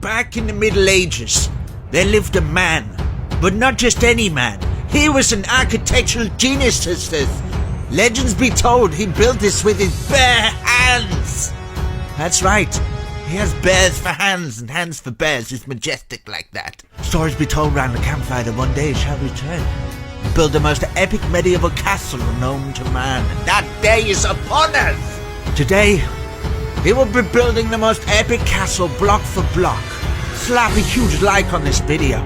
back in the Middle Ages, there lived a man, but not just any man. He was an architectural genius, sisters. Legends be told he built this with his bare hands. That's right. He has bears for hands and hands for bears. He's majestic like that. Stories be told round the campfire that one day he shall return and build the most epic medieval castle known to man. And that day is upon us. Today, he will be building the most epic castle block for block. Slap a huge like on this video.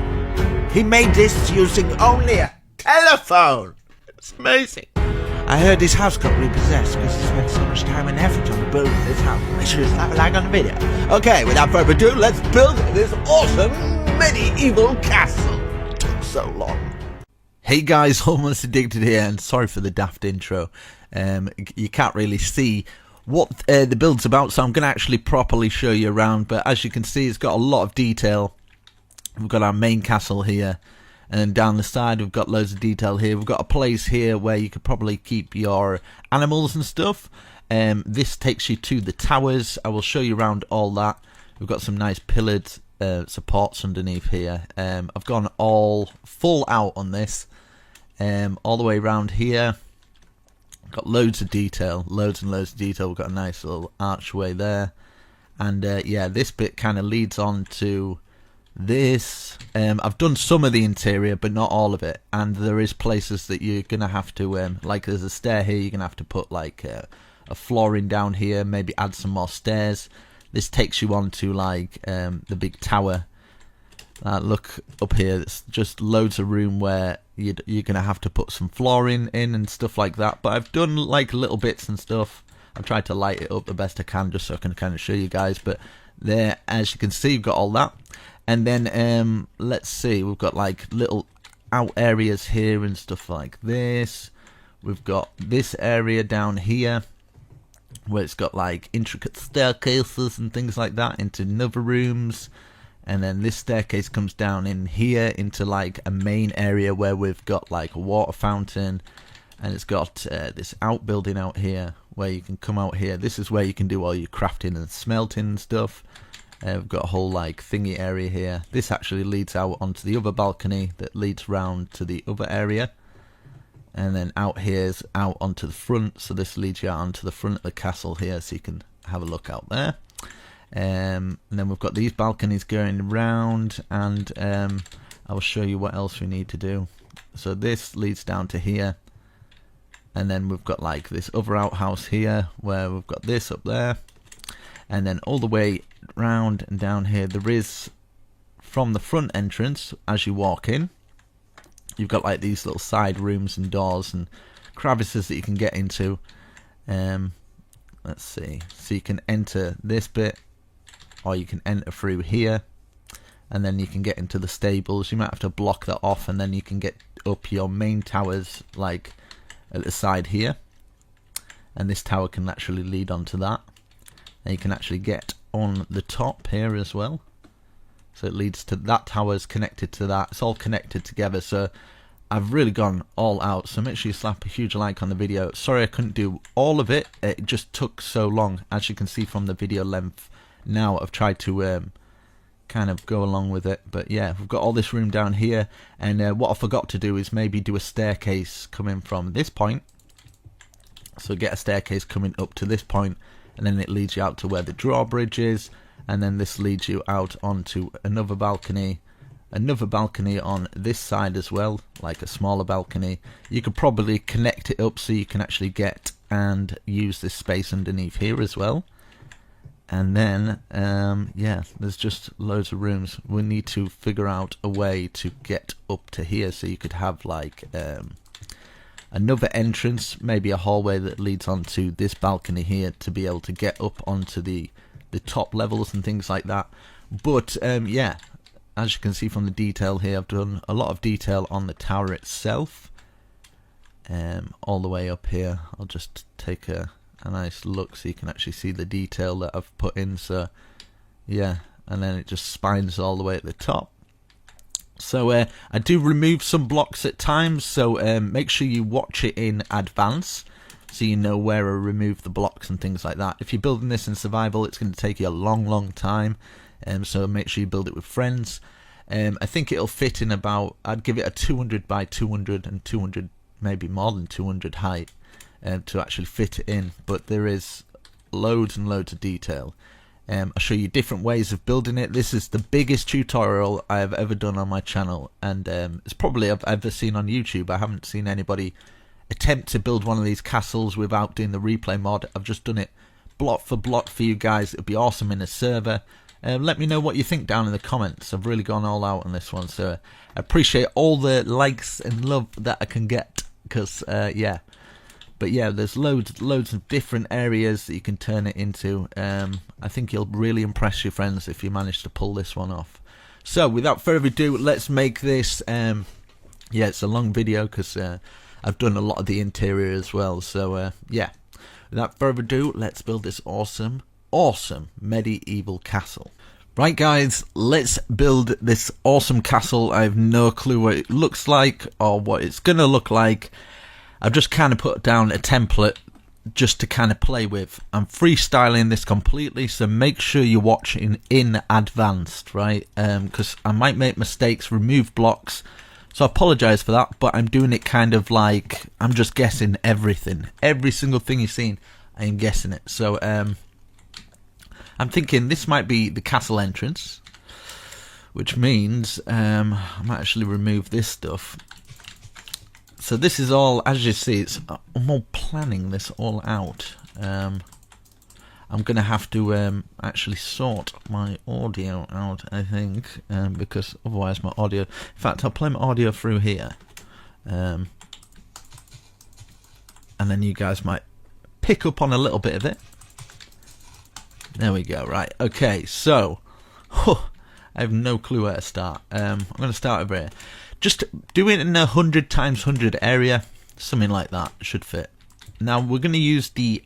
He made this using only a telephone. It's amazing. I heard this house got repossessed because he spent so much time and effort on the building of this house. Make sure to slap a like on the video. Okay, without further ado, let's build this awesome medieval castle. It took so long. Hey guys, Almost Addicted here, and sorry for the daft intro. You can't really see what the build's about, so I'm going to actually properly show you around. But as you can see, it's got a lot of detail. We've got our main castle here. And then down the side we've got loads of detail here. We've got a place here where you could probably keep your animals and stuff. This takes you to the towers. I will show you around all that. We've got some nice pillared supports underneath here. I've gone all full out on this. All the way around here. Got loads of detail. Loads and loads of detail. We've got a nice little archway there. And yeah, this bit kind of leads on to this. I've done some of the interior but not all of it, and there is places that you're gonna have to like there's a stair here, you're gonna have to put like a flooring down here, maybe add some more stairs. This takes you on to like the big tower. Look up here, it's just loads of room where you're gonna have to put some flooring in and stuff like that, but I've done like little bits and stuff. I've tried to light it up the best I can just so I can kind of show you guys, but there, as you can see, you've got all that. And then let's see, we've got like little out areas here and stuff like this. We've got this area down here where it's got like intricate staircases and things like that into another rooms. And then this staircase comes down in here into like a main area where we've got like a water fountain. And it's got this outbuilding out here where you can come out here. This is where you can do all your crafting and smelting and stuff. We've got a whole like thingy area here. This actually leads out onto the other balcony that leads round to the other area. And then out here's out onto the front. So this leads you out onto the front of the castle here, so you can have a look out there. And then we've got these balconies going around, and I will show you what else we need to do. So this leads down to here. And then we've got like this other outhouse here where we've got this up there. And then all the way round and down here, there is, from the front entrance, as you walk in, you've got like these little side rooms and doors and crevices that you can get into. Let's see, so you can enter this bit, or you can enter through here, and then you can get into the stables. You might have to block that off, and then you can get up your main towers like at the side here, and this tower can actually lead onto that. And you can actually get on the top here as well. So it leads to that tower's connected to that. It's all connected together. So I've really gone all out. So make sure you slap a huge like on the video. Sorry I couldn't do all of it. It just took so long. As you can see from the video length now, I've tried to kind of go along with it. But yeah, we've got all this room down here. And what I forgot to do is maybe do a staircase coming from this point. So get a staircase coming up to this point. And then it leads you out to where the drawbridge is, and then this leads you out onto another balcony on this side as well, like a smaller balcony. You could probably connect it up so you can actually get and use this space underneath here as well. And then yeah, there's just loads of rooms. We need to figure out a way to get up to here, so you could have like another entrance, maybe a hallway that leads onto this balcony here to be able to get up onto the top levels and things like that. But yeah, as you can see from the detail here, I've done a lot of detail on the tower itself. All the way up here, I'll just take a nice look so you can actually see the detail that I've put in. So yeah, and then it just spines all the way at the top. So I do remove some blocks at times, so make sure you watch it in advance so you know where I remove the blocks and things like that. If you're building this in survival, it's going to take you a long time. So make sure you build it with friends. I think it'll fit in about, I'd give it a 200 by 200 and 200, maybe more than 200 height to actually fit it in. But there is loads and loads of detail. I'll show you different ways of building it. This is the biggest tutorial I have ever done on my channel, and it's probably I've ever seen on YouTube. I haven't seen anybody attempt to build one of these castles without doing the replay mod. I've just done it block for block for you guys. It'd be awesome in a server. Let me know what you think down in the comments. I've really gone all out on this one, so I appreciate all the likes and love that I can get, because yeah. But yeah, there's loads of different areas that you can turn it into. I think you'll really impress your friends if you manage to pull this one off. So without further ado, let's make this. Yeah, it's a long video because I've done a lot of the interior as well. So yeah, without further ado, let's build this awesome medieval castle. Right guys, let's build this awesome castle. I have no clue what it looks like or what it's gonna look like. I've just kind of put down a template just to kind of play with. I'm freestyling this completely, so make sure you're watching in advanced, right? Because I might make mistakes, remove blocks, so I apologize for that, but I'm doing it kind of like I'm just guessing everything. Every single thing you've seen, I am guessing it. So I'm thinking this might be the castle entrance, which means I might actually remove this stuff. So this is all, as you see, I'm all planning this all out. I'm going to have to actually sort my audio out, I think, because otherwise my audio... In fact, I'll play my audio through here. And then you guys might pick up on a little bit of it. There we go, right. Okay, so... I have no clue where to start. I'm going to start over here. Just do it in a 100 times 100 area, something like that should fit. Now we're going to use the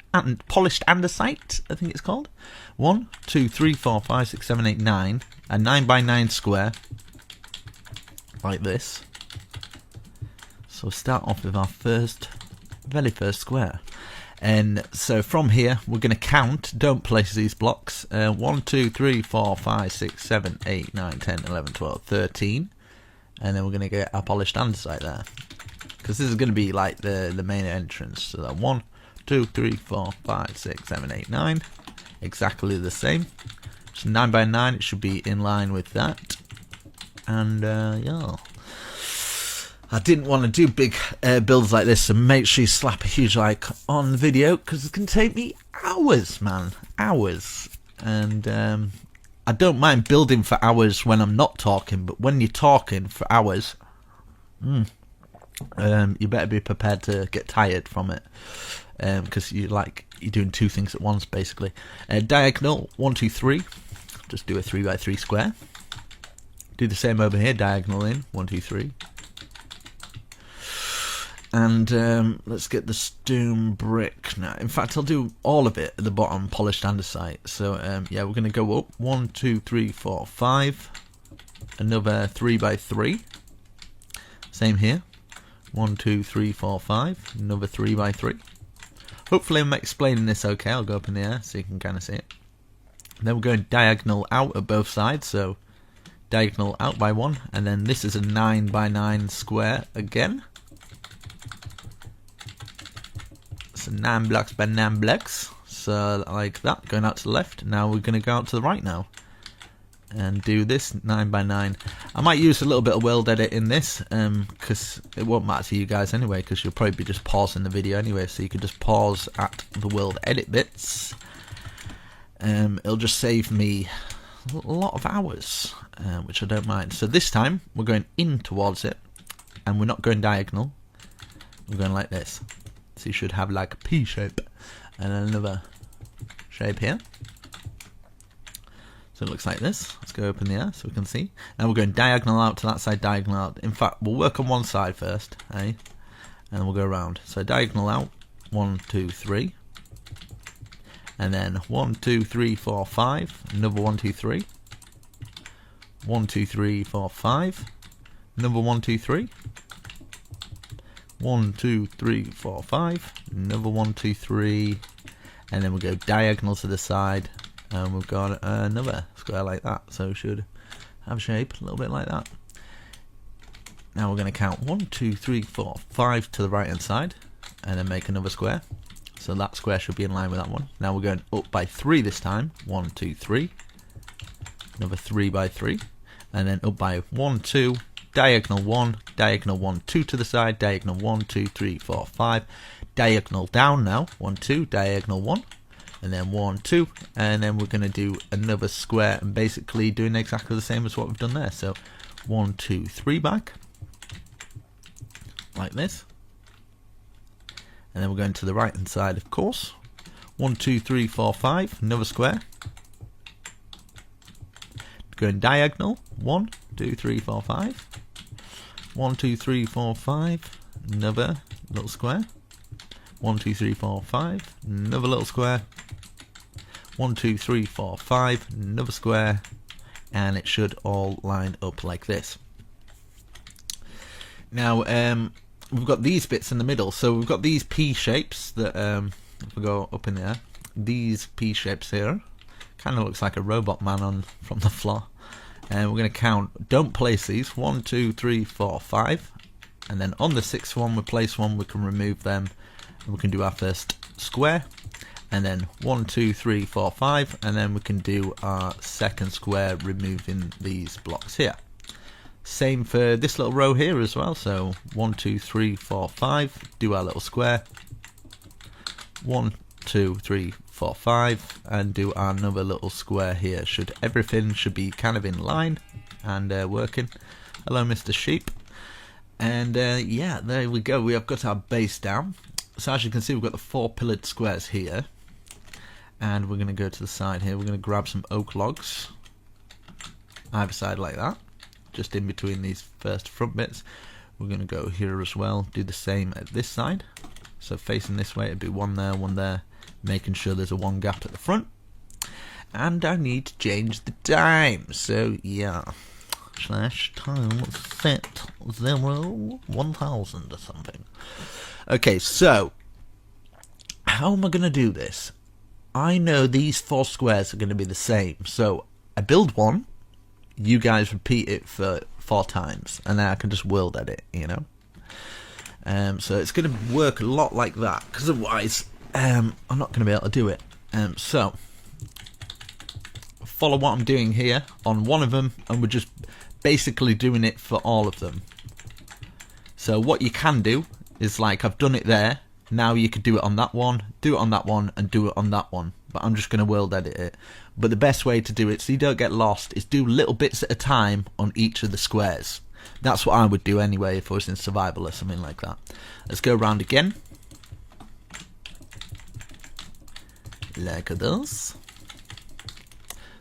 polished andesite, I think it's called. 1, 2, 3, 4, 5, 6, 7, 8, 9. A 9 by 9 square, like this. So we'll start off with our very first square. And so from here, we're going to count, don't place these blocks. 1, 2, 3, 4, 5, 6, 7, 8, 9, 10, 11, 12, 13. And then we're going to get our polished andesite there, because this is going to be like the main entrance. So that 1, 2, 3, 4, 5, 6, 7, 8, 9, exactly the same. So 9 by 9, it should be in line with that. And yeah, I didn't want to do big builds like this, so make sure you slap a huge like on the video, because it's going to take me hours, man, hours. And I don't mind building for hours when I'm not talking, but when you're talking for hours, you better be prepared to get tired from it, because you're doing two things at once basically. Diagonal 1, 2, 3. Just do a 3 by 3 square. Do the same over here. Diagonal in 1, 2, 3. And let's get the stone brick now. In fact, I'll do all of it at the bottom, polished andesite. So yeah, we're going to go up 1, 2, 3, 4, 5. Another 3 by 3. Same here. 1, 2, 3, 4, 5. Another 3 by 3. Hopefully I'm explaining this okay. I'll go up in the air so you can kind of see it. Then we're going diagonal out at both sides. So diagonal out by 1. And then this is a 9 by 9 square again. So 9 blocks by 9 blocks, so like that, going out to the left. Now we're going to go out to the right now and do this 9 by 9. I might use a little bit of world edit in this, because it won't matter to you guys anyway, because you'll probably be just pausing the video anyway, so you can just pause at the world edit bits. It'll just save me a lot of hours, which I don't mind. So this time we're going in towards it, and we're not going diagonal, we're going like this. So you should have like a P shape and another shape here. So it looks like this. Let's go up in the air so we can see. Now we're going diagonal out to that side, diagonal out. In fact, we'll work on one side first, eh? And then we'll go around. So diagonal out, 1, 2, 3. And then 1, 2, 3, 4, 5. Another 1, 2, 3. 1, 2, 3, 4, 5. Another 1, 2, 3. 1, 2, 3, 4, 5. Another 1, 2, 3. And then we'll go diagonal to the side. and we've got another square like that, so we should have a shape a little bit like that. Now we're going to count 1, 2, 3, 4, 5 to the right hand side, and then make another square. So that square should be in line with that one. Now we're going up by 3 this time. 1, 2, 3. Another 3 by 3, and then up by 1, 2. Diagonal 1, diagonal 1, 2 to the side, diagonal 1, 2, 3, 4, 5. Diagonal down now. 1, 2, diagonal 1. And then 1, 2, and then we're going to do another square, and basically doing exactly the same as what we've done there. So 1, 2, 3 back, like this, and then we're going to the right hand side, of course. 1, 2, 3, 4, 5, another square. Going diagonal, 1, 2, 3, 4, 5. 1, 2, 3, 4, 5, another little square. 1, 2, 3, 4, 5, another little square. 1, 2, 3, 4, 5, another square, and it should all line up like this. Now we've got these bits in the middle, so we've got these P shapes that if we go up in there, these P shapes here, kind of looks like a robot man from the floor. And we're going to count, don't place these, 1, 2, 3, 4, 5, and then on the 6th one we place one, we can remove them, and we can do our first square. And then 1, 2, 3, 4, 5, and then we can do our second square, removing these blocks here. Same for this little row here as well. So 1, 2, 3, 4, 5, do our little square. 1, 2, 3, 4, 5, and do our another little square here. Everything should be kind of in line and working. Hello, Mr. Sheep. And yeah, there we go. We have got our base down. So as you can see, we've got the 4 pillared squares here. And we're going to go to the side here. We're going to grab some oak logs, either side like that, just in between these first front bits. We're going to go here as well, do the same at this side. So facing this way, it'd be one there, making sure there's a 1 gap at the front. And I need to change the time. So yeah, /time set 0 1000 or something. Okay, so how am I going to do this? I know these 4 squares are going to be the same, so I build one, you guys repeat it for 4 times, and then I can just world edit, you know. So it's going to work a lot like that, because otherwise I'm not going to be able to do it. So follow what I'm doing here on one of them, and we're just basically doing it for all of them. So what you can do is, like, I've done it there. Now you could do it on that one, do it on that one, and do it on that one. But I'm just going to world edit it. But the best way to do it, so you don't get lost, is do little bits at a time on each of the squares. That's what I would do anyway if I was in survival or something like that. Let's go around again. Like this.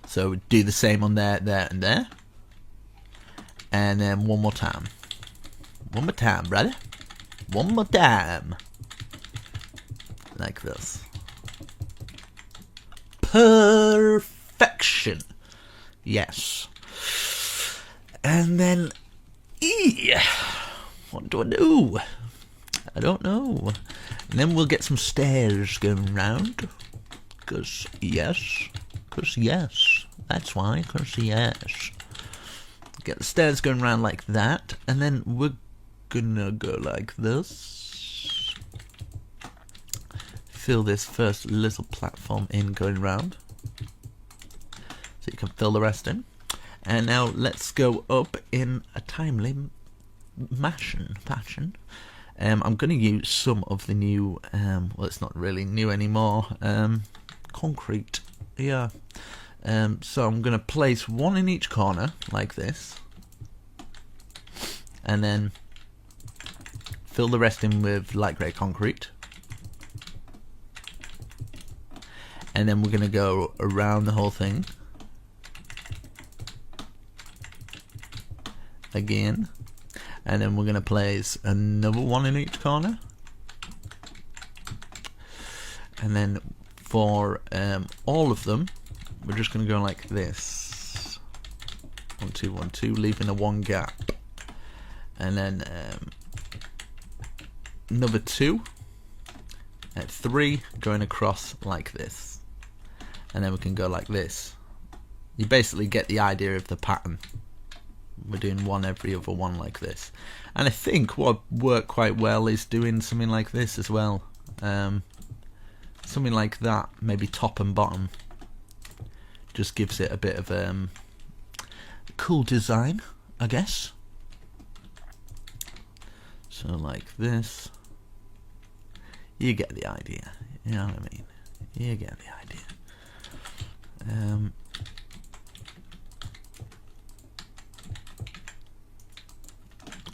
So do the same on there, there, and there. And then one more time. One more time, brother. One more time. Like this. Perfection. Yes. And then what do I do? I don't know. And then we'll get some stairs going round. Cause yes. That's why. Cause yes. Get the stairs going round like that. And then we're gonna go like this. Fill this first little platform in going round, so you can fill the rest in. And now let's go up in a timely fashion. I'm going to use some of the new, well, it's not really new anymore, concrete. Yeah. So I'm going to place one in each corner like this, and then fill the rest in with light grey concrete. And then we're going to go around the whole thing again. And then we're going to place another one in each corner. And then for all of them, we're just going to go like this. 1, 2, 1, 2, leaving a 1 gap. And then another 2 at 3 going across like this. and then we can go like this. You basically get the idea of the pattern. We're doing one every other one like this. And I think what worked quite well is doing something like this as well. Something like that, maybe top and bottom. Just gives it a bit of cool design, I guess. So like this. You get the idea. You know what I mean? You get the idea.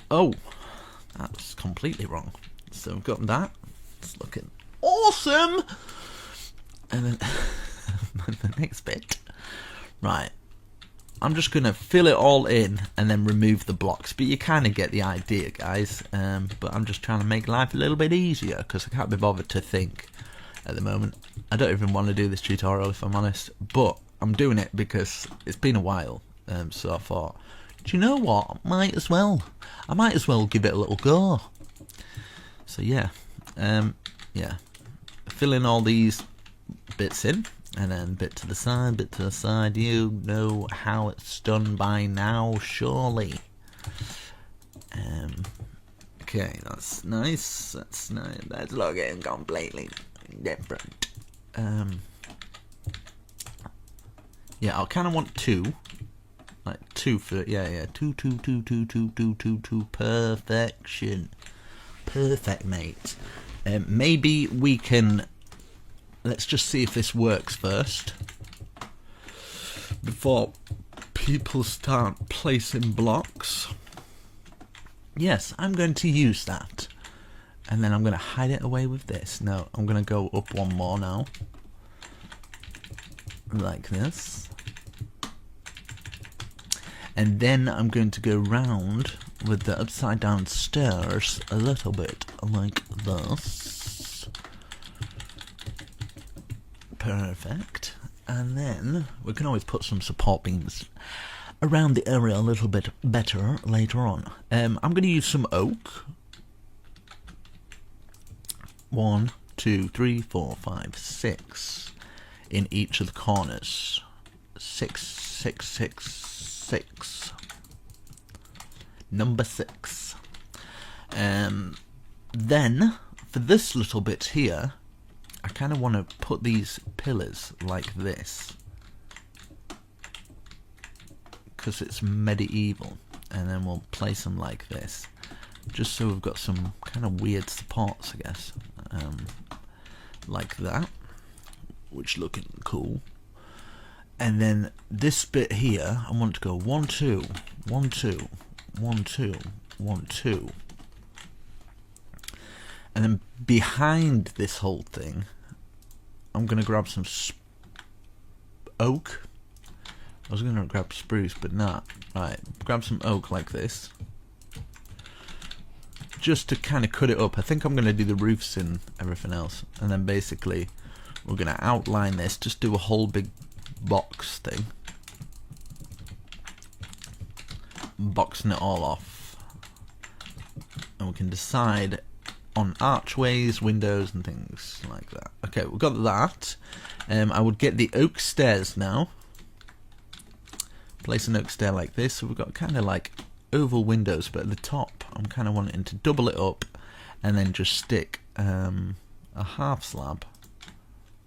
Oh, that was completely wrong. So we've got that. It's looking awesome. And then the next bit. Right. I'm just going to fill it all in and then remove the blocks. But you kind of get the idea, guys. But I'm just trying to make life a little bit easier because I can't be bothered to think at the moment. I don't even want to do this tutorial, if I'm honest. But I'm doing it because it's been a while. So I thought, do you know what? I might as well give it a little go. So yeah. Yeah. Fill in all these bits in. And then bit to the side, bit to the side. You know how it's done by now, surely. Okay, that's nice. That's nice. That's looking completely different. Yeah, I kind of want two. Like two for two. Perfection. Perfect, mate. Maybe we can. Let's just see if this works first before people start placing blocks. Yes, I'm going to use that. And then I'm going to hide it away with this. No, I'm going to go up one more now. Like this. And then I'm going to go round with the upside down stairs a little bit like this. Perfect. And then we can always put some support beams around the area a little bit better later on. I'm going to use some oak. 1, 2, 3, 4, 5, 6 in each of the corners. 6, 6, 6, 6. Number 6. Then for this little bit here, I kind of want to put these pillars like this because it's medieval, and then we'll place them like this just so we've got some kind of weird supports, I guess, like that, which looking cool. And then this bit here, I want to go 1, 2, 1, 2, 1, 2, 1, 2. And then behind this whole thing, I'm going to grab some oak. I was going to grab spruce, but not. Right, grab some oak like this. Just to kind of cut it up. I think I'm going to do the roofs and everything else. And then basically, we're going to outline this. Just do a whole big box thing. Boxing it all off. And we can decide on archways, windows and things like that. Okay, we've got that. I would get the oak stairs now. Place an oak stair like this. So we've got kind of like oval windows, but at the top I'm kind of wanting to double it up and then just stick a half slab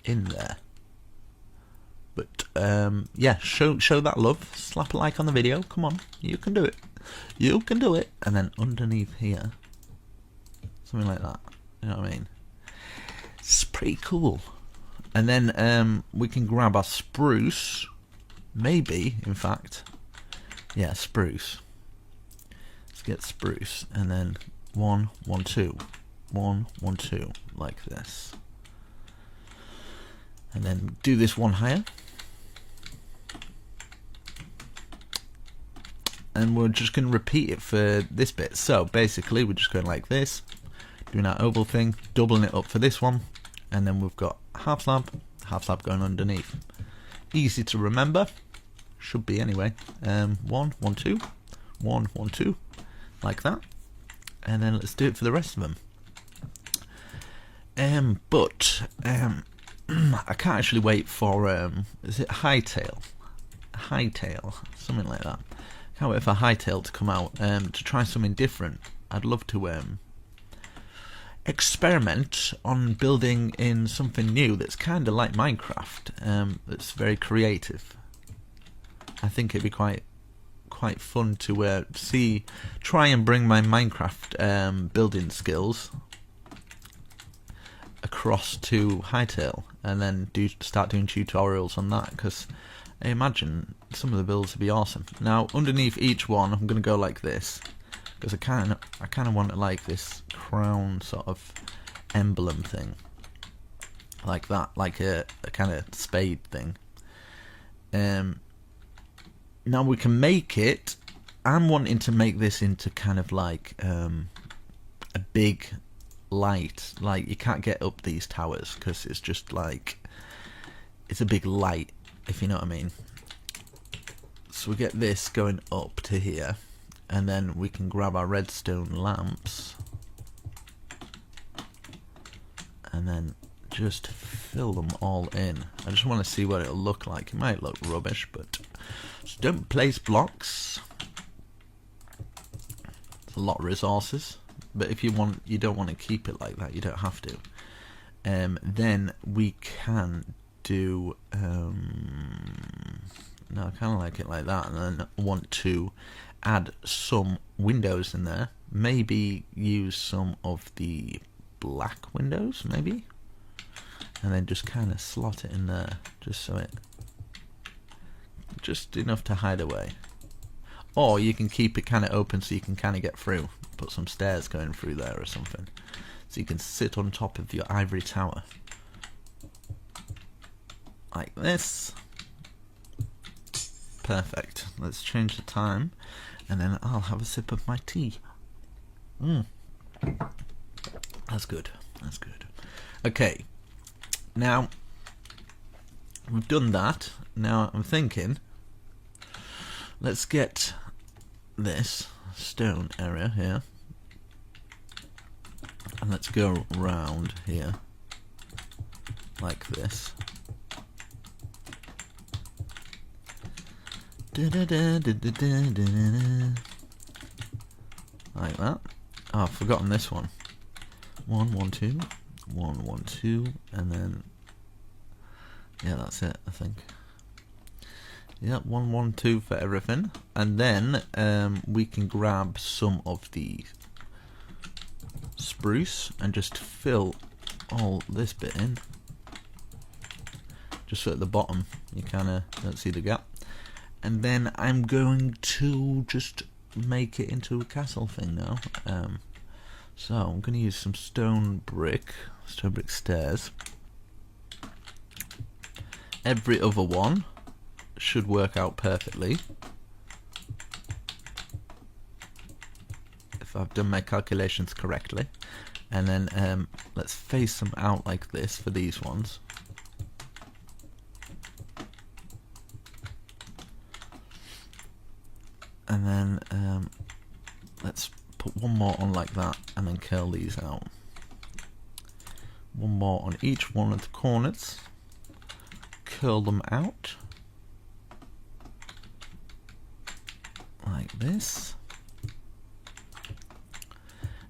in there. But yeah, show that love. Slap a like on the video. Come on, you can do it. You can do it. And then underneath here, something like that. You know what I mean? It's pretty cool. And then we can grab our spruce. Maybe, in fact. Yeah, spruce. Let's get spruce. And then 1, 1, 2. 1, 1, 2. Like this. And then do this one higher. And we're just going to repeat it for this bit. So basically we're just going like this. Doing our oval thing, doubling it up for this one, and then we've got half slab going underneath. Easy to remember, should be anyway. 1, 1, 2, 1, 1, 2, like that, and then let's do it for the rest of them. I can't actually wait for is it Hightail, something like that. Can't wait for Hightail to come out to try something different. I'd love to experiment on building in something new that's kind of like Minecraft. That's very creative. I think it'd be quite fun to try and bring my Minecraft building skills across to Hightail, and then start doing tutorials on that, because I imagine some of the builds would be awesome. Now underneath each one I'm going to go like this, because I kind of want it like this crown sort of emblem thing, like that, like a kind of spade thing. Now we can make it. I'm wanting to make this into kind of like a big light. Like, you can't get up these towers because it's just like, it's a big light, if you know what I mean. So we get this going up to here, and then we can grab our redstone lamps and then just fill them all in. I just want to see what it'll look like. It might look rubbish, but just don't place blocks. It's a lot of resources, but if you don't want to keep it like that, you don't have to. Then we can do no, I kind of like it like that, and then I want to add some windows in there. Maybe use some of the black windows, maybe, and then just kind of slot it in there, just so just enough to hide away. Or you can keep it kind of open so you can kind of get through. Put some stairs going through there or something, so you can sit on top of your ivory tower like this. Perfect. Let's change the time, and then I'll have a sip of my tea. That's good. That's good. Okay, now we've done that. Now I'm thinking, let's get this stone area here, and let's go round here like this. Like that. Oh, I've forgotten this one. 1 1 2 1 1 2, and then yeah, that's it, I think. Yeah, 1 1 2 for everything, and then we can grab some of the spruce and just fill all this bit in, just so at the bottom you kind of don't see the gap. And then I'm going to just make it into a castle thing now. So I'm going to use some stone brick stairs. Every other one should work out perfectly, if I've done my calculations correctly. And then let's face them out like this for these ones. And then let's put one more on like that, and then curl these out. One more on each one of the corners. Curl them out like this.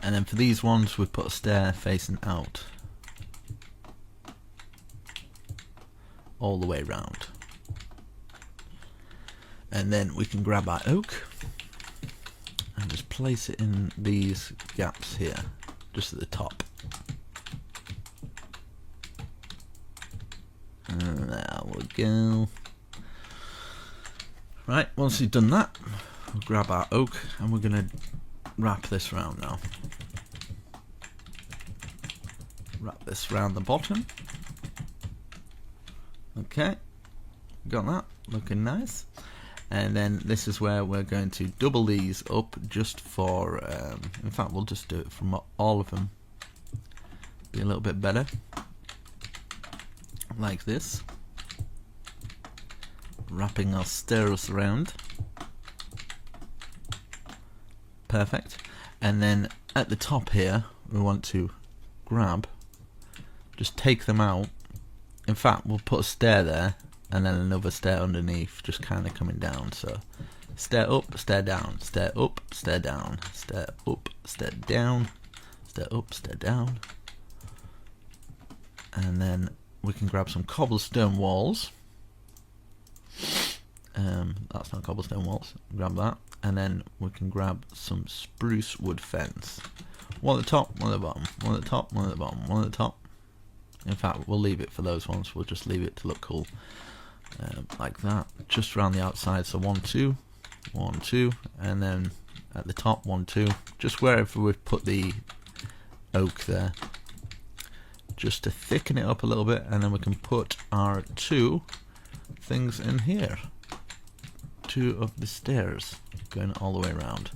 And then for these ones, we put a stair facing out all the way around. And then we can grab our oak and just place it in these gaps here, just at the top. And there we go. Right, once we've done that, we'll grab our oak and we're going to wrap this round now. Wrap this round the bottom. Okay, got that, looking nice. And then this is where we're going to double these up just for, in fact we'll just do it from all of them, be a little bit better, like this, wrapping our stairs around. Perfect. And then at the top here we want to grab, just take them out in fact, we'll put a stair there, and then another stair underneath, just kind of coming down. So stair up, stair down, stair up, stair down, stair up, stair down, stair up, stair down. And then we can grab some cobblestone walls. That's not cobblestone walls. Grab that. And then we can grab some spruce wood fence. One at the top, one at the bottom. One at the top, one at the bottom. One at the top. In fact, we'll leave it for those ones. We'll just leave it to look cool. Like that. Just around the outside. So 1, 2. 1, 2. And then at the top, 1, 2. Just wherever we've put the oak there. Just to thicken it up a little bit. And then we can put our 2 things in here. 2 of the stairs going all the way around.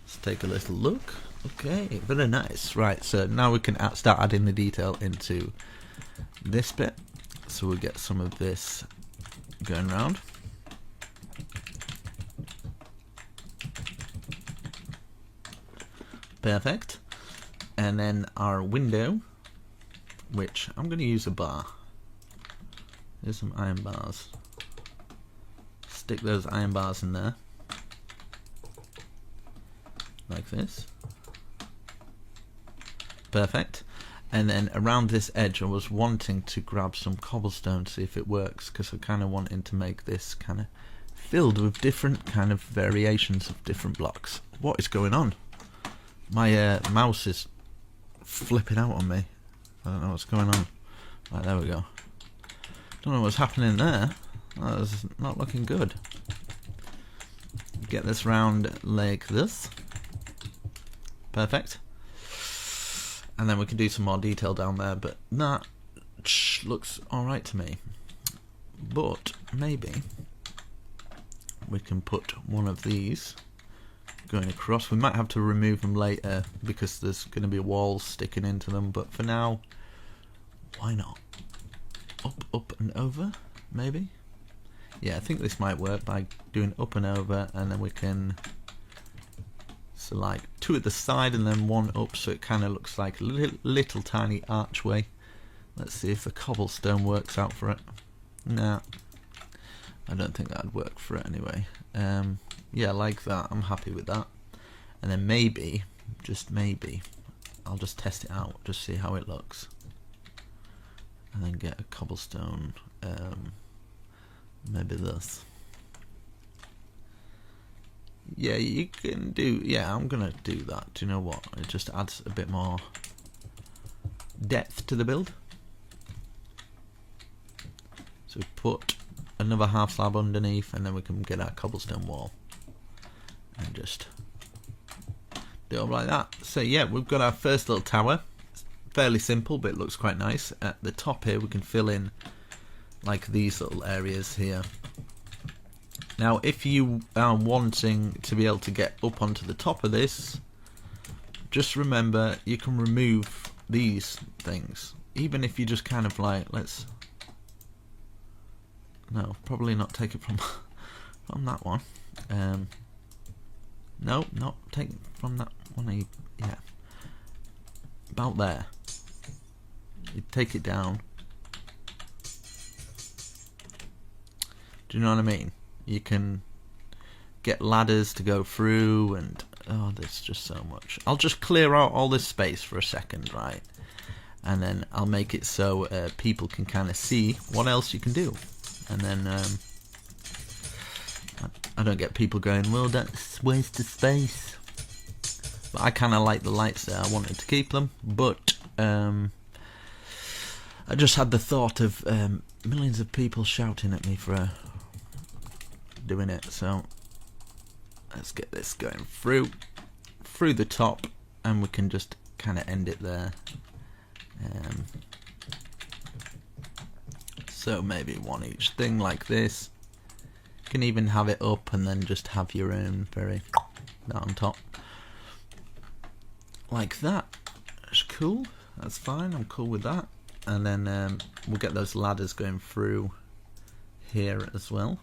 Let's take a little look. Okay, very nice. Right, so now we can start adding the detail into this bit. So we'll get some of this going around. Perfect. And then our window, which I'm going to use a bar. There's some iron bars. Stick those iron bars in there. Like this. Perfect. And then around this edge I was wanting to grab some cobblestone to see if it works, because I'm kind of wanting to make this kind of filled with different kind of variations of different blocks. What is going on? My mouse is flipping out on me. I don't know what's going on. Right, there we go. Don't know what's happening there. That was not looking good. Get this round like this. Perfect. And then we can do some more detail down there, but that looks alright to me. But maybe we can put one of these going across. We might have to remove them later because there's going to be walls sticking into them, but for now, why not? Up, up and over, maybe? Yeah, I think this might work by doing up and over, and then we can, so like 2 at the side and then 1 up, so it kind of looks like a little tiny archway. Let's see if the cobblestone works out for it. Nah, I don't think that'd work for it anyway. Yeah, like that. I'm happy with that. And then maybe, just maybe, I'll just test it out, just see how it looks. And then get a cobblestone, maybe this. Yeah, you can do, yeah, I'm gonna do that. Do you know what? It just adds a bit more depth to the build. So we put another half slab underneath, and then we can get our cobblestone wall. And just do it like that. So yeah, we've got our first little tower. It's fairly simple, but it looks quite nice. At the top here, we can fill in like these little areas here. Now, if you are wanting to be able to get up onto the top of this, just remember you can remove these things. Even if you just kind of like, let's, no, probably not take it from that one. No, not take it from that one. Yeah, about there. You take it down. Do you know what I mean? You can get ladders to go through, and oh, there's just so much. I'll just clear out all this space for a second, right? And then I'll make it so people can kind of see what else you can do. And then I don't get people going, well, that's waste of space. But I kind of like the lights there. I wanted to keep them, but I just had the thought of millions of people shouting at me for doing it. So let's get this going through the top, and we can just kind of end it there. So maybe one each thing like this. You can even have it up and then just have your own that on top. Like that. That's cool. That's fine. I'm cool with that. And then we'll get those ladders going through here as well.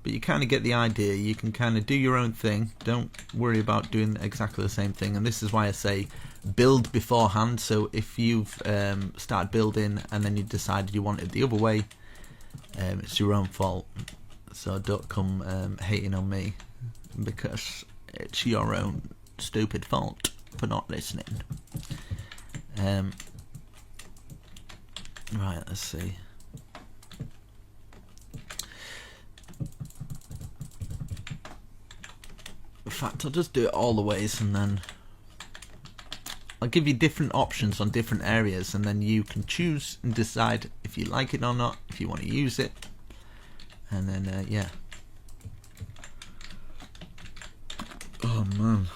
But you kind of get the idea. You can kind of do your own thing. Don't worry about doing exactly the same thing. And this is why I say build beforehand. So if you've started building and then you decided you want it the other way, it's your own fault. So don't come hating on me, because it's your own stupid fault for not listening. Right, let's see. In fact, I'll just do it all the ways, and then I'll give you different options on different areas, and then you can choose and decide if you like it or not, if you want to use it. And then yeah. Oh man,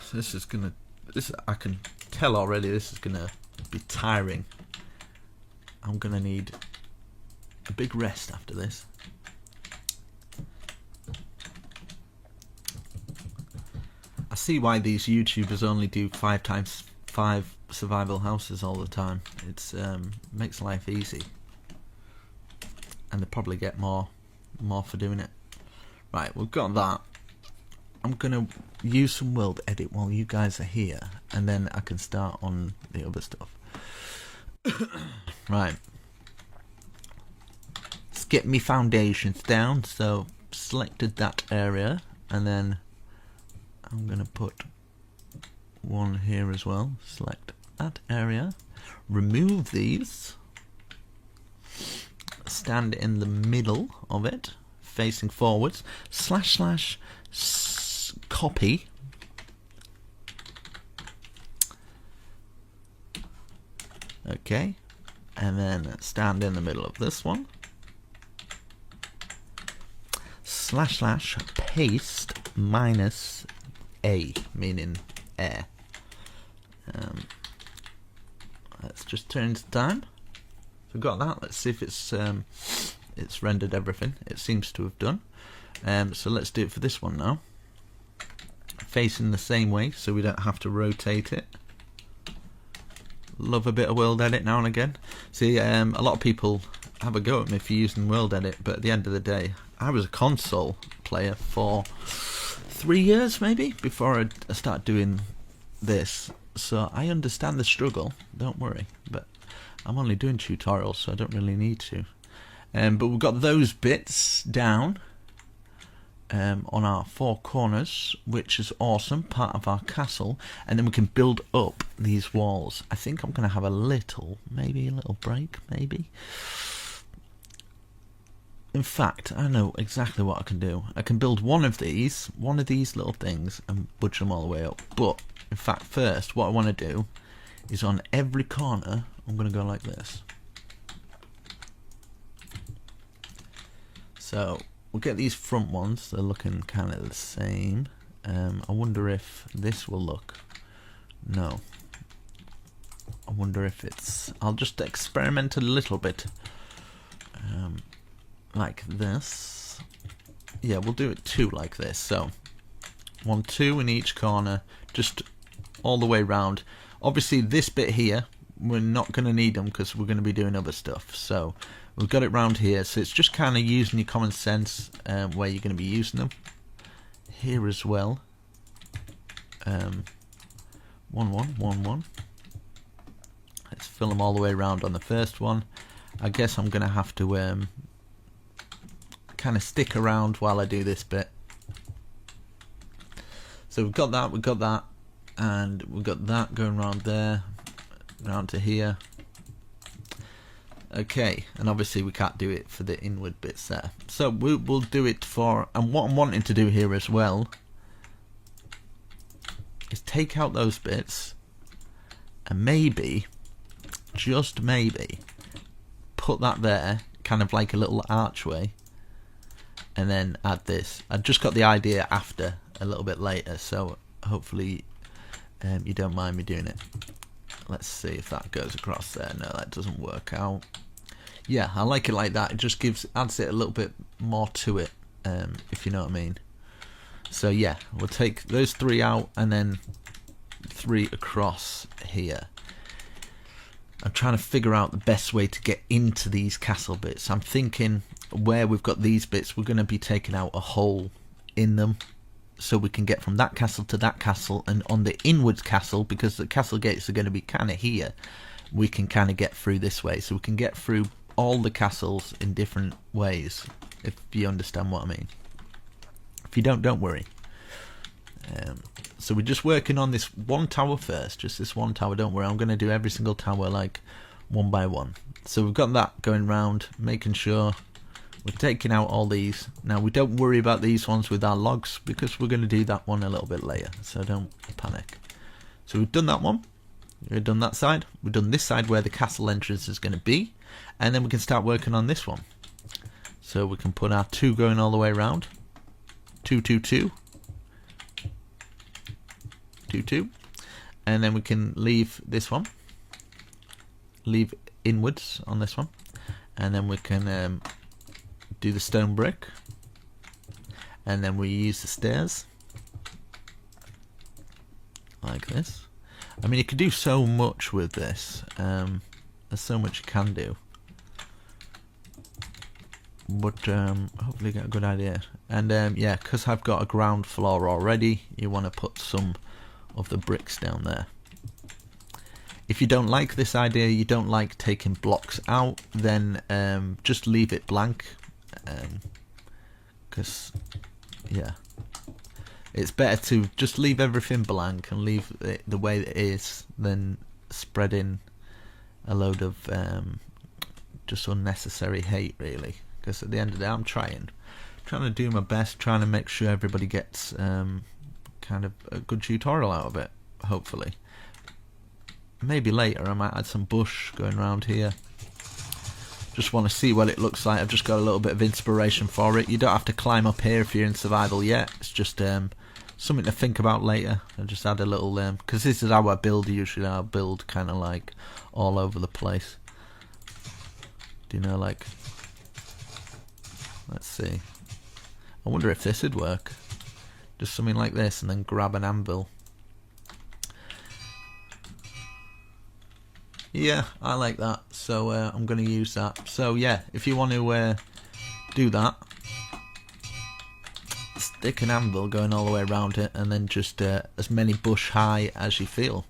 I can tell already this is gonna be tiring. I'm gonna need a big rest after this. I see why these YouTubers only do 5x5 survival houses all the time. It's makes life easy, and they probably get more for doing it. Right, we've got that. I'm gonna use some world edit while you guys are here, and then I can start on the other stuff. Right, let's get me foundations down. So selected that area, and then I'm gonna put one here as well. Select that area, remove these, stand in the middle of it, facing forwards, / copy, okay, and then stand in the middle of this one, / paste -a, meaning air. Let's just turn to time. So got that. Let's see if it's rendered everything. It seems to have done. So let's do it for this one now. Facing the same way, so we don't have to rotate it. Love a bit of world edit now and again. See, a lot of people have a go at me for using world edit, but at the end of the day, I was a console player for 3 years maybe before I started doing this, so I understand the struggle, don't worry, but I'm only doing tutorials, so I don't really need to. But we've got those bits down on our 4 corners, which is awesome, part of our castle, and then we can build up these walls. I think I'm going to have maybe a little break, maybe. In fact, I know exactly what I can do. I can build one of these little things, and budge them all the way up. But, in fact, first, what I want to do is on every corner, I'm going to go like this. So, we'll get these front ones. They're looking kind of the same. I wonder if this will look... No. I wonder if it's... I'll just experiment a little bit. Like this. Yeah, we'll do it 2 like this. So 1, 2 in each corner, just all the way round. Obviously this bit here, we're not going to need them because we're going to be doing other stuff. So we've got it round here. So it's just kind of using your common sense where you're going to be using them. Here as well. 1, 1, 1, 1. Let's fill them all the way around on the first one. I guess I'm going to have to kind of stick around while I do this bit. So we've got that, and we've got that going around there, round to here. Okay, and obviously we can't do it for the inward bits there. So we'll do it for, and what I'm wanting to do here as well is take out those bits and maybe, just maybe, put that there, kind of like a little archway, and then add this. I just got the idea after, a little bit later, so hopefully you don't mind me doing it. Let's see if that goes across there. No, that doesn't work out. Yeah, I like it like that. It just adds it a little bit more to it, if you know what I mean. So yeah, we'll take those 3 out and then 3 across here. I'm trying to figure out the best way to get into these castle bits. I'm thinking where we've got these bits, we're going to be taking out a hole in them. so we can get from that castle to that castle, and on the inwards castle, because the castle gates are going to be kind of here, we can kind of get through this way, so we can get through all the castles in different ways, if you understand what I mean. If you don't worry. So we're just working on this one tower first, just this one tower. Don't worry, I'm going to do every single tower like one by one. So we've got that going round, making sure we're taking out all these. Now we don't worry about these ones with our logs, because we're going to do that one a little bit later, so don't panic. So we've done that one, we've done that side, we've done this side where the castle entrance is going to be, and then we can start working on this one. So we can put our 2 going all the way around, 2 2 2 2 2, and then we can leave this one, leave inwards on this one, and then we can do the stone brick, and then we use the stairs like this. I mean, you can do so much with this. There's so much you can do, but hopefully you get a good idea. And yeah, because I've got a ground floor already, you want to put some of the bricks down there. If you don't like this idea, you don't like taking blocks out, then just leave it blank, because yeah, it's better to just leave everything blank and leave it the way it is than spreading a load of just unnecessary hate, really. Because at the end of the day, I'm trying to do my best, trying to make sure everybody gets kind of a good tutorial out of it, hopefully. Maybe later I might add some bush going around here. Just want to see what it looks like. I've just got a little bit of inspiration for it. You don't have to climb up here if you're in survival yet. It's just something to think about later. I'll just add a little, because this is how I build usually. I'll build kind of like all over the place. Do you know, like, let's see. I wonder if this would work. Just something like this, and then grab an anvil. Yeah, I like that, so I'm going to use that. So yeah, if you want to do that, stick an anvil going all the way around it, and then just as many bush high as you feel.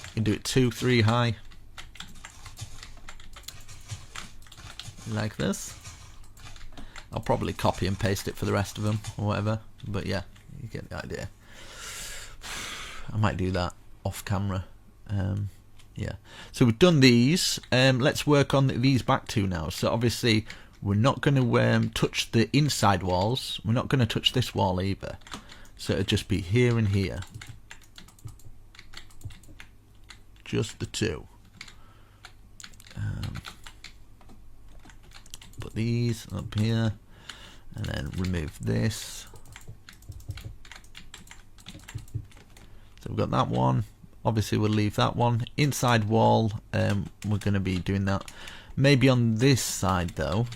You can do it 2, 3 high, like this. I'll probably copy and paste it for the rest of them or whatever, but yeah, you get the idea. I might do that off camera. Yeah, so we've done these. Let's work on these back 2 now. So obviously we're not going to touch the inside walls. We're not going to touch this wall either. So it'll just be here and here. Just the 2. Put these up here, and then remove this. So we've got that one. Obviously we'll leave that one. Inside wall, we're going to be doing that. Maybe on this side though.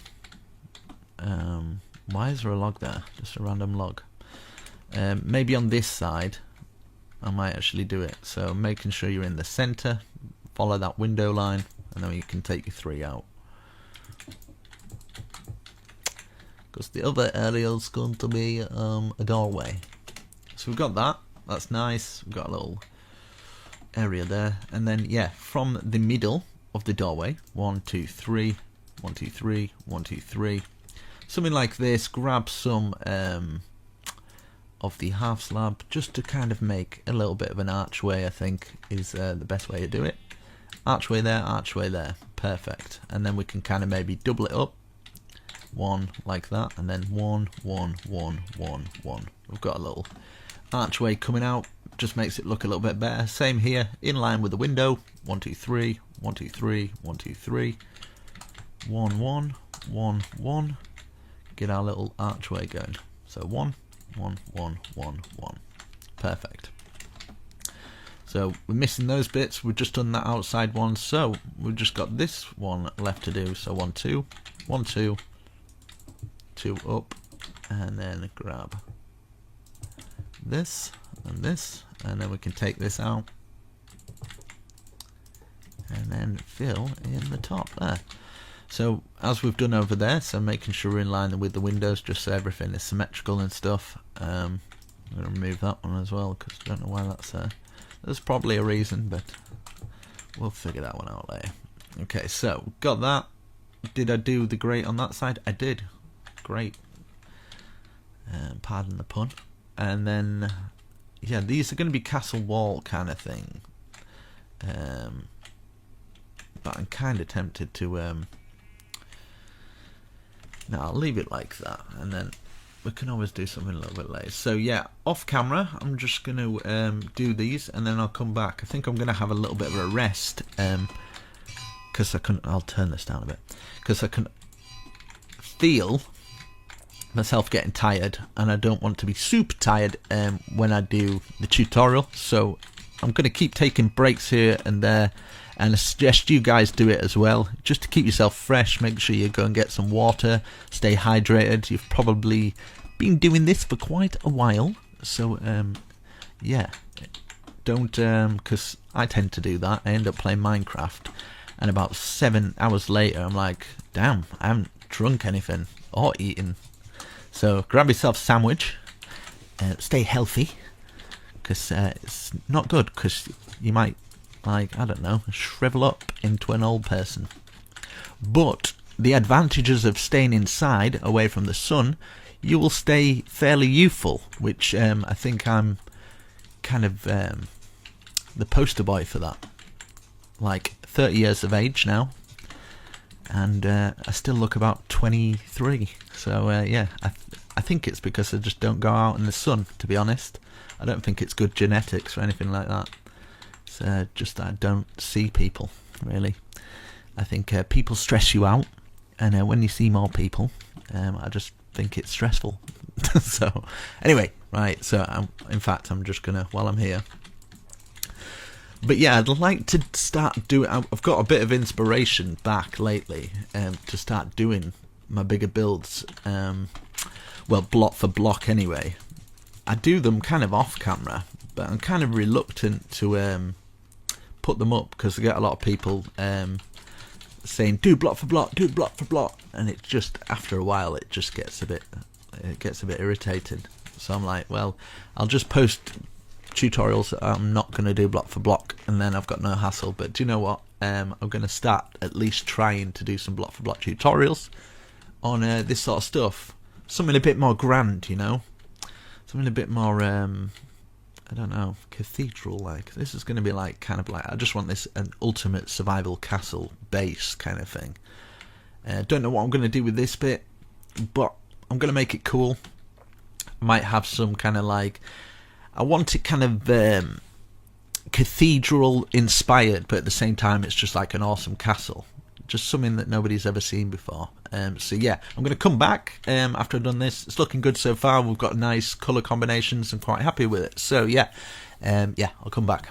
Why is there a log there? Just a random log. Maybe on this side I might actually do it. So making sure you're in the center. Follow that window line, and then you can take your 3 out. Because the other area is going to be a doorway. So we've got that. That's nice. We've got a little area there, and then yeah, from the middle of the doorway, 1 2 3 1 2 3 1 2 3, something like this. Grab some of the half slab, just to kind of make a little bit of an archway. I think is the best way to do it. Archway there, perfect. And then we can kind of maybe double it up, 1 like that, and then 1 1 1 1 1. We've got a little archway coming out. Just makes it look a little bit better. Same here, in line with the window. 1 2 3 1 2 3 1 2 3 1 1 1 1. Get our little archway going. So 1 1 1 1 1. Perfect. So we're missing those bits. We've just done that outside one. So we've just got this one left to do. So 1 2 1 2 2 up, and then grab this and this, and then we can take this out and then fill in the top there. So as we've done over there, so making sure we're in line with the windows, just so everything is symmetrical and stuff. I'm going to remove that one as well, because I don't know why that's there. There's probably a reason, but we'll figure that one out later. Okay, so got that. Did I do the grate on that side? I did. Great. Pardon the pun. And then, yeah, these are going to be castle wall kind of thing. But I'm kind of tempted to... no, I'll leave it like that, and then we can always do something a little bit later. So yeah, off camera, I'm just going to do these, and then I'll come back. I think I'm going to have a little bit of a rest, because I'll turn this down a bit, because I can feel myself getting tired, and I don't want to be super tired when I do the tutorial. So I'm going to keep taking breaks here and there, and I suggest you guys do it as well, just to keep yourself fresh. Make sure you go and get some water, stay hydrated. You've probably been doing this for quite a while, so yeah, don't, because I tend to do that. I end up playing Minecraft, and about 7 hours later I'm like, damn, I haven't drunk anything or eaten. So grab yourself a sandwich, stay healthy, because it's not good, because you might, like, I don't know, shrivel up into an old person. But the advantages of staying inside, away from the sun, you will stay fairly youthful, which I think I'm kind of the poster boy for that. Like, 30 years of age now, and I still look about 23. So yeah, I think it's because I just don't go out in the sun, to be honest. I don't think it's good genetics or anything like that. It's just that I don't see people, really. I think people stress you out, and when you see more people, I just think it's stressful. So anyway, right, so in fact I'm just gonna, while I'm here, but yeah, I'd like to start doing, I've got a bit of inspiration back lately to start doing my bigger builds, well, block for block anyway. I do them kind of off camera, but I'm kind of reluctant to put them up, because I get a lot of people saying do block for block, do block for block, and it just, after a while, it just gets a bit irritated. So I'm like, well, I'll just post tutorials that I'm not going to do block for block, and then I've got no hassle. But do you know what? I'm going to start at least trying to do some block for block tutorials on this sort of stuff. Something a bit more grand, you know, something a bit more I don't know, cathedral like. This is going to be like, kind of like, I just want this an ultimate survival castle base kind of thing. Don't know what I'm going to do with this bit, but I'm going to make it cool. I might have some kind of like, I want it kind of cathedral inspired, but at the same time it's just like an awesome castle, just something that nobody's ever seen before. So yeah, I'm going to come back after I've done this. It's looking good so far. We've got nice colour combinations. I'm quite happy with it. So yeah, yeah, I'll come back.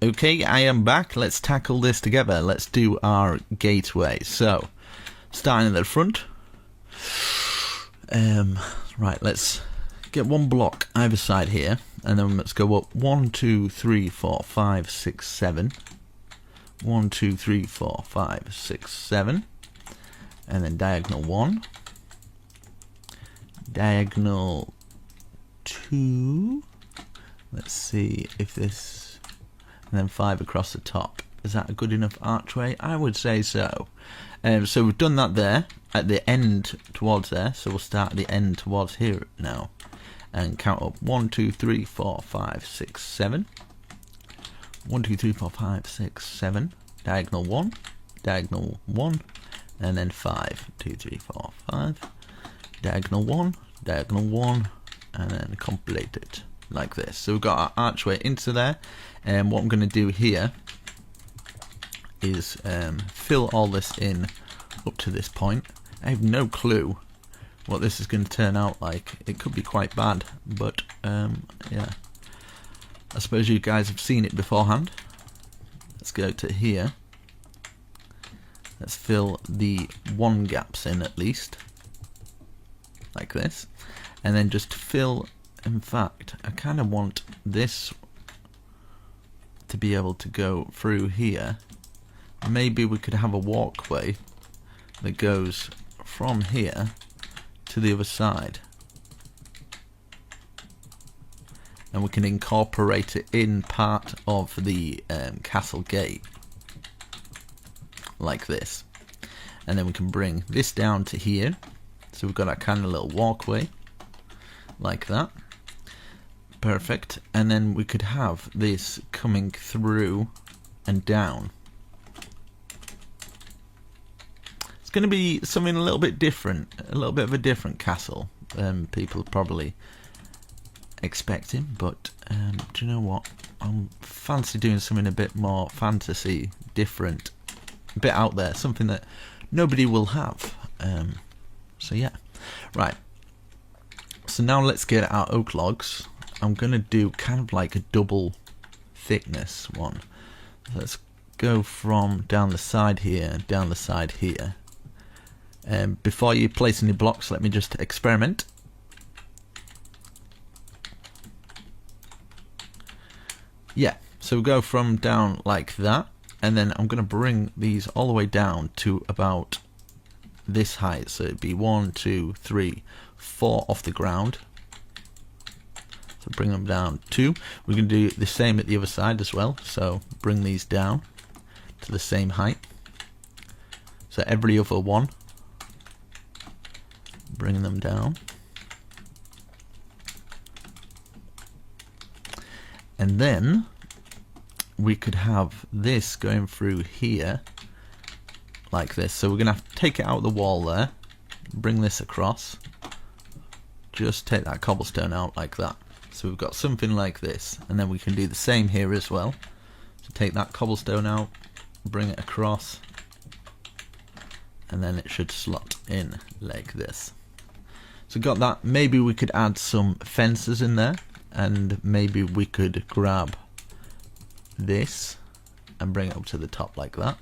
Okay, I am back. Let's tackle this together. Let's do our gateway. So, starting at the front. Right, let's get one block either side here, and then let's go up 1, 2, 3, 4, 5, 6, 7. 1, 2, 3, 4, 5, 6, 7. And then diagonal 1, diagonal 2, let's see if this, and then 5 across the top. Is that a good enough archway? I would say so. So we've done that there, at the end towards there, so we'll start at the end towards here now, and count up 1, 2, 3, 4, 5, 6, 7. 1, 2, 3, 4, 5, 6, 7. Diagonal 1, diagonal 1, and then 5, 2, 3, 4, 5, diagonal 1, diagonal 1, and then complete it like this. So we've got our archway into there, and what I'm going to do here is fill all this in up to this point. I have no clue what this is going to turn out like. It could be quite bad, but yeah, I suppose you guys have seen it beforehand. Let's go to here. Let's fill the 1 gaps in at least, like this, and then just fill, in fact, I kind of want this to be able to go through here. Maybe we could have a walkway that goes from here to the other side, and we can incorporate it in part of the castle gate, like this. And then we can bring this down to here, so we've got our kind of little walkway, like that. Perfect. And then we could have this coming through and down. It's going to be something a little bit different, a little bit of a different castle. People are probably expecting, but do you know what? I'm fancy doing something a bit more fantasy, different, a bit out there, something that nobody will have. So yeah, right. So now let's get our oak logs. I'm gonna do kind of like a double thickness one. So let's go from down the side here, down the side here. Before you place any blocks, let me just experiment. Yeah, so we'll go from down like that, and then I'm going to bring these all the way down to about this height. So it'd be 1, 2, 3, 4 off the ground. So bring them down 2. We're going to do the same at the other side as well. So bring these down to the same height. So every other one, bring them down. And then we could have this going through here like this. So we're going to have to take it out of the wall there, bring this across, just take that cobblestone out like that. So we've got something like this, and then we can do the same here as well. So take that cobblestone out, bring it across, and then it should slot in like this. So got that. Maybe we could add some fences in there, and maybe we could grab this and bring it up to the top like that,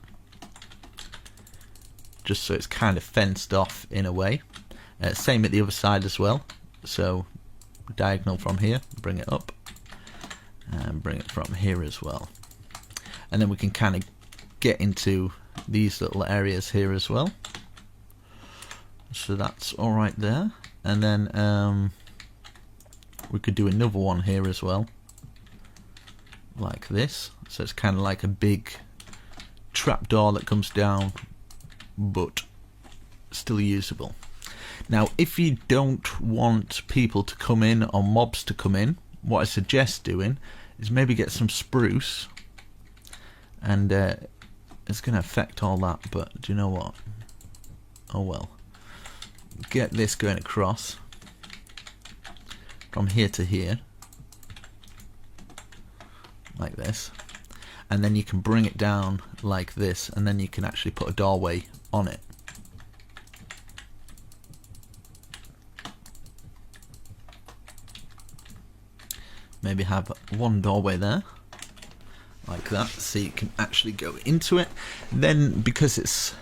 just so it's kind of fenced off in a way. Same at the other side as well. So diagonal from here, bring it up, and bring it from here as well. And then we can kind of get into these little areas here as well. So that's all right there. And then we could do another one here as well, like this. So it's kind of like a big trapdoor that comes down, but still usable. Now, if you don't want people to come in or mobs to come in, what I suggest doing is maybe get some spruce, and it's going to affect all that, but do you know what? Oh well. Get this going across from here to here, like this, and then you can bring it down like this, and then you can actually put a doorway on it. Maybe have one doorway there, like that, so you can actually go into it. Then, because it's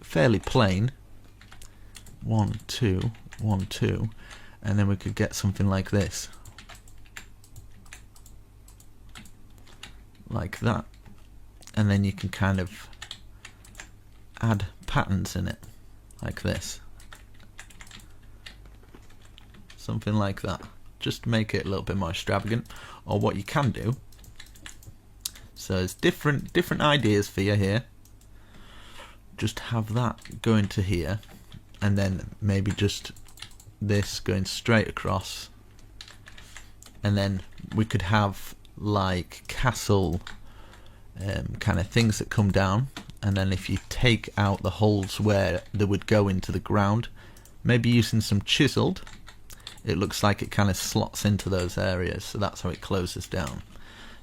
fairly plain, 1, 2, 1, 2, and then we could get something like this, like that, and then you can kind of add patterns in it, like this, something like that, just to make it a little bit more extravagant. Or what you can do, so there's different ideas for you here. Just have that going to here, and then maybe just this going straight across, and then we could have like castle kind of things that come down, and then if you take out the holes where they would go into the ground, maybe using some chiseled, it looks like it kind of slots into those areas, so that's how it closes down.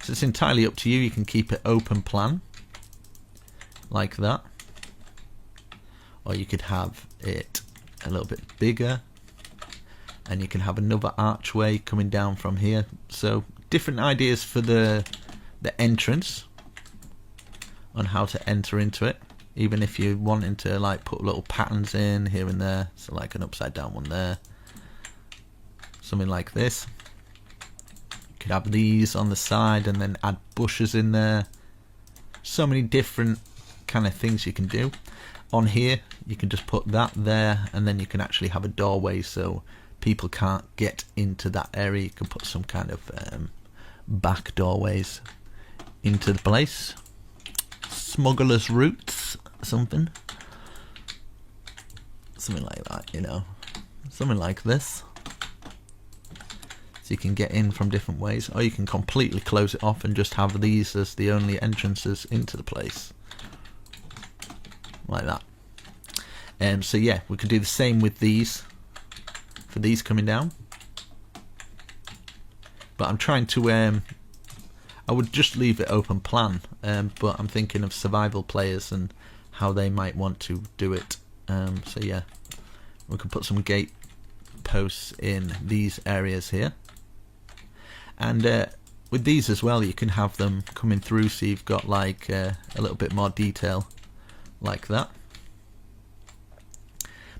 So it's entirely up to you. You can keep it open plan like that, or you could have it a little bit bigger, and you can have another archway coming down from here. So different ideas for the entrance on how to enter into it, even if you're wanting to like put little patterns in here and there, so like an upside down one there, something like this. You could have these on the side and then add bushes in there. So many different kind of things you can do. On here you can just put that there, and then you can actually have a doorway so people can't get into that area, you can put some kind of back doorways into the place. Smuggler's routes, something like that, you know, something like this. So you can get in from different ways, or you can completely close it off and just have these as the only entrances into the place, like that. So yeah, we could do the same with these, for these coming down. But I'm trying to, I would just leave it open plan, but I'm thinking of survival players and how they might want to do it. So yeah, we can put some gate posts in these areas here. And with these as well, you can have them coming through, so you've got like a little bit more detail like that.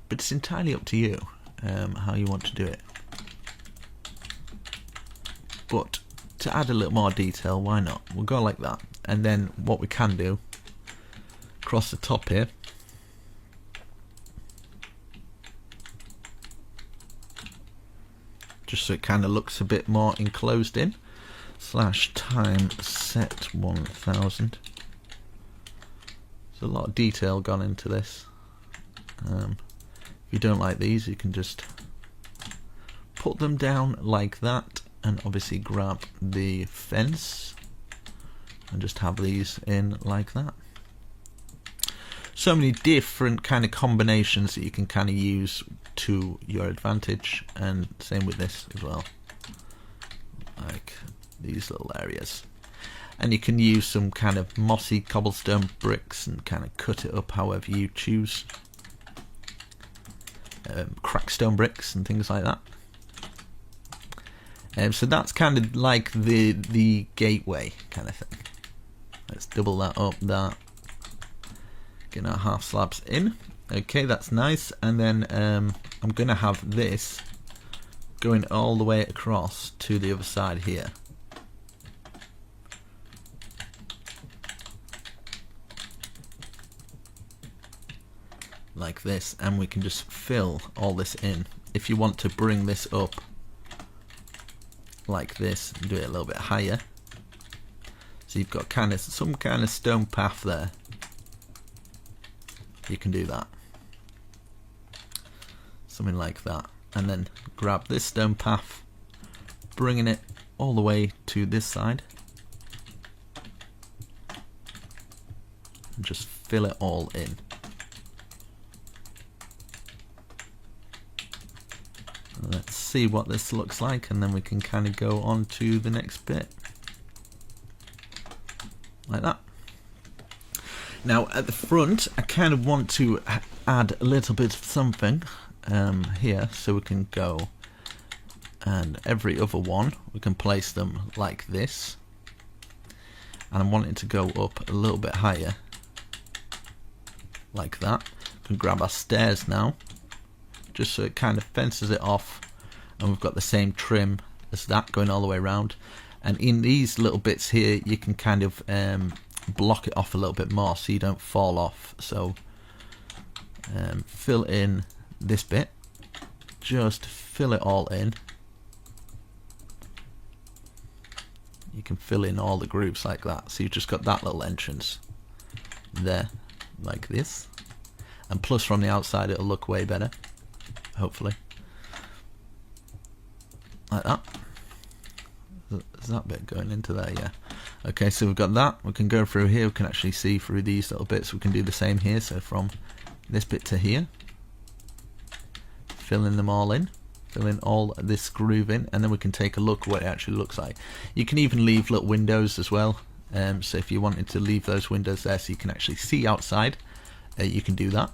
But it's entirely up to you how you want to do it. But to add a little more detail, why not? We'll go like that. And then what we can do, across the top here, just so it kind of looks a bit more enclosed in, /time set 1000. There's a lot of detail gone into this. If you don't like these, you can just put them down like that, and obviously grab the fence and just have these in like that. So many different kind of combinations that you can kind of use to your advantage, and same with this as well, like these little areas. And you can use some kind of mossy cobblestone bricks and kind of cut it up however you choose. Crackstone bricks and things like that. So that's kind of like the gateway kind of thing. Let's double that up, that. Get our half slabs in. Okay, that's nice. And then I'm going to have this going all the way across to the other side here. Like this, and we can just fill all this in. If you want to bring this up like this and do it a little bit higher, so you've got kind of some kind of stone path there, you can do that, something like that. And then grab this stone path, bringing it all the way to this side, and just fill it all in. Let's see what this looks like, and then we can kind of go on to the next bit like that. Now at the front, I kind of want to add a little bit of something here, so we can go, and every other one we can place them like this, and I want it to go up a little bit higher like that. We can grab our stairs now, just so it kind of fences it off, and we've got the same trim as that going all the way around. And in these little bits here, you can kind of block it off a little bit more so you don't fall off. So fill in this bit, just fill it all in. You can fill in all the grooves like that, so you've just got that little entrance there like this, and plus from the outside it'll look way better, hopefully, like that. Is that bit going into there? Yeah. Okay, so we've got that. We can go through here, we can actually see through these little bits. We can do the same here, so from this bit to here, filling them all in, fill in all this groove in, and then we can take a look what it actually looks like. You can even leave little windows as well, so if you wanted to leave those windows there so you can actually see outside, you can do that.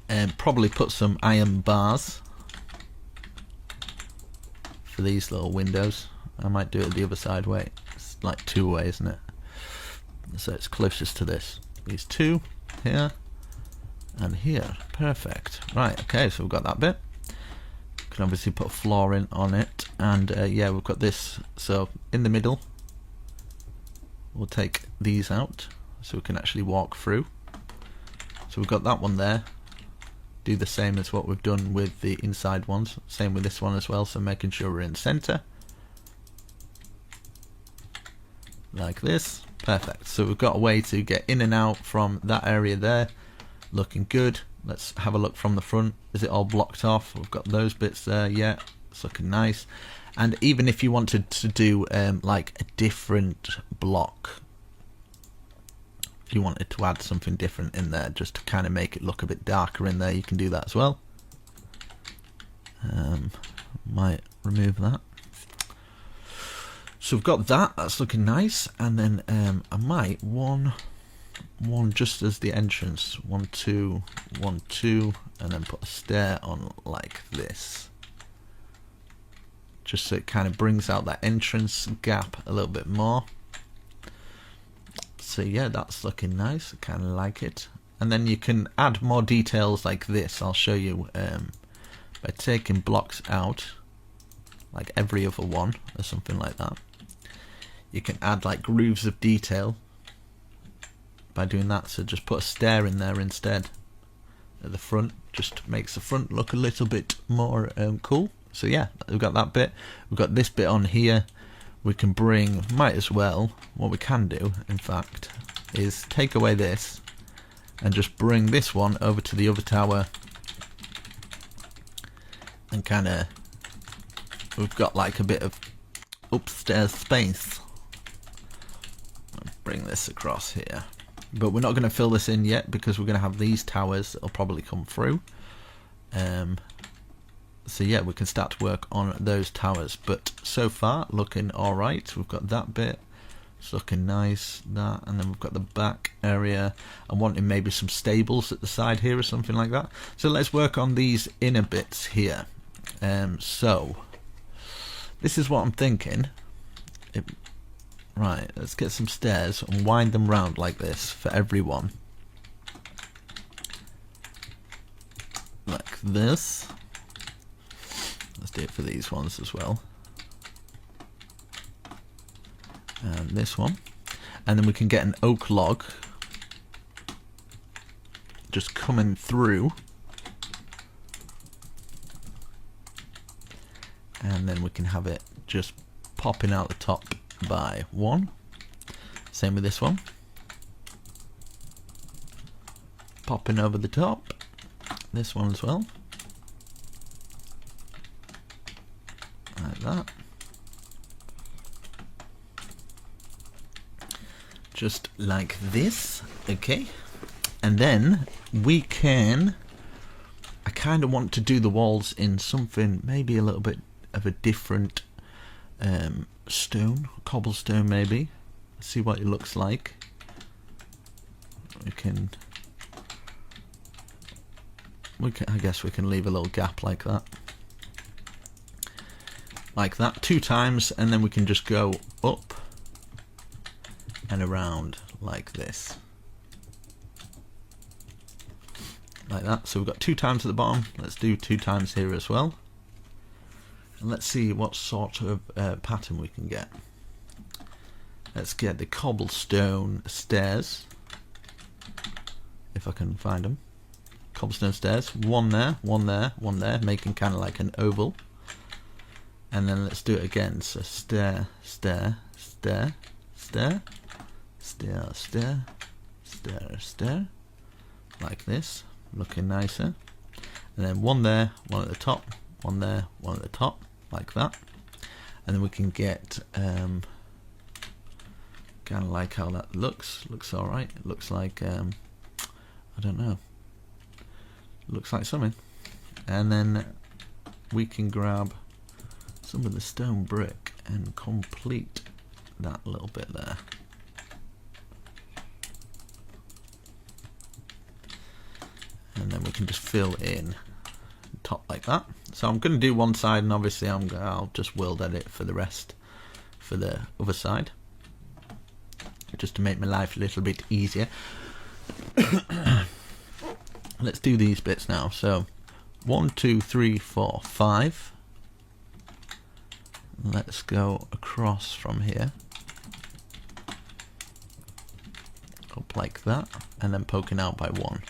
And probably put some iron bars for these little windows. I might do it the other side way. It's like two way, isn't it? So it's closest to this. These two here and here. Perfect. Right, okay, so we've got that bit. Can obviously put a floor in on it, and yeah, we've got this. So in the middle, we'll take these out so we can actually walk through. So we've got that one there. do the same as what we've done with the inside ones. Same with this one as well, so making sure we're in the center. Like this. Perfect. So we've got a way to get in and out from that area there. Looking good. Let's have a look from the front. Is it all blocked off? We've got those bits there. Yeah, it's looking nice. And even if you wanted to do like a different block, if you wanted to add something different in there just to kind of make it look a bit darker in there, you can do that as well. Might remove that. So we've got that, that's looking nice, and then I might one just as the entrance, 1 2 1 2, and then put a stair on like this, just so it kind of brings out that entrance gap a little bit more. So yeah, that's looking nice. I kind of like it. And then you can add more details like this. I'll show you by taking blocks out, like every other one or something like that. You can add like grooves of detail by doing that. So just put a stair in there instead at the front. Just makes the front look a little bit more cool. So yeah, we've got that bit. We've got this bit on here. We can bring, might as well, what we can do in fact is take away this and just bring this one over to the other tower, and kind of, we've got like a bit of upstairs space. I'll bring this across here, but we're not going to fill this in yet because we're going to have these towers that'll probably come through. So yeah, we can start to work on those towers, but so far looking alright. We've got that bit, it's looking nice, that, and then we've got the back area. I'm wanting maybe some stables at the side here or something like that. So let's work on these inner bits here. So this is what I'm thinking. Right, let's get some stairs and wind them round like this for everyone. Like this. Let's do it for these ones as well. And this one. And then we can get an oak log just coming through. And then we can have it just popping out the top by one. Same with this one. Popping over the top. This one as well. Like that. Just like this. Okay. And then we can, I kind of want to do the walls in something maybe a little bit of a different stone, cobblestone maybe. See what it looks like. We can, I guess we can leave a little gap like that. Like that 2 times, and then we can just go up and around like this. Like that. So we've got 2 times at the bottom. Let's do 2 times here as well. And let's see what sort of pattern we can get. Let's get the cobblestone stairs, if I can find them. Cobblestone stairs. 1 there, 1 there, 1 there, making kind of like an oval. And then let's do it again. So stair, stair, stair, stair, stair, stair, stair, stair, like this, looking nicer. And then 1 there, 1 at the top, 1 there, 1 at the top, like that. And then we can get kind of like how that looks. Looks all right. It looks like I don't know. Looks like something. And then we can grab some of the stone brick and complete that little bit there. And then we can just fill in the top like that. So I'm going to do one side, and obviously I'll just world edit for the rest for the other side, just to make my life a little bit easier. Let's do these bits now. So 1 2 3 4 5. Let's go across from here, up like that, and then poking out by 1.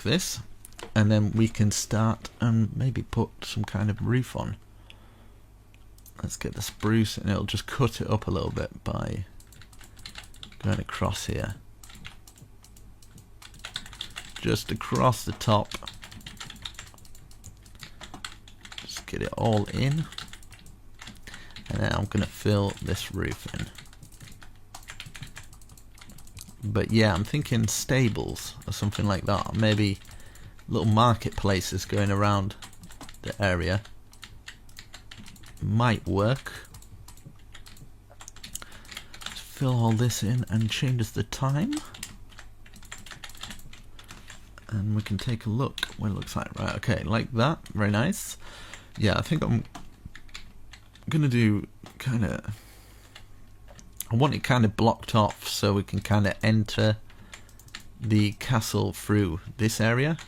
this, and then we can start and maybe put some kind of roof on. Let's get the spruce, and it'll just cut it up a little bit by going across here, just across the top. Just get it all in, and then I'm gonna fill this roof in. But yeah, I'm thinking stables or something like that, maybe little marketplaces going around the area might work. Let's fill all this in and changes the time, and we can take a look what it looks like. Right, okay, like that, very nice. Yeah, I think I'm gonna do kind of, I want it kind of blocked off so we can kind of enter the castle through this area,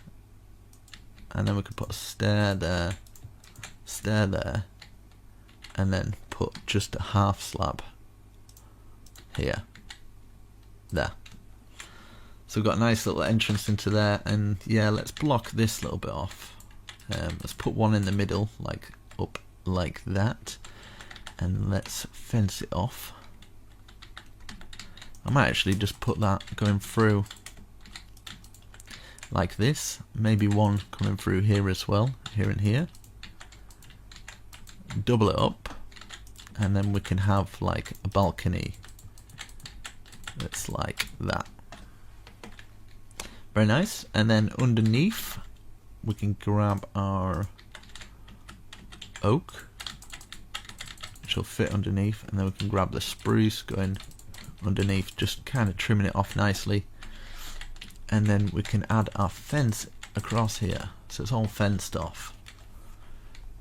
and then we can put a stair there, and then put just a half slab here, there. So we've got a nice little entrance into there, and yeah, let's block this little bit off. Let's put one in the middle, like up like that, and let's fence it off. I might actually just put that going through like this, maybe one coming through here as well, here and here. Double it up, and then we can have like a balcony that's like that. Very nice. And then underneath we can grab our oak, which will fit underneath, and then we can grab the spruce going underneath, just kind of trimming it off nicely, and then we can add our fence across here, so it's all fenced off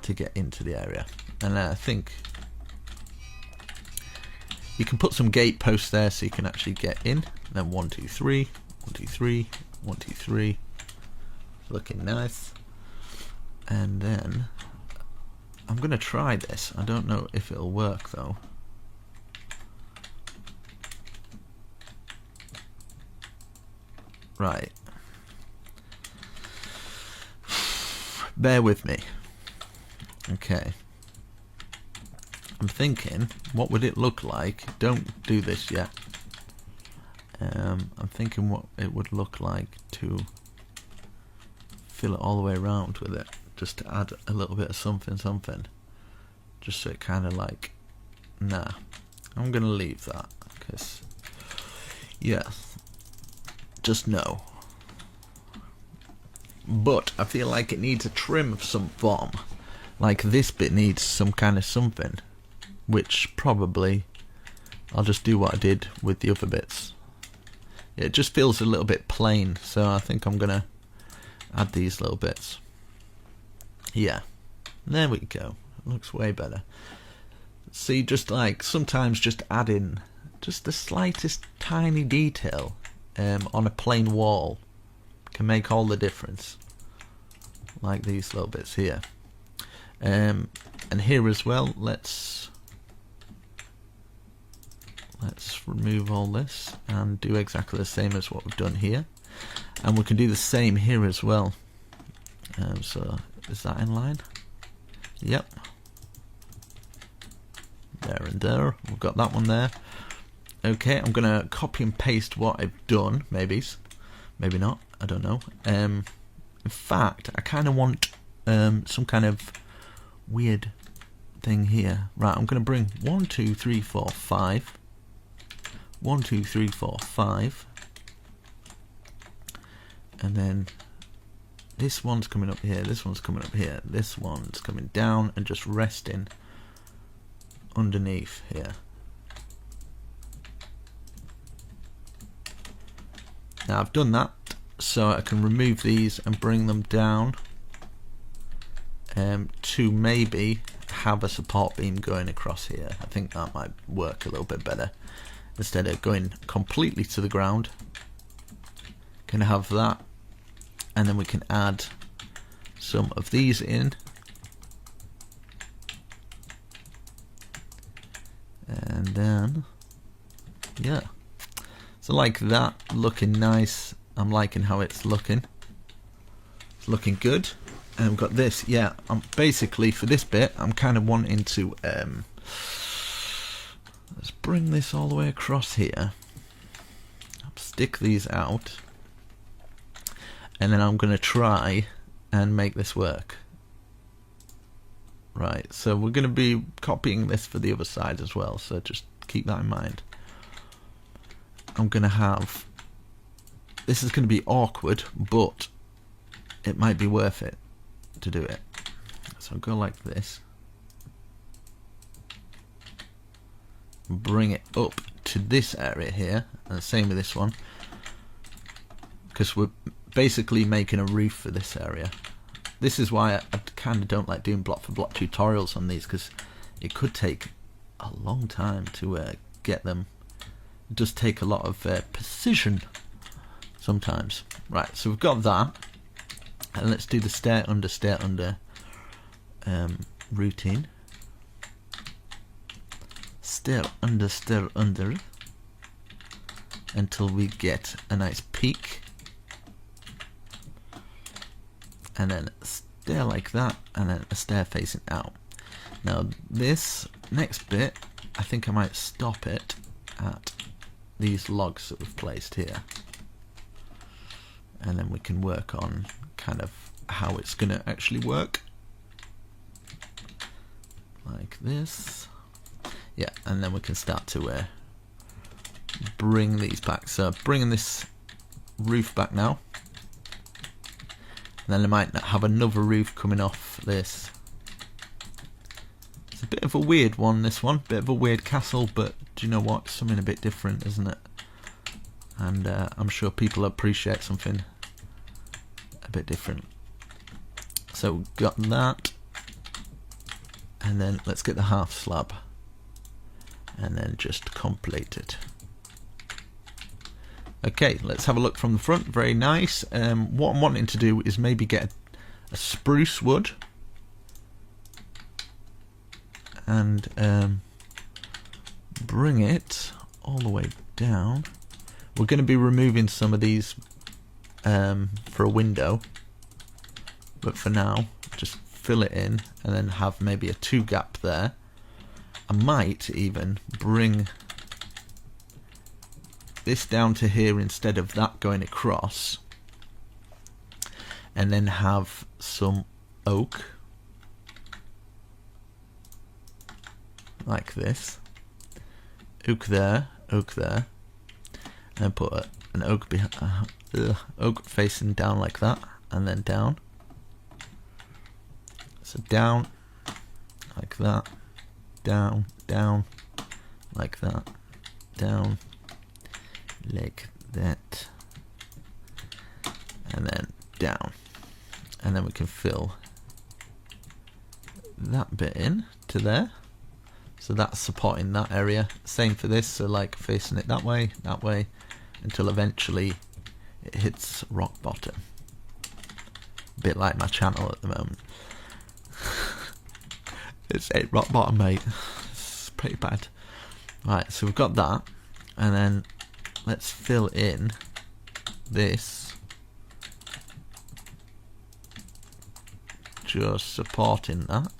to get into the area. And I think you can put some gate posts there so you can actually get in. And then 1 2 3 1 2 3 1 2 3, looking nice. And then I'm gonna try this. I don't know if it'll work though. Right. Bear with me. Okay. I'm thinking, what would it look like? Don't do this yet. I'm thinking what it would look like to fill it all the way around with it. Just to add a little bit of something. Just so it kind of like... Nah. I'm going to leave that. Because... Yeah. Just no. But I feel like it needs a trim of some form. Like this bit needs some kind of something, which probably I'll just do what I did with the other bits. It just feels a little bit plain, so I think I'm gonna add these little bits. Yeah, there we go. It looks way better. See, just like sometimes just adding just the slightest tiny detail on a plain wall can make all the difference. Like these little bits here. And here as well, let's remove all this and do exactly the same as what we've done here, and we can do the same here as well. So is that in line? Yep. There and there, we've got that one there. Okay, I'm gonna copy and paste what I've done. Maybe not, I don't know. In fact, I kind of want some kind of weird thing here. Right, I'm going to bring 1 2 3 4 5 1 2 3 4 5, and then this one's coming up here, this one's coming up here, this one's coming down and just resting underneath here. Now I've done that so I can remove these and bring them down to maybe have a support beam going across here. I think that might work a little bit better. Instead of going completely to the ground, can have that, and then we can add some of these in, and then yeah, so like that, looking nice. I'm liking how it's looking. looking good. And we've got this. Yeah, I'm basically for this bit I'm kind of wanting to let's bring this all the way across here, stick these out, and then I'm going to try and make this work. Right, so we're going to be copying this for the other side as well, so just keep that in mind. I'm going to have, this is going to be awkward, but it might be worth it to do it. So I'll go like this, bring it up to this area here, and the same with this one, because we're basically making a roof for this area. This is why I kind of don't like doing block for block tutorials on these, because it could take a long time to get them. It does take a lot of precision sometimes. Right, so we've got that, and let's do the stair under routine. Stair under until we get a nice peak, and then a stair like that, and then a stair facing out. Now this next bit, I think I might stop it at these logs that we've placed here, and then we can work on kind of how it's going to actually work, like this. Yeah, and then we can start to bring these back. So bringing this roof back now. And then I might have another roof coming off this. It's a bit of a weird one, this one. Bit of a weird castle, but do you know what? Something a bit different, isn't it? And I'm sure people appreciate something a bit different. So we've got that. And then let's get the half slab. And then just complete it. Okay, let's have a look from the front. Very nice. What I'm wanting to do is maybe get a spruce wood and bring it all the way down. We're going to be removing some of these for a window, but for now just fill it in and then have maybe a 2 gap there. I might even bring this down to here instead of that going across, and then have some oak like this, oak there, and put an oak behind, oak facing down like that, and then down. So down like that, down like that, down like that, and then down, and then we can fill that bit in to there, so that's supporting that area. Same for this, so like facing it that way, until eventually it hits rock bottom, a bit like my channel at the moment. It's hit rock bottom, mate. It's pretty bad. Right, so we've got that, and then let's fill in this, just supporting that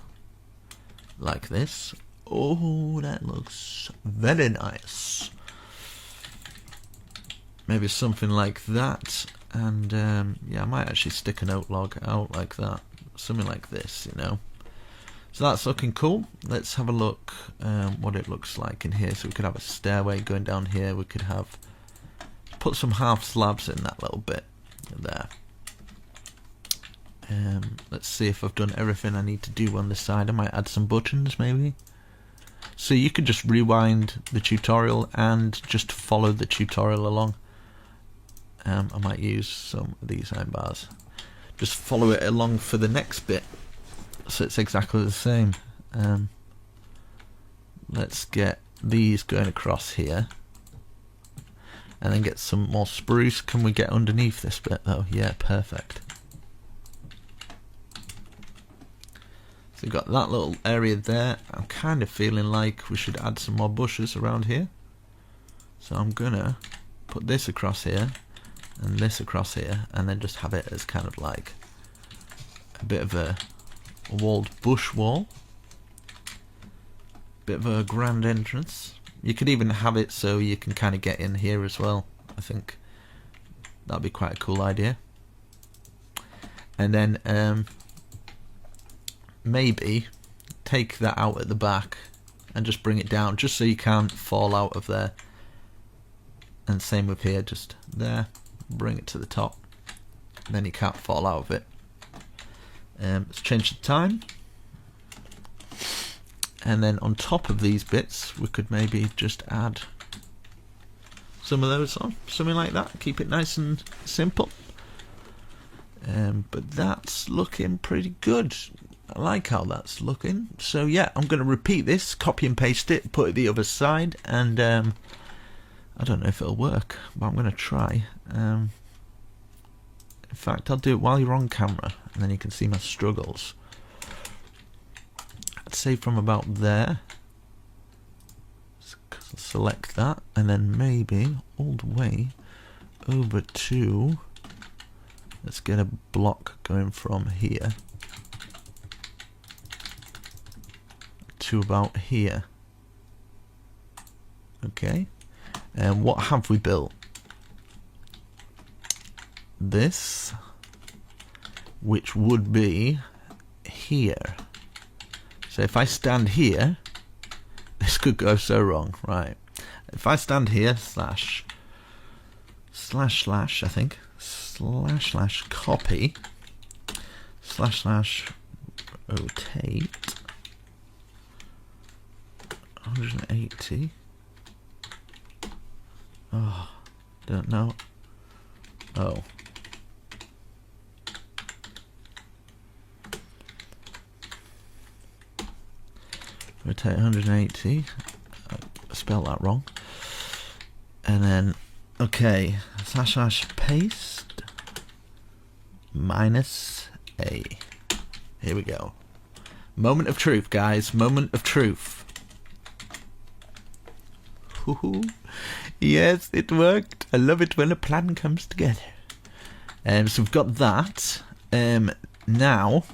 like this. Oh, that looks very nice. Maybe something like that, and yeah, I might actually stick an oak log out like that, something like this, you know. So that's looking cool. Let's have a look what it looks like in here. So we could have a stairway going down here. We could have put some half slabs in that little bit there. Let's see if I've done everything I need to do on this side. I might add some buttons maybe. So you could just rewind the tutorial and just follow the tutorial along. I might use some of these iron bars. Just follow it along for the next bit, so it's exactly the same. Let's get these going across here, and then get some more spruce. Can we get underneath this bit though? Yeah, perfect. So we've got that little area there. I'm kind of feeling like we should add some more bushes around here. So I'm gonna put this across here, and this across here, and then just have it as kind of like a bit of a walled bush wall. Bit of a grand entrance. You could even have it so you can kind of get in here as well. I think that'd be quite a cool idea. And then maybe take that out at the back and just bring it down, just so you can't fall out of there. And same with here, just there, bring it to the top, and then you can't fall out of it. Let's change the time. And then on top of these bits, we could maybe just add some of those on, something like that. Keep it nice and simple. But that's looking pretty good. I like how that's looking. So yeah, I'm going to repeat this, copy and paste it, put it the other side, and I don't know if it'll work, but I'm going to try. In fact, I'll do it while you're on camera, and then you can see my struggles. I'd say from about there. Select that, and then maybe all the way over to, let's get a block going from here to about here. Okay, and what have we built? This, which would be here. So if I stand here, this could go so wrong, right? If I stand here, slash, I think, slash copy, slash rotate 180. Oh, don't know. Oh. Rotate 180. I spelled that wrong. And then, okay, slash paste -A. Here we go. Moment of truth, guys. Moment of truth. Woohoo. Yes, it worked. I love it when a plan comes together. So we've got that. Now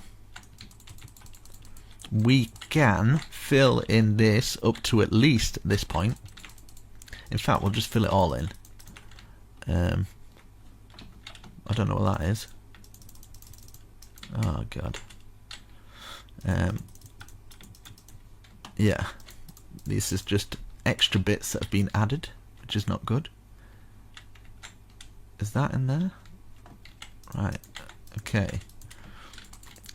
we can fill in this up to at least this point. In fact, we'll just fill it all in. I don't know what that is. Oh god. Yeah, this is just extra bits that have been added, which is not good. Is that in there? Right, okay.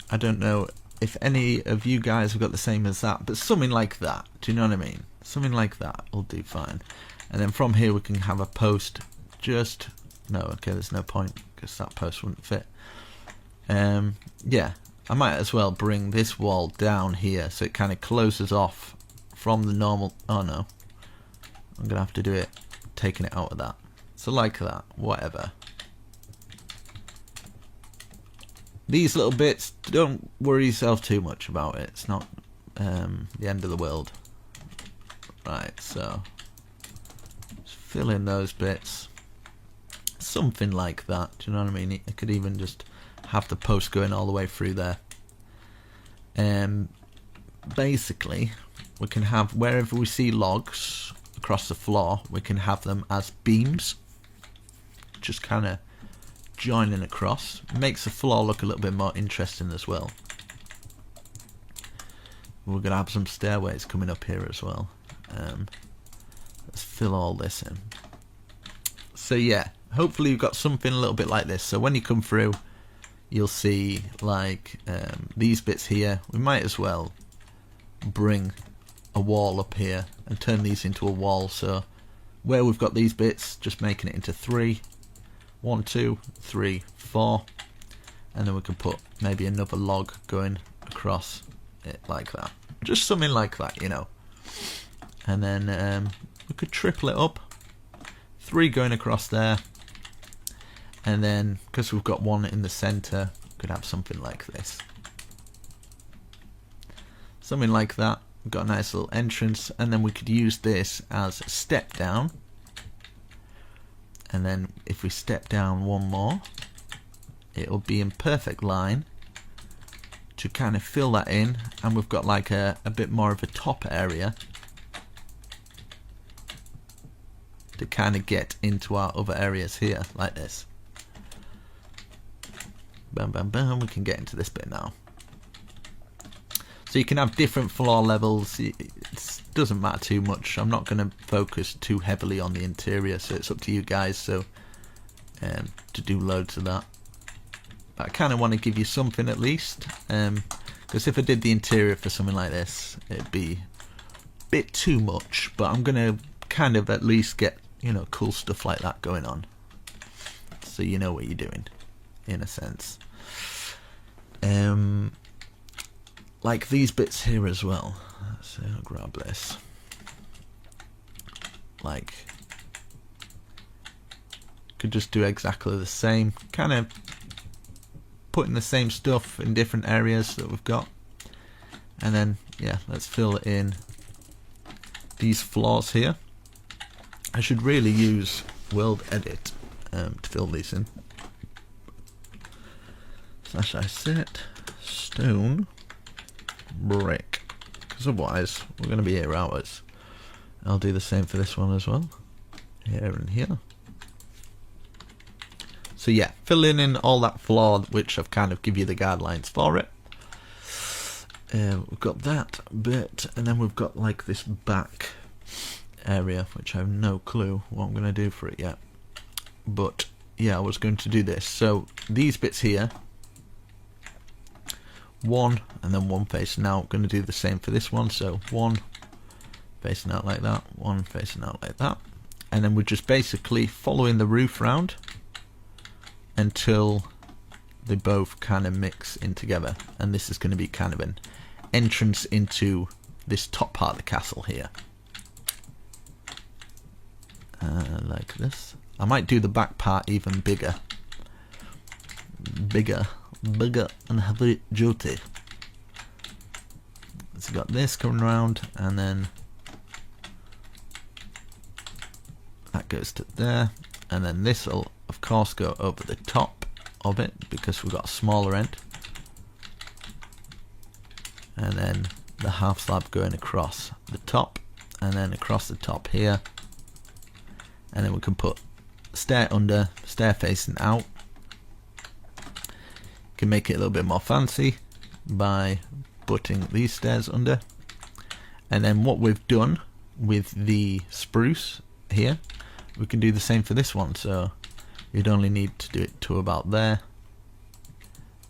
I don't know if any of you guys have got the same as that, but something like that. Do you know what I mean? Something like that will do fine. And then from here we can have a post. Just no, okay, there's no point because that post wouldn't fit. Yeah, I might as well bring this wall down here so it kind of closes off from the normal. Oh no, I'm gonna have to do it taking it out of that. So like that, whatever. These little bits, don't worry yourself too much about it. It's not the end of the world. Right, so just fill in those bits. Something like that, do you know what I mean? I could even just have the post going all the way through there. Basically, we can have, wherever we see logs across the floor, we can have them as beams. Just kind of joining across. Makes the floor look a little bit more interesting as well. We're going to have some stairways coming up here as well. Let's fill all this in. So yeah, hopefully you've got something a little bit like this. So when you come through, you'll see like these bits here. We might as well bring a wall up here and turn these into a wall. So where we've got these bits, just making it into 3. 1, 2, 3, 4, and then we can put maybe another log going across it like that. Just something like that, you know. And then we could triple it up. 3 going across there. And then, because we've got 1 in the center, we could have something like this. Something like that. We've got a nice little entrance, and then we could use this as a step down. And then if we step down 1 more, it'll be in perfect line to kind of fill that in, and we've got like a bit more of a top area to kind of get into our other areas here, like this. Bam, bam, bam. We can get into this bit now. So you can have different floor levels. It doesn't matter too much. I'm not going to focus too heavily on the interior, so it's up to you guys. So to do loads of that. But I kind of want to give you something at least, because if I did the interior for something like this, it'd be a bit too much. But I'm going to kind of at least get, you know, cool stuff like that going on, so you know what you're doing, in a sense. Like these bits here as well. So I'll grab this. Like, could just do exactly the same, kind of putting the same stuff in different areas that we've got, and then yeah, let's fill in these floors here. I should really use World Edit to fill these in. Slash I set stone brick, because otherwise we're going to be here hours. I'll do the same for this one as well, here and here. So yeah, filling in all that floor, which I've kind of give you the guidelines for it. We've got that bit, and then we've got like this back area, which I have no clue what I'm going to do for it yet. But yeah, I was going to do this. So these bits here, one and then one facing out. I'm going to do the same for this one. So one facing out like that, one facing out like that, and then we're just basically following the roof round until they both kind of mix in together. And this is going to be kind of an entrance into this top part of the castle here, like this. I might do the back part even bigger and heavy duty. So got this coming around, and then that goes to there, and then this will of course go over the top of it because we've got a smaller end, and then the half slab going across the top, and then across the top here, and then we can put stair under, stair facing out. Can make it a little bit more fancy by putting these stairs under. And then what we've done with the spruce here, we can do the same for this one. So you'd only need to do it to about there,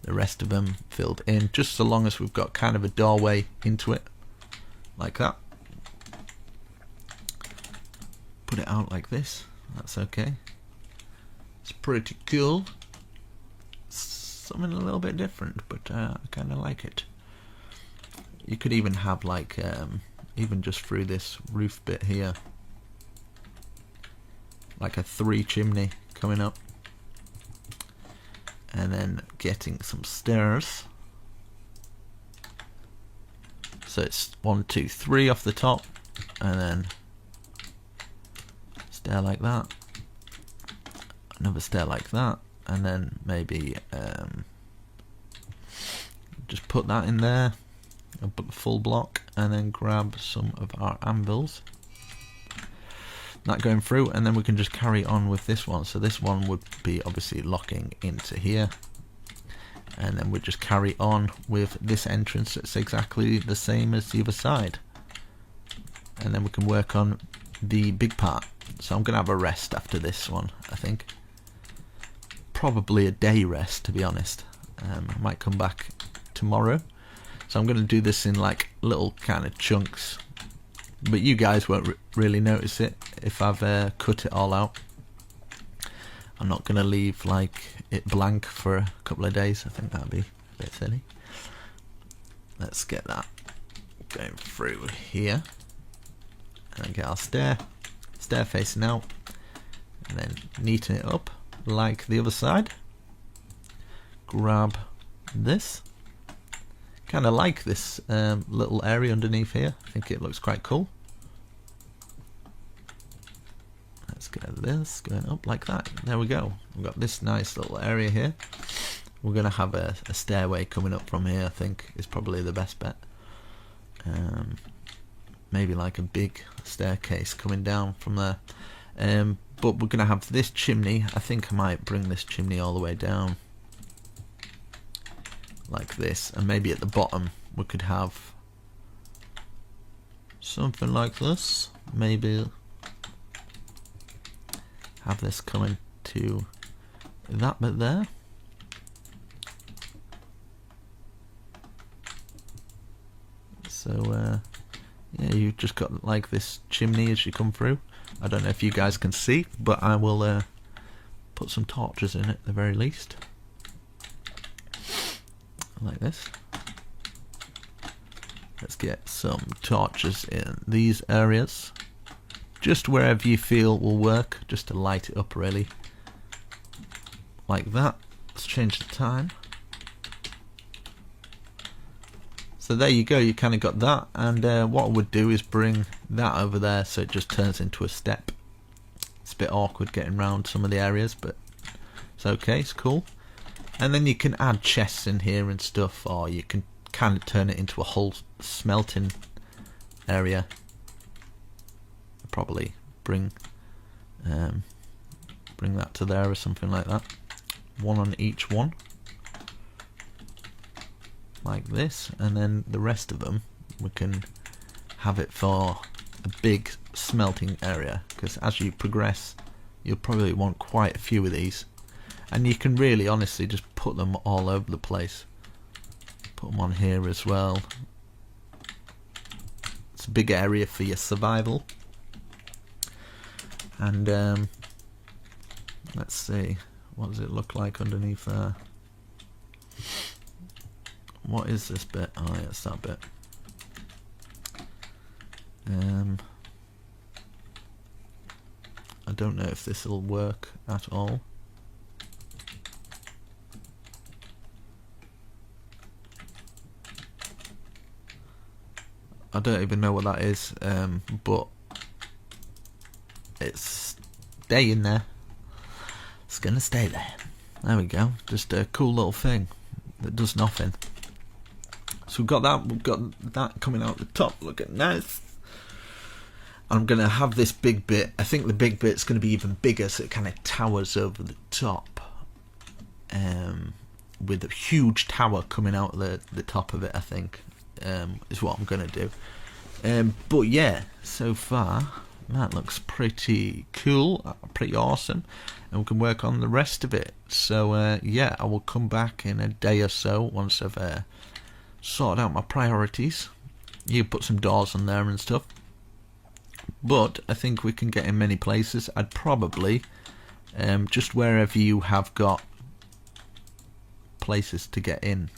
the rest of them filled in, just so long as we've got kind of a doorway into it like that. Put it out like this, that's okay. It's pretty cool. Something a little bit different, but I kind of like it. You could even have like even just through this roof bit here, like a 3 chimney coming up, and then getting some stairs. So it's 1, 2, 3 off the top, and then stair like that, another stair like that, and then maybe just put that in there, a full block, and then grab some of our anvils. That going through, and then we can just carry on with this one. So this one would be obviously locking into here, and then we'd just carry on with this entrance. It's exactly the same as the other side, and then we can work on the big part. So I'm gonna have a rest after this one, I think. Probably a day rest, to be honest. I might come back tomorrow, so I'm going to do this in like little kind of chunks, but you guys won't really notice it if I've cut it all out. I'm not going to leave like it blank for a couple of days. I think that'd be a bit silly. Let's get that going through here, and then get our stair facing out, and then neaten it up like the other side. Grab this. Kind of like this little area underneath here. I think it looks quite cool. Let's get this going up like that. There we go. We've got this nice little area here. we're going to have a stairway coming up from here. I think is probably the best bet. Maybe like a big staircase coming down from there. But we're going to have this chimney. I think I might bring this chimney all the way down like this, and maybe at the bottom we could have something like this. Maybe have this coming to that bit there. So yeah, you've just got like this chimney as you come through. I don't know if you guys can see, but I will put some torches in at the very least, like this. Let's get some torches in these areas, just wherever you feel will work, just to light it up really, like that. Let's change the time. So there you go, you kind of got that, and what I would do is bring that over there so it just turns into a step. It's a bit awkward getting around some of the areas, but it's okay, it's cool. And then you can add chests in here and stuff, or you can kind of turn it into a whole smelting area. Probably bring that to there or something like that. One on each one, like this, and then the rest of them we can have it for a big smelting area, because as you progress you'll probably want quite a few of these, and you can really honestly just put them all over the place. Put them on here as well. It's a big area for your survival. And let's see, what does it look like underneath there? What is this bit? Oh yeah, it's that bit. I don't know if this will work at all. I don't even know what that is, but it's staying there. It's gonna stay there. There we go. Just a cool little thing that does nothing. So we've got that coming out the top, looking nice. I'm gonna have this big bit. I think the big bit's gonna be even bigger, so it kind of towers over the top, with a huge tower coming out of the top of it. I think is what I'm gonna do. But yeah, so far that looks pretty cool, pretty awesome, and we can work on the rest of it. So yeah, I will come back in a day or so once I've sorted out my priorities. You put some doors on there and stuff, but I think we can get in many places. I'd probably just wherever you have got places to get in,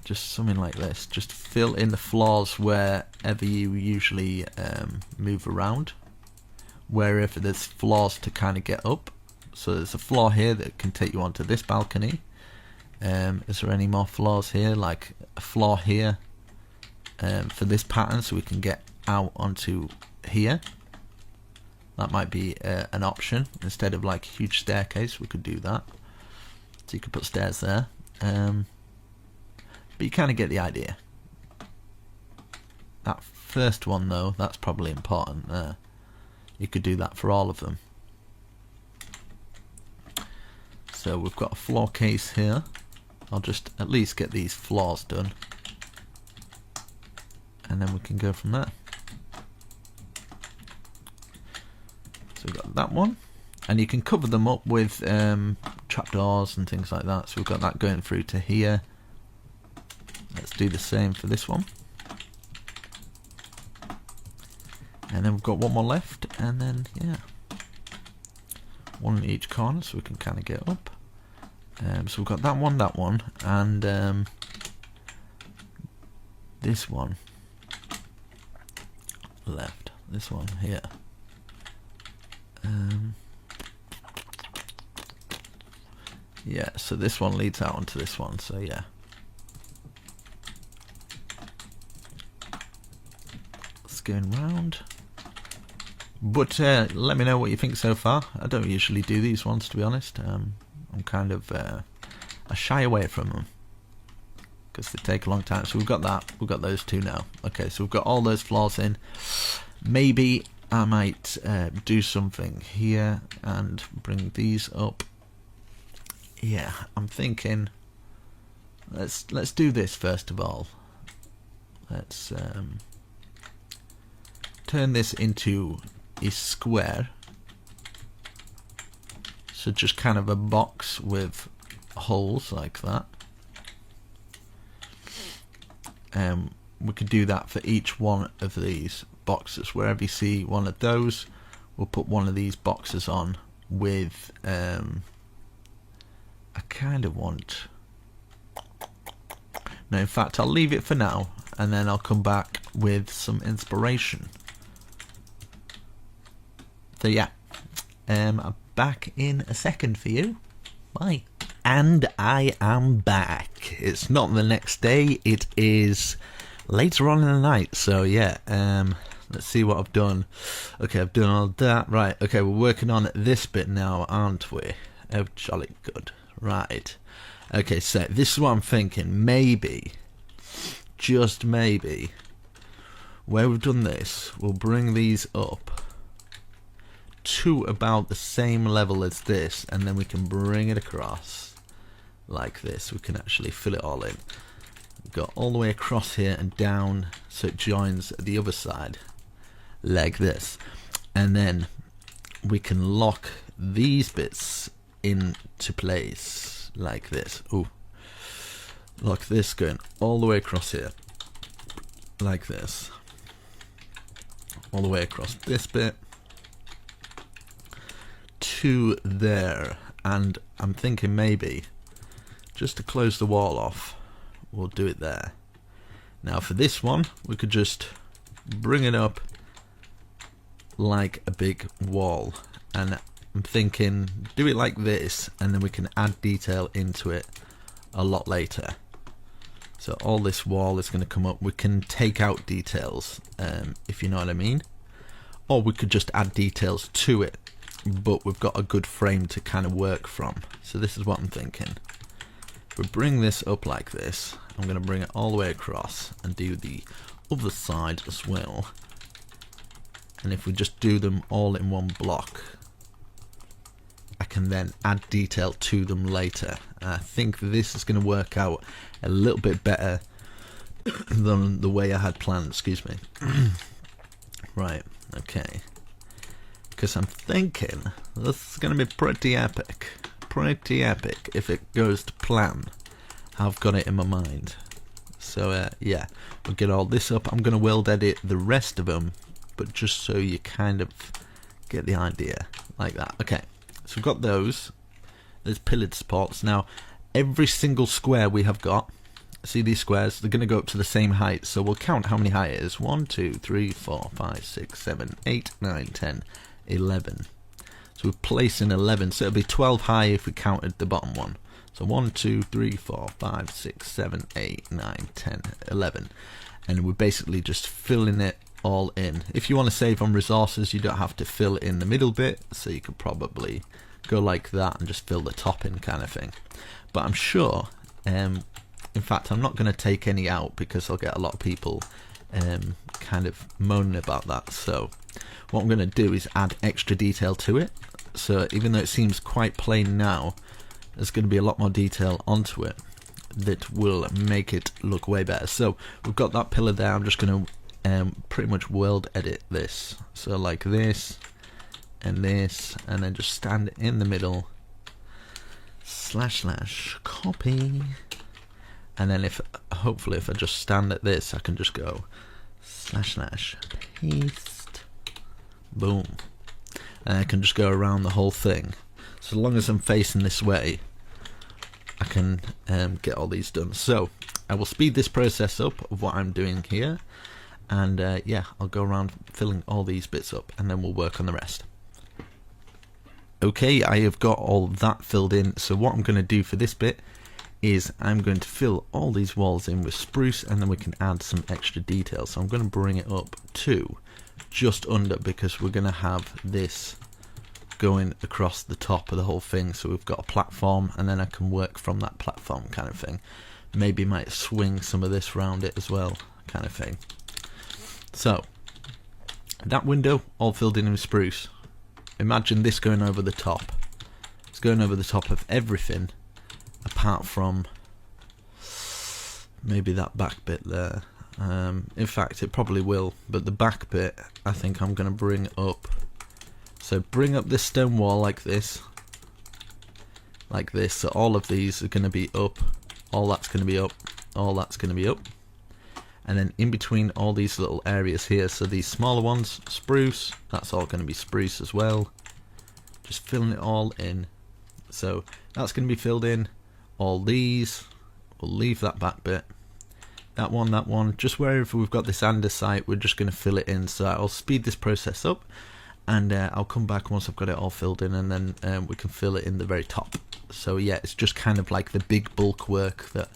just something like this. Just fill in the floors wherever you usually move around, wherever there's floors to kind of get up. So there's a floor here that can take you onto this balcony. Is there any more floors here? Like a floor here for this pattern, so we can get out onto here. That might be an option. Instead of like a huge staircase, we could do that. So you could put stairs there. But you kind of get the idea. That first one though, that's probably important there. You could do that for all of them. So we've got a floor case here. I'll just at least get these floors done, and then we can go from there. So we've got that one, and you can cover them up with trapdoors and things like that. So we've got that going through to here. Let's do the same for this one, and then we've got one more left, and then yeah, one in each corner so we can kind of get up. So we've got that one, and this one left. This one here. Yeah, so this one leads out onto this one, so yeah. It's going round. But let me know what you think so far. I don't usually do these ones, to be honest. I'm I'm kind of I shy away from them because they take a long time. So we've got that. We've got those two now. Okay, so we've got all those floors in. Maybe I might do something here and bring these up. Yeah, I'm thinking let's do this first of all. Let's turn this into a square. So just kind of a box with holes like that. We could do that for each one of these boxes. Wherever you see one of those, we'll put one of these boxes on with I kind of want, no, in fact I'll leave it for now and then I'll come back with some inspiration. So yeah, I'm back in a second for you. Bye. And I am back. It's not the next day, it is later on in the night. So yeah, let's see what I've done. Okay, I've done all that. Right, okay, we're working on this bit now, aren't we? Oh, jolly good. Right. Okay, so this is what I'm thinking. Maybe, just maybe, where we've done this, we'll bring these up to about the same level as this, and then we can bring it across like this. We can actually fill it all in. Go all the way across here and down so it joins the other side like this, and then we can lock these bits into place like this. Ooh, lock this going all the way across here like this, all the way across this bit to there. And I'm thinking maybe just to close the wall off, we'll do it there. Now for this one, we could just bring it up like a big wall, and I'm thinking do it like this, and then we can add detail into it a lot later. So all this wall is going to come up. We can take out details, if you know what I mean, or we could just add details to it, but we've got a good frame to kind of work from. So this is what I'm thinking. If we bring this up like this, I'm going to bring it all the way across and do the other side as well. And if we just do them all in one block, I can then add detail to them later. I think this is going to work out a little bit better than the way I had planned, excuse me. Right, okay. Because I'm thinking this is going to be pretty epic if it goes to plan. I've got it in my mind. So yeah, we'll get all this up. I'm going to world edit the rest of them, but just so you kind of get the idea like that. Okay, so we've got those. There's pillared supports. Now every single square we have got, see these squares, they're going to go up to the same height. So we'll count how many height it is. 1, 2, 3, 4, 5, 6, 7, 8, 9, 10, 11. So we're placing 11, so it'll be 12 high if we counted the bottom one. So 1, 2, 3, 4, 5, 6, 7, 8, 9, 10, 11. And we're basically just filling it all in. If you want to save on resources, you don't have to fill in the middle bit, so you could probably go like that and just fill the top in kind of thing. But I'm sure, in fact I'm not going to take any out because I'll get a lot of people kind of moaning about that. So what I'm going to do is add extra detail to it. So even though it seems quite plain now, there's going to be a lot more detail onto it that will make it look way better. So we've got that pillar there. I'm just going to pretty much world edit this. So like this and this, and then just stand in the middle, / copy, and then if hopefully if I just stand at this, I can just go / paste, boom, and I can just go around the whole thing. So long as I'm facing this way, I can get all these done. So I will speed this process up of what I'm doing here, and yeah, I'll go around filling all these bits up, and then we'll work on the rest. Okay, I have got all that filled in. So what I'm going to do for this bit is I'm going to fill all these walls in with spruce, and then we can add some extra detail. So I'm going to bring it up to just under, because we're going to have this going across the top of the whole thing, so we've got a platform, and then I can work from that platform kind of thing. Maybe might swing some of this round it as well, kind of thing. So that window all filled in with spruce. Imagine this going over the top. It's going over the top of everything apart from maybe that back bit there. In fact, it probably will, but the back bit I think I'm going to bring up. So bring up this stone wall like this, so all of these are going to be up, all that's going to be up, all that's going to be up, and then in between all these little areas here, so these smaller ones, spruce, that's all going to be spruce as well, just filling it all in. So that's going to be filled in. All these, we'll leave that back bit, that one, just wherever we've got this andesite, we're just going to fill it in. So I'll speed this process up, and I'll come back once I've got it all filled in, and then we can fill it in the very top. So yeah, it's just kind of like the big bulk work, that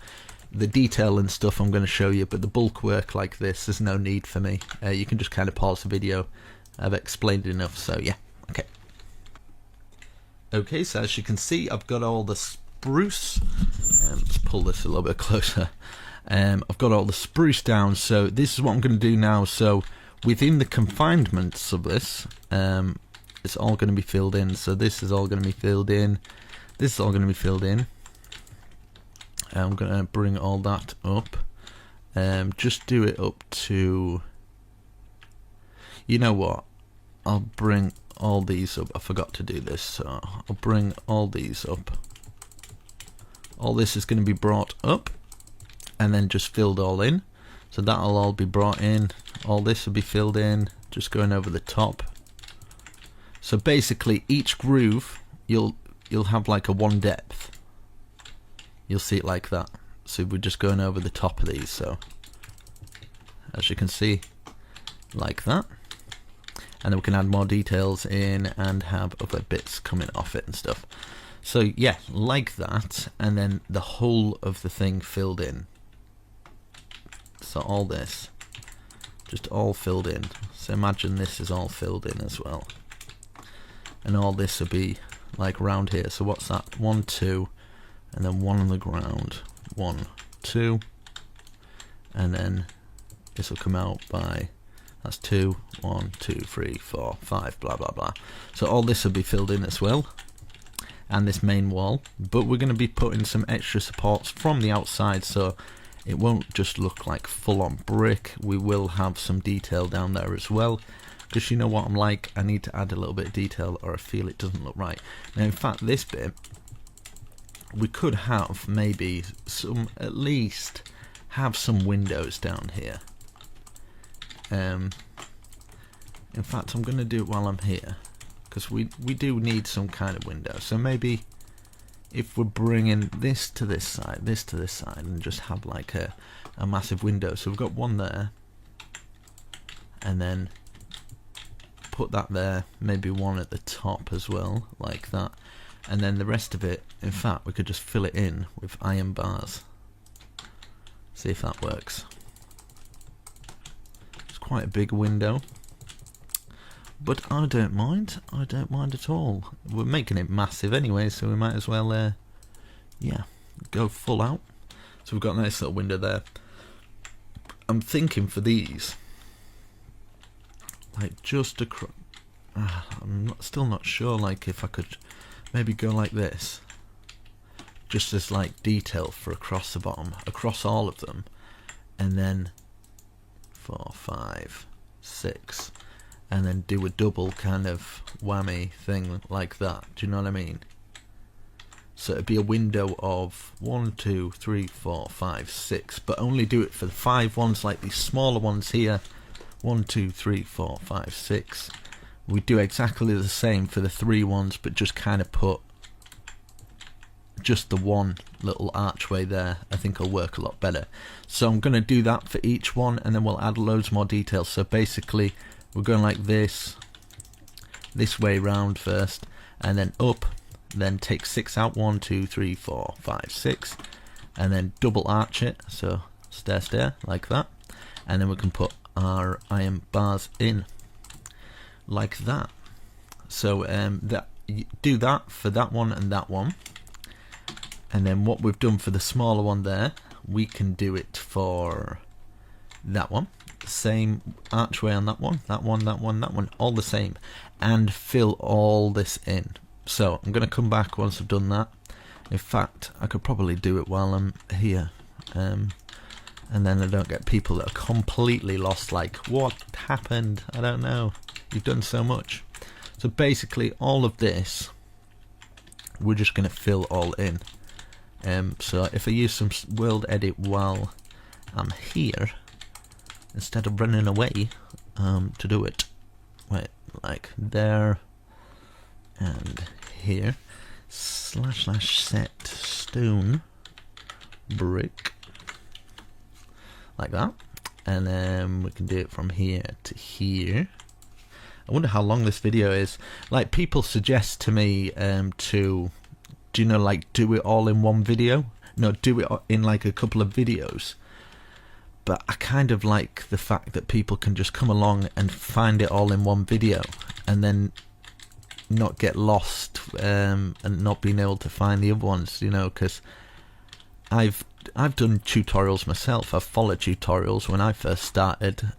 the detail and stuff I'm going to show you, but the bulk work like this, there's no need for me. You can just kind of pause the video. I've explained enough, so yeah, okay. Okay, so as you can see, I've got all the spruce. Let's pull this a little bit closer. I've got all the spruce down, so this is what I'm going to do now. So within the confinements of this, it's all going to be filled in. So this is all going to be filled in. This is all going to be filled in. I'm going to bring all that up. Just do it up to... You know what? I'll bring all these up. I forgot to do this, so I'll bring all these up. All this is going to be brought up and then just filled all in. So that'll all be brought in. All this will be filled in, just going over the top. So basically each groove you'll have like a one depth. You'll see it like that. So we're just going over the top of these, so as you can see, like that. And then we can add more details in and have other bits coming off it and stuff. So yeah, like that, and then the whole of the thing filled in. So all this, just all filled in. So imagine this is all filled in as well. And all this will be like round here. So what's that? 1, 2, and then 1 on the ground. 1, 2, and then this will come out by, that's 2, 1, 2, 3, 4, 5, blah blah blah. So all this will be filled in as well, and this main wall, but we're going to be putting some extra supports from the outside, so it won't just look like full-on brick. We will have some detail down there as well, because you know what I'm like, I need to add a little bit of detail or I feel it doesn't look right. Now in fact this bit, we could have maybe some, at least have some windows down here. In fact I'm going to do it while I'm here, because we do need some kind of window. So maybe if we're bringing this to this side, and just have like a massive window. So we've got one there, and then put that there, maybe one at the top as well, like that. And then the rest of it, in fact, we could just fill it in with iron bars. See if that works. It's quite a big window, but I don't mind. I don't mind at all. We're making it massive anyway, so we might as well, yeah, go full out. So we've got a nice little window there. I'm thinking for these, like just across. Still not sure. Like if I could maybe go like this, just as like detail for across the bottom, across all of them, and then 4, 5, 6. And then do a double kind of whammy thing like that. Do you know what I mean? So it'd be a window of 1, 2, 3, 4, 5, 6, but only do it for the 5 ones, like these smaller ones here. 1, 2, 3, 4, 5, 6. We do exactly the same for the 3 ones, but just kind of put just the one little archway there. I think it'll work a lot better. So I'm going to do that for each one, and then we'll add loads more details. So basically we're going like this way round first, and then up, then take 6 out, 1, 2, 3, 4, 5, 6, and then double arch it, so stair like that, and then we can put our iron bars in like that. So that do that for that one and that one, and then what we've done for the smaller one there, we can do it for that one. Same archway on that one, that one, that one, that one, all the same, and fill all this in. So I'm going to come back once I've done that. In fact, I could probably do it while I'm here, and then I don't get people that are completely lost, like, what happened? I don't know. You've done so much. So basically all of this we're just going to fill all in. So if I use some world edit while I'm here, instead of running away to do it, wait, like there and here, / set stone brick, like that, and then we can do it from here to here. I wonder how long this video is. Like, people suggest to me to, do you know, like, do it all in one video? No, do it in like a couple of videos. But I kind of like the fact that people can just come along and find it all in one video, and then not get lost and not being able to find the other ones, you know, because I've done tutorials myself. I've followed tutorials when I first started,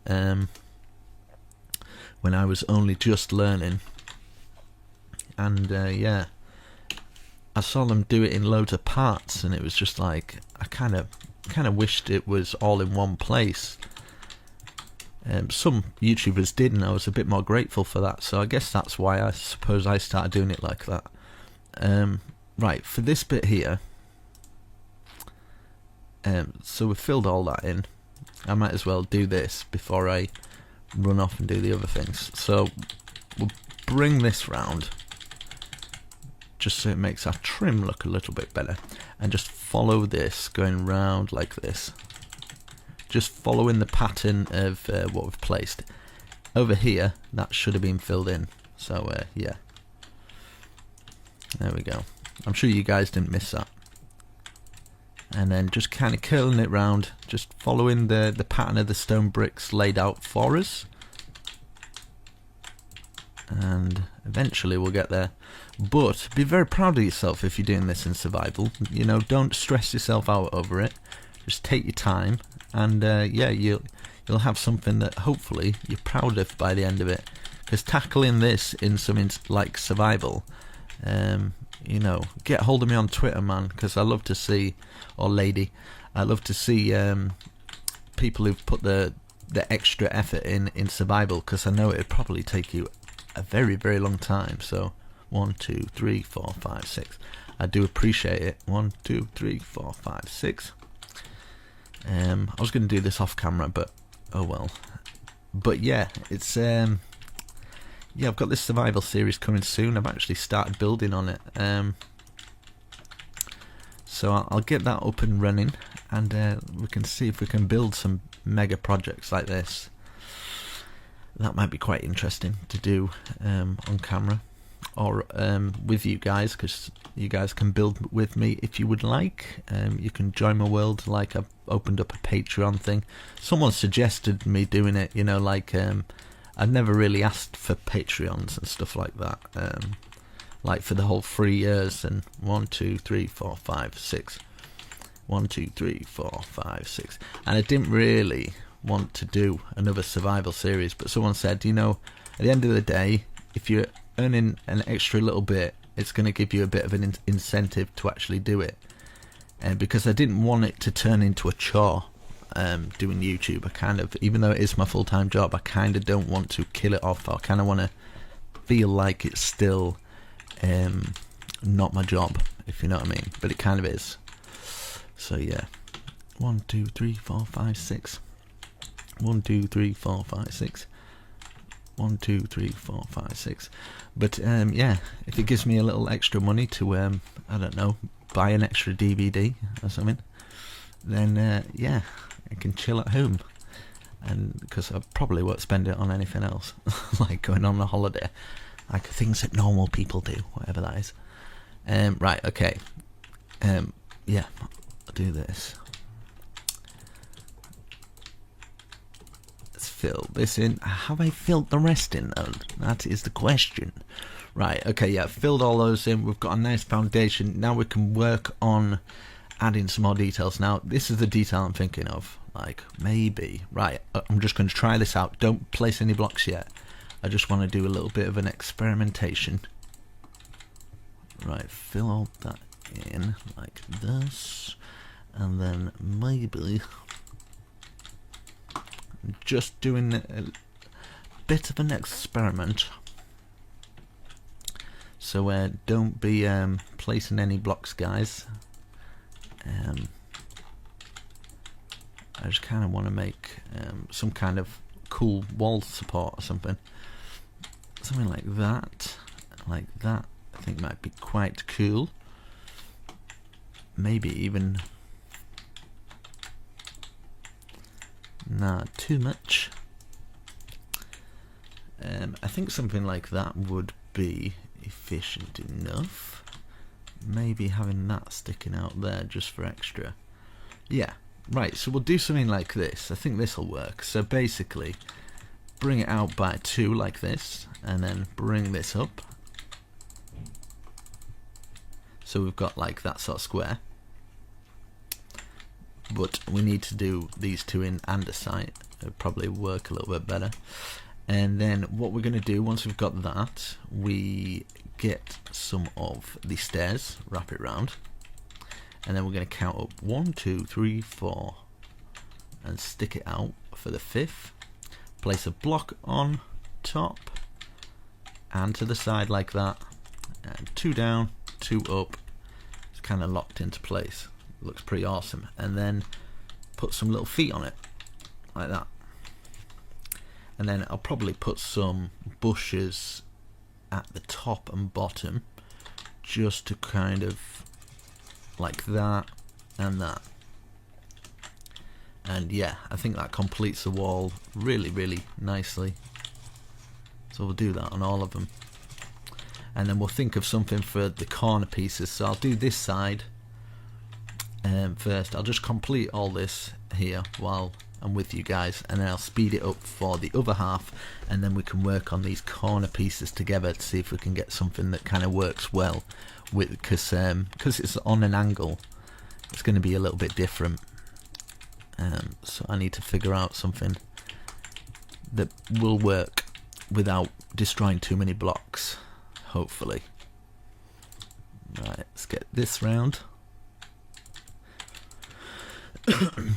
when I was only just learning, and yeah, I saw them do it in loads of parts, and it was just like, I kind of wished it was all in one place. Some YouTubers did, and I was a bit more grateful for that, so I guess that's why I suppose I started doing it like that. Right, for this bit here, so we've filled all that in. I might as well do this before I run off and do the other things. So we'll bring this round just so it makes our trim look a little bit better, and just follow this going round like this, just following the pattern of what we've placed over here. That should have been filled in, so yeah, there we go. I'm sure you guys didn't miss that. And then just kind of curling it round, just following the pattern of the stone bricks laid out for us, and eventually we'll get there. But be very proud of yourself if you're doing this in survival. You know, don't stress yourself out over it. Just take your time, and yeah, you'll have something that hopefully you're proud of by the end of it. Because tackling this in something like survival, you know, get hold of me on Twitter, man, because I love to see, or lady, I love to see people who've put the extra effort in survival, because I know it'd probably take you a very, very long time. So 1, 2, 3, 4, 5, 6. I do appreciate it. 1, 2, 3, 4, 5, 6. I was going to do this off camera, but oh well. But yeah, it's yeah, I've got this survival series coming soon. I've actually started building on it, so I'll get that up and running, and we can see if we can build some mega projects like this. That might be quite interesting to do on camera, or with you guys, because you guys can build with me if you would like. You can join my world, like I've opened up a Patreon thing. Someone suggested me doing it, you know, like I've never really asked for Patreons and stuff like that, like for the whole 3 years, and 1, 2, 3, 4, 5, 6, 1, 2, 3, 4, 5, 6, and I didn't really want to do another survival series, but someone said, you know, at the end of the day, if you're earning an extra little bit, it's going to give you a bit of an incentive to actually do it, and because I didn't want it to turn into a chore. Doing YouTube, I kind of, even though it is my full-time job, I kind of don't want to kill it off. I kind of want to feel like it's still not my job, if you know what I mean, but it kind of is. So yeah, 1, 2, 3, 4, 5, 6, 1, 2, 3, 4, 5, 6, 1, 2, 3, 4, 5, 6. But yeah, if it gives me a little extra money to I don't know, buy an extra DVD or something, then yeah, I can chill at home, and because I probably won't spend it on anything else, like going on a holiday, like things that normal people do, whatever that is. Right, okay, yeah, I'll do this. Let's fill this in. Have I filled the rest in though? That is the question. Right, okay, yeah, filled all those in. We've got a nice foundation. Now we can work on adding some more details. Now, this is the detail I'm thinking of. Like, maybe. Right, I'm just going to try this out. Don't place any blocks yet. I just want to do a little bit of an experimentation. Right, fill all that in like this. And then maybe just doing a bit of an experiment. So don't be placing any blocks, guys. I just kind of want to make some kind of cool wall support or something. Something like that. Like that, I think might be quite cool. Maybe even not too much. I think something like that would be efficient enough. Maybe having that sticking out there just for extra. Yeah, right, so we'll do something like this. I think this will work. So basically, bring it out by 2 like this, and then bring this up. So we've got like that sort of square. But we need to do these 2 in andesite. It'll probably work a little bit better. And then what we're going to do, once we've got that, we get some of the stairs, wrap it round, and then we're going to count up 1, 2, 3, 4, and stick it out for the 5th. Place a block on top and to the side like that, and 2 down, 2 up. It's kind of locked into place. Looks pretty awesome. And then put some little feet on it like that. And then I'll probably put some bushes at the top and bottom, just to kind of like that and that. And yeah, I think that completes the wall really, really nicely. So we'll do that on all of them. And then we'll think of something for the corner pieces. So I'll do this side first. I'll just complete all this here while I'm with you guys, and then I'll speed it up for the other half, and then we can work on these corner pieces together to see if we can get something that kind of works well with, because it's on an angle, it's going to be a little bit different. So I need to figure out something that will work without destroying too many blocks, hopefully. Right, let's get this round.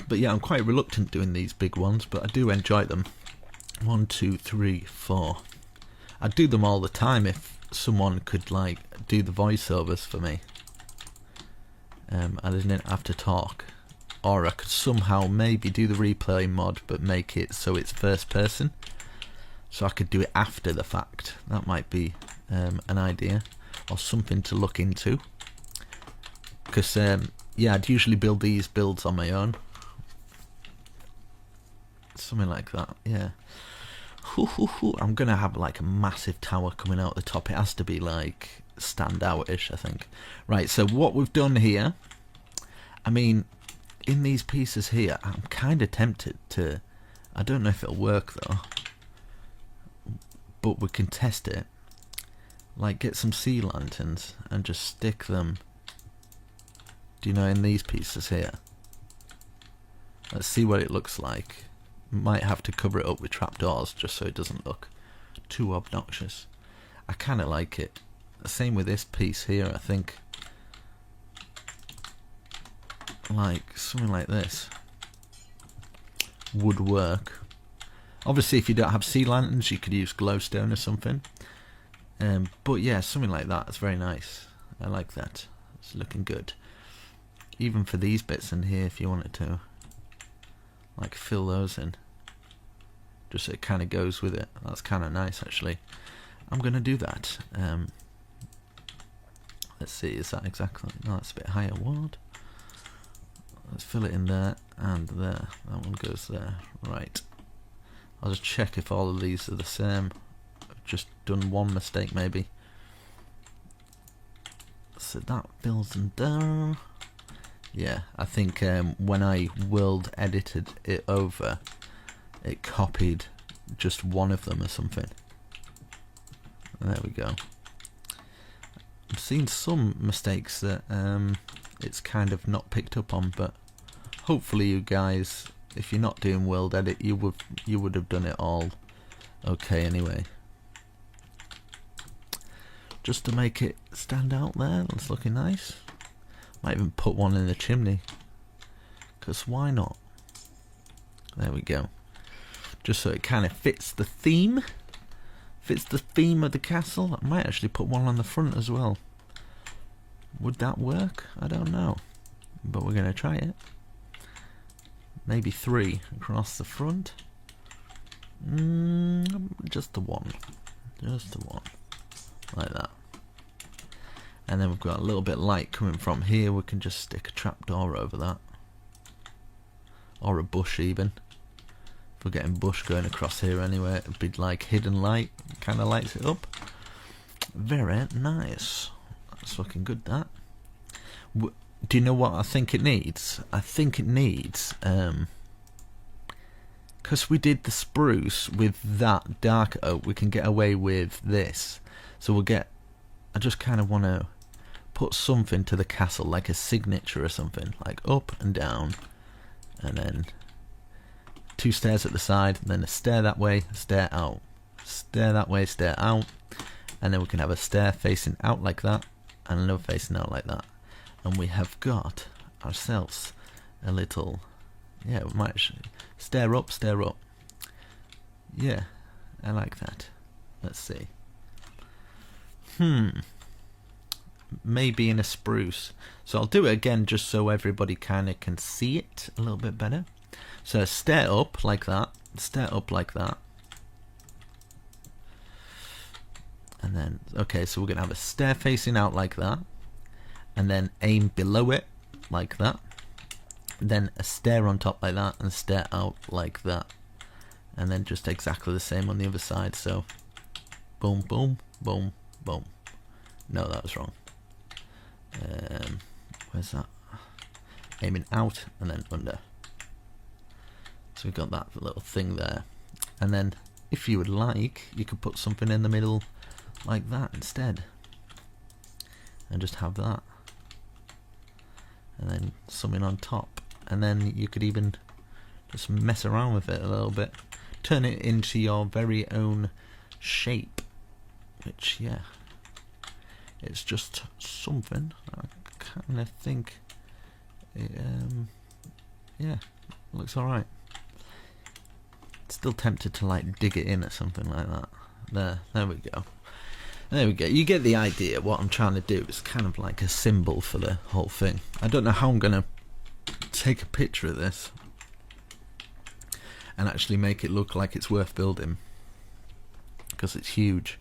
But yeah, I'm quite reluctant doing these big ones, but I do enjoy them. 1, 2, 3, 4. I'd do them all the time if someone could like do the voiceovers for me. I didn't have to talk, or I could somehow maybe do the replay mod but make it so it's first person, so I could do it after the fact. That might be an idea or something to look into, because yeah, I'd usually build these builds on my own. Something like that, yeah. I'm gonna have like a massive tower coming out the top. It has to be like stand out-ish, I think. Right, so what we've done here, I mean, in these pieces here, I'm kind of tempted to, I don't know if it'll work though, but we can test it. Like get some sea lanterns and just stick them, do you know, in these pieces here. Let's see what it looks like. Might have to cover it up with trapdoors just so it doesn't look too obnoxious. I kind of like it. Same with this piece here, I think. Like something like this would work. Obviously if you don't have sea lanterns you could use glowstone or something. But yeah, something like that is very nice. I like that. It's looking good. Even for these bits in here, if you wanted to like fill those in, just so it kind of goes with it. That's kind of nice actually. I'm gonna do that. Let's see, is that exactly, no, that's a bit higher. What? Let's fill it in there and there. That one goes there. Right, I'll just check if all of these are the same. I've just done one mistake maybe. So that fills in there. Yeah, I think when I world edited it over, it copied just one of them or something. There we go. I've seen some mistakes that it's kind of not picked up on, but hopefully you guys, if you're not doing world edit, you would have done it all okay anyway. Just to make it stand out there, that's looking nice. Might even put one in the chimney, because why not? There we go. Just so it kind of fits the theme. Fits the theme of the castle. I might actually put one on the front as well. Would that work? I don't know. But we're going to try it. Maybe 3 across the front. Just the one. Just the one. Like that. And then we've got a little bit of light coming from here. We can just stick a trapdoor over that. Or a bush even. If we're getting bush going across here anyway, it'd be like hidden light. Kind of lights it up. Very nice. That's looking good, that. Do you know what I think it needs? I think it needs, because we did the spruce with that dark oak, we can get away with this. So we'll get, I just kind of want to put something to the castle, like a signature or something, like up and down, and then 2 stairs at the side, and then a stair that way, a stair out, stair that way, stair out, and then we can have a stair facing out like that, and another facing out like that, and we have got ourselves a little, yeah, we might actually stair up, yeah, I like that. Let's see. Maybe in a spruce. So I'll do it again just so everybody kind of can see it a little bit better. So stair up like that, stair up like that, and then, okay, so we're going to have a stair facing out like that, and then aim below it like that, then a stair on top like that, and a stair out like that, and then just exactly the same on the other side. So boom, boom, boom, boom. No, that was wrong. Where's that? Aiming out and then under. So we've got that little thing there, and then if you would like, you could put something in the middle like that instead, and just have that, and then something on top, and then you could even just mess around with it a little bit, turn it into your very own shape, which, yeah, it's just something. I kind of think it, yeah, looks alright. Still tempted to like dig it in or something like that. There we go. There we go. You get the idea. What I'm trying to do is kind of like a symbol for the whole thing. I don't know how I'm going to take a picture of this and actually make it look like it's worth building, because it's huge.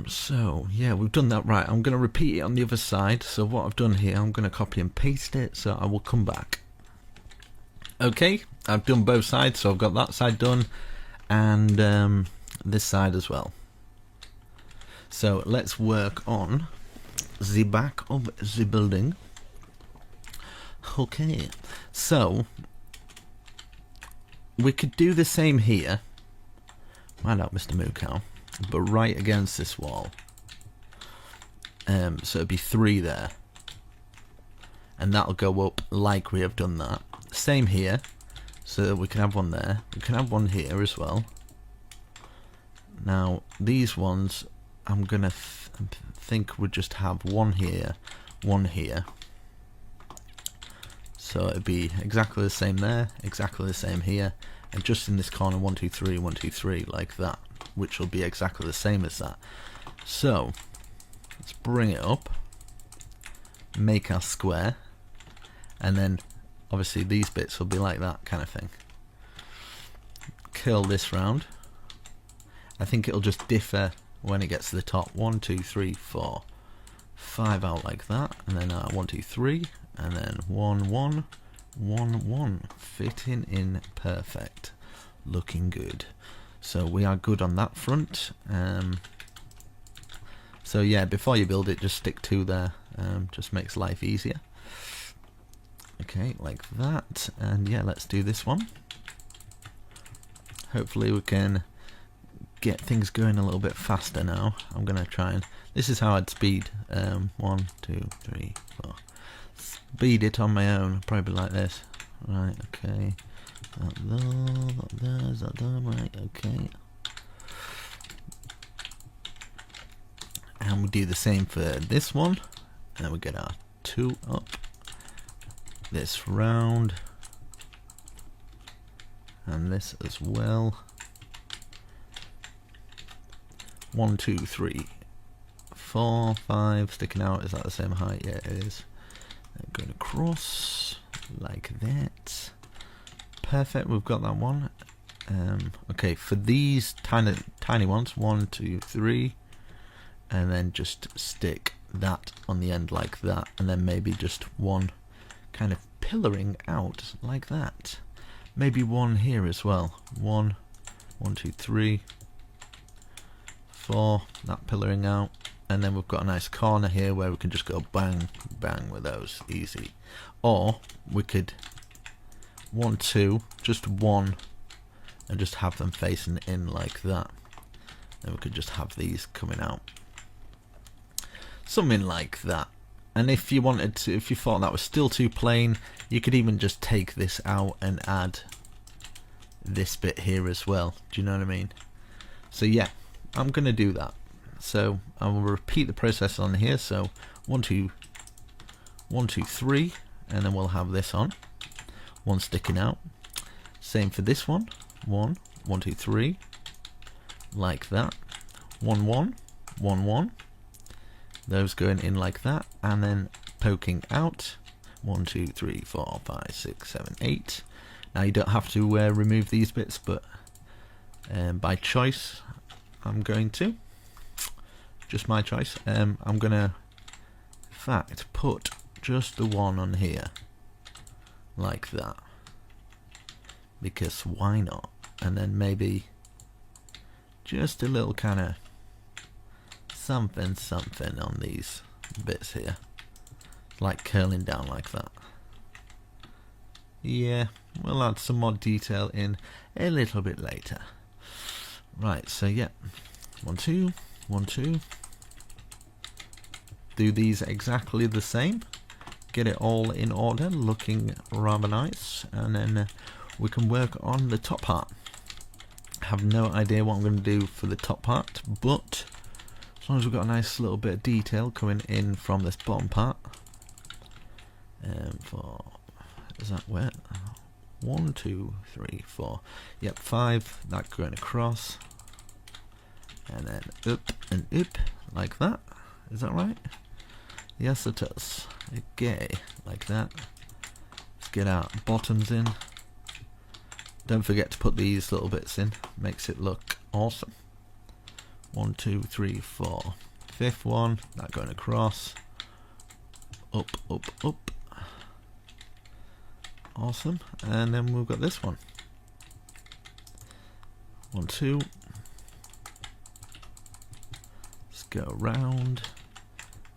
So yeah, we've done that right. I'm going to repeat it on the other side. So what I've done here, I'm going to copy and paste it, so I will come back. Okay, I've done both sides, so I've got that side done, and this side as well. So let's work on the back of the building. Okay, so we could do the same here. Mind out, Mr. Moo Cow. But right against this wall. So it'd be 3 there, and that'll go up like we have done that. Same here, so we can have one there. We can have one here as well. Now these ones, I'm gonna think we'll just have one here, one here. So it'd be exactly the same there, exactly the same here, and just in this corner 1 2 3 1 2 3 like that, which will be exactly the same as that. So let's bring it up, make our square, and then obviously these bits will be like that kind of thing. Curl this round. I think it'll just differ when it gets to the top. 1 2 3 4 5 out like that, and then 1 2 3, and then 1 1 1 1, fitting in perfect, looking good. So we are good on that front. So yeah, before you build it, just stick 2 there. Just makes life easier. Okay, like that. And yeah, let's do this one. hopefully we can get things going a little bit faster now. I'm gonna try and, this is how I'd speed 1, 2, 3, 4. Speed it on my own, probably like this. Right, okay. Is that done? Right, okay. And we do the same for this one. And we get our 2 up. This round. And this as well. 1, 2, 3, 4, 5. Sticking out. Is that the same height? Yeah, it is. Going across like that. Perfect. We've got that one. Okay, for these tiny ones, 1, 2, 3, and then just stick that on the end like that, and then maybe just one kind of pillaring out like that. Maybe one here as well. 1, 2, 3, 4. That pillaring out. And then we've got a nice corner here where we can just go bang, bang with those, easy. Or we could 1, 2, just 1, and just have them facing in like that. And we could just have these coming out. Something like that. And if you wanted to, if you thought that was still too plain, you could even just take this out and add this bit here as well. Do you know what I mean? So yeah, I'm going to do that. So I will repeat the process on here. So 1, 2, 3, and then we'll have this on. One sticking out. Same for this one. 1, 2, 3, like that. 1, 1, 1, 1. Those going in like that, and then poking out. 1, 2, 3, 4, 5, 6, 7, 8. Now you don't have to remove these bits, but by choice, I'm going to. Just my choice. I'm gonna, in fact, put just the one on here, like that, because why not? And then maybe just a little kind of something on these bits here, like curling down like that. Yeah, we'll add some more detail in a little bit later. Right, so yeah, 1, 2, 1, 2. Do these exactly the same. Get it all in order, looking rather nice, and then we can work on the top part. I have no idea what I'm going to do for the top part, but as long as we've got a nice little bit of detail coming in from this bottom part. Is that wet? 1, 2, 3, 4. Yep, 5. That going across, and then up and up like that. Is that right? Yes, it is. Okay, like that. Let's get our bottoms in. Don't forget to put these little bits in. Makes it look awesome. 1, 2, 3, 4. 5th one. That going across. Up, up, up. Awesome. And then we've got this one. 1, 2. Let's go around.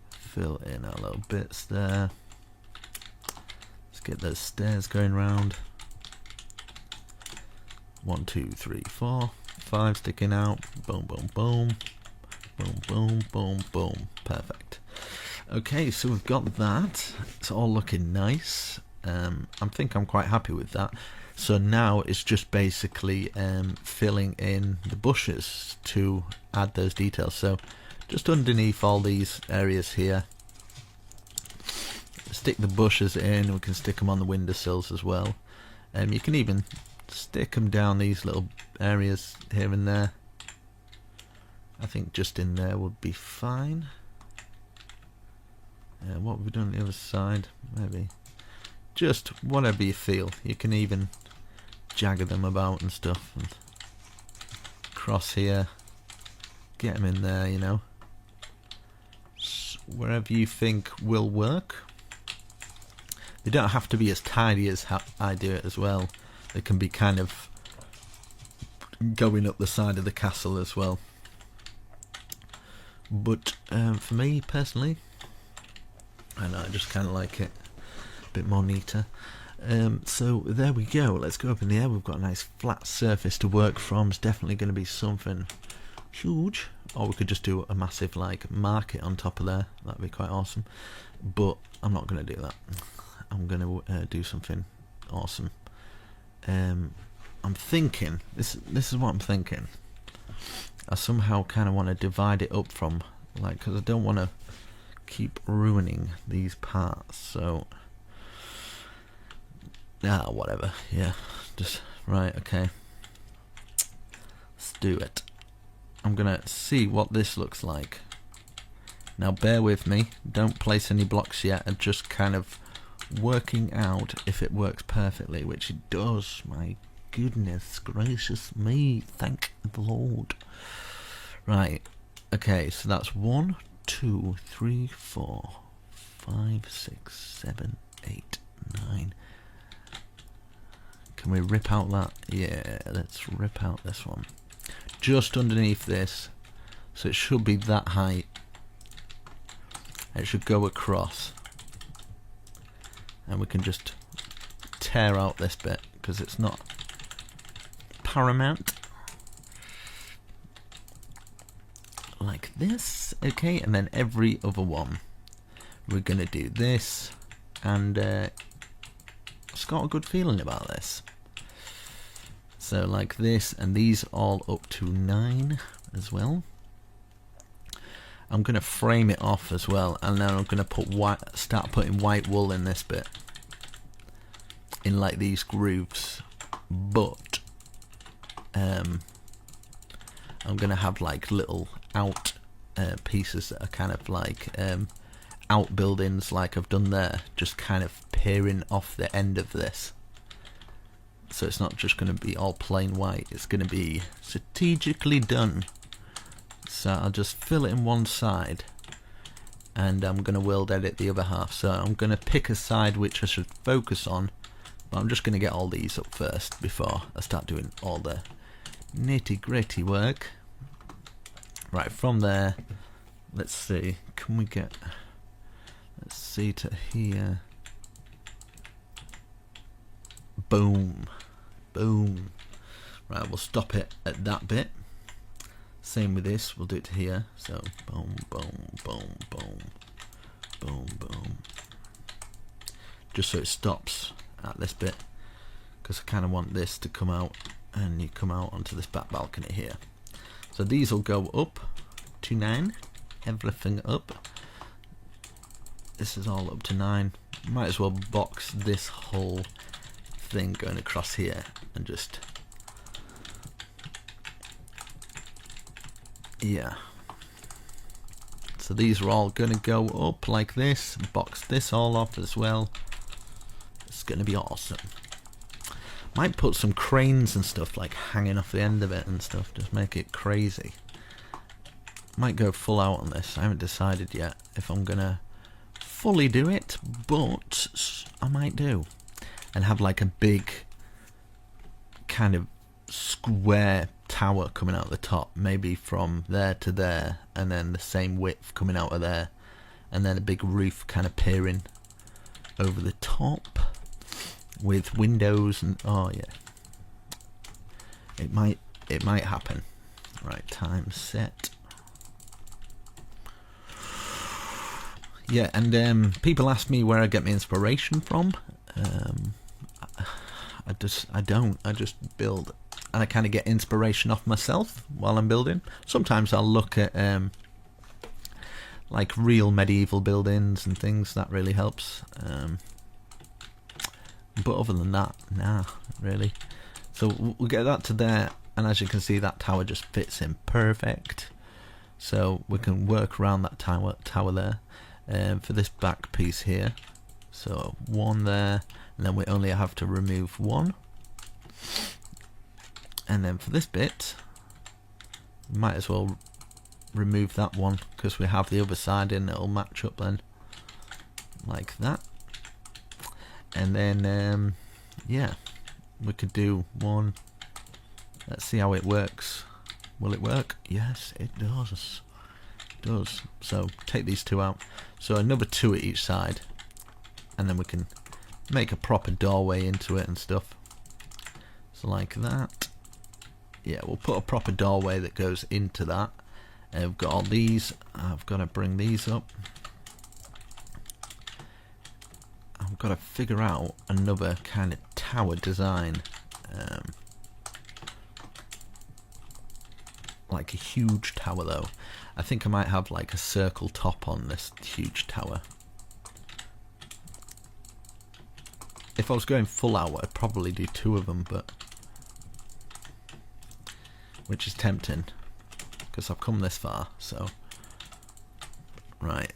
Fill in our little bits there. Let's get those stairs going round. 1, 2, 3, 4, 5 sticking out. Boom, boom, boom. Boom, boom, boom, boom. Perfect. Okay, so we've got that. It's all looking nice. I think I'm quite happy with that. So now it's just basically filling in the bushes to add those details. So just underneath all these areas here, stick the bushes in. We can stick them on the windowsills as well. You can even stick them down these little areas here and there. I think just in there would be fine. What have we done on the other side? Maybe just whatever you feel. You can even jagger them about and stuff, and cross here, get them in there, you know, wherever you think will work. They don't have to be as tidy as I do it as well. They can be kind of going up the side of the castle as well. But for me personally, I know, I just kind of like it a bit more neater. So there we go. Let's go up in the air. We've got a nice flat surface to work from. It's definitely going to be something huge. Or we could just do a massive like market on top of there. That'd be quite awesome. But I'm not going to do that. I'm going to do something awesome. I'm thinking, this is what I'm thinking. I somehow kind of want to divide it up from, like, because I don't want to keep ruining these parts. So, whatever. Yeah, just right. Okay, let's do it. I'm gonna see what this looks like. Now, bear with me. Don't place any blocks yet. I'm just kind of working out if it works perfectly, which it does. My goodness gracious me! Thank the Lord. Right. Okay. So that's 1, 2, 3, 4, 5, 6, 7, 8, 9. Can we rip out that? Yeah, let's rip out this one. Just underneath this. So it should be that height. It should go across. And we can just tear out this bit because it's not paramount. Like this. Okay, and then every other one. We're going to do this. And it's got a good feeling about this. So like this, and these all up to 9 as well. I'm going to frame it off as well, and then I'm going to start putting white wool in this bit, in like these grooves. But I'm going to have like little out pieces that are kind of like outbuildings, like I've done there, just kind of peering off the end of this. So it's not just going to be all plain white, it's going to be strategically done. So I'll just fill it in one side, and I'm going to world edit the other half. So I'm going to pick a side which I should focus on, but I'm just going to get all these up first before I start doing all the nitty gritty work. Right, from there, let's see, can we get, let's see to here. Boom. Boom. Right, we'll stop it at that bit. Same with this, we'll do it to here. So, boom, boom, boom, boom, boom, boom. Just so it stops at this bit. Because I kind of want this to come out, and you come out onto this back balcony here. So these will go up to 9. Everything up. This is all up to 9. Might as well box this whole thing going across here and just, yeah. So these are all going to go up like this. Box this all off as well. It's going to be awesome. Might put some cranes and stuff like hanging off the end of it and stuff. Just make it crazy. Might go full out on this. I haven't decided yet if I'm going to fully do it, but I might do. And have like a big kind of square tower coming out of the top, maybe from there to there, and then the same width coming out of there, and then a big roof kind of peering over the top with windows. And oh yeah, it might happen. Right, time set. Yeah, and people ask me where I get my inspiration from. I just build, and I kind of get inspiration off myself while I'm building. Sometimes I'll look at like real medieval buildings and things. That really helps. But other than that, nah, really. So we'll get that to there, and as you can see, that tower just fits in perfect. So we can work around that tower there. For this back piece here, so 1 there, and then we only have to remove 1. And then for this bit, we might as well remove that one because we have the other side in. It'll match up then, like that. And then yeah, we could do 1. Let's see how it works. Will it work? Yes, it does. So take these 2 out. So another 2 at each side, and then we can make a proper doorway into it and stuff. So like that. Yeah, we'll put a proper doorway that goes into that. And we've got all these. I've got to bring these up. I've got to figure out another kind of tower design. Like a huge tower though. I think I might have like a circle top on this huge tower. If I was going full out, I'd probably do 2 of them, but which is tempting because I've come this far. So right,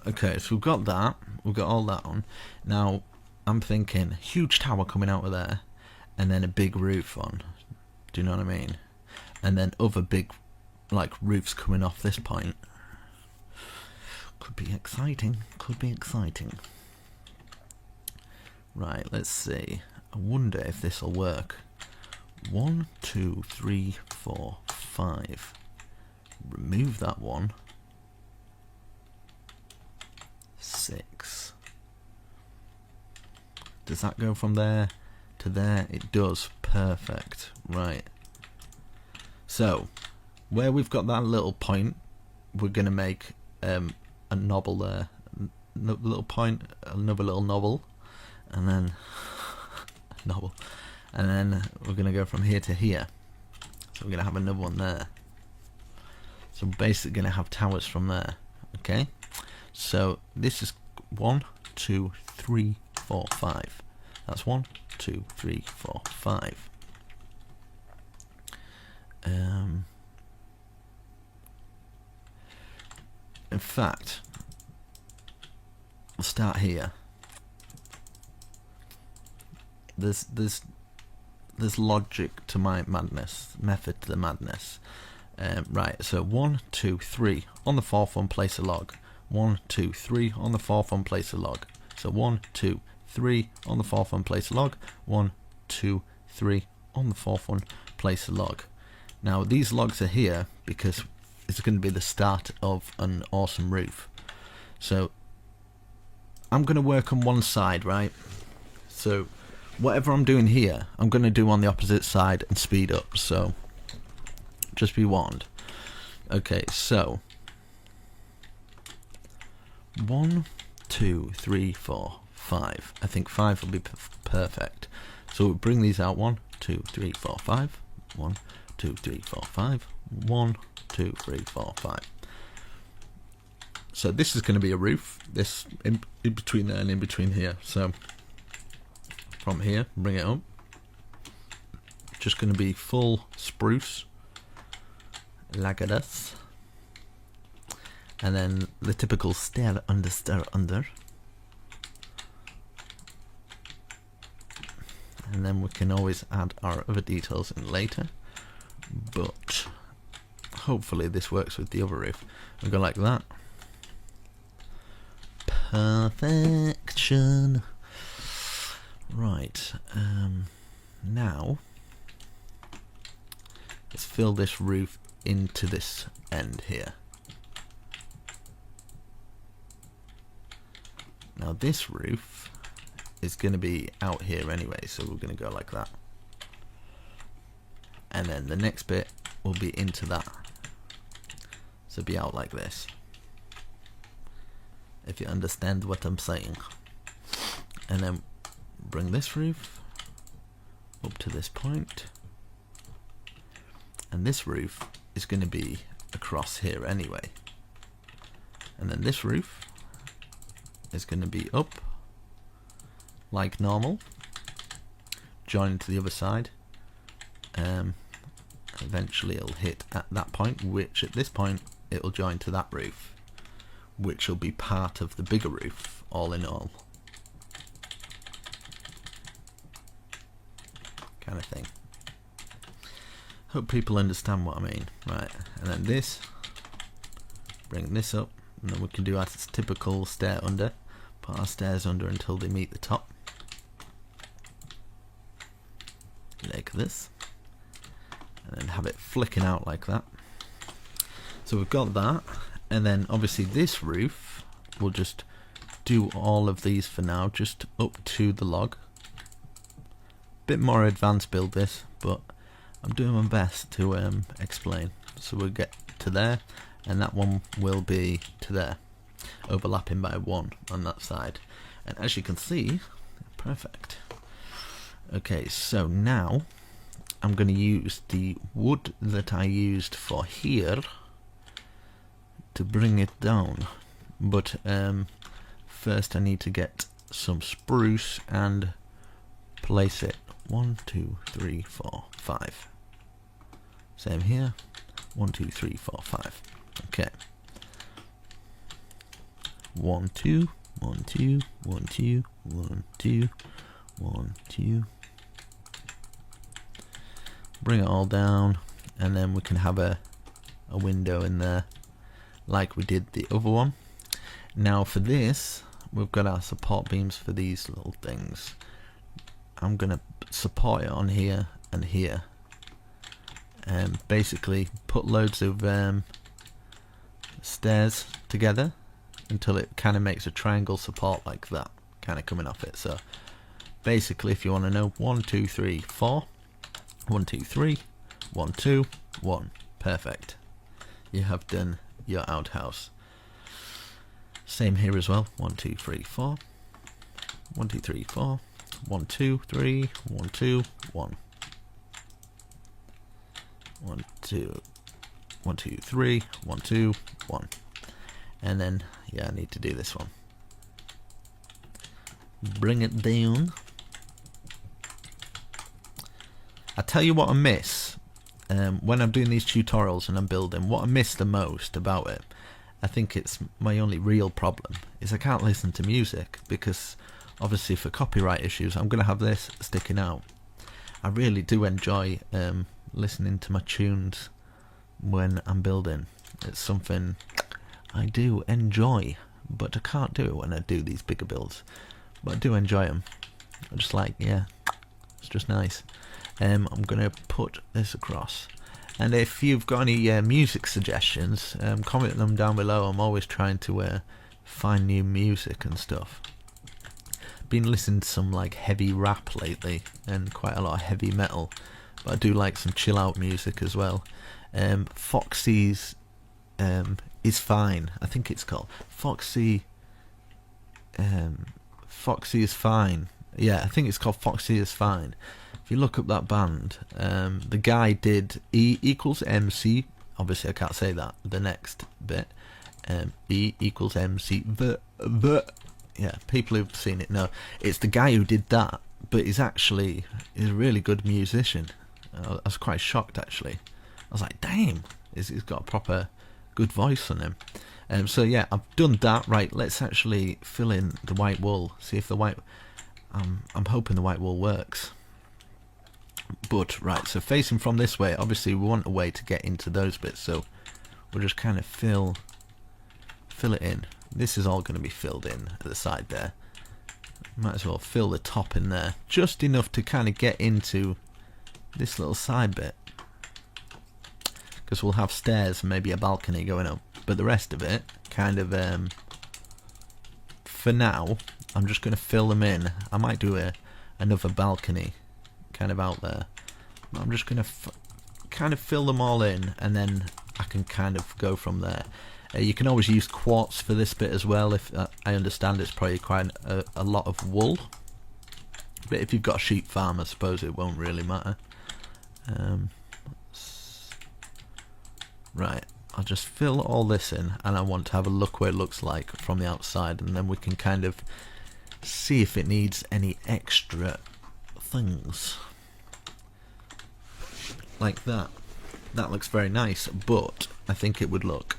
okay, so we've got that. We've got all that on. Now I'm thinking huge tower coming out of there, and then a big roof on. Do you know what I mean? And then other big, like, roofs coming off this point. Could be exciting. Could be exciting. Right, let's see. I wonder if this will work. 1, 2, 3, 4, 5. Remove that one. 6. Does that go from there to there? It does. Perfect. Right. So, where we've got that little point, we're going to make a knobbel there. Little point, another little knobbel, and then knobbel, and then we're going to go from here to here. So we're going to have another one there. So we're basically going to have towers from there. Okay. So this is 1, 2, 3, 4, 5. That's 1, 2, 3, 4, 5. In fact, we'll start here. There's logic to my madness, method to the madness. Right, so 1, 2, 3 on the 4th one, place a log. 1, 2, 3 on the 4th one, place a log. So 1, 2, 3 on the 4th one, place a log. 1, 2, 3 on the 4th one, place a log. Now these logs are here because it's going to be the start of an awesome roof. So I'm going to work on one side, right? So whatever I'm doing here, I'm going to do on the opposite side and speed up. So just be warned. Okay, so 1, 2, 3, 4, 5. I think 5 will be perfect. So we'll bring these out. 1, 2, 3, 4, 5. 1, 2, 3, 4, 5. 1, 2, 3, 4, 5. So this is going to be a roof. This in between there and in between here. So from here, bring it up. Just going to be full spruce, like this, and then the typical stair under, and then we can always add our other details in later. But hopefully this works with the other roof. We go like that. Perfection. Right. Now let's fill this roof into this end here. Now this roof is going to be out here anyway, so we're going to go like that. And then the next bit will be into that. So be out like this. If you understand what I'm saying. And then bring this roof up to this point. And this roof is going to be across here anyway. And then this roof is going to be up like normal, join to the other side. Eventually it'll hit at that point, which at this point it'll join to that roof, which will be part of the bigger roof, all in all. Kind of thing. Hope people understand what I mean. Right, and then this, bring this up, and then we can do our typical stair under, put our stairs under until they meet the top. Like this. And then have it flicking out like that. So we've got that, and then obviously this roof will just do all of these for now, just up to the log. Bit more advanced build this, but I'm doing my best to explain. So we'll get to there, and that one will be to there, overlapping by 1 on that side. And as you can see, perfect. Okay, so now I'm going to use the wood that I used for here to bring it down, but first I need to get some spruce and place it 1, 2, 3, 4, 5. Same here, 1, 2, 3, 4, 5. Okay, 1, 2, 1, 2, 1, 2, 1, 2, 1, 2. Bring it all down, and then we can have a window in there like we did the other one. Now for this, we've got our support beams for these little things. I'm gonna support it on here and here, and basically put loads of stairs together until it kind of makes a triangle support like that, kind of coming off it. So basically, if you want to know, 1, 2, 3, 4, 1, 2, 3, 1, 2, 1. Perfect. You have done your outhouse. Same here as well. 1, 2, 3, 4. 1, 2, 3, 4. 1, 2, 3. 1, 2, 1. 1, 2. 1, 2, 3. 1, 2, 1. And then, yeah, I need to do this one. Bring it down. I tell you what I miss when I'm doing these tutorials and I'm building. What I miss the most about it, I think it's my only real problem, is I can't listen to music, because obviously for copyright issues I'm going to have this sticking out. I really do enjoy listening to my tunes when I'm building. It's something I do enjoy, but I can't do it when I do these bigger builds. But I do enjoy them. I just like, yeah, it's just nice. I'm going to put this across. And if you've got any music suggestions, comment them down below. I'm always trying to find new music and stuff. Been listening to some like heavy rap lately, and quite a lot of heavy metal, but I do like some chill out music as well. Foxy's Is Fine, I think it's called Foxy Is Fine. Yeah, I think it's called Foxy Is Fine. If you look up that band, the guy did E equals MC. Obviously I can't say that, the next bit. E equals MC. Yeah, people who've seen it know. It's the guy who did that, but he's a really good musician. I was quite shocked actually. I was like, damn, he's got a proper good voice on him. So yeah, I've done that. Right, let's actually fill in the white wool. See if the white... I'm hoping the white wool works. But right, so facing from this way, obviously we want a way to get into those bits, so we'll just kind of fill it in. This is all going to be filled in at the side there. Might as well fill the top in there, just enough to kind of get into this little side bit, because we'll have stairs and maybe a balcony going up, but the rest of it kind of for now I'm just going to fill them in. I might do another balcony kind of out there, but I'm just going to kind of fill them all in, and then I can kind of go from there. You can always use quartz for this bit as well. If I understand it's probably quite a lot of wool, but if you've got a sheep farm, I suppose it won't really matter. Right, I'll just fill all this in, and I want to have a look what it looks like from the outside, and then we can kind of see if it needs any extra things like that. That looks very nice, but I think it would look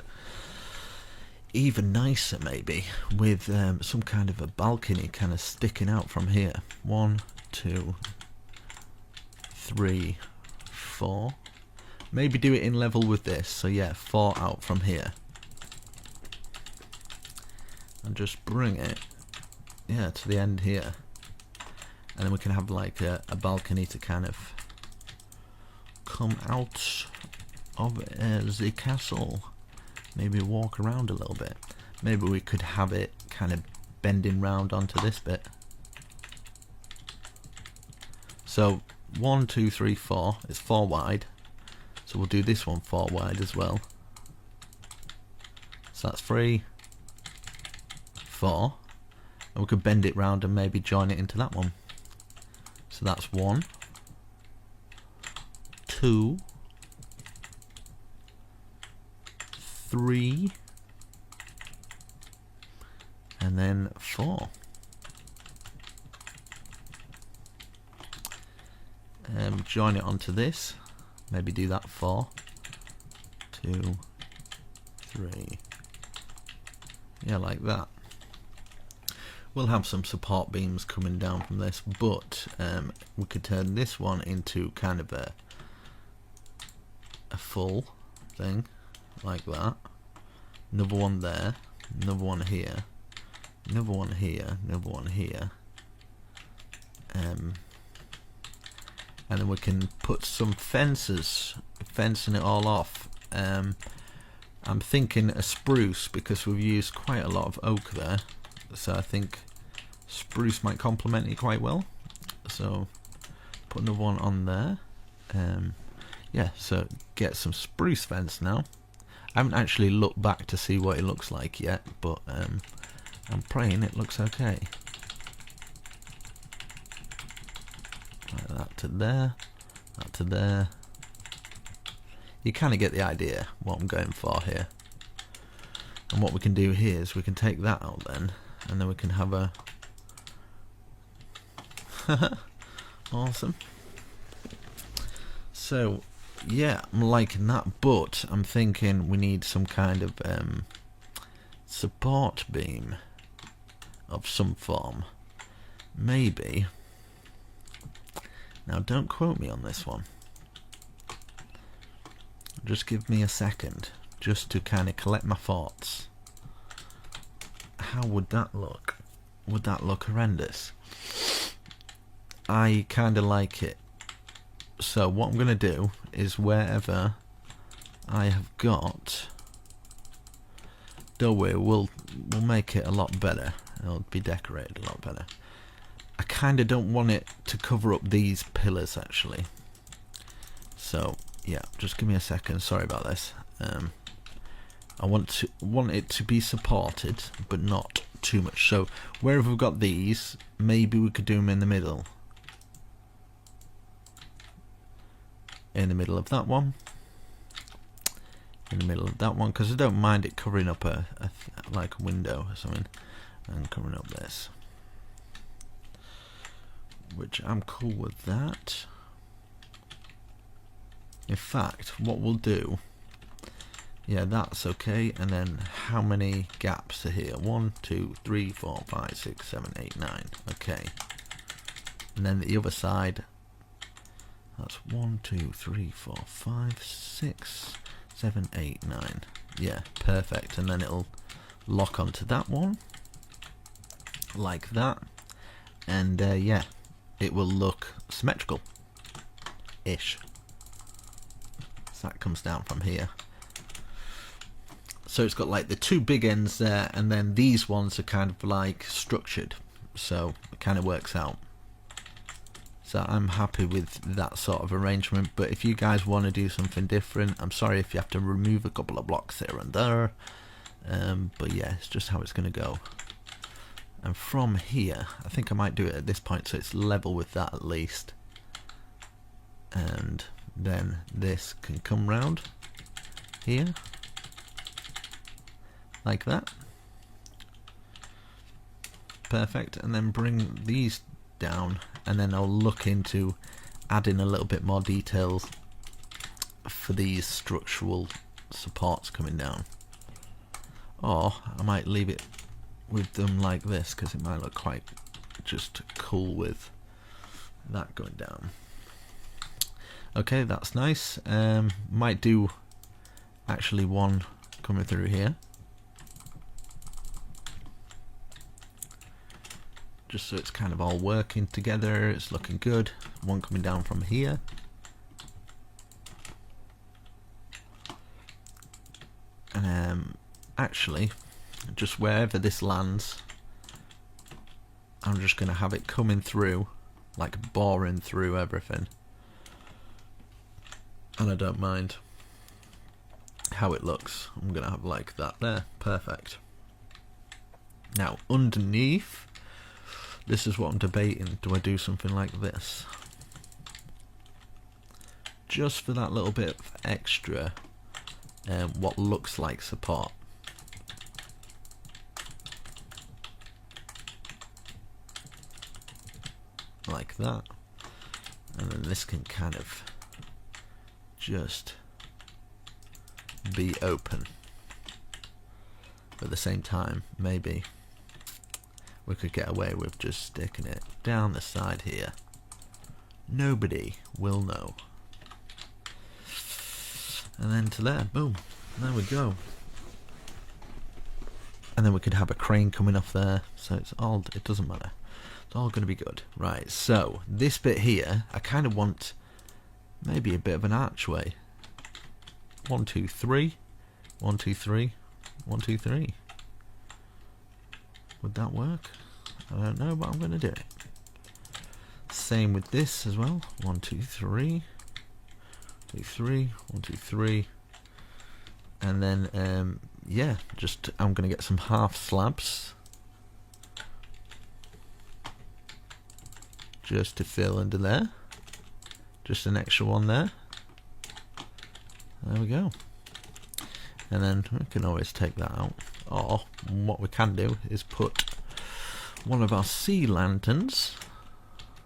even nicer maybe with some kind of a balcony kind of sticking out from here. 1, 2, 3, 4. Maybe do it in level with this, so yeah, 4 out from here, and just bring it, yeah, to the end here, and then we can have like a balcony to kind of come out of the castle. Maybe walk around a little bit. Maybe we could have it kind of bending round onto this bit. So 1, 2, 3, 4. It's 4 wide. So we'll do this one 4 wide as well. So that's 3, 4. And we could bend it round and maybe join it into that one. So that's 1, 2, 3, and then 4. Join it onto this. Maybe do that 4, 2, 3. Yeah, like that. We'll have some support beams coming down from this, but we could turn this one into kind of a full thing, like that. Another one there, another one here, another one here, another one here. And then we can put some fences, fencing it all off. I'm thinking a spruce, because we've used quite a lot of oak there, so I think spruce might complement it quite well. So put another one on there. Yeah, so get some spruce fence now. I haven't actually looked back to see what it looks like yet, but I'm praying it looks okay. Like that to there, that to there. You kind of get the idea what I'm going for here. And what we can do here is we can take that out then, and then we can have a awesome. So yeah, I'm liking that, but I'm thinking we need some kind of support beam of some form. Maybe. Now don't quote me on this one. Just give me a second, just to kind of collect my thoughts. How would that look? Would that look horrendous? I kind of like it. So what I'm going to do is wherever I have got, don't worry, we'll make it a lot better. It'll be decorated a lot better. I kind of don't want it to cover up these pillars actually. So yeah, just give me a second. Sorry about this. I want it to be supported, but not too much. So wherever we've got these, maybe we could do them in the middle. In the middle of that one. In the middle of that one, because I don't mind it covering up like a window or something, and covering up this. Which I'm cool with that. In fact, what we'll do, yeah, that's okay. And then how many gaps are here? 1, 2, 3, 4, 5, 6, 7, 8, 9. Okay. And then the other side, that's 1, 2, 3, 4, 5, 6, 7, 8, 9. Yeah, perfect. And then it'll lock onto that one, like that. And yeah, it will look symmetrical-ish. So that comes down from here. So it's got like the two big ends there, and then these ones are kind of like structured. So it kind of works out. So I'm happy with that sort of arrangement. But if you guys want to do something different, I'm sorry if you have to remove a couple of blocks here and there. But yeah, it's just how it's going to go. And from here, I think I might do it at this point so it's level with that at least. And then this can come round here, like that. Perfect. And then bring these down, and then I'll look into adding a little bit more details for these structural supports coming down. Or I might leave it with them like this, because it might look quite just cool with that going down. Okay, that's nice. Might do actually one coming through here, just so it's kind of all working together. It's looking good. One coming down from here. And actually, just wherever this lands, I'm just going to have it coming through, like boring through everything. And I don't mind how it looks. I'm going to have like that there. Perfect. Now, underneath, this is what I'm debating. Do I do something like this? Just for that little bit of extra, what looks like support. Like that. And then this can kind of just be open. But at the same time, maybe we could get away with just sticking it down the side here. Nobody will know. And then to there, boom, there we go. And then we could have a crane coming off there, so it doesn't matter. It's all going to be good. Right, so this bit here, I kind of want maybe a bit of an archway. 1, 2, 3. 1, 2, 3. 1, 2, 3. Would that work? I don't know, but I'm going to do it. Same with this as well. 1, 2, 3. 2, 3. 1, 2, 3. And then, yeah, just I'm going to get some half slabs. Just to fill under there. Just an extra one there. There we go. And then we can always take that out. Or what we can do is put one of our sea lanterns.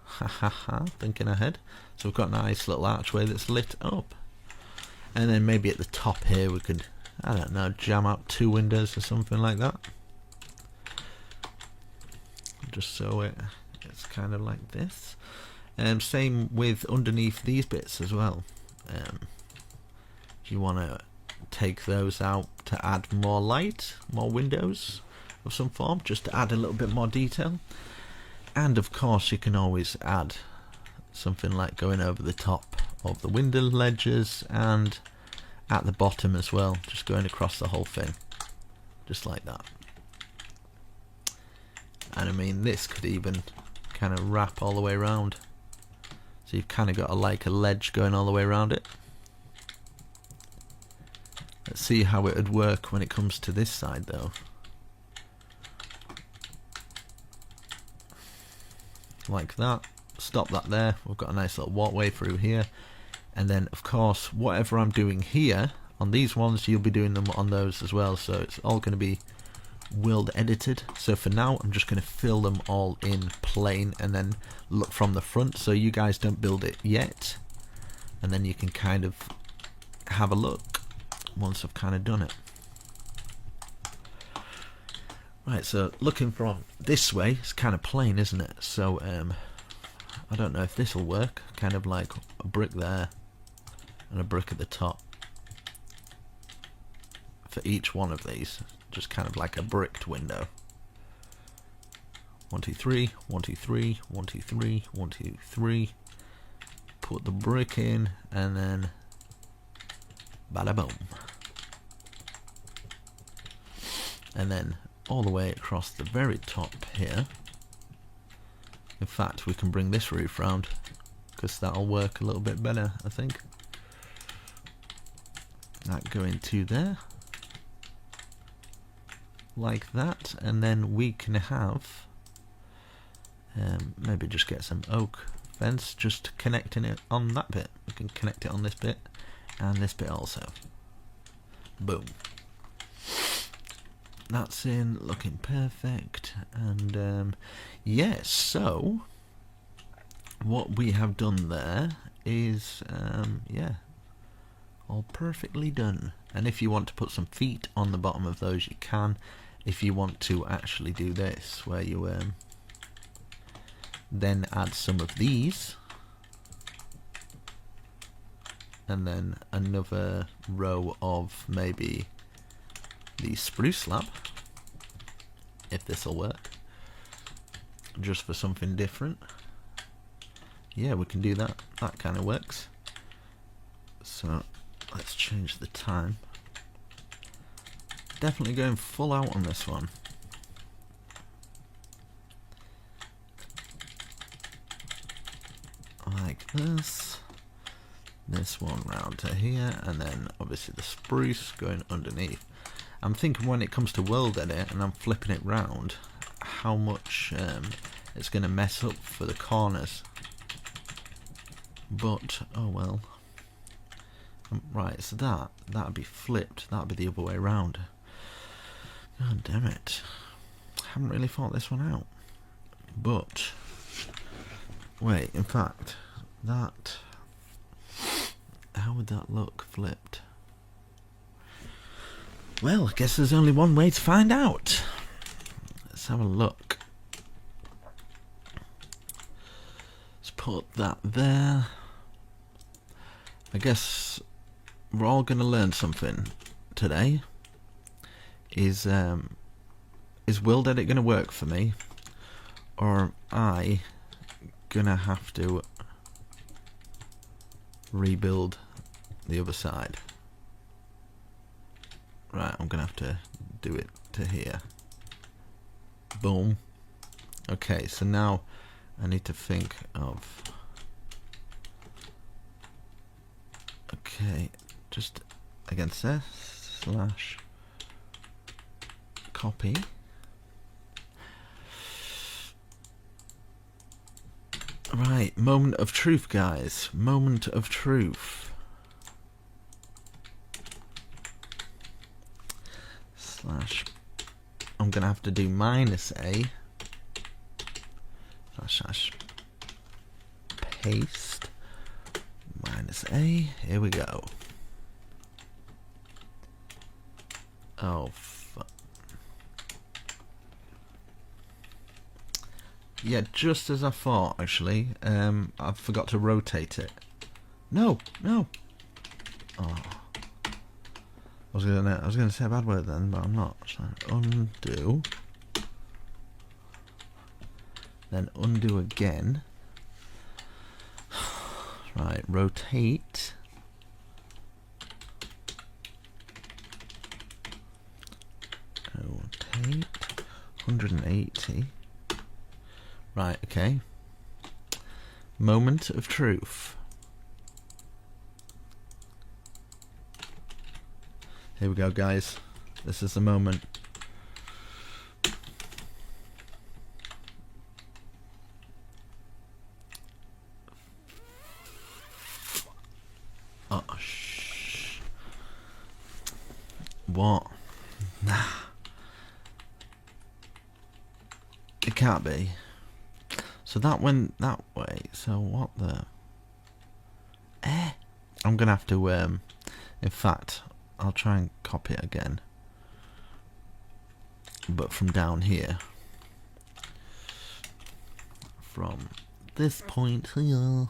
Ha ha ha, thinking ahead. So we've got a nice little archway that's lit up. And then maybe at the top here we could, I don't know, jam out 2 windows or something like that. Just so it's kind of like this. Same with underneath these bits as well. If you want to take those out to add more light, more windows of some form, just to add a little bit more detail. And of course you can always add something like going over the top of the window ledges and at the bottom as well, just going across the whole thing, just like that. And I mean, this could even kind of wrap all the way around, so you've kind of got like a ledge going all the way around it. Let's see how it would work when it comes to this side though. Like that. Stop that there. We've got a nice little walkway through here. And then of course whatever I'm doing here on these ones, you'll be doing them on those as well, so it's all going to be world edited. So for now I'm just going to fill them all in plain and then look from the front, so you guys don't build it yet, and then you can kind of have a look once I've kind of done it. Right, so looking from this way, it's kind of plain, isn't it? So I don't know if this will work. Kind of like a brick there and a brick at the top for each one of these, just kind of like a bricked window. 1, 2, 3, 1, 2, 3, 1, 2, 3, 1, 2, 3. Put the brick in and then bada boom. And then all the way across the very top here. In fact, we can bring this roof round because that'll work a little bit better, I think. That going to there, like that, and then we can have maybe just get some oak fence, just connecting it on that bit. We can connect it on this bit and this bit also. Boom. That's in, looking perfect. And yes, so what we have done there is yeah, all perfectly done. And if you want to put some feet on the bottom of those, you can. If you want to actually do this, where you then add some of these and then another row of maybe the spruce slab, if this will work, just for something different. Yeah, we can do that. That kind of works. So let's change the time. Definitely going full out on this one. this one round to here, and then obviously the spruce going underneath. I'm thinking when it comes to world edit and I'm flipping it round, how much it's going to mess up for the corners. But oh well. Right, so that'd be flipped. That'd be the other way around. God damn it! Haven't really thought this one out. But wait, in fact, that, how would that look flipped? Well, I guess there's only one way to find out. Let's have a look. Let's put that there. I guess we're all going to learn something today. Is world edit going to work for me, or am I going to have to rebuild the other side? Right, I'm going to have to do it to here. Boom. Okay, so now I need to think of... Okay, just against this, slash copy. Right, moment of truth, guys. Moment of truth. Slash, I'm gonna have to do -a slash paste -a. Here we go. Oh fuck. Yeah, just as I thought, actually. I forgot to rotate it. No. Oh. I was gonna say a bad word then, but I'm not. So undo. Then undo again. Right, rotate. Rotate 180. Right, okay. Moment of truth. Here we go, guys. This is the moment. Oh, shh. What? Nah. It can't be. So that went that way. So what the... I'm gonna have to, in fact, I'll try and copy it again. But from down here. From this point here.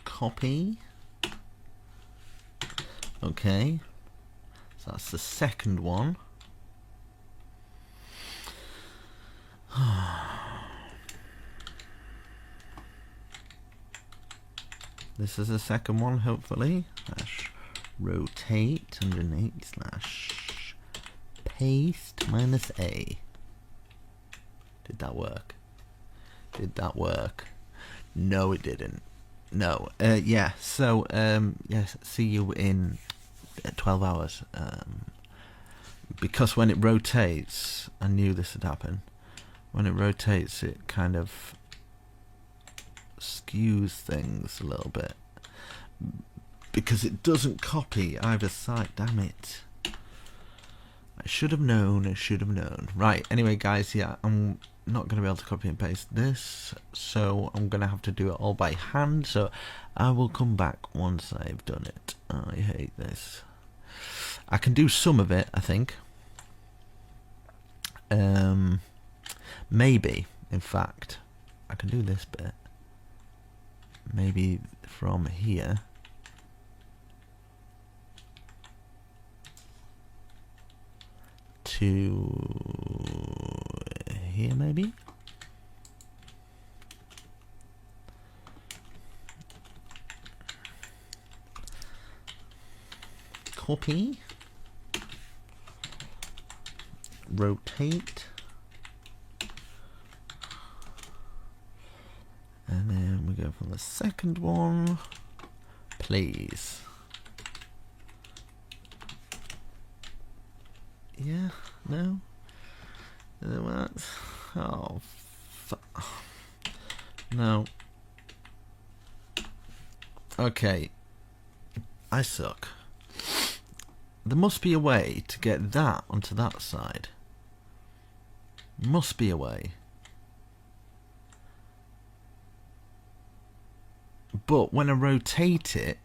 Copy. Okay. So that's the second one. This is the second one, hopefully. Slash rotate 180 slash paste -a. Did that work? Did that work? No, it didn't. No. Yeah. So yes. See you in 12 hours. Because when it rotates, I knew this would happen. When it rotates, it kind of skews things a little bit because it doesn't copy either side. Damn it. I should have known. Right, anyway guys, yeah, I'm not going to be able to copy and paste this, so I'm going to have to do it all by hand, so I will come back once I've done it. I hate this. I can do some of it, I think. Maybe, in fact, I can do this bit. Maybe from here to here, maybe. Copy. Rotate. second one, please. Yeah, no? What? Oh, no. Okay. I suck. There must be a way to get that onto that side. Must be a way. But when I rotate it...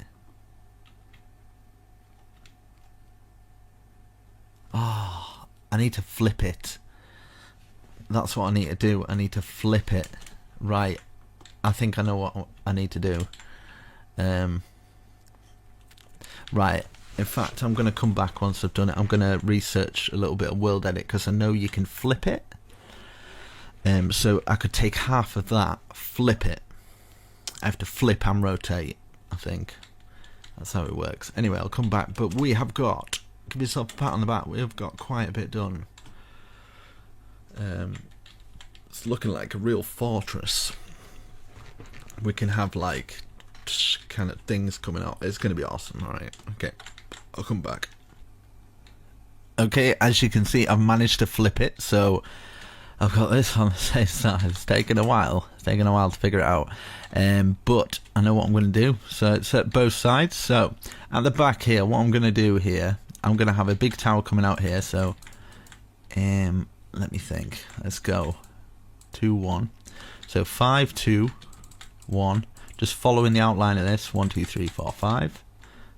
Oh, I need to flip it. That's what I need to do. I need to flip it. Right. I think I know what I need to do. Right. In fact, I'm going to come back once I've done it. I'm going to research a little bit of World Edit because I know you can flip it. So I could take half of that, flip it. I have to flip and rotate, I think. That's how it works. Anyway, I'll come back. But we have got... Give yourself a pat on the back. We have got quite a bit done. It's looking like a real fortress. We can have like kind of things coming out. It's going to be awesome. Alright, okay. I'll come back. Okay, as you can see, I've managed to flip it. So I've got this on the same side. It's taken a while. It's taken a while to figure it out. But I know what I'm going to do. So it's at both sides. So at the back here, what I'm going to do here, I'm going to have a big tower coming out here. So let me think. Let's go. 2, 1. So 5, 2, 1. Just following the outline of this. 1, 2, 3, 4, 5.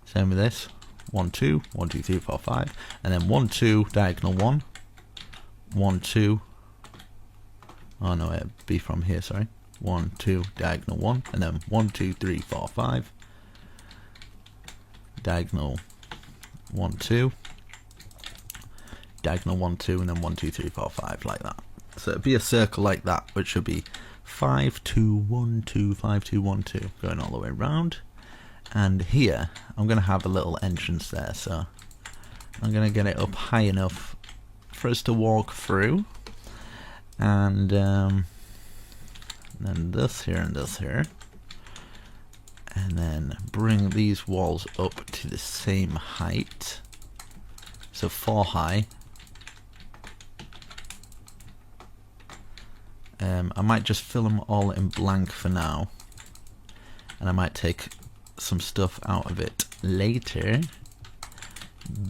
Same with this. 1, 2, 1, 2, 3, 4, 5. And then 1, 2, diagonal 1. 1, 2. Oh no, it'd be from here, sorry. 1, 2, diagonal 1. And then 1, 2, 3, 4, 5. Diagonal 1, 2. Diagonal 1, 2, and then 1, 2, 3, 4, 5, like that. So it'd be a circle like that, which should be 5, 2, 1, 2, 5, 2, 1, 2, going all the way around. And here, I'm going to have a little entrance there, so I'm going to get it up high enough for us to walk through. And then this here and this here. And then bring these walls up to the same height. So 4 high. I might just fill them all in blank for now, and I might take some stuff out of it later,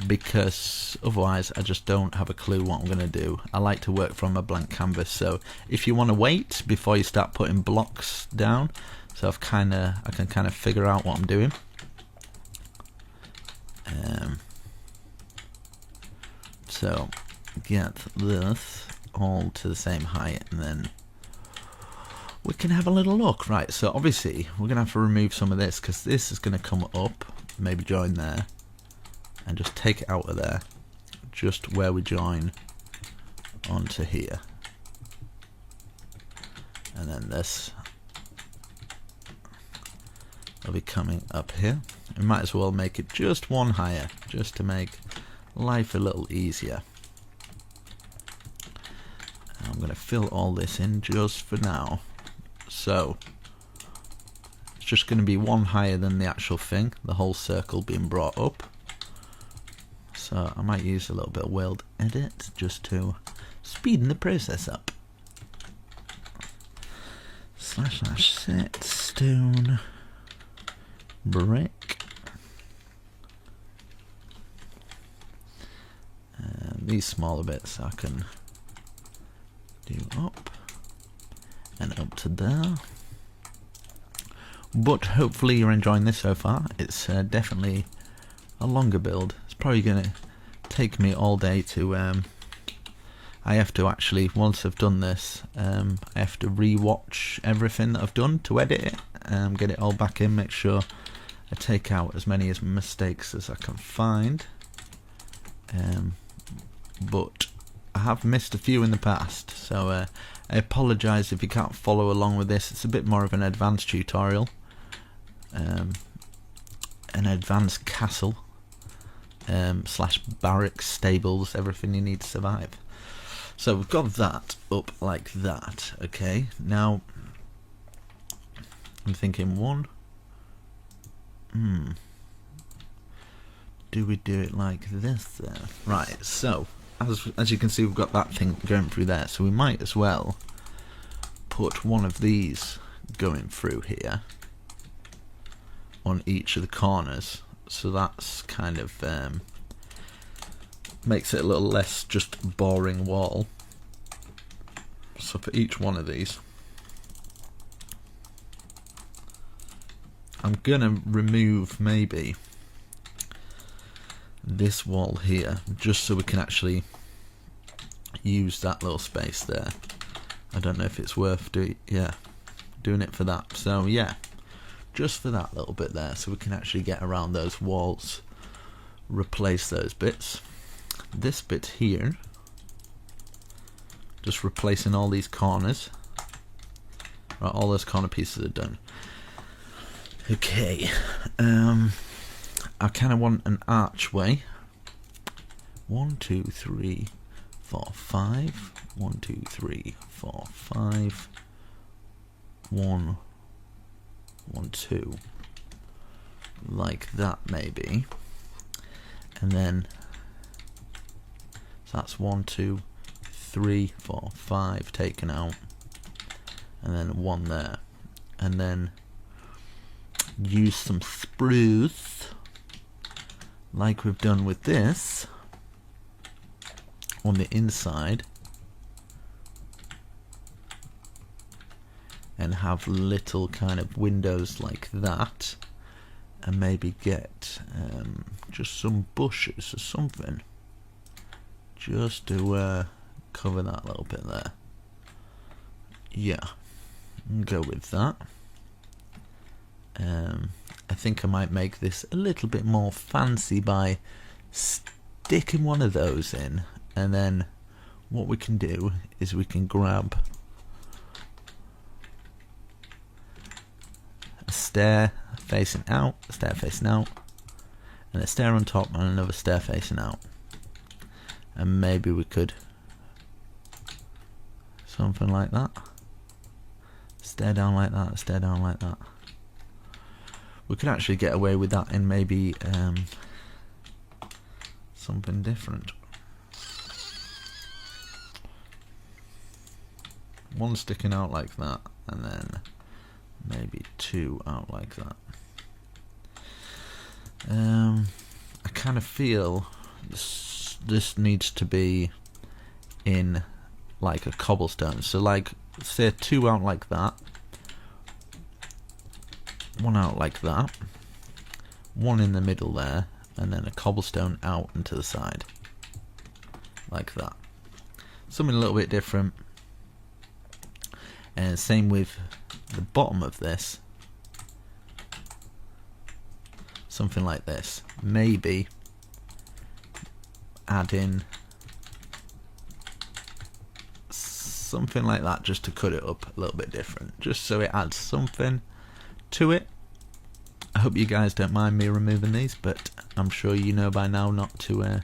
because otherwise I just don't have a clue what I'm going to do. I like to work from a blank canvas, so if you want to wait before you start putting blocks down, so I can kind of figure out what I'm doing. So get this all to the same height, and then we can have a little look. Right, so obviously we're gonna have to remove some of this, because this is gonna come up, maybe join there, and just take it out of there, just where we join onto here. And then this will be coming up here. We might as well make it just one higher, just to make life a little easier. I'm going to fill all this in just for now. So it's just going to be one higher than the actual thing, the whole circle being brought up. So I might use a little bit of World Edit just to speeden the process up. / set stone brick. And these smaller bits I can do up and up to there. But hopefully you're enjoying this so far. It's definitely a longer build. It's probably going to take me all day to I have to actually, once I've done this, I have to re-watch everything that I've done to edit it, get it all back in, make sure I take out as many mistakes as I can find. But I have missed a few in the past, so I apologise if you can't follow along with this. It's a bit more of an advanced tutorial, an advanced castle / barracks, stables, everything you need to survive. So we've got that up like that. Okay, now I'm thinking one. Do we do it like this then? Right, so as you can see, we've got that thing going through there, so we might as well put one of these going through here on each of the corners, so that's kind of makes it a little less just boring wall. So for each one of these, I'm gonna remove maybe this wall here, just so we can actually use that little space there. I don't know if it's worth doing it for that. So yeah, just for that little bit there, so we can actually get around those walls, replace those bits. This bit here, just replacing all these corners. Right, all those corner pieces are done. Okay, I kind of want an archway. 1, 2, 3, 4, 5. 1, 2, 3, 4, 5. 1, 1, 2. Like that maybe. And then so that's 1, 2, 3, 4, 5 taken out. And then 1 there. And then use some spruce, like we've done with this, on the inside, and have little kind of windows like that, and maybe get just some bushes or something, just to cover that little bit there. Yeah, go with that. I think I might make this a little bit more fancy by sticking one of those in, and then what we can do is we can grab a stair facing out, a stair facing out, and a stair on top and another stair facing out, and maybe we could something like that, stair down like that, stair down like that. We could actually get away with that in maybe something different. One sticking out like that, and then maybe 2 out like that. I kind of feel this needs to be in like a cobblestone. So like, say 2 out like that. 1 out like that, 1 in the middle there, and then a cobblestone out and to the side, like that. Something a little bit different. And same with the bottom of this, something like this. Maybe add in something like that, just to cut it up a little bit different, just so it adds something to it. I hope you guys don't mind me removing these, but I'm sure you know by now not to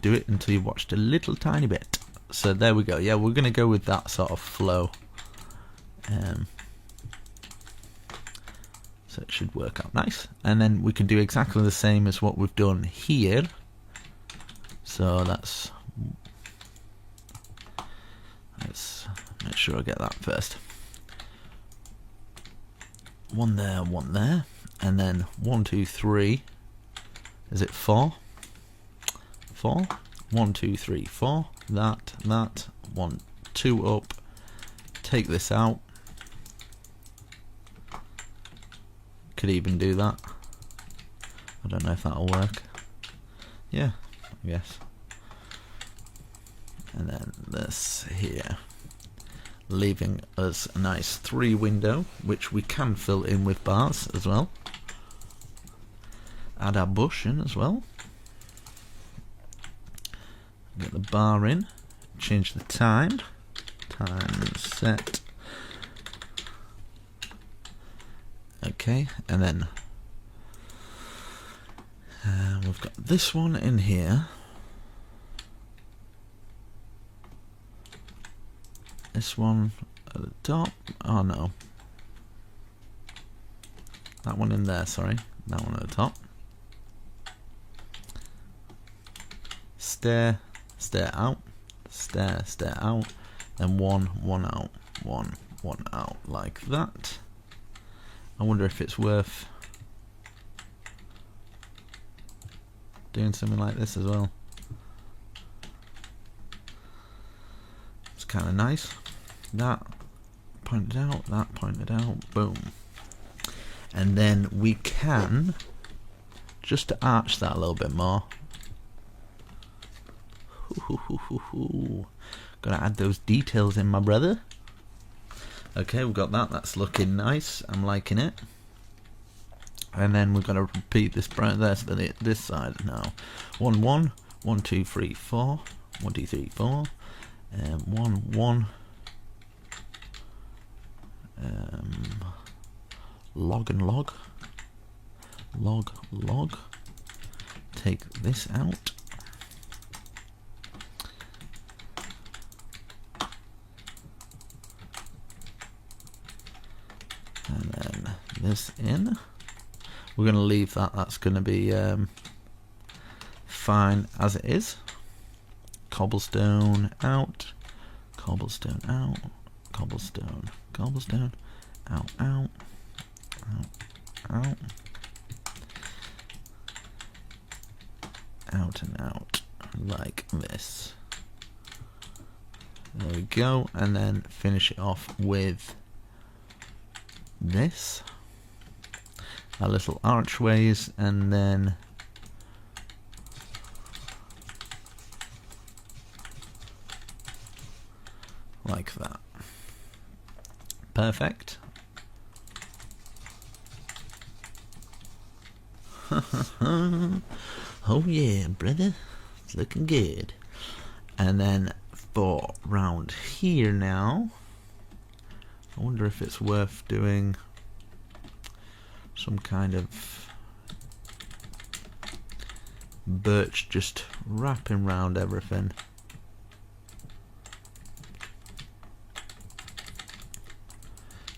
do it until you've watched a little tiny bit. So there we go. Yeah, we're going to go with that sort of flow. So it should work out nice. And then we can do exactly the same as what we've done here. So let's make sure I get that first. 1 there, 1 there, and then 1, 2, 3. Is it 4? 4. 1, 2, 3, 4. That. 1, 2 up. Take this out. Could even do that. I don't know if that'll work. Yeah, I guess. And then this here, leaving us a nice 3 window, which we can fill in with bars as well. Add our bush in as well. Get the bar in. Change the time. Time set. Okay, and then we've got this one in here. This one at the top. Oh no. That one in there, sorry. That one at the top. Stair, stair out, stair, stair out, and one out, one out, like that. I wonder if it's worth doing something like this as well. It's kind of nice. That pointed out, that pointed out, boom. And then we can, just to arch that a little bit more, gotta add those details in, my brother. Okay, we've got that. That's looking nice. I'm liking it. And then we're gonna repeat this there for this side now. 1 1 1 2 3 4 1 2 3 4 1 1 log and log, log log. Take this out. And then this in. We're going to leave that. That's going to be fine as it is. Cobblestone out. Cobblestone out. Cobblestone. Cobblestone. Out. Out. Out. Out. Out and out. Like this. There we go. And then finish it off with this, our little archways, and then like that. Perfect. Oh yeah, brother, it's looking good. And then for round here now, I wonder if it's worth doing some kind of birch just wrapping round everything.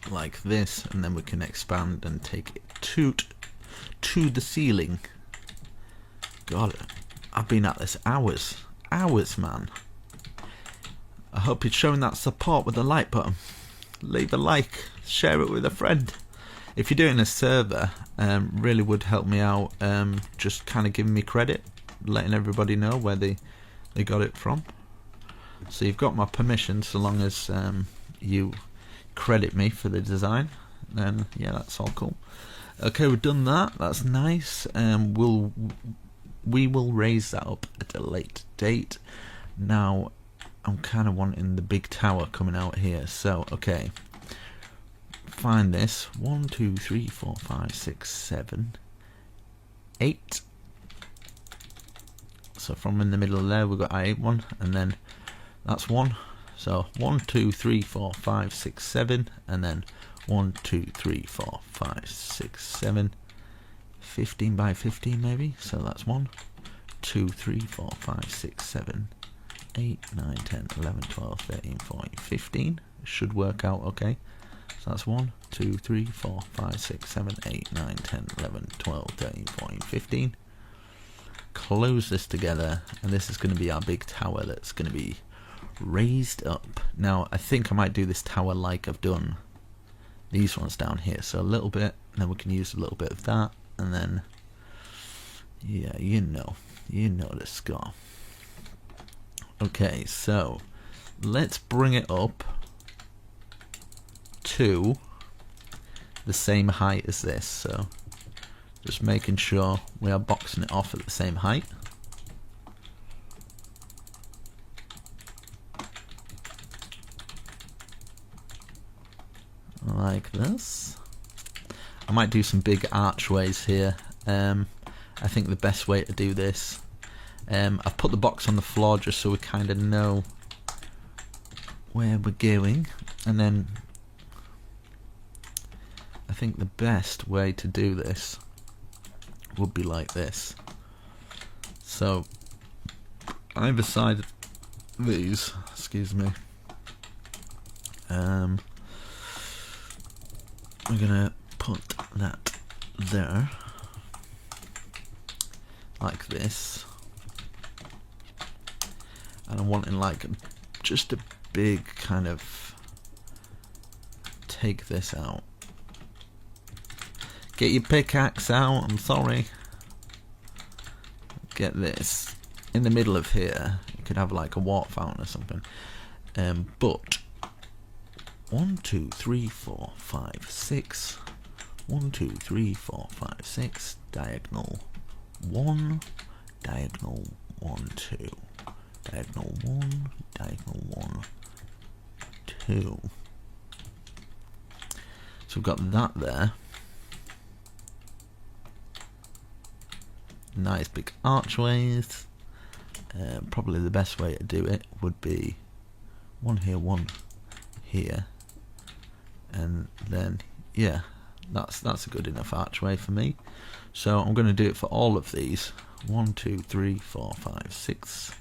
Like this, and then we can expand and take it to the ceiling. God, I've been at this hours, man. I hope it's showing that support with the like button. Leave a like, share it with a friend. If you're doing a server, really would help me out, just kind of giving me credit, letting everybody know where they got it from. So you've got my permission, so long as you credit me for the design, then yeah, that's all cool. Okay, we've done that. That's nice. We will raise that up at a later date. Now I'm kind of wanting the big tower coming out here. So okay, find this. 1 2 3 4 5 6 7 8. So from in the middle there we've got I8 and then that's 1. So 1 2 3 4 5 6 7, and then 1 2 3 4 5 6 7, 15 by 15 maybe. So that's 1 2 3 4 5 6 7 8 9 10 11 12 13 14 15. Should work out okay. So that's 1 2 3 4 5 6 7 8 9 10 11 12 13 14 15. Close this together, and this is going to be our big tower that's going to be raised up. Now I think I might do this tower like I've done these ones down here, so a little bit, and then we can use a little bit of that, and then yeah, you know the score. Okay, so let's bring it up to the same height as this, so just making sure we are boxing it off at the same height. Like this. I might do some big archways here. I think the best way to do this, I've put the box on the floor just so we kind of know where we're going, and then I think the best way to do this would be like this. So either side of these, excuse me, we're gonna put that there, like this, and I'm wanting like just a big kind of, take this out. Get your pickaxe out, I'm sorry. Get this in the middle of here. You could have like a water fountain or something. But 1, 2, 3, 4, 5, 6. 1, 2, 3, 4, 5, 6. Diagonal 1, diagonal 1, 2. Diagonal 1, diagonal 1, 2. So we've got that there. Nice big archways. Probably the best way to do it would be one here, and then yeah, that's a good enough archway for me. So I'm going to do it for all of these. 1, 2, 3, 4, 5, 6.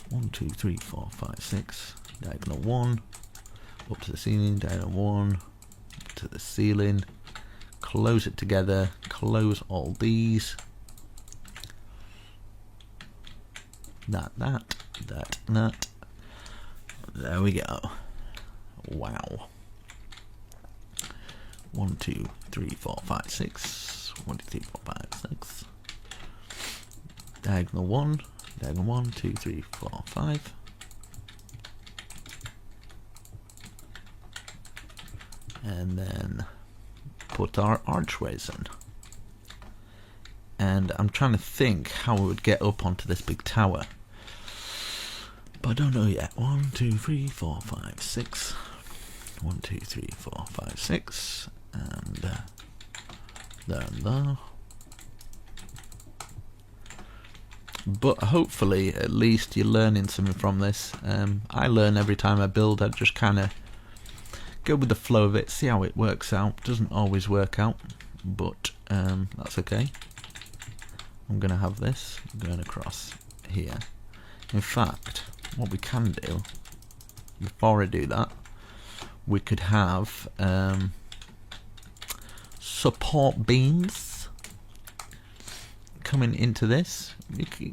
1, 2, 3, 4, 5, 6. Diagonal 1 up to the ceiling. Diagonal 1 up to the ceiling. Close it together. Close all these. That. There we go. Wow. 1, 2, 3, 4, 5, 6. 1, 2, 3, 4, 5, 6. Diagonal 1. Diagonal 1, 2, 3, 4, 5. And then put our archways in. And I'm trying to think how we would get up onto this big tower. But I don't know yet. 1, 2, 3, 4, 5, 6. 1, 2, 3, 4, 5, 6. And there and there. But hopefully, at least you're learning something from this. I learn every time I build. I just kind of go with the flow of it, see how it works out. Doesn't always work out, but that's okay. I'm going to have this going across here. In fact, what we can do, before I do that, we could have support beams coming into this.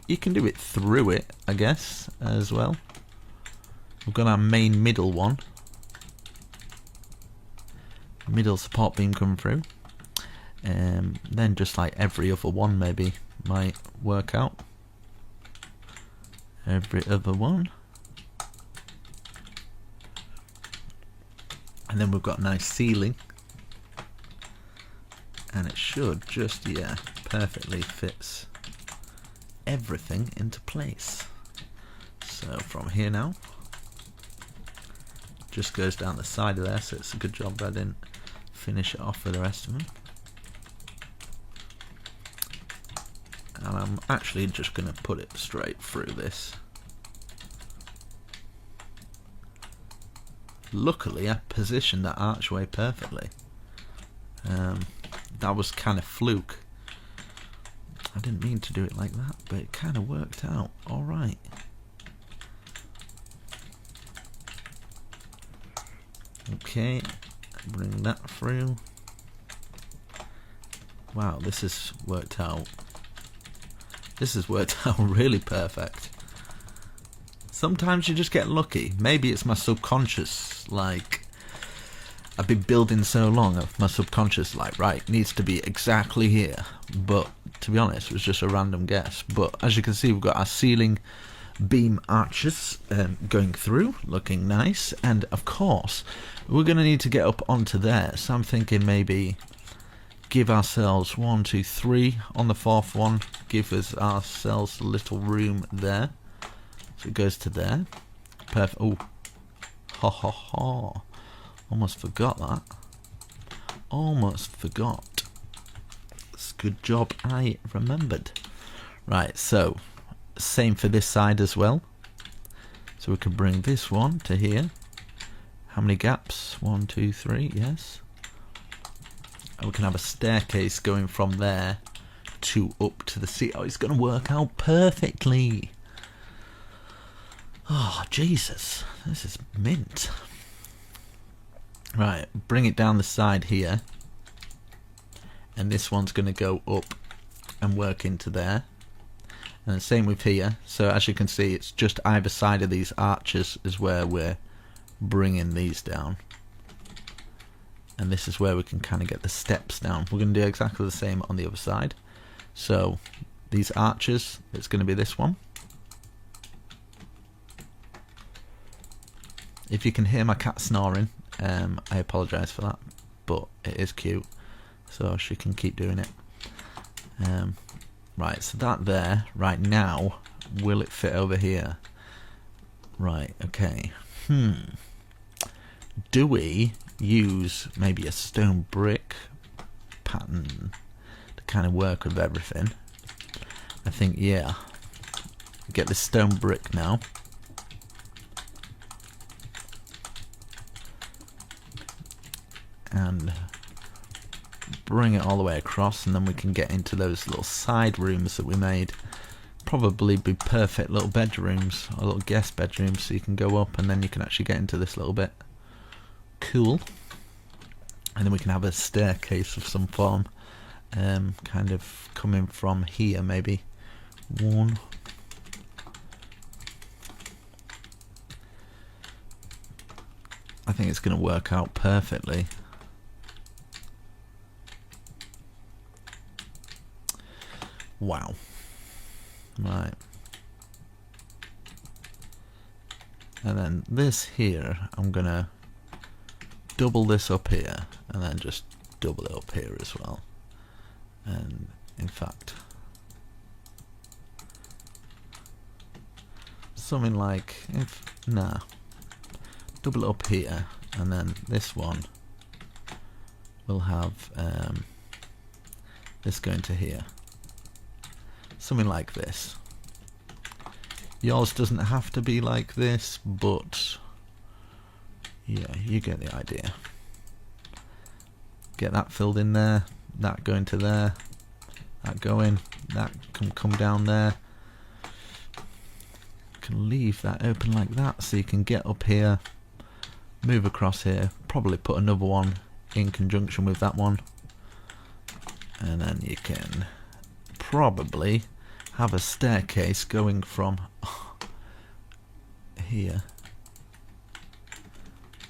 You can do it through it, I guess, as well. We've got our main middle one. Middle support beam coming through. Then just like every other one maybe might work out. Every other one. And then we've got a nice ceiling. And it should just, yeah, perfectly fits everything into place. So from here now, just goes down the side of there, so it's a good job I didn't finish it off with the rest of them. And I'm actually just going to put it straight through this. Luckily I positioned that archway perfectly. That was kind of fluke. I didn't mean to do it like that, but it kind of worked out alright. Okay, bring that through. Wow, this has worked out. This has worked out really perfect. Sometimes you just get lucky. Maybe it's my subconscious, like, I've been building so long, my subconscious, like, right, needs to be exactly here. But, to be honest, it was just a random guess. But, as you can see, we've got our ceiling beam arches going through, looking nice. And, of course, we're going to need to get up onto there. So I'm thinking maybe give ourselves 1, 2, 3 on the fourth one. Give ourselves a little room there. So it goes to there. Perfect. Oh, ha ha ha. Almost forgot that. Almost forgot. It's a good job I remembered. Right, so same for this side as well. So we can bring this one to here. How many gaps? 1, 2, 3, yes. And we can have a staircase going from there to up to the sea. Oh, it's going to work out perfectly. Oh, Jesus. This is mint. Right, bring it down the side here. and this one's going to go up and work into there. And the same with here. So as you can see, it's just either side of these arches is where we're bringing these down. And this is where we can kind of get the steps down. We're going to do exactly the same on the other side. So these arches, it's going to be this one. If you can hear my cat snoring, I apologise for that, but it is cute, so she can keep doing it. Right, so that there, right now, will it fit over here? Right, okay. Do we use maybe a stone brick pattern to kind of work with everything? I think, yeah. Get this stone brick now. And bring it all the way across, and then we can get into those little side rooms that we made. Probably be perfect little bedrooms, or little guest bedrooms, so you can go up and then you can actually get into this little bit. Cool. And then we can have a staircase of some form, kind of coming from here maybe. One. I think it's going to work out perfectly. Wow. Right. And then this here, I'm gonna double this up here, and then just double it up here as well. And in fact, something like, double it up here, and then this one will have this going to here. Something like this. Yours doesn't have to be like this, but yeah, you get the idea. Get that filled in there, that going to there, that going, that can come down there. You can leave that open like that so you can get up here, move across here, probably put another one in conjunction with that one, and then you can probably have a staircase going from here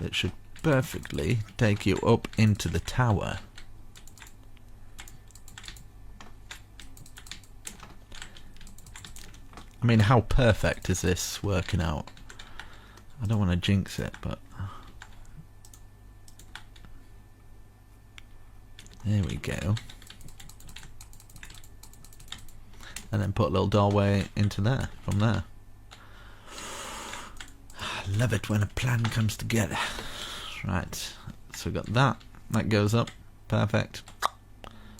that should perfectly take you up into the tower. I mean, how perfect is this working out? I don't want to jinx it, but there we go. And then put a little doorway into there, from there. I love it when a plan comes together. Right, so we got that. That goes up. Perfect.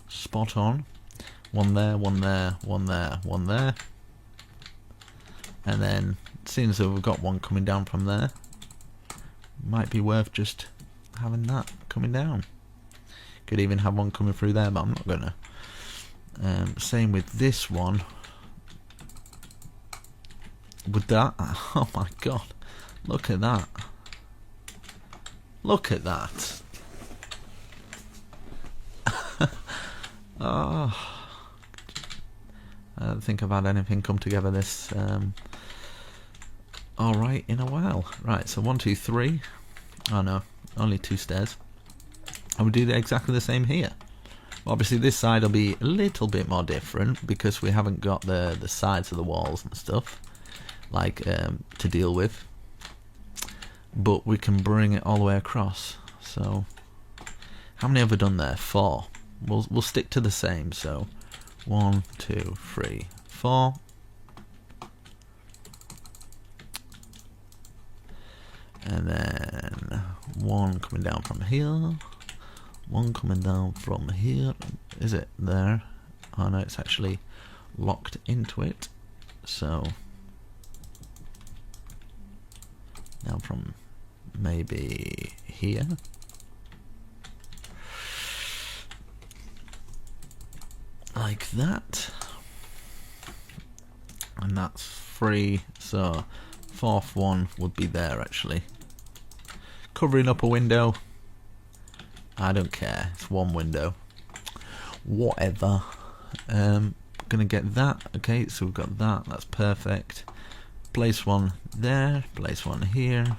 Spot on. One there, one there, one there, one there. And then, seeing as though we've got one coming down from there, might be worth just having that coming down. Could even have one coming through there, but I'm not gonna. Same with this one. With that, oh my god, look at that. Look at that. Oh, I don't think I've had anything come together this alright in a while. Right, so 1, 2, 3. Oh no, only 2 stairs. And we do exactly the same here. Obviously this side will be a little bit more different because we haven't got the sides of the walls and stuff like to deal with, but we can bring it all the way across. So how many have we done there? 4. We'll stick to the same. So 1, 2, 3, 4. And then one coming down from here. One coming down from here. Is it there? Oh no, it's actually locked into it. So now from maybe here. Like that. And that's 3. So 4th one would be there actually. Covering up a window. I don't care. It's one window. whatever. Gonna get that. Okay, so we've got that. That's perfect. Place one there. Place one here.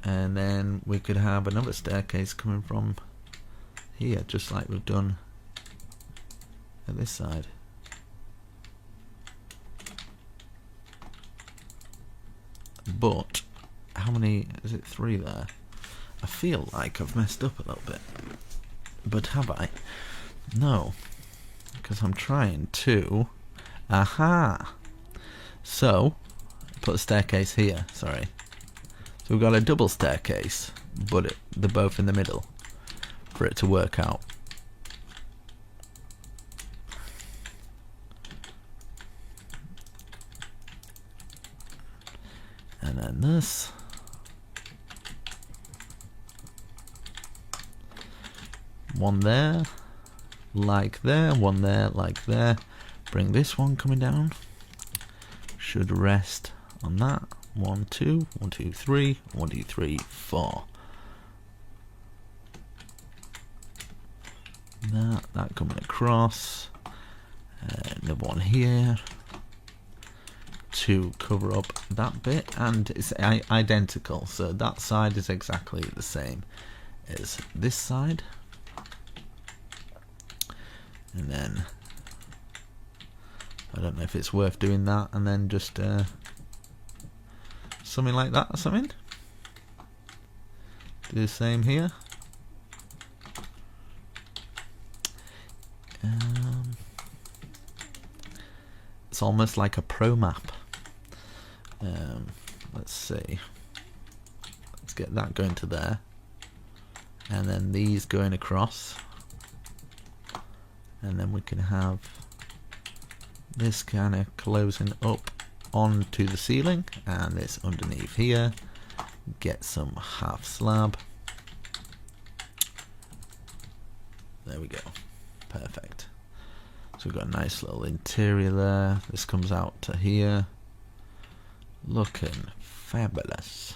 And then we could have another staircase coming from here, just like we've done at this side. But how many is it? 3 there. I feel like I've messed up a little bit, but have I? No, because I'm trying to. Aha! So put a staircase here. Sorry. So we've got a double staircase, but they're both in the middle for it to work out. And then this. One there, like there, one there, like there. Bring this one coming down. Should rest on that. 1, 2, 1, 2, 3, 1, 2, 3, 4. That coming across. Another one here to cover up that bit, and it's identical. So that side is exactly the same as this side. And then I don't know if it's worth doing that, and then just something like that or something. Do the same here. It's almost like a pro map. Let's see. Let's get that going to there, and then these going across. And then we can have this kind of closing up onto the ceiling, and this underneath here. Get some half slab. There we go. Perfect. So we've got a nice little interior there. This comes out to here. Looking fabulous.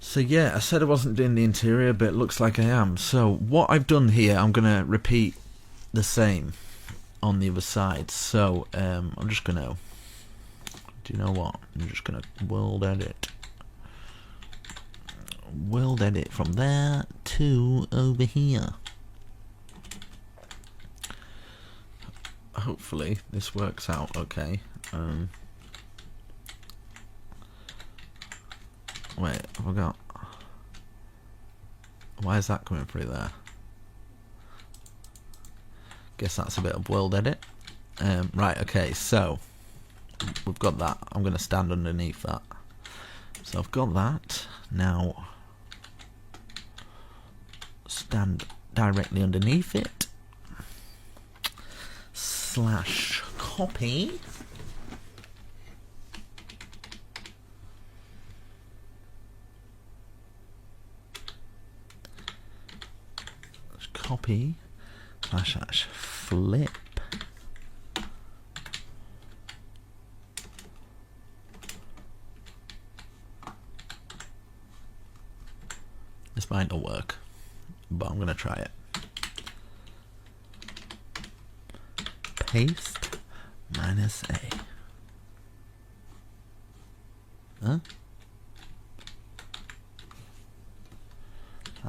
So yeah, I said I wasn't doing the interior, but it looks like I am. So what I've done here, I'm going to repeat the same on the other side. So I'm just going to, do you know what? I'm just going to world edit. World edit from there to over here. Hopefully this works out okay. Wait, have I got... Why is that coming through there? Guess that's a bit of world edit. Right, okay, so we've got that. I'm going to stand underneath that. So I've got that. Now stand directly underneath it. Slash copy. Copy slash flip. This might not work, but I'm gonna try it. Paste -A. Huh?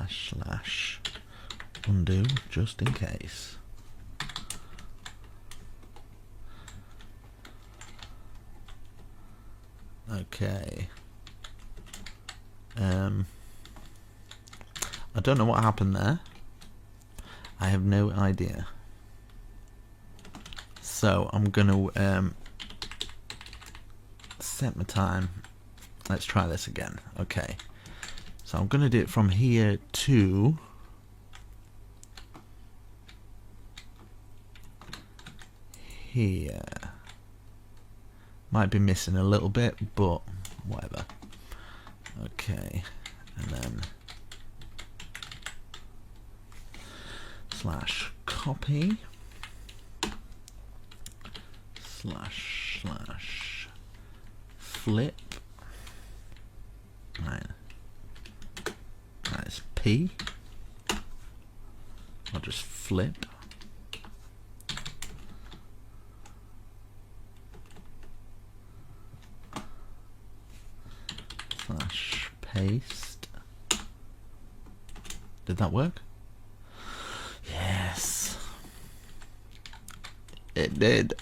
Slash undo just in case. Okay. I don't know what happened there. I have no idea. So I'm gonna set my time. Let's try this again. Okay. So I'm gonna do it from here to here. Might be missing a little bit, but whatever. Okay, and then slash copy slash flip. Right. That's P. I'll just flip. Slash paste. Did that work? Yes. It did.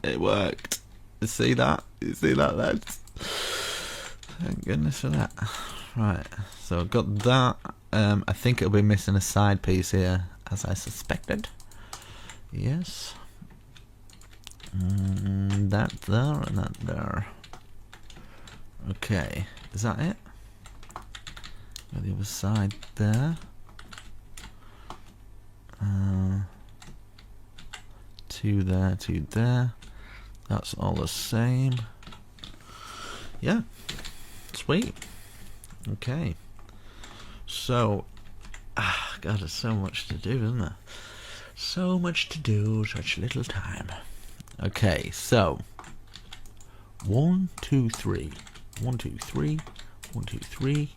It worked. You see that? You see that, lads? Thank goodness for that. Right, so I've got that. I think it'll be missing a side piece here, as I suspected. Yes. That there and that there. Okay, is that it? Got the other side there. Two there, two there. That's all the same. Yeah. Sweet. Okay. So, God, there's so much to do, isn't there? So much to do, such little time. Okay, so 1, 2, 3. 1, 2, 3. 1, 2, 3.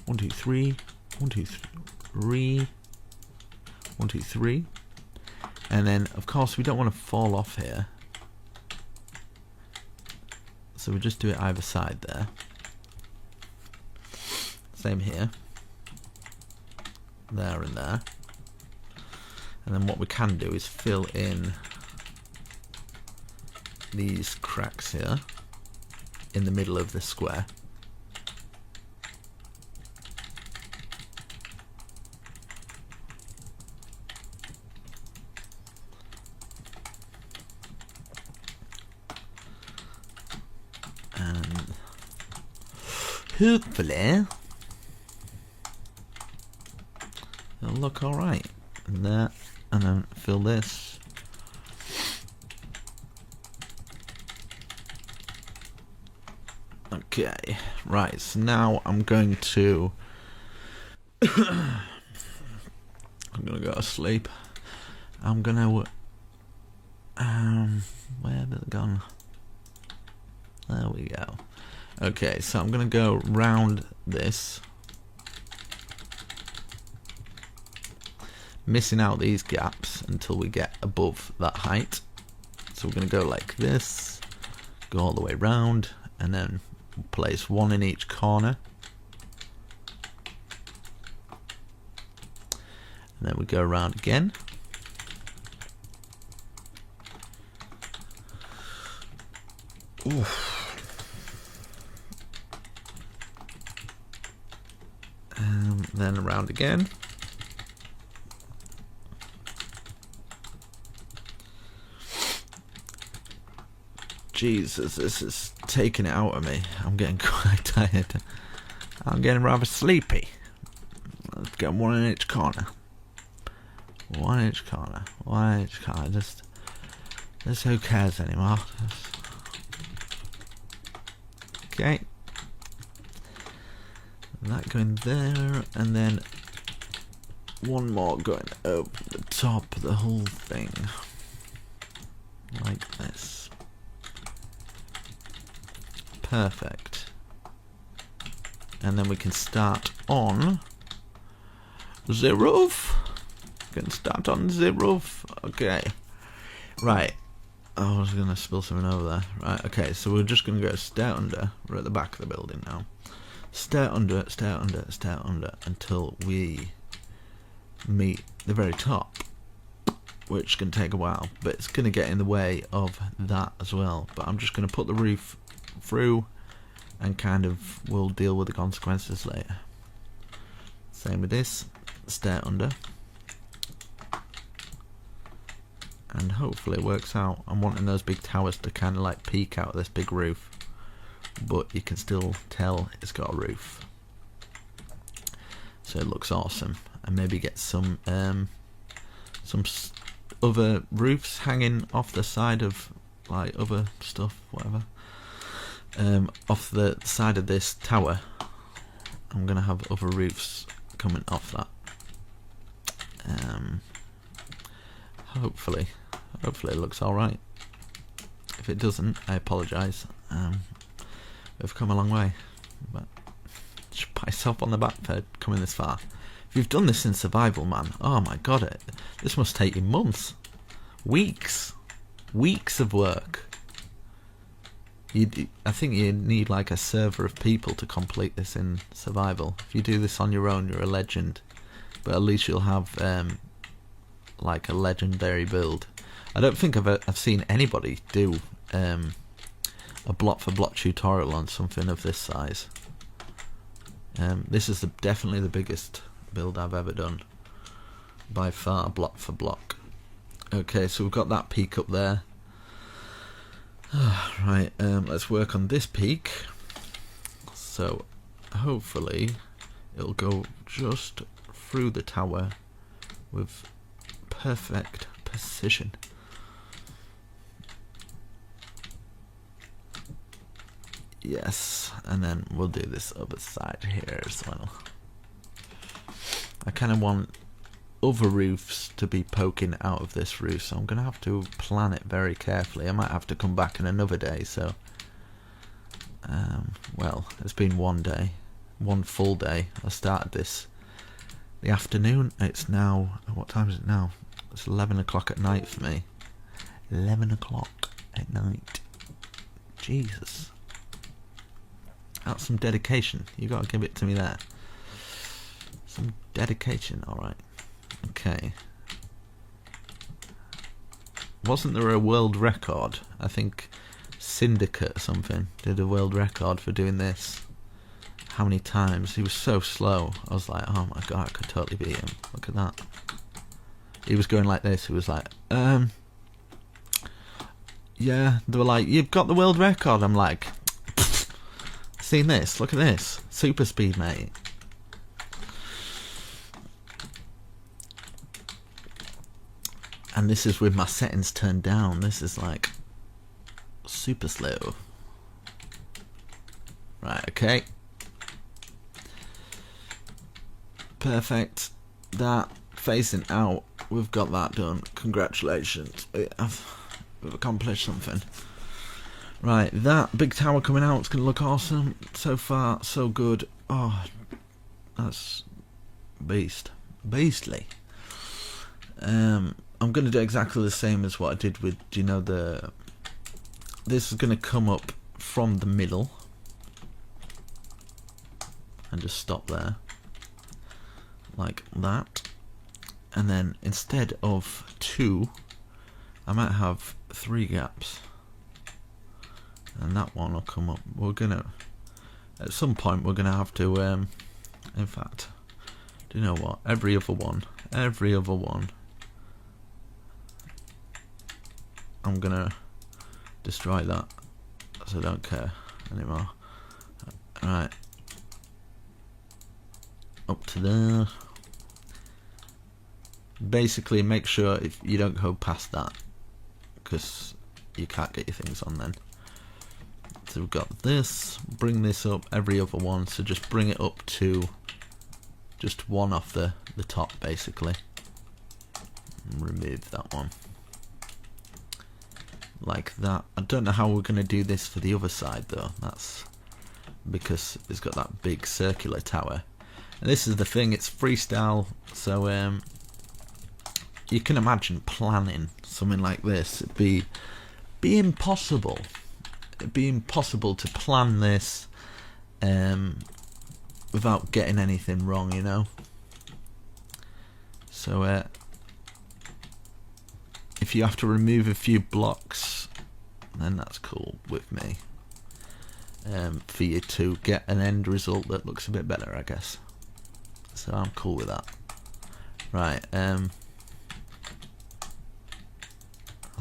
1, 2, 3. 1, 2, 3. 1, 2, 3. And then, of course, we don't want to fall off here. So we'll just do it either side there. Same here. There and there. And then what we can do is fill in these cracks here in the middle of the square. And hopefully it'll look alright. And there, and then fill this. Okay, right, so now I'm going to I'm gonna go to sleep. I'm gonna where have it gone? There we go. Okay, so I'm gonna go round this, missing out these gaps until we get above that height. So we're gonna go like this, go all the way round, and then place one in each corner. And then we go around again. Oof. Then around again. Jesus, this is taking it out of me. I'm getting quite tired. I'm getting rather sleepy. Let's get one in each corner. One in each corner. One in each corner. Just who cares anymore? Okay. That going there, and then one more going over the top of the whole thing. Like this. Perfect. And then we can start on the roof. We can start on the roof. Okay. Right. Oh, I was going to spill something over there. Right, okay, so we're just going to go stair under. We're at the back of the building now. Stair under, stair under, stair under, until we meet the very top, which can take a while, but it's going to get in the way of that as well. But I'm just going to put the roof through, and kind of we'll deal with the consequences later. Same with this, stair under, and hopefully it works out. I'm wanting those big towers to kind of like peek out of this big roof, but you can still tell it's got a roof, so it looks awesome. And maybe get some other roofs hanging off the side of like other stuff, whatever. Off the side of this tower, I'm gonna have other roofs coming off that. Hopefully it looks alright. If it doesn't, I apologise. We've come a long way, but just pat yourself on the back for coming this far. If If you've done this in survival, man, oh my god, this must take you months, weeks of work. I think you need like a server of people to complete this in survival. If you do this on your own, you're a legend, but at least you'll have like a legendary build. I don't think I've seen anybody do a block for block tutorial on something of this size. This is definitely the biggest build I've ever done by far, block for block. Okay, so we've got that peak up there. Right, let's work on this peak. So hopefully it'll go just through the tower with perfect precision. Yes, and then we'll do this other side here as well. I kind of want other roofs to be poking out of this roof, so I'm going to have to plan it very carefully. I might have to come back in another day, so well, it's been one day, one full day. I started this the afternoon. It's now, what time is it now? It's 11 o'clock at night for me. 11 o'clock at night. Jesus, that's some dedication. You got to give it to me there. Some dedication. All right. Okay. Wasn't there a world record? I think Syndicate or something did a world record for doing this. How many times? He was so slow. I was like, oh my god, I could totally beat him. Look at that. He was going like this. He was like, yeah. They were like, you've got the world record. I'm like, seen this? Look at this. Super speed, mate. And this is with my settings turned down. This is like super slow. Right, okay. Perfect. That facing out, we've got that done. Congratulations. We've accomplished something. Right, that big tower coming out is going to look awesome. So far, so good. Oh, that's beastly. I'm going to do exactly the same as what I did with, you know, this is going to come up from the middle and just stop there like that, and then instead of 2 I might have 3 gaps, and that one will come up. We're gonna, at some point we're gonna have to in fact, do you know what, every other one I'm gonna destroy that, so I don't care anymore. Right, up to there. Basically make sure if you don't go past that, because you can't get your things on then. So we've got this, bring this up every other one, so just bring it up to just one off the top basically. Remove that one. Like that. I don't know how we're going to do this for the other side though. That's because it's got that big circular tower. And this is the thing, it's freestyle, so you can imagine planning something like this. It'd be impossible. It'd be impossible to plan this without getting anything wrong, you know. So if you have to remove a few blocks, then that's cool with me. For you to get an end result that looks a bit better, I guess. So I'm cool with that. Right,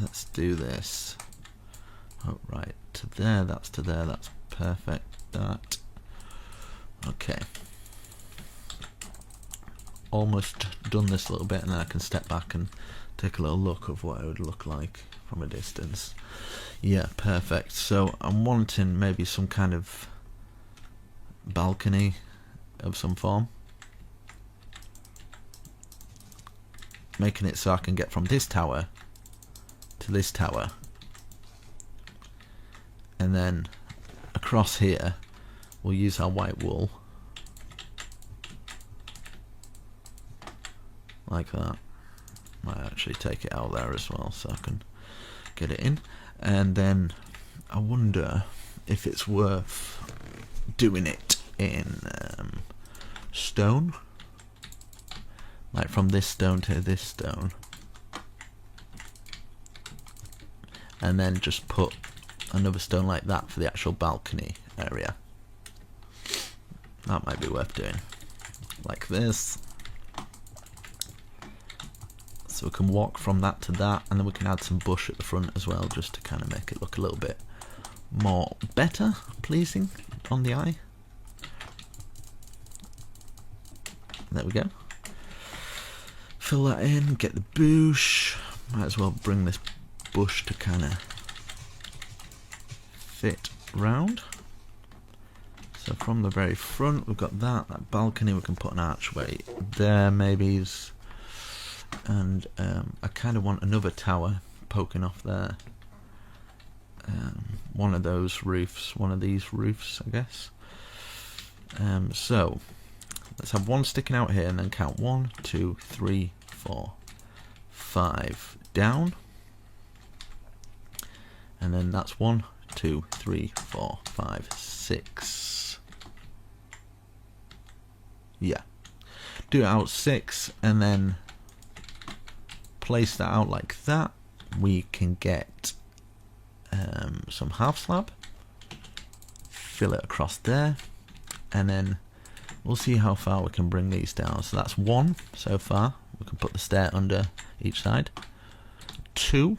let's do this. Oh, right, to there, that's perfect. That. Okay. Almost done this a little bit, and then I can step back and take a little look of what it would look like from a distance. Yeah, perfect. So I'm wanting maybe some kind of balcony of some form. Making it so I can get from this tower to this tower. And then across here we'll use our white wool like that. Might actually take it out there as well so I can get it in. And then I wonder if it's worth doing it in stone, like from this stone to this stone, and then just put another stone like that for the actual balcony area. That might be worth doing, like this. So we can walk from that to that, and then we can add some bush at the front as well, just to kind of make it look a little bit more better, pleasing on the eye. There we go. Fill that in, get the bush. Might as well bring this bush to kind of fit round. So from the very front we've got that balcony, we can put an archway there maybe, and I kind of want another tower poking off there. One of those roofs, one of these roofs I guess. So let's have one sticking out here and then count 1, 2, 3, 4, 5 down, and then that's 1, 2, 3, 4, 5, 6. Yeah, do it out 6 and then place that out like that. We can get some half slab, fill it across there, and then we'll see how far we can bring these down. So that's 1 so far. We can put the stair under each side. 2,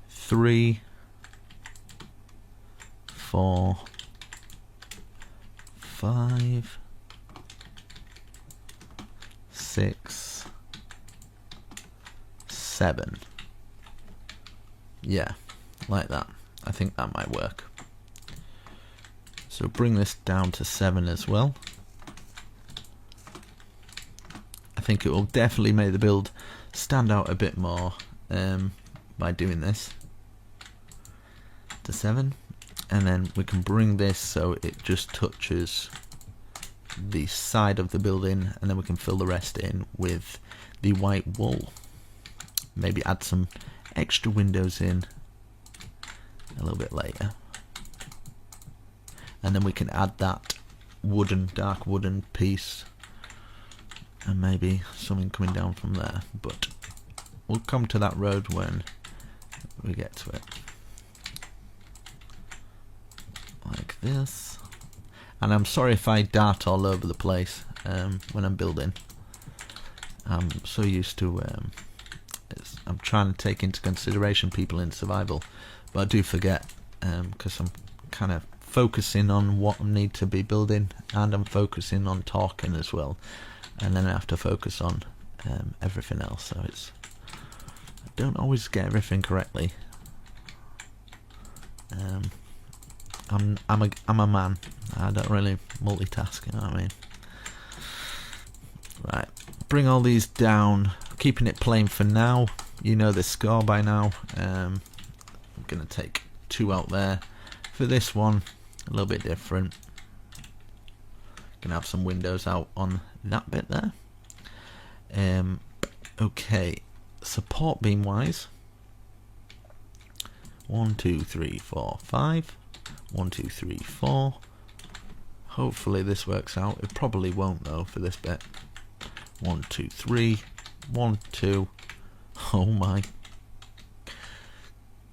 3, 4, 5, 6, 7. Yeah, like that. I think that might work. So bring this down to 7 as well. I think it will definitely make the build stand out a bit more by doing this to 7, and then we can bring this so it just touches the side of the building, and then we can fill the rest in with the white wool. Maybe add some extra windows in a little bit later, and then we can add that dark wooden piece, and maybe something coming down from there, but we'll come to that road when we get to it. Like this. And I'm sorry if I dart all over the place when I'm building. I'm so used to I'm trying to take into consideration people in survival, but I do forget because I'm kind of focusing on what I need to be building, and I'm focusing on talking as well, and then I have to focus on everything else, so I don't always get everything correctly. I'm a man. I don't really multitask, you know what I mean? Right, bring all these down, keeping it plain for now. You know the score by now. I'm gonna take 2 out there. For this one, a little bit different. Gonna have some windows out on that bit there. Okay, support beam wise, 1, 2, 3, 4, 5. 1, 2, 3, 4. Hopefully this works out. It probably won't though for this bit. 1, 2, 3. 1, 2. Oh my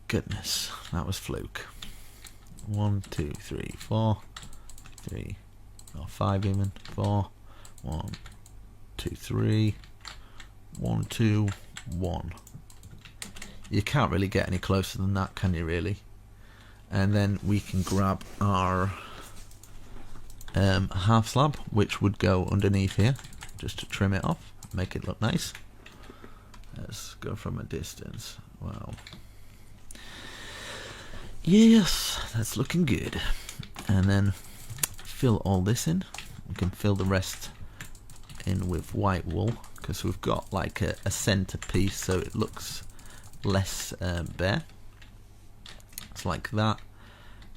goodness, that was fluke. 1, 2, 3, 4. 3 or 5 even. 4. 1, 2, 3. 1, 2, 1. You can't really get any closer than that, can you really? And then we can grab our half slab, which would go underneath here, just to trim it off, make it look nice. Let's go from a distance. Wow. Yes, that's looking good. And then fill all this in. We can fill the rest in with white wool, because we've got like a center piece, so it looks less bare. It's like that.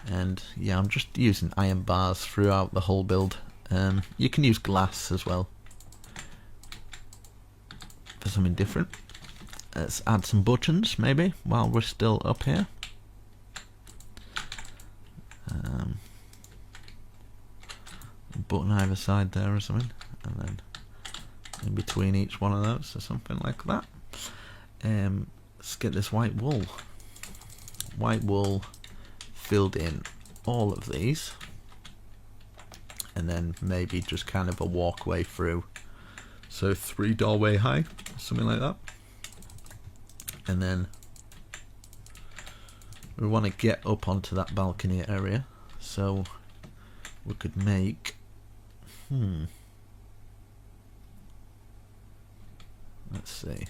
And yeah, I'm just using iron bars throughout the whole build. You can use glass as well, for something different. Let's add some buttons maybe while we're still up here. Button either side there or something, and then in between each one of those or something like that. Let's get this white wool. White wool filled in all of these, and then maybe just kind of a walkway through. So 3 doorway high, something like that. And then we want to get up onto that balcony area, so we could make let's see.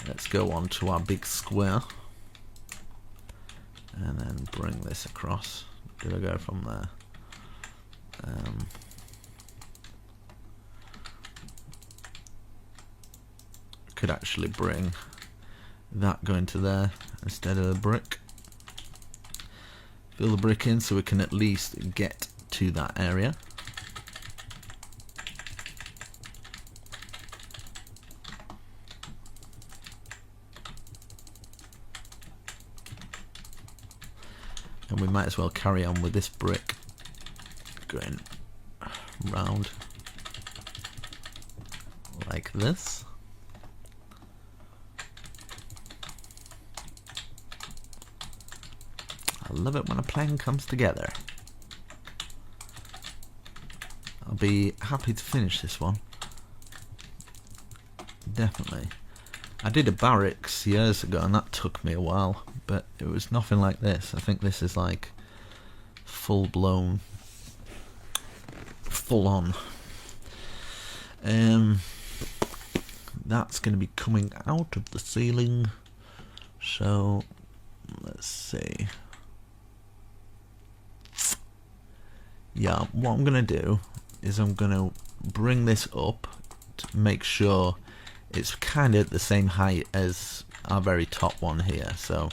Let's go on to our big square and then bring this across. Did I go from there? Could actually bring that going to there instead of the brick. Fill the brick in so we can at least get to that area. And we might as well carry on with this brick going round like this. I love it when a plan comes together. I'll be happy to finish this one. Definitely. I did a barracks years ago and that took me a while, but it was nothing like this. I think this is like full blown, full on. That's going to be coming out of the ceiling. So let's see. Yeah, what I'm going to do is I'm going to bring this up to make sure it's kind of the same height as our very top one here. So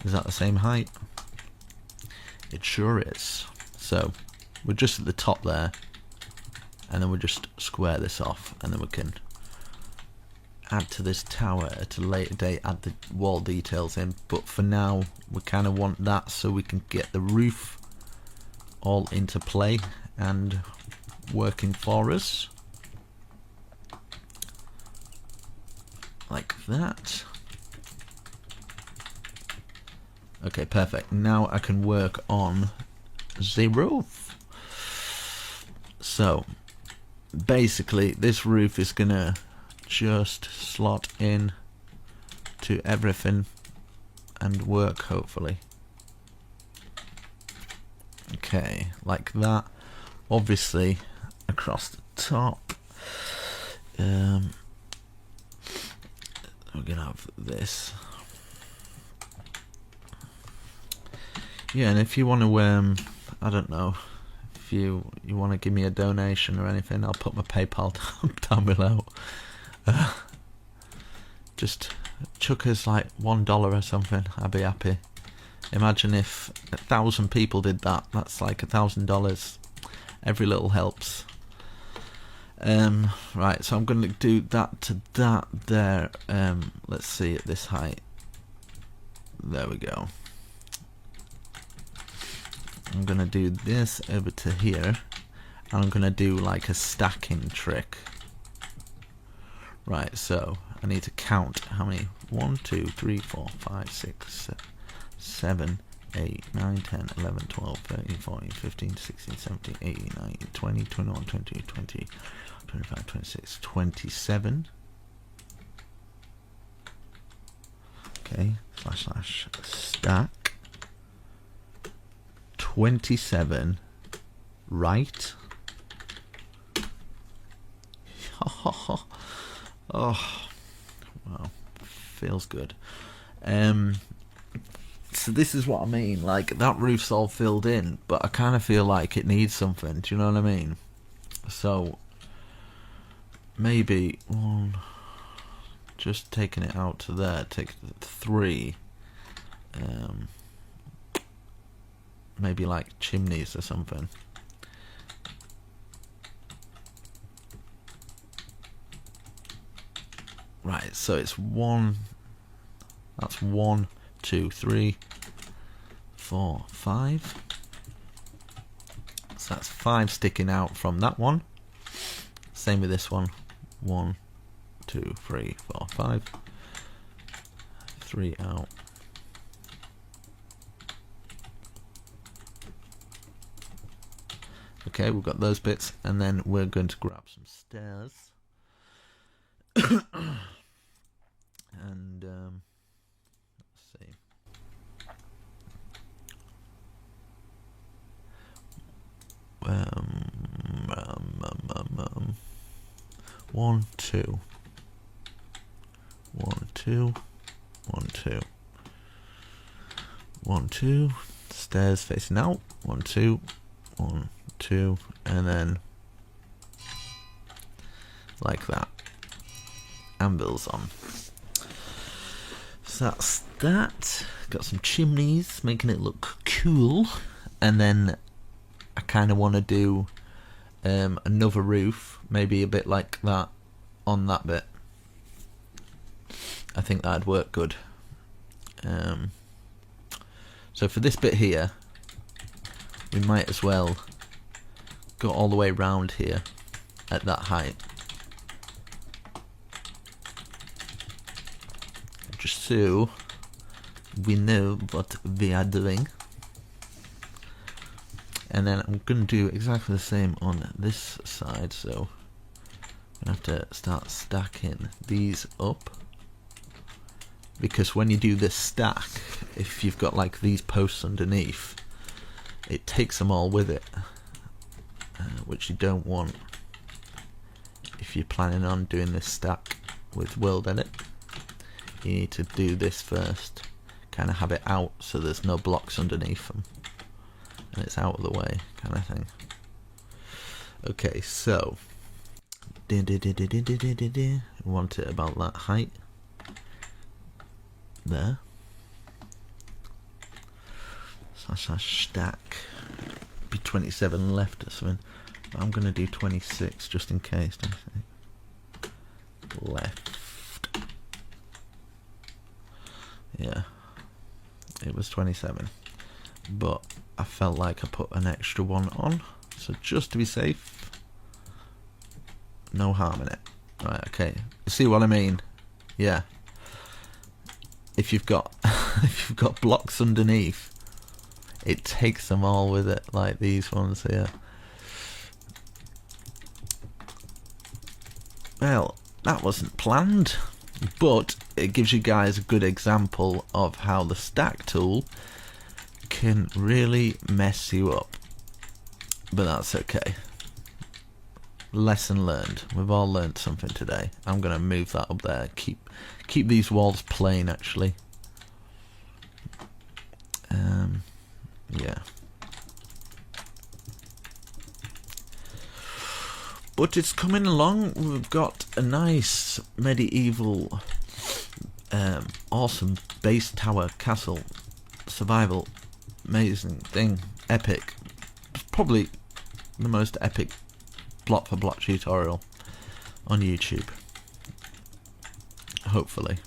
is that the same height? It sure is. So we're just at the top there, and then we'll just square this off, and then we can add to this tower at a later date, add the wall details in. But for now we kind of want that so we can get the roof all into play and working for us like that. Okay, perfect. Now I can work on the roof. So basically this roof is gonna just slot in to everything and work, hopefully. Okay, like that. Obviously across the top we're gonna have this. Yeah, and if you want to I don't know, if you want to give me a donation or anything, I'll put my PayPal down below. Just chuck us like $1 or something, I'd be happy. Imagine if 1,000 people did that. That's like $1,000. Every little helps. Right, so I'm going to do that to that there. Let's see, at this height. There we go. I'm going to do this over to here, and I'm going to do like a stacking trick. Right, so I need to count how many. 1, 2, 3, 4, 5, 6, 7, 8, 9, 10, 11, 12, 13, 14, 15, 16, 17, 18, 19, 20, 21, 22, 20, 25, 26, 27. Okay, / stack 27 right. Oh, wow, feels good. So this is what I mean, like that roof's all filled in, but I kind of feel like it needs something, do you know what I mean? So maybe just taking it out to there, take 3, maybe like chimneys or something. Right, so it's one. That's 1, 2, 3, 4, 5. So that's 5 sticking out from that one. Same with this one. 1, 2, 3, 4, 5. 3 out. Okay, we've got those bits, and then we're going to grab some stairs. And let's see. One, two. 1, 2. 1, 2. 1, 2. Stairs facing out. 1, 2. 1, 2. And then like that. Anvils on. So that's that. Got some chimneys, making it look cool. And then I kind of want to do another roof, maybe a bit like that on that bit. I think that'd work good. So for this bit here, we might as well go all the way round here at that height. Just so we know what we are doing. And then I'm going to do exactly the same on this side, so I'm going to have to start stacking these up. Because when you do this stack, if you've got like these posts underneath, it takes them all with it, which you don't want if you're planning on doing this stack with World Edit. You need to do this first, kind of have it out so there's no blocks underneath them and it's out of the way, kind of thing. Okay, so we want it about that height there. Slash stack. Be 27 left or something. But I'm gonna do 26 just in case. Left. Yeah, it was 27, but I felt like I put an extra one on, so just to be safe, no harm in it. Right, okay, you see what I mean? Yeah, if you've got if you've got blocks underneath, it takes them all with it, like these ones here. Well, that wasn't planned, but it gives you guys a good example of how the stack tool can really mess you up. But that's okay. Lesson learned. We've all learned something today. I'm going to move that up there. Keep these walls plain, actually. Yeah. But it's coming along. We've got a nice medieval, awesome base tower castle survival, amazing thing, epic. It's probably the most epic block for block tutorial on YouTube. Hopefully,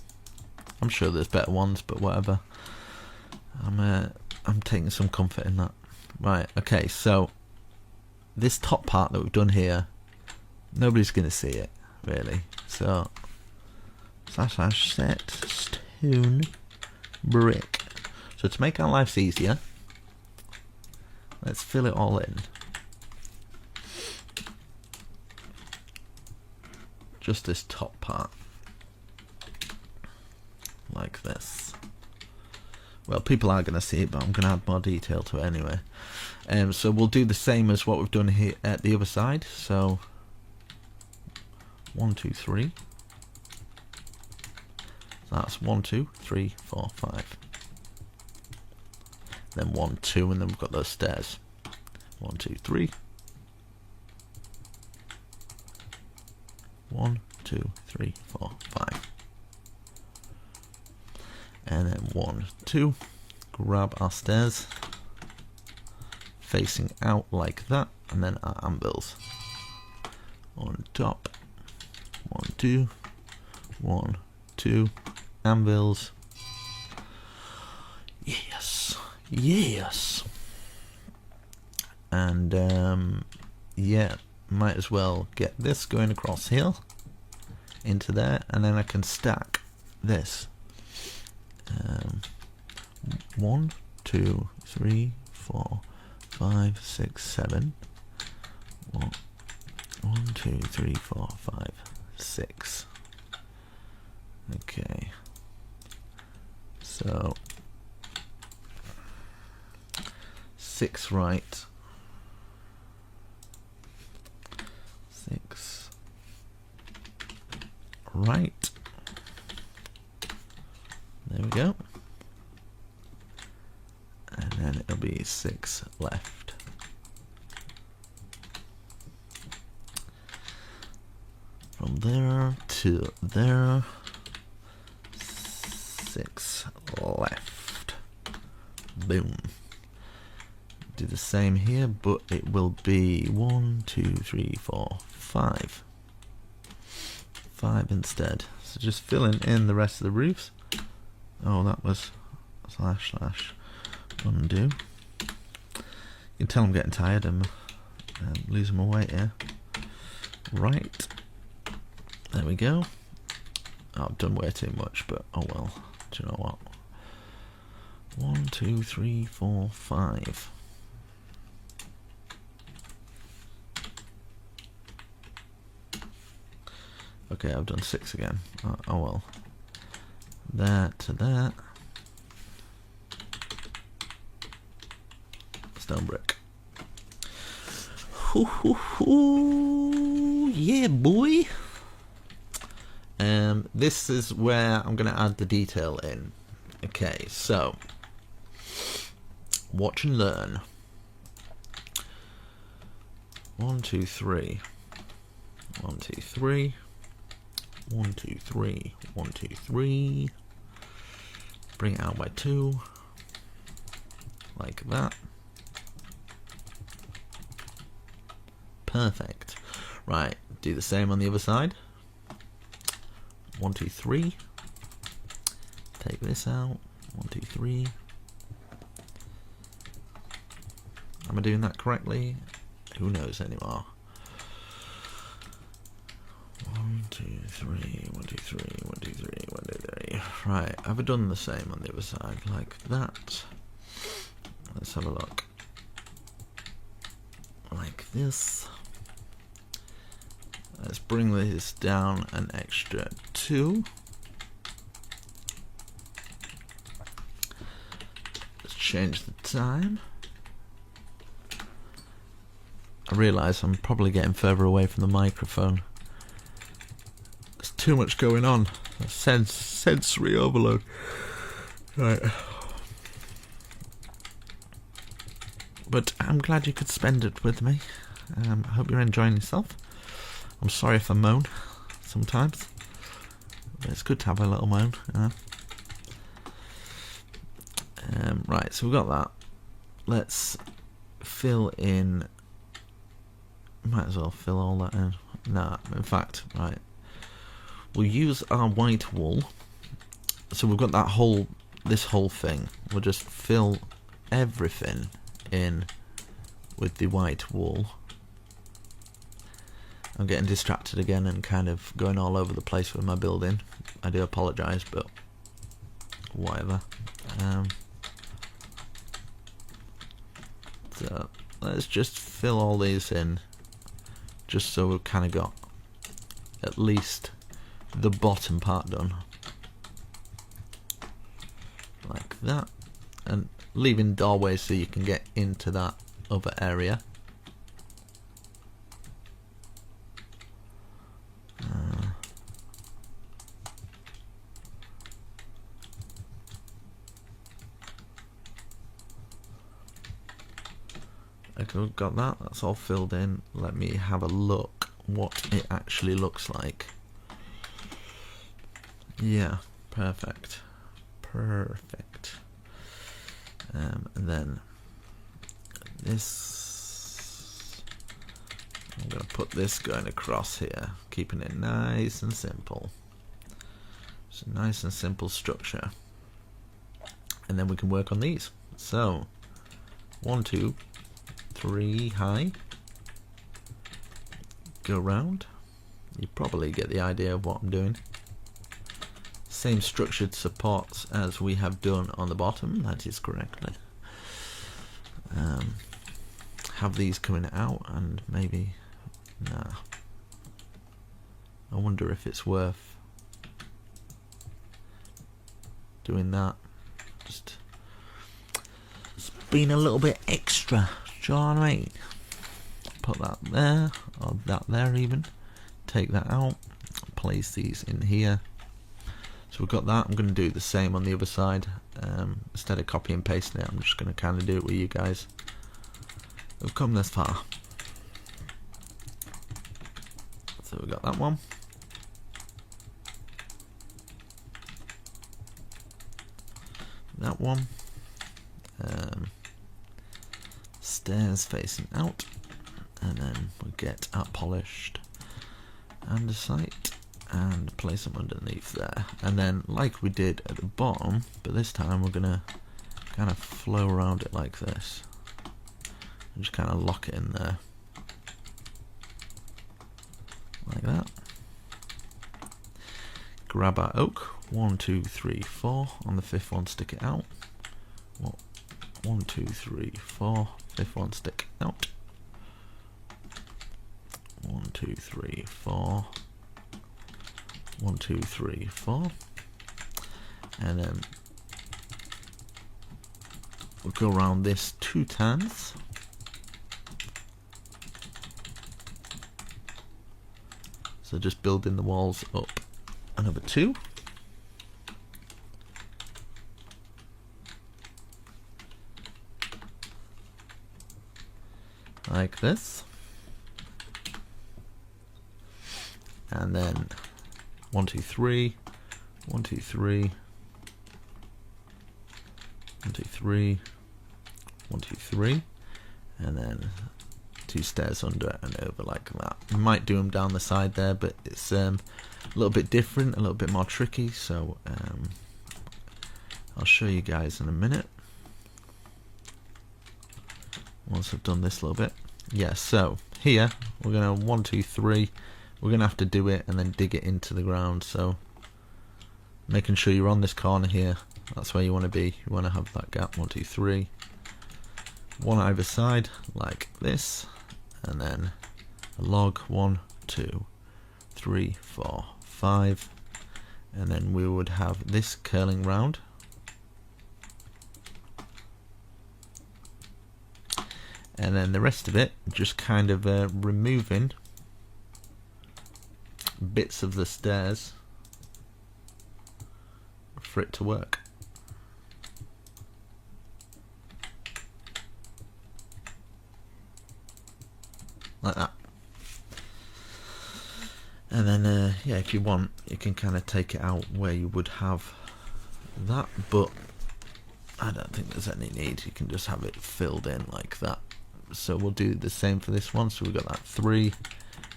I'm sure there's better ones, but whatever. I'm taking some comfort in that. Right. Okay. So this top part that we've done here, nobody's going to see it, really. So, slash set stone brick. So to make our lives easier, let's fill it all in. Just this top part. Like this. Well, people are going to see it, but I'm going to add more detail to it anyway. So we'll do the same as what we've done here at the other side. So 1, 2, 3. That's 1, 2, 3, 4, 5. Then 1, 2, and then we've got those stairs. 1, 2, 3. 1, 2, 3, 4, 5. And then 1, 2. Grab our stairs, facing out like that, and then our anvils on top. 1, 2, 1, 2 anvils. Yes, yes. And yeah, might as well get this going across here into there, and then I can stack this. 1, 2, 3, 4, 5, 6, 7. 1, 2, 3, 4, 5, 6. Okay. So 6 right. 6 right. There we go. And then it'll be 6 left. From there to there, 6 left. Boom. Do the same here, but it will be 1, 2, 3, 4, 5. 5 instead. So just filling in the rest of the roofs. Oh, that was / undo. You can tell I'm getting tired. I'm losing my weight here. Right. There we go. Oh, I've done way too much, but oh well. Do you know what? 1, 2, 3, 4, 5. Okay, I've done 6 again. Oh well. That to that. Stone brick. Hoo hoo hoo! Yeah, boy. This is where I'm going to add the detail in. Okay, so watch and learn. 1, 2, 3. 1, 2, 3. 1, 2, 3. 1, 2, 3. Bring it out by 2. Like that. Perfect. Right, do the same on the other side. 1, 2, 3. Take this out. 1, 2, 3. Am I doing that correctly? Who knows anymore? 1, 2, 3. 1, 2, 3. 1, 2, 3. 1, 2, 3. Right, have I done the same on the other side? Like that. Let's have a look. Like this. Let's bring this down an extra 2. Let's change the time. I realise I'm probably getting further away from the microphone. There's too much going on. Sensory overload. Right. But I'm glad you could spend it with me. I hope you're enjoying yourself. I'm sorry if I moan sometimes, but it's good to have a little moan. Right, so we've got that. Let's fill in. Might as well fill all that in. Nah, in fact, right. We'll use our white wool. So we've got this whole thing. We'll just fill everything in with the white wool. I'm getting distracted again and kind of going all over the place with my building. I do apologise, but whatever. So let's just fill all these in, just so we've kind of got at least the bottom part done. Like that. And leaving doorways so you can get into that other area. Okay, we've got that. That's all filled in. Let me have a look what it actually looks like. Yeah, perfect. Perfect. And then this, I'm going to put this going across here, keeping it nice and simple. It's a nice and simple structure. And then we can work on these. So 1, 2, 3 high. Go round. You probably get the idea of what I'm doing. Same structured supports as we have done on the bottom, that is correctly. Have these coming out and maybe, nah. I wonder if it's worth doing that. Just being a little bit extra, do you know what I mean? Put that there, or that there even. Take that out, place these in here. So we've got that. I'm going to do the same on the other side. Instead of copy and pasting it, I'm just going to kind of do it with you guys. We've come this far. So we've got that one. That one. Stairs facing out. And then we'll get our polished andesite and place them underneath there. And then like we did at the bottom, but this time we're going to kind of flow around it like this. And just kind of lock it in there. Like that. Grab our oak. 1, 2, 3, 4. On the fifth one, stick it out. 1, 2, 3, 4. Fifth one, stick out. 1, 2, 3, 4. 1, 2, 3, 4. And then we'll go around this 2 times. So just building the walls up another 2. Like this. And then 1, 2, 3, 1, 2, 3, 1, 2, 3, 1, 2, 3, and then 2 stairs under and over like that. You might do them down the side there, but it's a little bit different, a little bit more tricky, so I'll show you guys in a minute once I've done this a little bit. Yeah, so here we're gonna 1, 2, 3. We're gonna have to do it and then dig it into the ground. So making sure you're on this corner here. That's where you want to be. You want to have that gap. 1, 2, 3. One either side, like this, and then a log. 1, 2, 3, 4, 5, and then we would have this curling round. And then the rest of it, just kind of removing bits of the stairs for it to work. Like that. And then, yeah, if you want, you can kind of take it out where you would have that, but I don't think there's any need. You can just have it filled in like that. So we'll do the same for this one. So we've got that 3,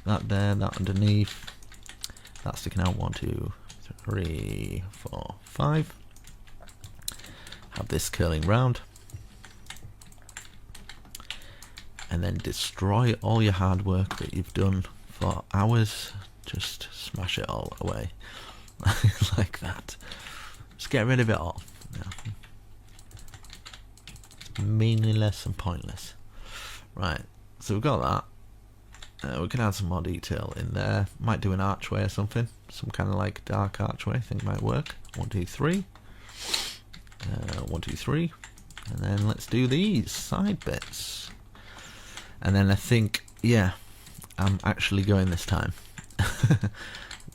that there, that underneath, that sticking out. 1, 2, 3, 4, 5. Have this curling round, and then destroy all your hard work that you've done for hours. Just smash it all away like that. Just get rid of it all. Yeah. It's meaningless and pointless. Right, so we've got that. We can add some more detail in there. Might do an archway or something. Some kind of like dark archway. I think might work. 1, 2, 3. 1, 2, 3. And then let's do these side bits. And then I think, yeah, I'm actually going this time.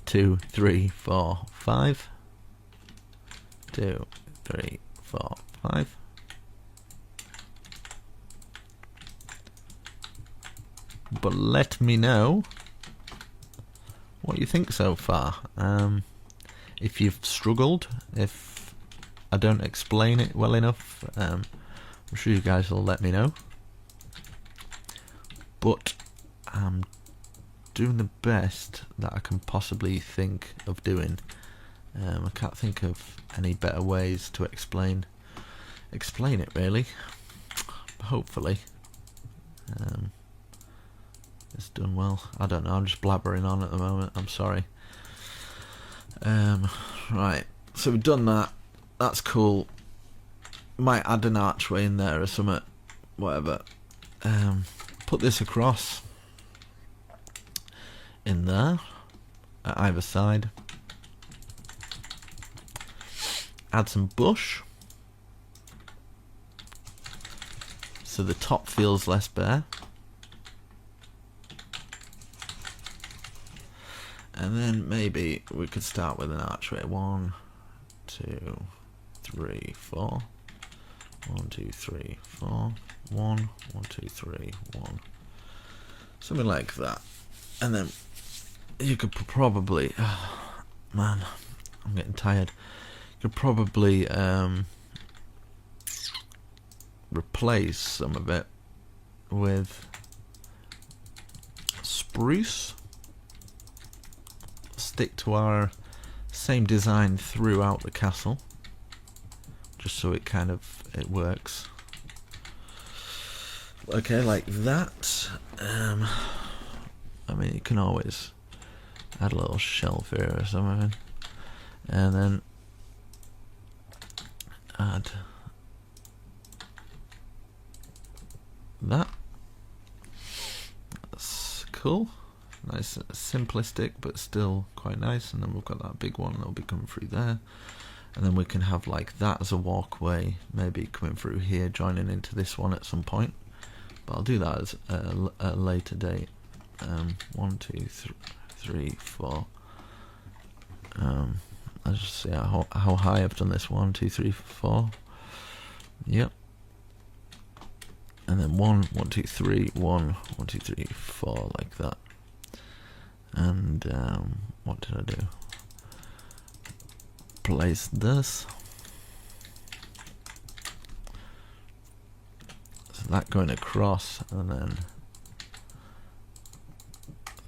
2, 3, 4, 5. 2, 3, 4, 5. But let me know what you think so far. If you've struggled, if I don't explain it well enough, I'm sure you guys will let me know. But I'm doing the best that I can possibly think of doing. I can't think of any better ways to explain it really. Hopefully it's done well. I don't know, I'm just blabbering on at the moment, I'm sorry. Right, so we've done that. That's cool. Might add an archway in there or something, whatever. Put this across in there at either side. Add some bush so the top feels less bare. And then maybe we could start with an archway. 1, 2, 3, 4. 1, 2, 3, 4. 1, 1, 2, 3, 1. Something like that. And then you could probably, oh, man, I'm getting tired. You could probably replace some of it with spruce. Stick to our same design throughout the castle, just so it kind of works. Okay, like that. I mean, you can always add a little shelf here or something, and then add that. That's cool. Nice, simplistic, but still quite nice. And then we've got that big one that'll be coming through there, and then we can have like that as a walkway, maybe coming through here, joining into this one at some point. But I'll do that as a later date. 1, 2, 3, 4. Let's just see how high I've done this. 1, 2, 3, 4. Yep. And then 1, 1, 2, 3, 1, 1, 2, 3, 4, like that. And what did I do? Place this. So that going across, and then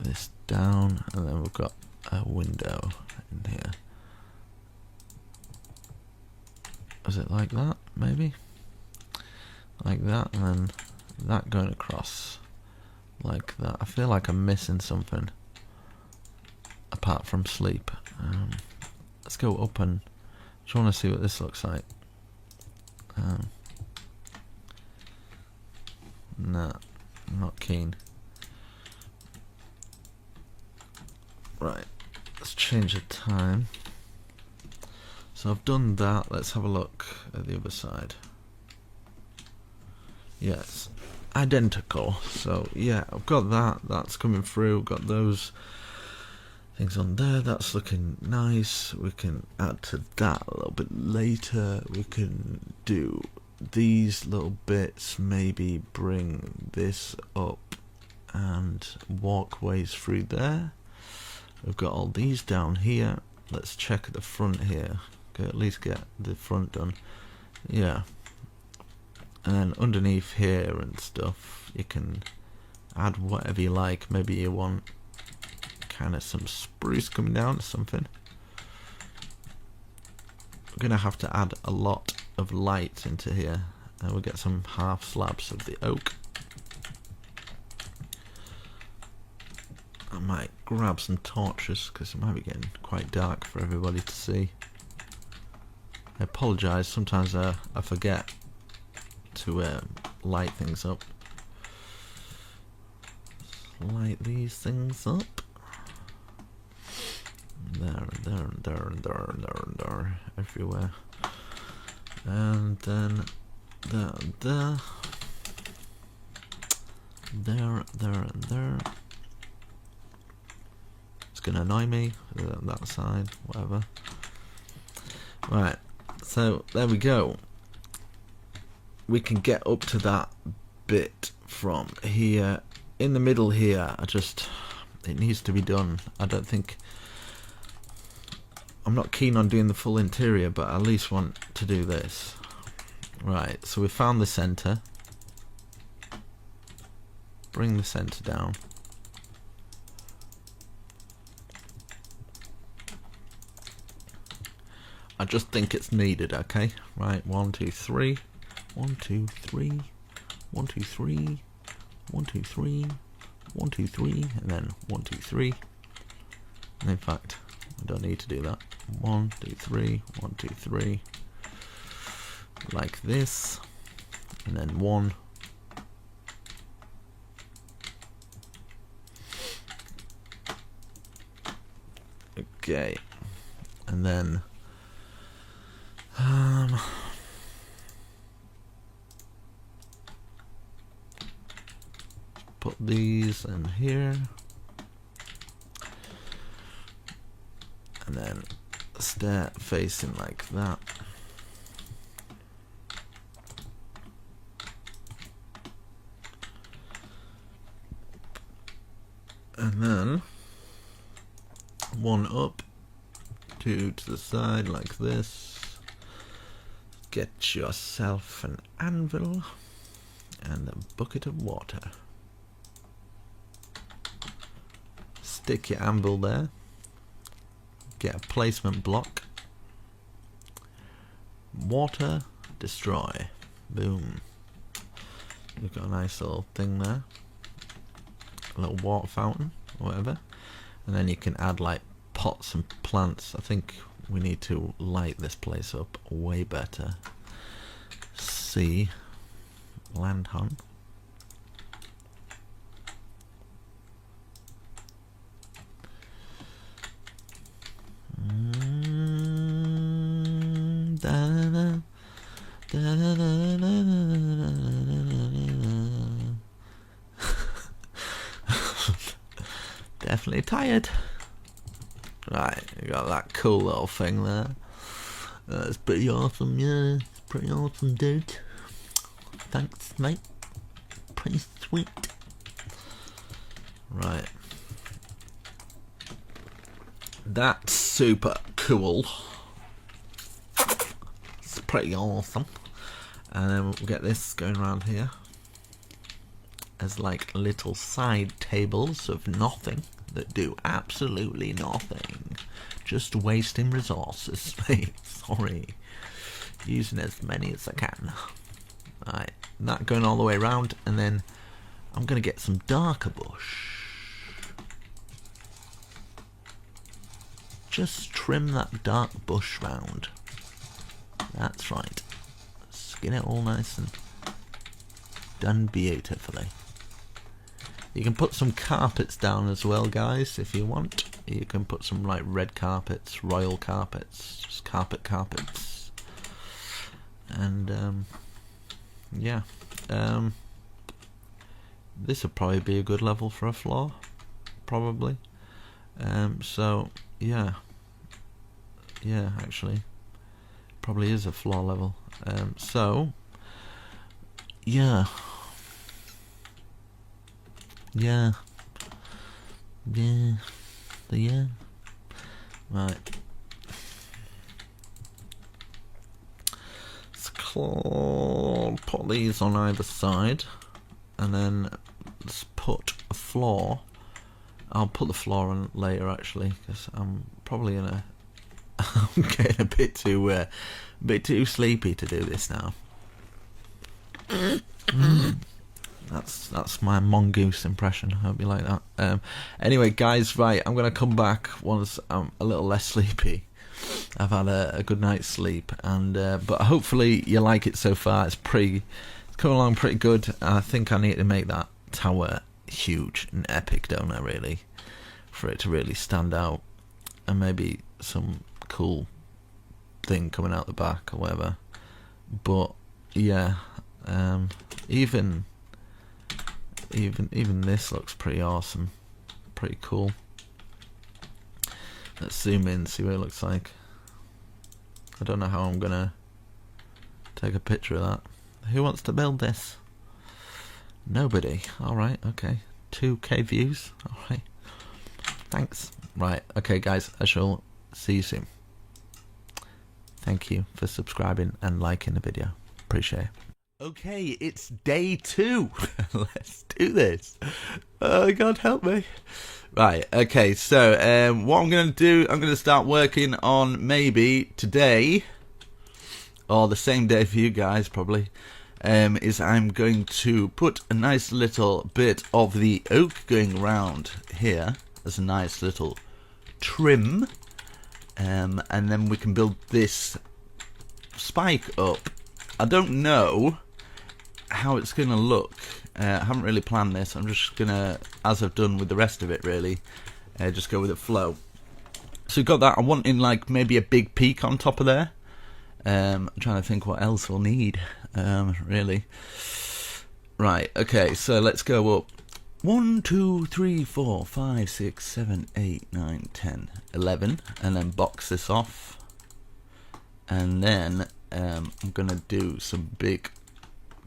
this down, and then we've got a window in here. Is it like that? Maybe? Like that, and then that going across like that. I feel like I'm missing something apart from sleep. Let's go up and just want to see what this looks like. Nah, I'm not keen. Right, let's change the time. So I've done that. Let's have a look at the other side. Yes, identical. So yeah, I've got that. That's coming through. I've got those things on there. That's looking nice. We can add to that a little bit later. We can do these little bits, maybe bring this up and walkways through there. We've got all these down here. Let's check at the front here. Okay, at least get the front done. Yeah. And then underneath here and stuff, you can add whatever you like. Maybe you want kind of some spruce coming down or something. We're gonna have to add a lot of light into here, and we'll get some half slabs of the oak. I might grab some torches because it might be getting quite dark for everybody to see. I apologise, sometimes I forget to light things up. Let's light these things up. There, everywhere. And then there, there. It's gonna annoy me, that side, whatever. Right, so there we go. We can get up to that bit from here. In the middle here, it needs to be done. I'm not keen on doing the full interior, but I at least want to do this. Right, so we found the center. Bring the center down. I just think it's needed. Okay, right, 1 2 3, 1 2 3, 1 2 3, 1 2 3, 1 2 3, and then 1 2 3. And in fact, I don't need to do that. 1 2 3, 1 2 3, like this, and then 1. Okay, and then put these in here, and then start facing like that. And then 1 up, 2 to the side like this. Get yourself an anvil and a bucket of water. Stick your anvil there. Get a placement block. Water, destroy. Boom. You've got a nice little thing there. A little water fountain or whatever. And then you can add like pots and plants. I think we need to light this place up way better. See, land hunt. Definitely tired. Right, you got that cool little thing there. That's pretty awesome, yeah. It's pretty awesome, dude. Thanks, mate. Pretty sweet. Right. That's super cool. It's pretty awesome. And then we'll get this going around here as like little side tables of nothing that do absolutely nothing. Just wasting resources, mate. Sorry. Using as many as I can. Right, that going all the way around, and then I'm gonna get some darker bush. Just trim that dark bush round. That's right. Skin it all nice and done beautifully. You can put some carpets down as well, guys, if you want. You can put some like red carpets, royal carpets, just carpets. And yeah, this would probably be a good level for a floor, probably. So yeah, actually, probably is a floor level. So yeah. Right. Let's put these on either side, and then let's put a floor. I'll put the floor on later, actually, because I'm probably gonna. I'm getting a bit too sleepy to do this now. That's my mongoose impression. I hope you like that. Anyway, guys, right, I'm gonna come back once I'm a little less sleepy. I've had a good night's sleep, and but hopefully you like it so far. It's coming along pretty good. I think I need to make that tower huge and epic, don't I? Really, for it to really stand out, and maybe some cool thing coming out the back or whatever. But yeah, even this looks pretty awesome, pretty cool. Let's zoom in, see what it looks like. I don't know how I'm gonna take a picture of that. Who wants to build this? Nobody. Alright, okay. 2K views. Alright. Thanks. Right, okay guys, I shall see you soon. Thank you for subscribing and liking the video. Appreciate it. Okay, it's day 2. Let's do this. Oh God, help me. Right, okay, so what I'm going to do, I'm going to start working on maybe today, or the same day for you guys probably, is I'm going to put a nice little bit of the oak going round here as a nice little trim, and then we can build this spike up. I don't know how it's going to look. I haven't really planned this. I'm just going to, as I've done with the rest of it really, just go with the flow. So we've got that. I'm wanting like maybe a big peak on top of there. I'm trying to think what else we'll need, really. Right, okay, so let's go up 1, 2, 3, 4, 5, 6, 7, 8, 9, 10, 11, and then box this off. And then I'm going to do some big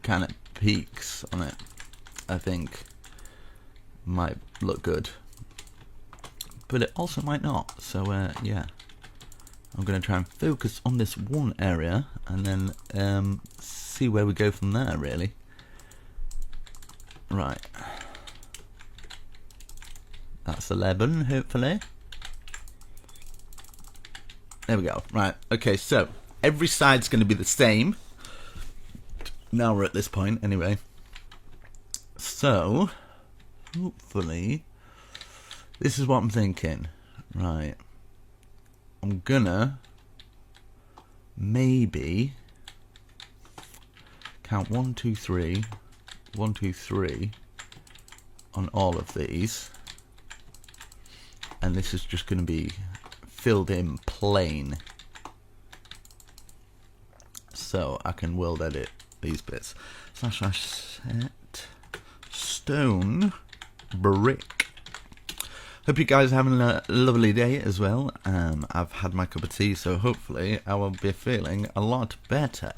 kind of peaks on it. I think might look good, but it also might not. So yeah, I'm going to try and focus on this one area and then see where we go from there really. Right, that's 11 hopefully. There we go. Right, okay, so every side's going to be the same. Now we're at this point anyway. So, hopefully, this is what I'm thinking. Right. I'm gonna maybe count 1, 2, 3, 1, 2, 3 on all of these. And this is just going to be filled in plain. So I can world edit these bits. Slash set stone brick. Hope you guys are having a lovely day as well. I've had my cup of tea, so hopefully I will be feeling a lot better.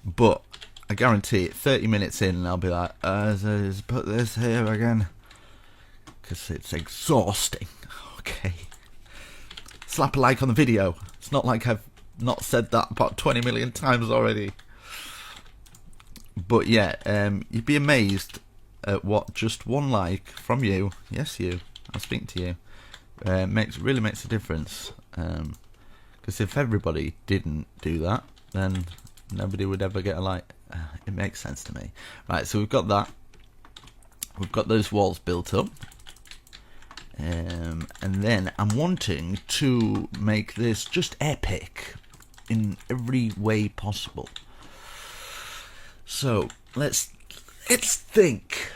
But I guarantee it, 30 minutes in and I'll be like, let's put this here again, because it's exhausting. Okay, slap a like on the video. It's not like I've not said that about 20 million times already. But yeah, you'd be amazed at what just one like from you, yes you, I'm speaking to you, really makes a difference. Because if everybody didn't do that, then nobody would ever get a like. It makes sense to me. Right, so we've got that. We've got those walls built up. And then I'm wanting to make this just epic in every way possible. So let's think,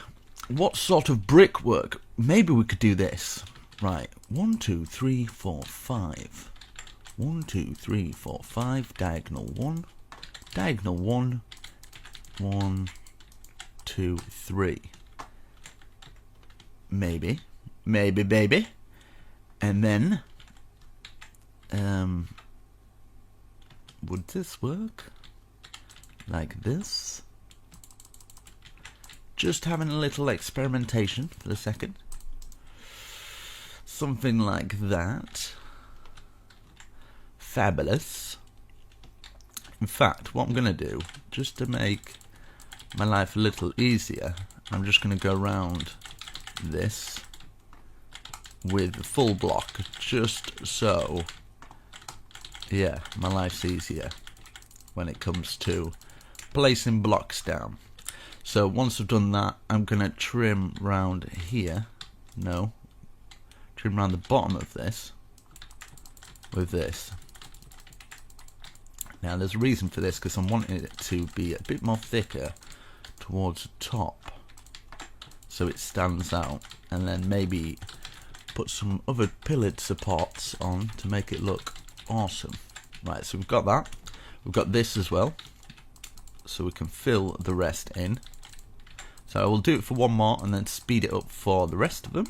what sort of brickwork? Maybe we could do this. Right, 1, 2, 3, 4, 5. 1, 2, 3, 4, 5. Diagonal 1. Diagonal 1. 1, 2, 3. Maybe, baby. And then, would this work? Like this? Just having a little experimentation for a second. Something like that. Fabulous. In fact, what I'm going to do, just to make my life a little easier, I'm just going to go around this with the full block, just so, yeah, my life's easier when it comes to placing blocks down. So once I've done that, I'm going to trim round here. No. Trim round the bottom of this with this. Now there's a reason for this, because I'm wanting it to be a bit more thicker towards the top, so it stands out, and then maybe put some other pillared supports on to make it look awesome. Right, so we've got that. We've got this as well, so we can fill the rest in. So I will do it for one more and then speed it up for the rest of them.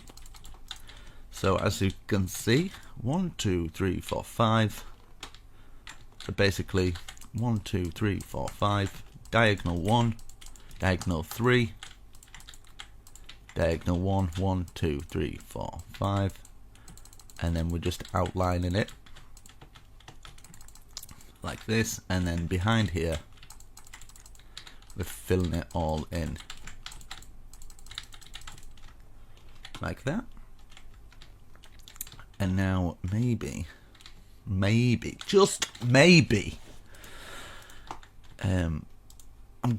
So as you can see, 1, 2, 3, 4, 5. So basically 1, 2, 3, 4, 5. Diagonal 1, diagonal 3, diagonal 1, 1, 2, 3, 4, 5. And then we're just outlining it like this, and then behind here we're filling it all in like that. And now maybe, just maybe, I'm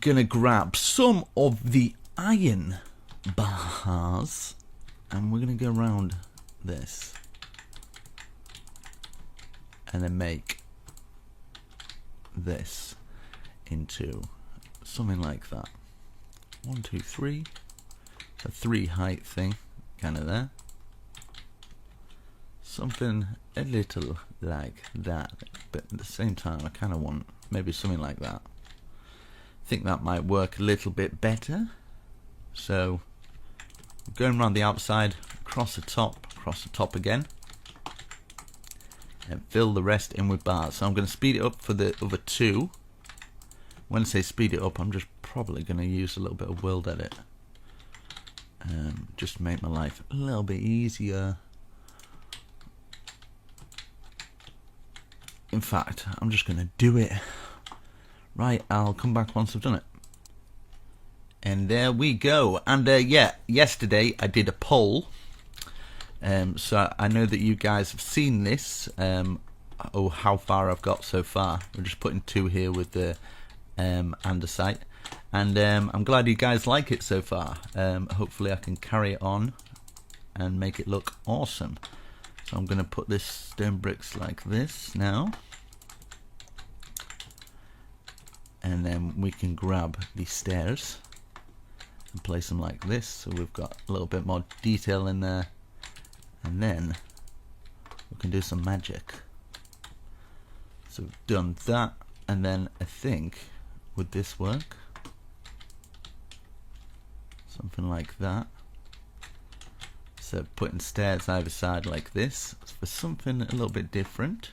gonna grab some of the iron bars and we're gonna go around this and then make this into something like that. 1, 2, 3. A 3 height thing, kind of there. Something a little like that, but at the same time I kind of want maybe something like that. I think that might work a little bit better. So going around the outside, across the top again, and fill the rest in with bars. So I'm going to speed it up for the other 2. When I say speed it up, I'm just probably going to use a little bit of World Edit, just to make my life a little bit easier. In fact, I'm just going to do it. Right, I'll come back once I've done it. And there we go. And yeah, yesterday I did a poll. So I know that you guys have seen this. How far I've got so far. We're just putting 2 here with the andesite. And I'm glad you guys like it so far. Hopefully I can carry it on and make it look awesome. So I'm going to put this stone bricks like this now. And then we can grab these stairs and place them like this. So we've got a little bit more detail in there. And then we can do some magic. So we've done that. And then I think, would this work? Something like that. So putting stairs either side like this for something a little bit different.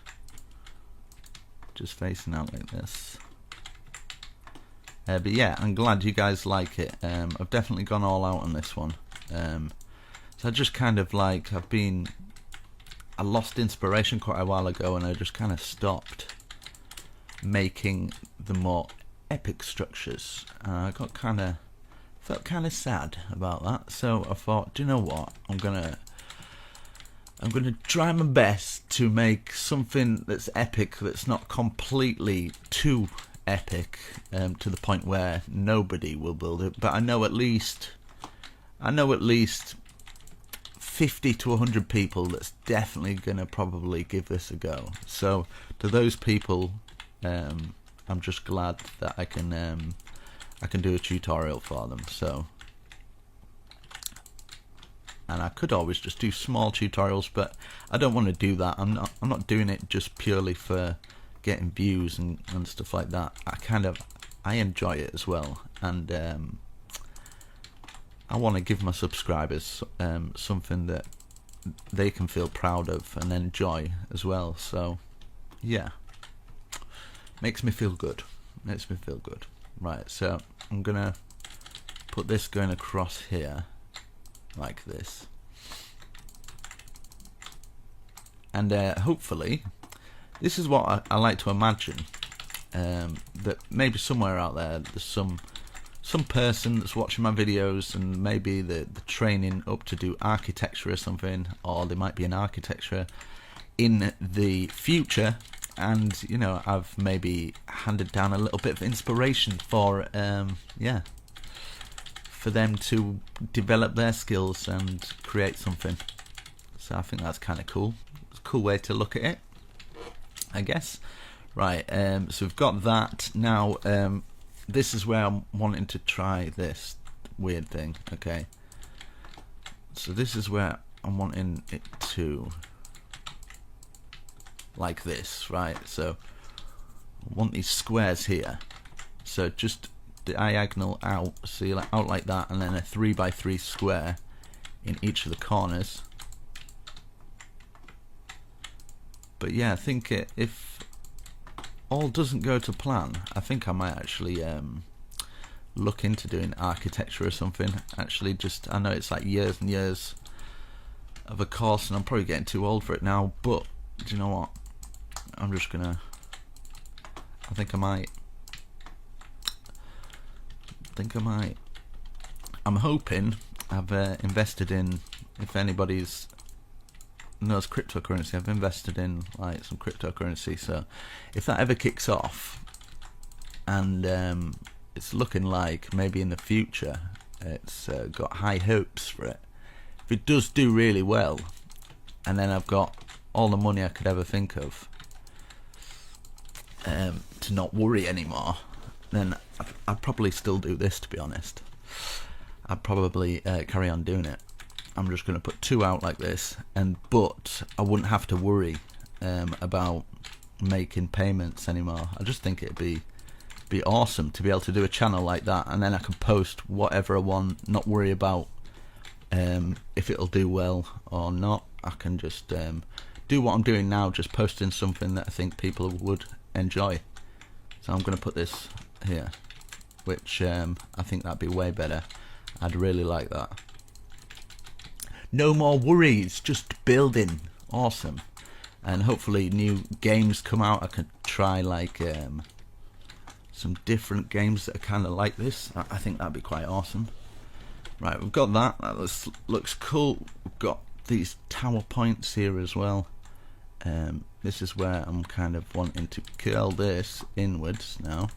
Just facing out like this. But yeah, I'm glad you guys like it. I've definitely gone all out on this one. So I just kind of like, I lost inspiration quite a while ago and I just kind of stopped making the more epic structures. I got felt kind of sad about that, so I thought, do you know what, I'm gonna try my best to make something that's epic, that's not completely too epic, to the point where nobody will build it, but I know at least 50 to 100 people that's definitely gonna probably give this a go. So to those people, I'm just glad that I can do a tutorial for them. So, and I could always just do small tutorials, but I don't want to do that. I'm not doing it just purely for getting views and stuff like that. I enjoy it as well, and I want to give my subscribers something that they can feel proud of and enjoy as well. So yeah, makes me feel good. Right, so I'm gonna put this going across here like this, and hopefully this is what I like to imagine, that maybe somewhere out there's some person that's watching my videos and maybe the training up to do architecture or something, or there might be an architecture in the future, and you know, I've maybe handed down a little bit of inspiration for for them to develop their skills and create something. So I think that's kind of cool. It's a cool way to look at it, I guess. Right, so we've got that. Now this is where I'm wanting to try this weird thing. Okay, so this is where I'm wanting it to, like this, right? So I want these squares here, so just diagonal out, so you're out like that, and then a 3x3 square in each of the corners. But yeah, I think if all doesn't go to plan, I think I might actually look into doing architecture or something. Actually, just, I know it's like years and years of a course and I'm probably getting too old for it now, but do you know what, I'm just gonna, I think I might. I'm hoping. I've invested in, if anybody's knows cryptocurrency. I've invested in like some cryptocurrency, so if that ever kicks off, and it's looking like maybe in the future, it's got high hopes for it. If it does do really well, and then I've got all the money I could ever think of, to not worry anymore, then I'd probably still do this, to be honest. I'd probably carry on doing it. I'm just going to put 2 out like this, but I wouldn't have to worry about making payments anymore. I just think it'd be awesome to be able to do a channel like that, and then I can post whatever I want, not worry about if it'll do well or not. I can just do what I'm doing now, just posting something that I think people would enjoy. So I'm going to put this here, which I think that'd be way better. I'd really like that. No more worries, just building. Awesome. And hopefully new games come out. I can try like some different games that are kind of like this. I think that'd be quite awesome. Right, we've got that. That looks cool. We've got these tower points here as well. This is where I'm kind of wanting to curl this inwards now.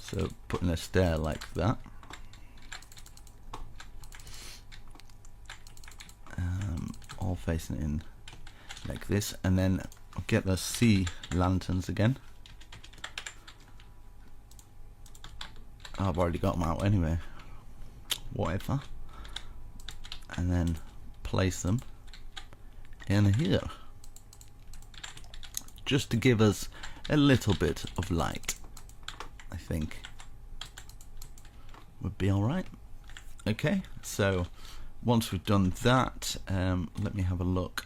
So putting a stair like that. All facing in like this, and then get the sea lanterns again. I've already got them out anyway, whatever. And then place them in here, just to give us a little bit of light. I think would be alright. Okay, so once we've done that, let me have a look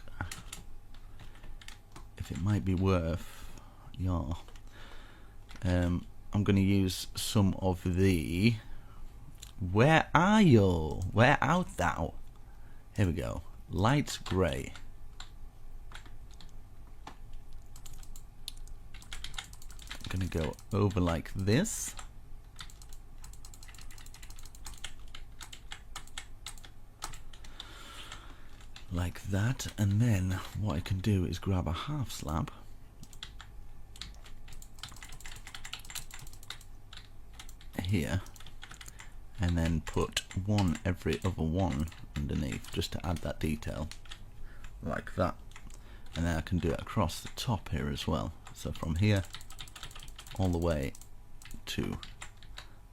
if it might be worth your I'm going to use some of the where are you? Where art thou? Here we go. Light grey. I'm going to go over like this. Like that, and then what I can do is grab a half slab here, and then put one every other one underneath, just to add that detail, like that. And then I can do it across the top here as well, so from here all the way to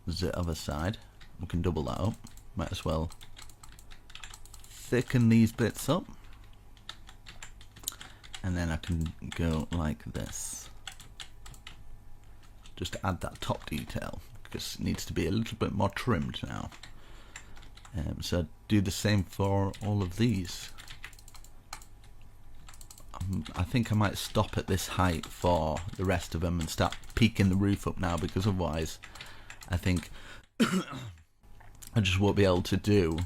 the other side. We can double that up. Might as well thicken these bits up, and then I can go like this, just to add that top detail, because it needs to be a little bit more trimmed now. So do the same for all of these. I think I might stop at this height for the rest of them and start peaking the roof up now, because otherwise I think I just won't be able to do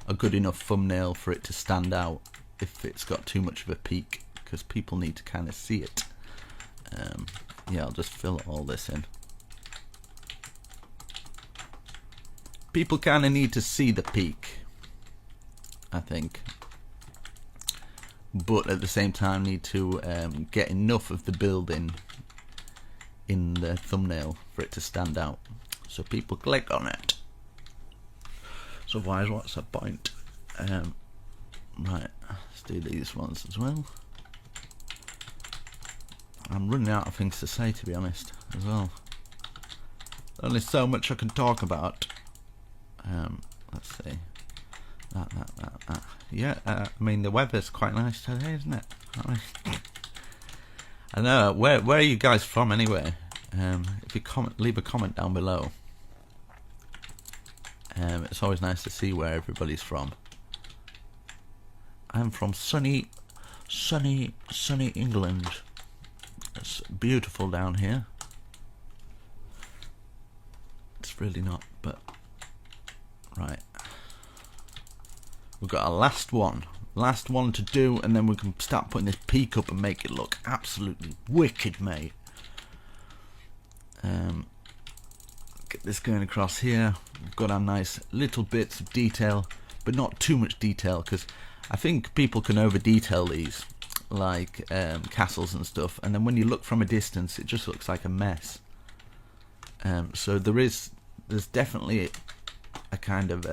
a good enough thumbnail for it to stand out if it's got too much of a peak, because people need to kind of see it. Yeah, I'll just fill all this in. People kind of need to see the peak, I think, but at the same time need to get enough of the building in the thumbnail for it to stand out, so people click on it. So otherwise, what's the point? Right, let's do these ones as well. I'm running out of things to say, to be honest, as well. Only so much I can talk about. Let's see. That. Yeah, I mean, the weather's quite nice today, isn't it? I know. Where are you guys from, anyway? If you leave a comment down below. It's always nice to see where everybody's from. I'm from sunny England. It's beautiful down here. It's really not, but right. We've got a last one to do, and then we can start putting this peak up and make it look absolutely wicked, mate. Get this going across here. We've got our nice little bits of detail. but not too much detail, because I think people can over detail these, like castles and stuff, and then when you look from a distance it just looks like a mess. So there's definitely a kind of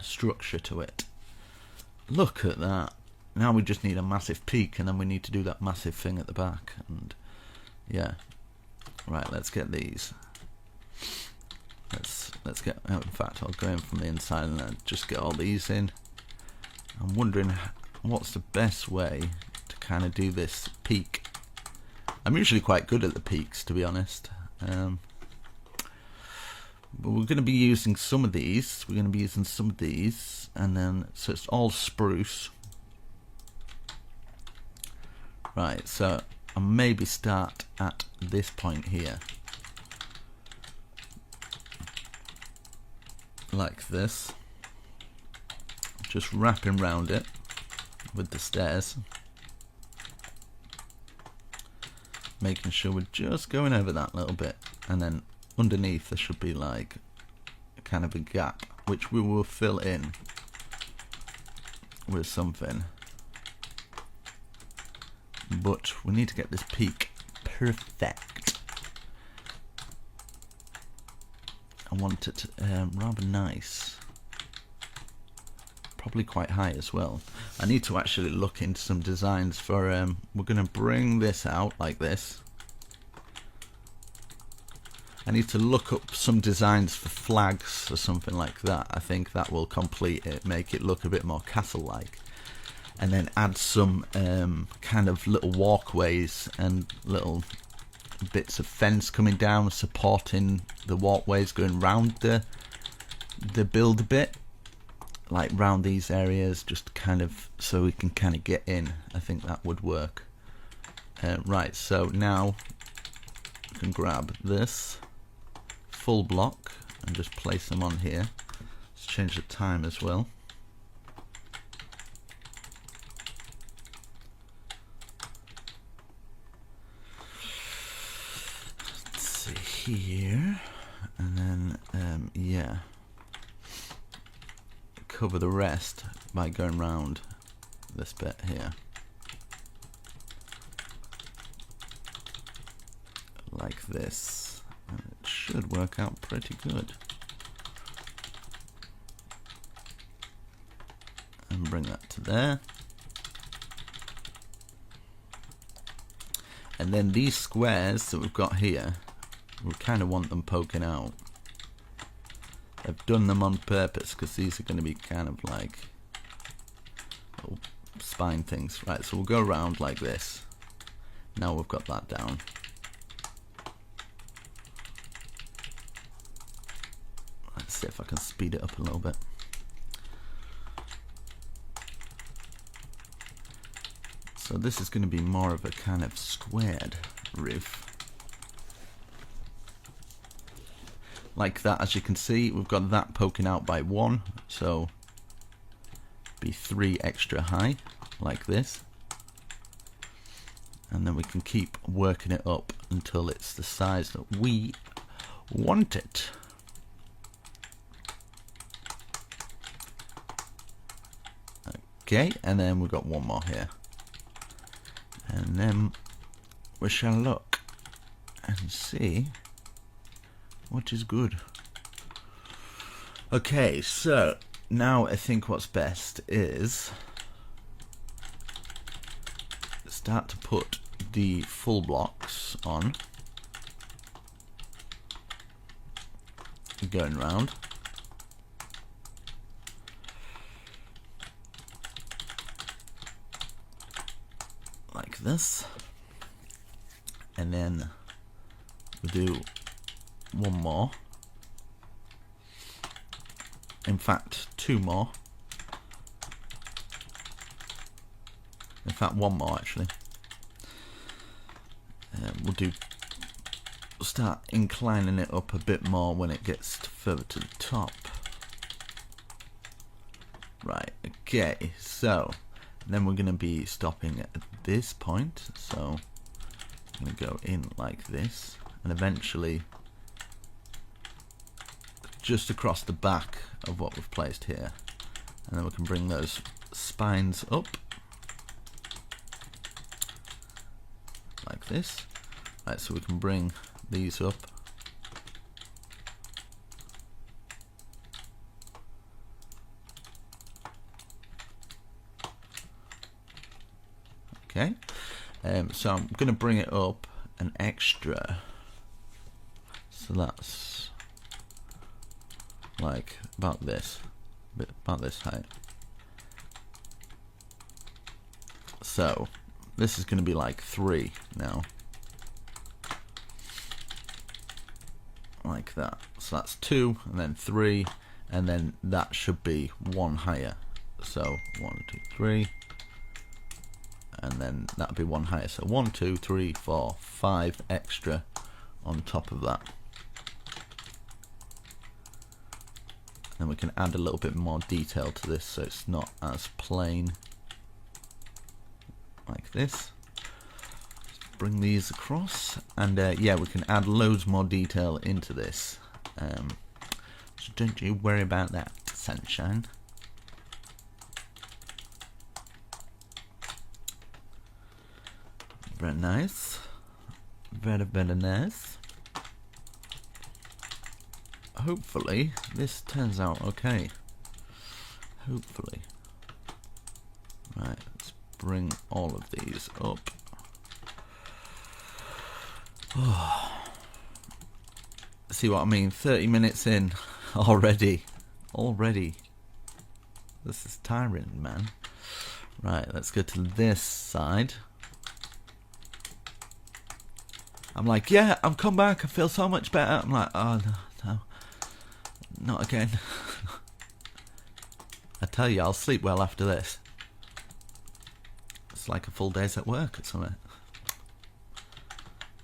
structure to it. Look at that. Now we just need a massive peak, and then we need to do that massive thing at the back. And yeah, right, let's get these. Let's get, oh, in fact I'll go in from the inside and then just get all these in. I'm wondering what's the best way to kind of do this peak. I'm usually quite good at the peaks, to be honest. But we're going to be using some of these. We're going to be using some of these, and then so it's all spruce. Right, so I'll maybe start at this point here, like this, just wrapping round it with the stairs, making sure we're just going over that little bit, and then underneath there should be like a kind of a gap, which we will fill in with something. But we need to get this peak perfect. I want it rather nice, probably quite high as well. I need to actually look into some designs for we're going to bring this out like this. I need to look up some designs for flags or something like that. I think that will complete it, make it look a bit more castle-like, and then add some kind of little walkways and little bits of fence coming down supporting the walkways going round the build a bit, like round these areas, just kind of so we can kind of get in. I think that would work. Right, so now we can grab this full block and just place them on here. Let's change the time as well. Let's see here, and then yeah, cover the rest by going round this bit here like this. It should work out pretty good. And bring that to there. And then these squares that we've got here, we kind of want them poking out. I've done them on purpose because these are going to be kind of like little spine things. Right, so we'll go around like this. Now we've got that down. Let's see if I can speed it up a little bit. So this is going to be more of a kind of squared roof. Like that, as you can see, we've got that poking out by 1, so be 3 extra high, like this. And then we can keep working it up until it's the size that we want it. Okay, and then we've got one more here. And then we shall look and see what is good. Okay, so now I think what's best is start to put the full blocks on, going round. Like this, and then we do one more, in fact 2 more, in fact 1 more actually. We'll start inclining it up a bit more when it gets further to the top. Right, okay, so then we're going to be stopping at this point, so I'm going to go in like this, and eventually just across the back of what we've placed here. And then we can bring those spines up like this. Right, so we can bring these up. Okay, so I'm going to bring it up an extra, so that's like about this height. So this is going to be like 3 now, like that. So that's 2 and then 3, and then that should be 1 higher. So 1, 2, 3. And then that'll be 1 higher. So 1, 2, 3, 4, 5 extra on top of that. And we can add a little bit more detail to this so it's not as plain. Like this. Just bring these across. And yeah, we can add loads more detail into this. So don't you worry about that, sunshine. Very nice. Very, very nice. Hopefully this turns out okay. Hopefully. Right, let's bring all of these up. Oh. See what I mean? 30 minutes in already. Already. This is tiring, man. Right, let's go to this side. I'm like, yeah, I've come back, I feel so much better. I'm like, oh no, not again. I tell you, I'll sleep well after this. It's like a full day's at work or something.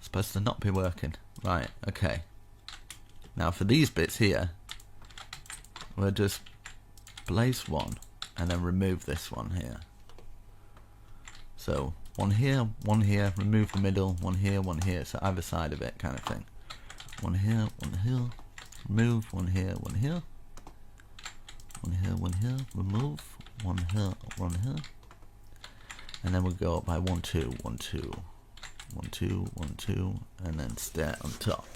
Supposed to not be working. Right, okay. Now for these bits here, we'll just place one and then remove this one here. So 1 here, 1 here, remove the middle, 1 here, 1 here, so either side of it kind of thing. 1 here, 1 here, remove, 1 here, 1 here, 1 here, 1 here, remove, 1 here, 1 here, and then we'll go up by 1, 2, 1, 2, 1, 2, 1, 2, and then stay on top.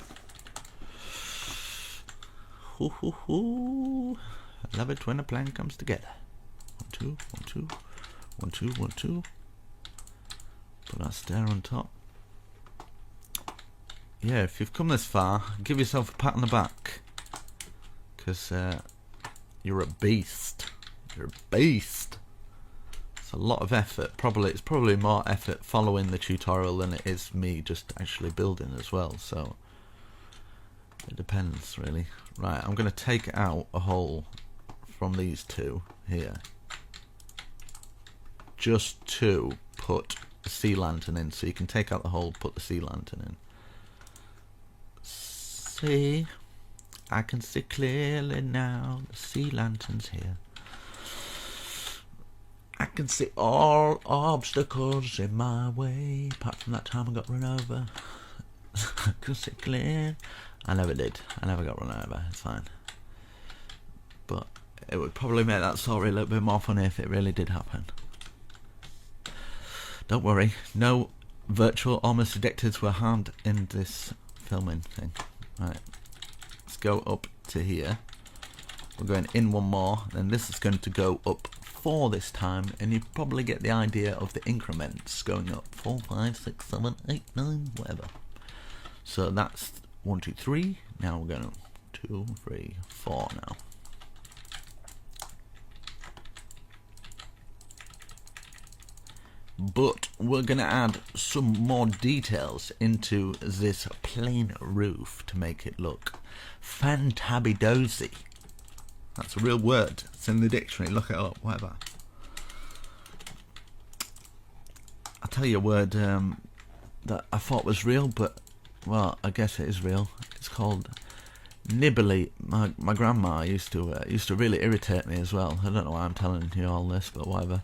Hoo hoo hoo! I love it when a plan comes together. 1, 2, 1, 2, 1, 2, 1, 2. Put our stair on top. Yeah, if you've come this far, give yourself a pat on the back, because you're a beast. You're a beast. It's a lot of effort. It's probably more effort following the tutorial than it is me just actually building as well. So it depends really. Right, I'm going to take out a hole from these two here, just to put the sea lantern in, so you can take out the hole, put the sea lantern in. See, I can see clearly now, the sea lantern's here. I can see all obstacles in my way, apart from that time I got run over. I can see clear. I never did. I never got run over, it's fine. But it would probably make that story a little bit more funny if it really did happen. Don't worry, no virtual almost addicteds were harmed in this filming thing. Right, let's go up to here. We're going in 1 more, then this is going to go up 4 this time, and you probably get the idea of the increments going up 4, 5, 6, 7, 8, 9, whatever. So that's 1, 2, 3. Now we're going 2, 3, 4 now. But we're going to add some more details into this plain roof to make it look fantabby-dozy. That's a real word. It's in the dictionary. Look it up, whatever. I'll tell you a word that I thought was real, but, well, I guess it is real. It's called nibbly. My grandma used to really irritate me as well. I don't know why I'm telling you all this, but whatever.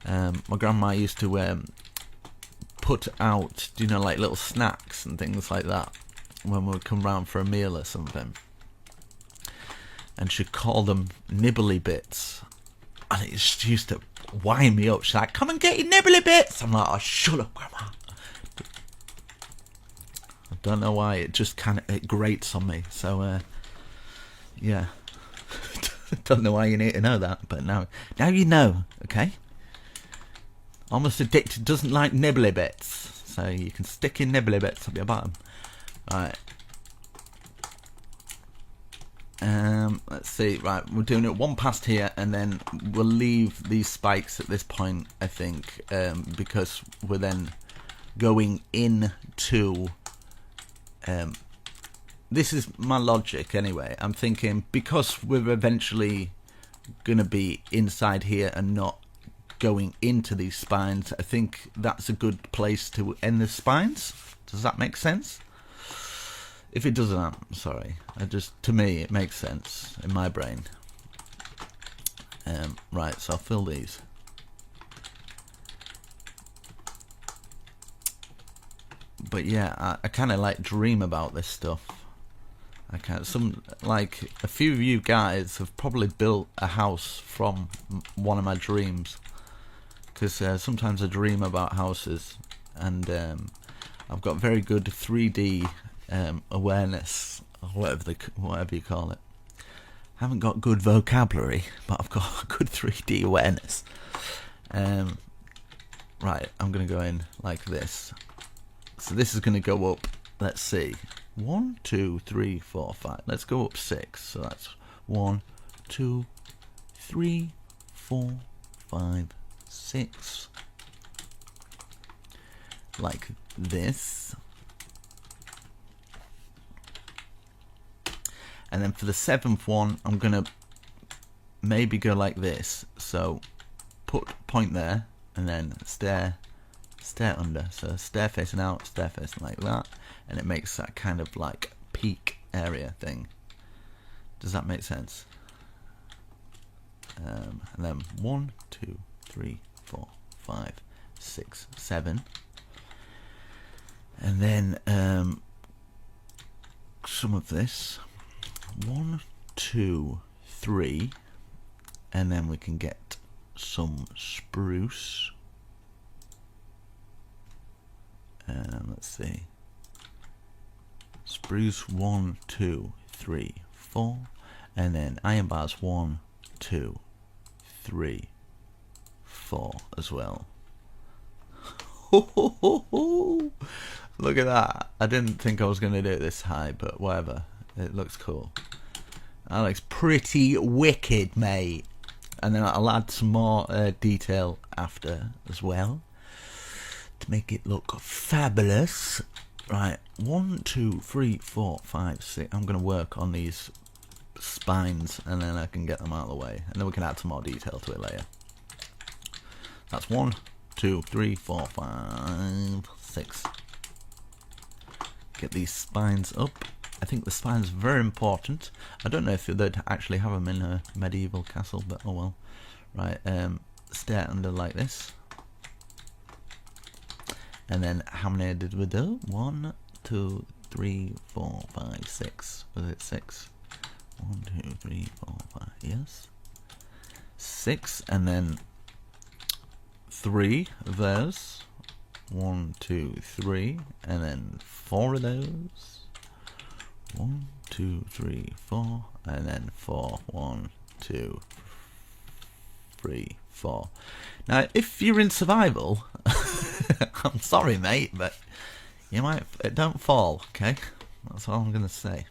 My grandma used to put out, you know, like little snacks and things like that when we would come round for a meal or something. and she'd call them nibbly bits, and it just used to wind me up. She's like, "Come and get your nibbly bits." I'm like, "Oh, shut up, Grandma." I don't know why, it just it grates on me. So yeah. Don't know why you need to know that, but now you know, okay? Almost Addicted doesn't like nibbly bits, so you can stick your nibbly bits up your bottom. Right. Let's see. Right, we're doing it one past here, and then we'll leave these spikes at this point, I think, because we're then going into. This is my logic anyway. I'm thinking, because we're eventually going to be inside here and not going into these spines, I think that's a good place to end the spines. Does that make sense? If it doesn't, I'm sorry. To me, it makes sense in my brain. Right, so I'll fill these. But yeah, I kind of like dream about this stuff. A few of you guys have probably built a house from one of my dreams, because sometimes I dream about houses, and I've got very good 3D awareness, or whatever you call it. I haven't got good vocabulary, but I've got good 3D awareness. Right, I'm going to go in like this. So this is going to go up, let's see, 1, 2, 3, 4, 5. Let's go up 6. So that's 1, 2, 3, 4, 5, 6. Like this. And then for the 7th one, I'm going to maybe go like this. So point there, and then stair under. So stair facing out, stair facing like that. And it makes that kind of like peak area thing. Does that make sense? And then 1, 2, 3, 4, 5, 6, 7. And then some of this. 1, 2, 3. And then we can get some spruce. Let's see. Spruce 1, 2, 3, 4, and then iron bars 1, 2, 3, 4 as well. Look at that! I didn't think I was going to do it this high, but whatever. It looks cool. That looks pretty wicked, mate. And then I'll add some more detail after as well to make it look fabulous. Right, 1, 2, 3, 4, 5, 6. I'm going to work on these spines, and then I can get them out of the way, and then we can add some more detail to it later. That's 1, 2, 3, 4, 5, 6. Get these spines up. I think the spines are very important. I don't know if they'd actually have them in a medieval castle, but oh well. Right, stair under like this. And then how many did we do? 1, 2, 3, 4, 5, 6. Was it 6? 1, 2, 3, 4, 5. Yes. 6, and then 3 of those. 1, 2, 3, and then 4 of those. 1, 2, 3, 4, and then 4. 1, 2, 3, 4. Now, if you're in survival, I'm sorry, mate, but you might don't fall. Okay, that's all I'm gonna say.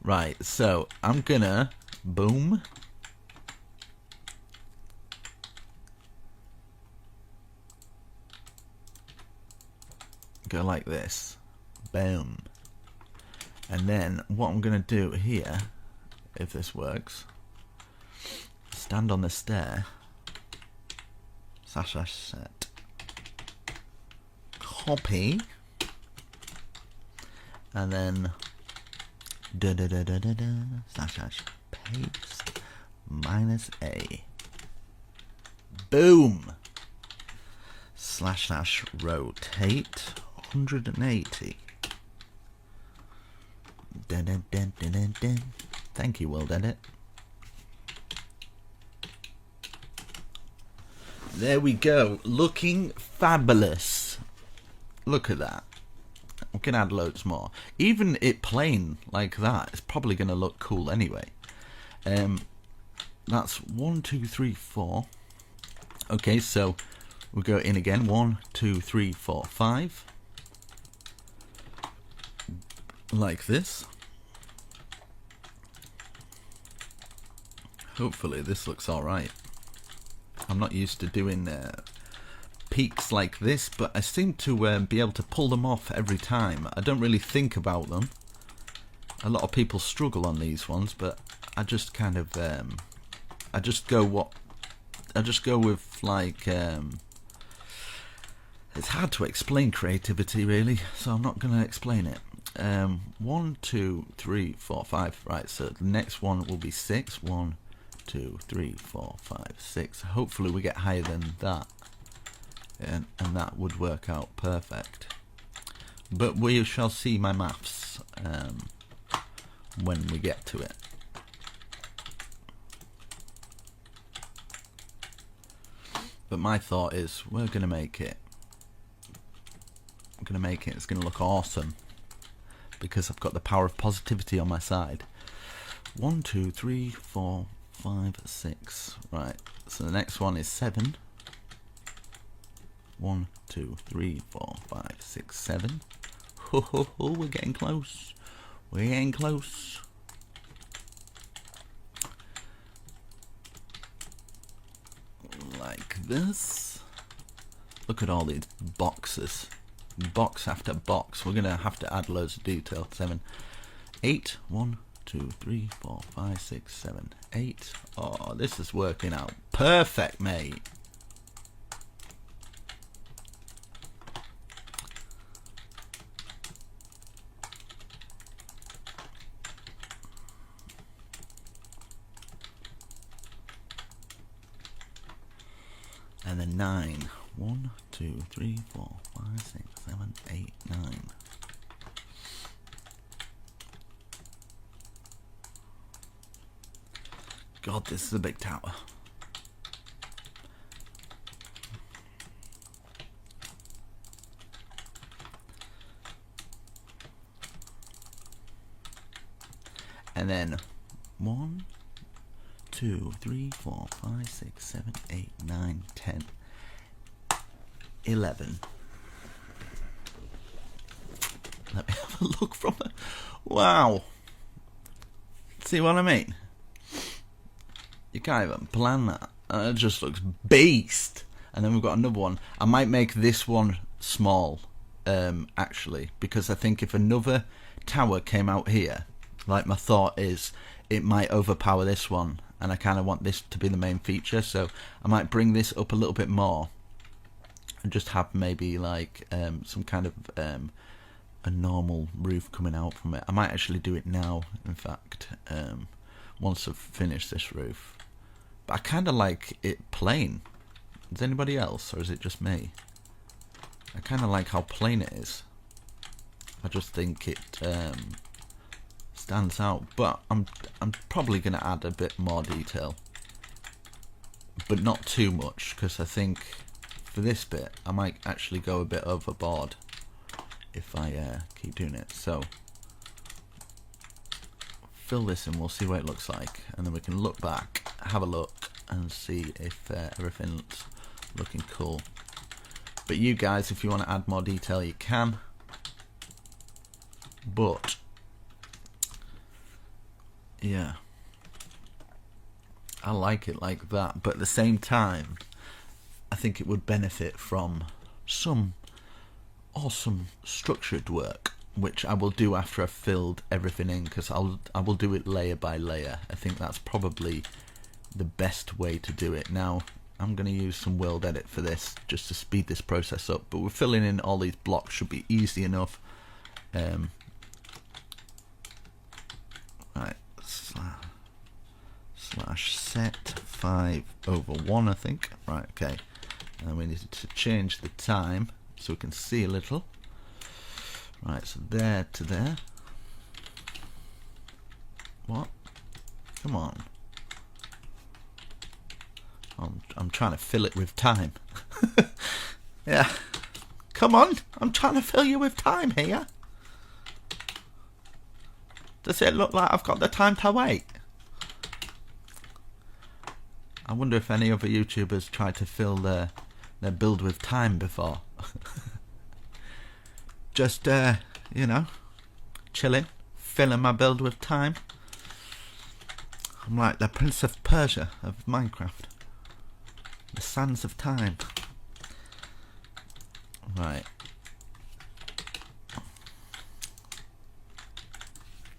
Right, so I'm gonna boom. Go like this, boom. And then what I'm going to do here, if this works, stand on the stair, / set, copy, and then / paste, -a, boom, / rotate 180. Thank you, World Edit. There we go, looking fabulous. Look at that. We can add loads more. Even it plain like that is probably going to look cool anyway. That's 1, 2, 3, 4. Okay, so we'll go in again. 1, 2, 3, 4, 5. Like this. Hopefully this looks alright. I'm not used to doing peaks like this, but I seem to be able to pull them off every time. I don't really think about them. A lot of people struggle on these ones, but I just kind of I just go with like it's hard to explain creativity really, so I'm not going to explain it. 1, 2, 3, 4, 5. Right, so the next one will be 6. 1, 2, 3, 4, 5, 6. Hopefully we get higher than that, and that would work out perfect. But we shall see my maths when we get to it. But my thought is we're gonna make it. I'm gonna make it. It's gonna look awesome because I've got the power of positivity on my side. 1, 2, 3, 4, 5, 6. Right. So the next one is 7. 1, 2, 3, 4, 5, 6, 7. Ho ho ho! We're getting close. We're getting close. Like this. Look at all these boxes. Box after box. We're gonna have to add loads of detail. 7, 8. 1, 2, 3, 4, 5, 6, 7, 8. Oh, this is working out perfect, mate. And then 9. 1, 2, 3, 4, 5, 6, 7, 8, 9. God, this is a big tower. And then 1, 2, 3, 4, 5, 6, 7, 8, 9, 10, 11. Let me have a look from it. Wow. See what I mean? You can't even plan that. It just looks beast. And then we've got another one. I might make this one small, actually, because I think if another tower came out here, like my thought is, it might overpower this one, and I kind of want this to be the main feature, so I might bring this up a little bit more and just have maybe like some kind of a normal roof coming out from it. I might actually do it now, in fact, once I've finished this roof. But I kind of like it plain. Does anybody else, or is it just me? I kind of like how plain it is. I just think it stands out, but I'm probably going to add a bit more detail, but not too much, because I think for this bit I might actually go a bit overboard if I keep doing it. So fill this in, we'll see what it looks like, and then we can look back, have a look, and see if everything's looking cool. But you guys, if you want to add more detail, you can, but yeah, I like it like that. But at the same time, I think it would benefit from some awesome structured work, which I will do after I've filled everything in, because I will do it layer by layer. I think that's probably the best way to do it. Now I'm going to use some World Edit for this just to speed this process up, but we're filling in all these blocks, should be easy enough. Right, slash set 5/1, I think. Right, okay, and we need to change the time so we can see a little. Right, so there to there. What? Come on. I'm trying to fill it with time. Yeah. Come on. I'm trying to fill you with time here. Does it look like I've got the time to wait? I wonder if any other YouTubers tried to fill their build with time before. Just, you know, chilling, filling my build with time. I'm like the Prince of Persia of Minecraft. The sands of time. Right.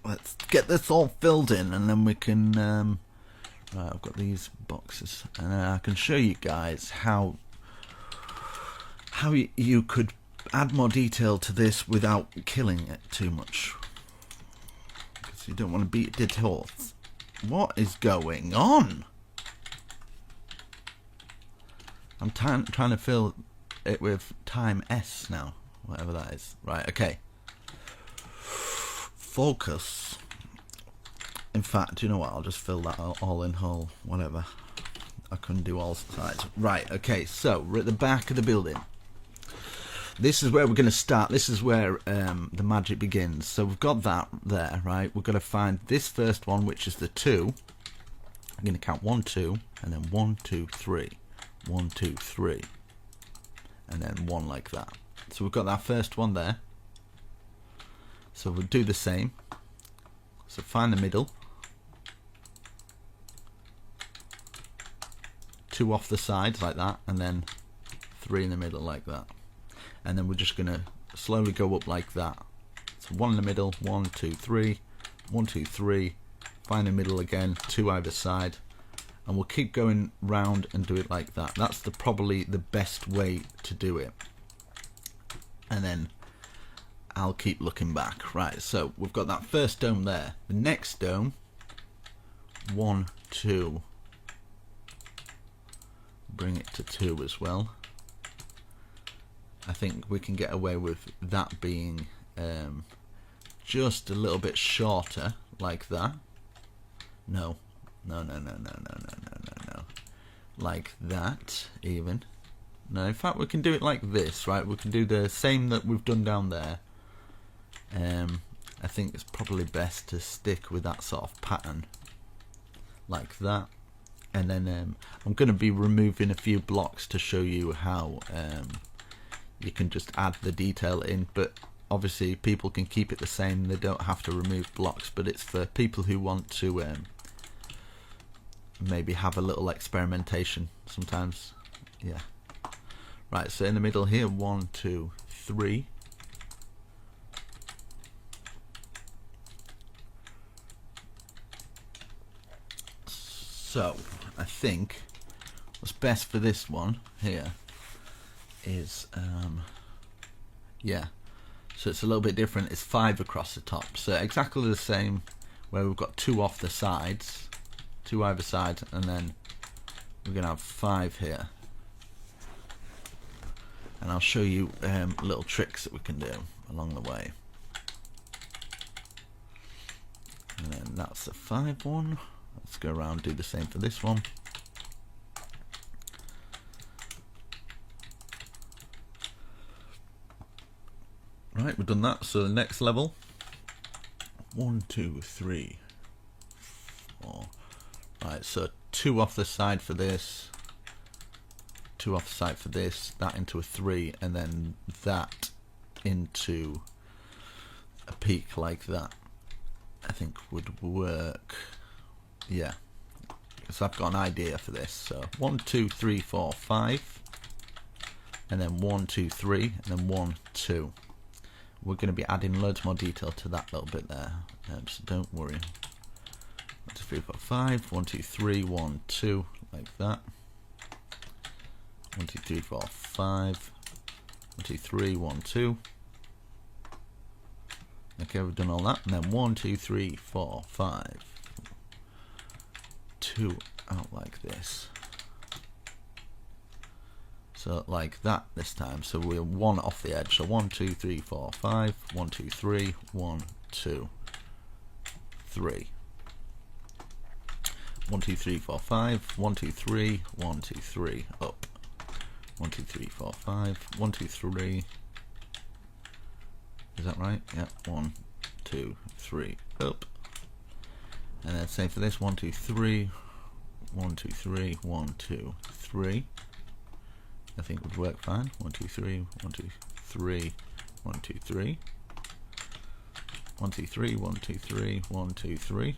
Let's get this all filled in, and then we can... right, I've got these boxes, and I can show you guys how you could add more detail to this without killing it too much. Because you don't want to beat a dead horse. What is going on? I'm trying to fill it with time S now, whatever that is. Right, okay. Focus. In fact, you know what? I'll just fill that all in whole, whatever. I couldn't do all sides. Right, okay, so we're at the back of the building. This is where we're going to start. This is where the magic begins. So we've got that there, right? We're going to find this first one, which is the 2. I'm going to count 1, 2, and then 1, 2, 3. 1, 2, 3. And then 1 like that. So we've got that first one there. So we'll do the same. So find the middle. 2 off the sides like that, and then 3 in the middle like that. And then we're just going to slowly go up like that. So 1 in the middle, 1, 2, 3, 1, 2, 3, find the middle again, 2 either side, and we'll keep going round and do it like that. That's probably the best way to do it. And then I'll keep looking back. Right, so we've got that first dome there. The next dome, 1, 2, bring it to 2 as well. I think we can get away with that being just a little bit shorter, like that. No. Like that, even. No, in fact, we can do it like this, right? We can do the same that we've done down there. I think it's probably best to stick with that sort of pattern, like that. And then I'm going to be removing a few blocks to show you how you can just add the detail in, but obviously people can keep it the same. They don't have to remove blocks, but it's for people who want to maybe have a little experimentation sometimes. Yeah. Right, so in the middle here, 1, 2, 3. So I think what's best for this one here is yeah, so it's a little bit different. It's 5 across the top, so exactly the same, where we've got 2 off the sides, 2 either side, and then we're gonna have 5 here. And I'll show you little tricks that we can do along the way. And then that's the 5 one. Let's go around and do the same for this one. Right, we've done that. So the next level, 1, 2, 3, 4. Right, so 2 off the side for this, 2 off the side for this, that into a 3, and then that into a peak like that. I think would work. Yeah, so I've got an idea for this. So 1, 2, 3, 4, 5, and then 1, 2, 3, and then 1, 2. We're going to be adding loads more detail to that little bit there, so don't worry. 1, 2, 3, 4, 5, 1, 2, 3, 1, 2, like that. 1, 2, 3, 4, 5, 1, 2, 3, 1, 2. Okay, we've done all that, and then 1, 2, 3, 4, 5, 2 out like this. So like that this time. So we're 1 off the edge. So 1, 2, 3, 4, 5, 1, 2, 3, 1, 2, 3. 1, 2, 3, 4, 5. 1, 2, 3. 1, 2, 3. Up. 1, 2, 3, 4, 5. 1, 2, 3. Is that right? Yeah. 1, 2, 3. Up. And then same for this. 1, 2, 3. 1, 2, 3. 1, 2, 3. I think would work fine. 1, 2, 3. 1, 2, 3. 1, 2, 3. 1, 2, 3. 1, 2, 3. 1, 2, 3.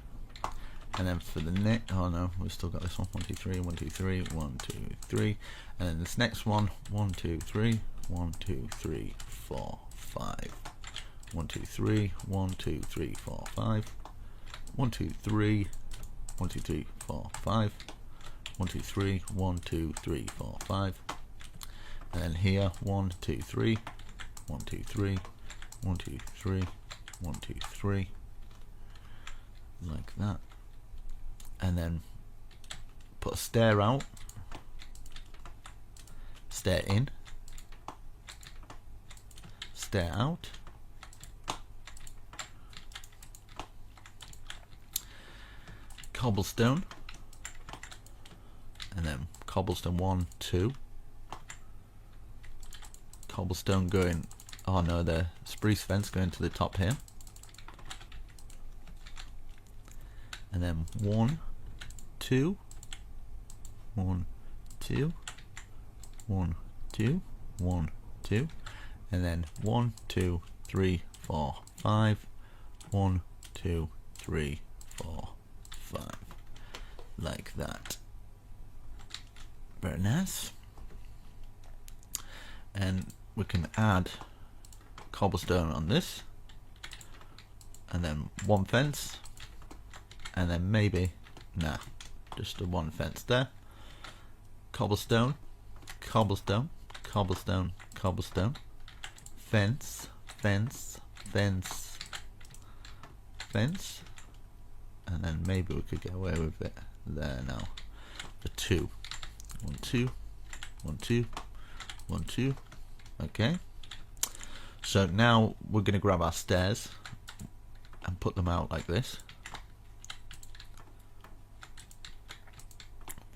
And then for the next, oh no, we've still got this one. 1, 2, 3. 1, 2, 3. 1, 2, 3. And then this next one. 1, 2, 3. 1, 2, 3, 4, 5. 1, 2, 3. 1, 2, 3, 4, 5. 1, 2, 3. 1, 2, 3, 4, 5. 1, 2, 3. 1, 2, 3, 4, 5. And then here, 1, 2, 3. 1, 2, 3. 1, 2, 3. 1, 2, 3. Like that. And then put a stair out, stair in, stair out, cobblestone, and then cobblestone 1, 2, cobblestone going, oh no, the spruce fence going to the top here, and then 1, 2, 1, 2, 1, 2, 1, 2, and then 1, 2, 3, 4, 5, 1, 2, 3, 4, 5, like that. Very nice. And we can add cobblestone on this, and then 1 fence, and then maybe, nah, just a 1 fence there. Cobblestone, cobblestone, cobblestone, cobblestone, fence, fence, fence, fence, and then maybe we could get away with it there now. The 2. 1, 2, 1, 2, 1, 2. Okay. So now we're going to grab our stairs and put them out like this.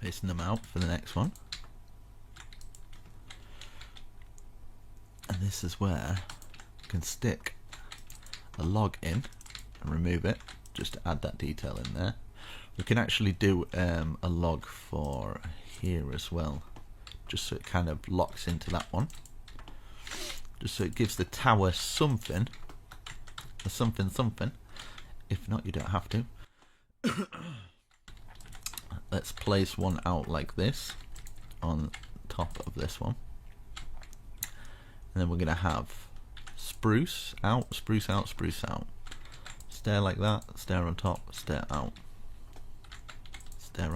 Facing them out for the next one. And this is where you can stick a log in and remove it, just to add that detail in there. We can actually do a log for here as well, just so it kind of locks into that one, just so it gives the tower something, a something. If not, you don't have to. Let's place one out like this on top of this one, and then we're going to have spruce out, spruce out, spruce out, stair like that, stair on top, stair out, stair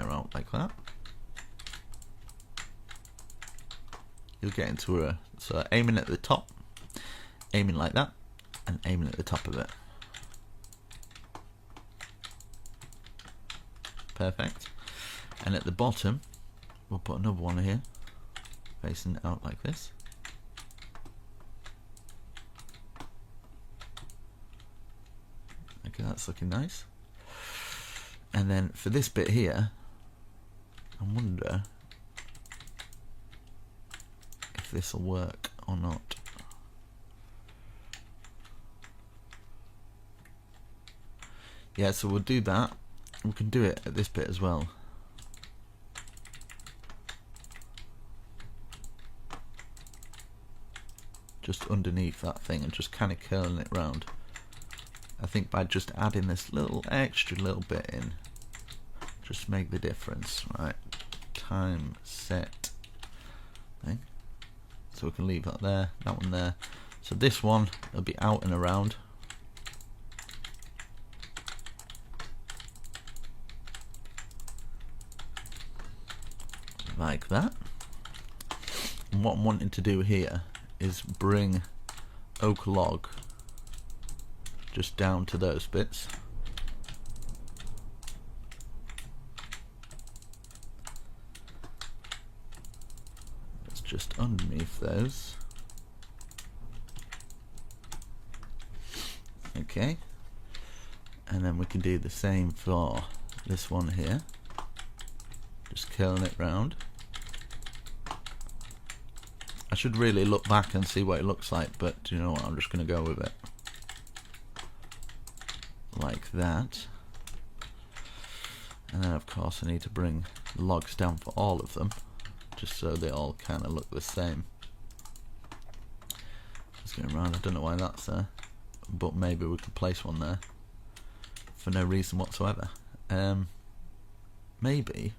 out like that. You'll get into a, so aiming at the top, aiming like that, and aiming at the top of it. Perfect. And at the bottom we'll put another one here facing out like this. Okay, that's looking nice. And then for this bit here, I wonder if this will work or not. Yeah, so we'll do that. We can do it at this bit as well. Just underneath that thing and just kind of curling it round. I think by just adding this extra little bit in, just make the difference, right? Time set thing. So we can leave that there, that one there. So this one will be out and around. Like that. And what I'm wanting to do here is bring oak log just down to those bits. It's just underneath those. Okay. And then we can do the same for this one here, just curling it round. I should really look back and see what it looks like, but you know what, I'm just going to go with it like that. And then of course I need to bring the logs down for all of them, just so they all kind of look the same. Just going around, I don't know why that's there, but maybe we could place one there for no reason whatsoever. Maybe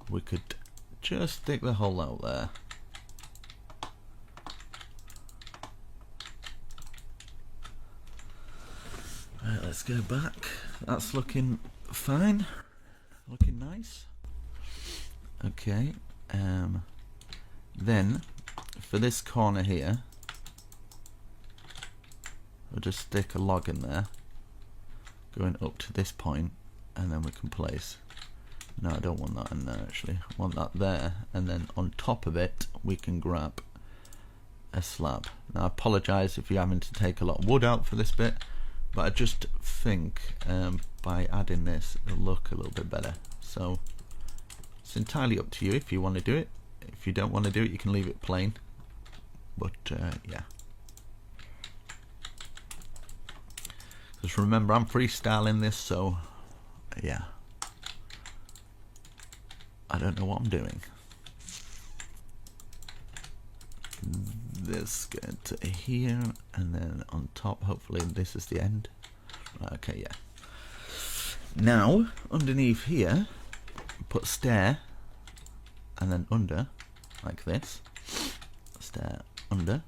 we could just stick the hole out there. Right, let's go back. That's looking fine, looking nice. Okay, then for this corner here, we'll just stick a log in there, going up to this point, and then we can place. No, I don't want that in there actually. I want that there, and then on top of it we can grab a slab. Now I apologise if you're having to take a lot of wood out for this bit, but I just think by adding this it'll look a little bit better. So it's entirely up to you if you want to do it. If you don't want to do it, you can leave it plain, but yeah. Just remember, I'm freestyling this, so yeah, I don't know what I'm doing. This go to here, and then on top, hopefully this is the end. Okay, yeah. Now underneath here, put stair, and then under, like this. Stair under,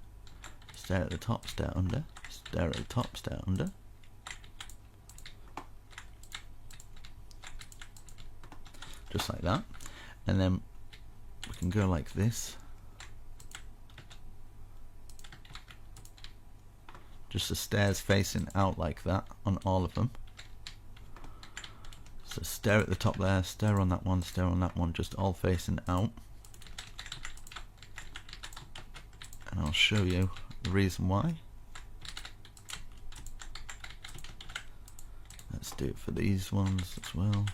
stair at the top, stair under, stair at the top, stair under. Just like that. And then we can go like this. Just the stairs facing out like that on all of them. So stair at the top there, stair on that one, stair on that one, just all facing out. And I'll show you the reason why. Let's do it for these ones as well.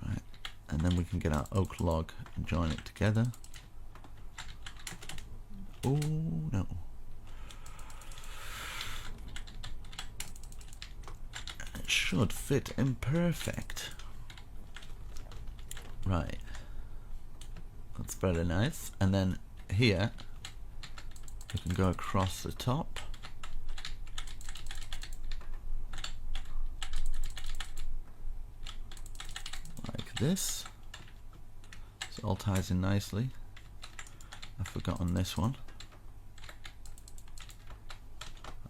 Right, and then we can get our oak log and join it together. Oh no. Should fit in perfect. Right, that's very nice. And then here we can go across the top like this, so it all ties in nicely. I've forgotten this one,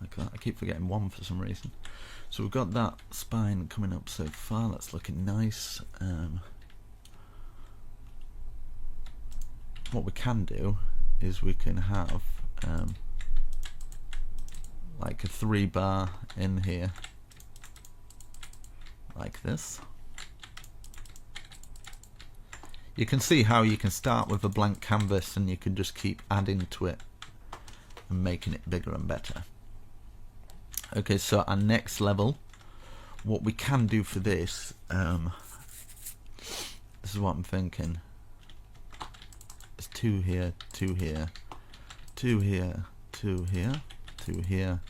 like that. I keep forgetting one for some reason. So we've got that spine coming up so far, that's looking nice. What we can do is we can have like a 3-bar in here, like this. You can see how you can start with a blank canvas and you can just keep adding to it and making it bigger and better. Okay, so our next level, what we can do for this, this is what I'm thinking, is 2 here, 2 here, 2 here, 2 here, 2 here,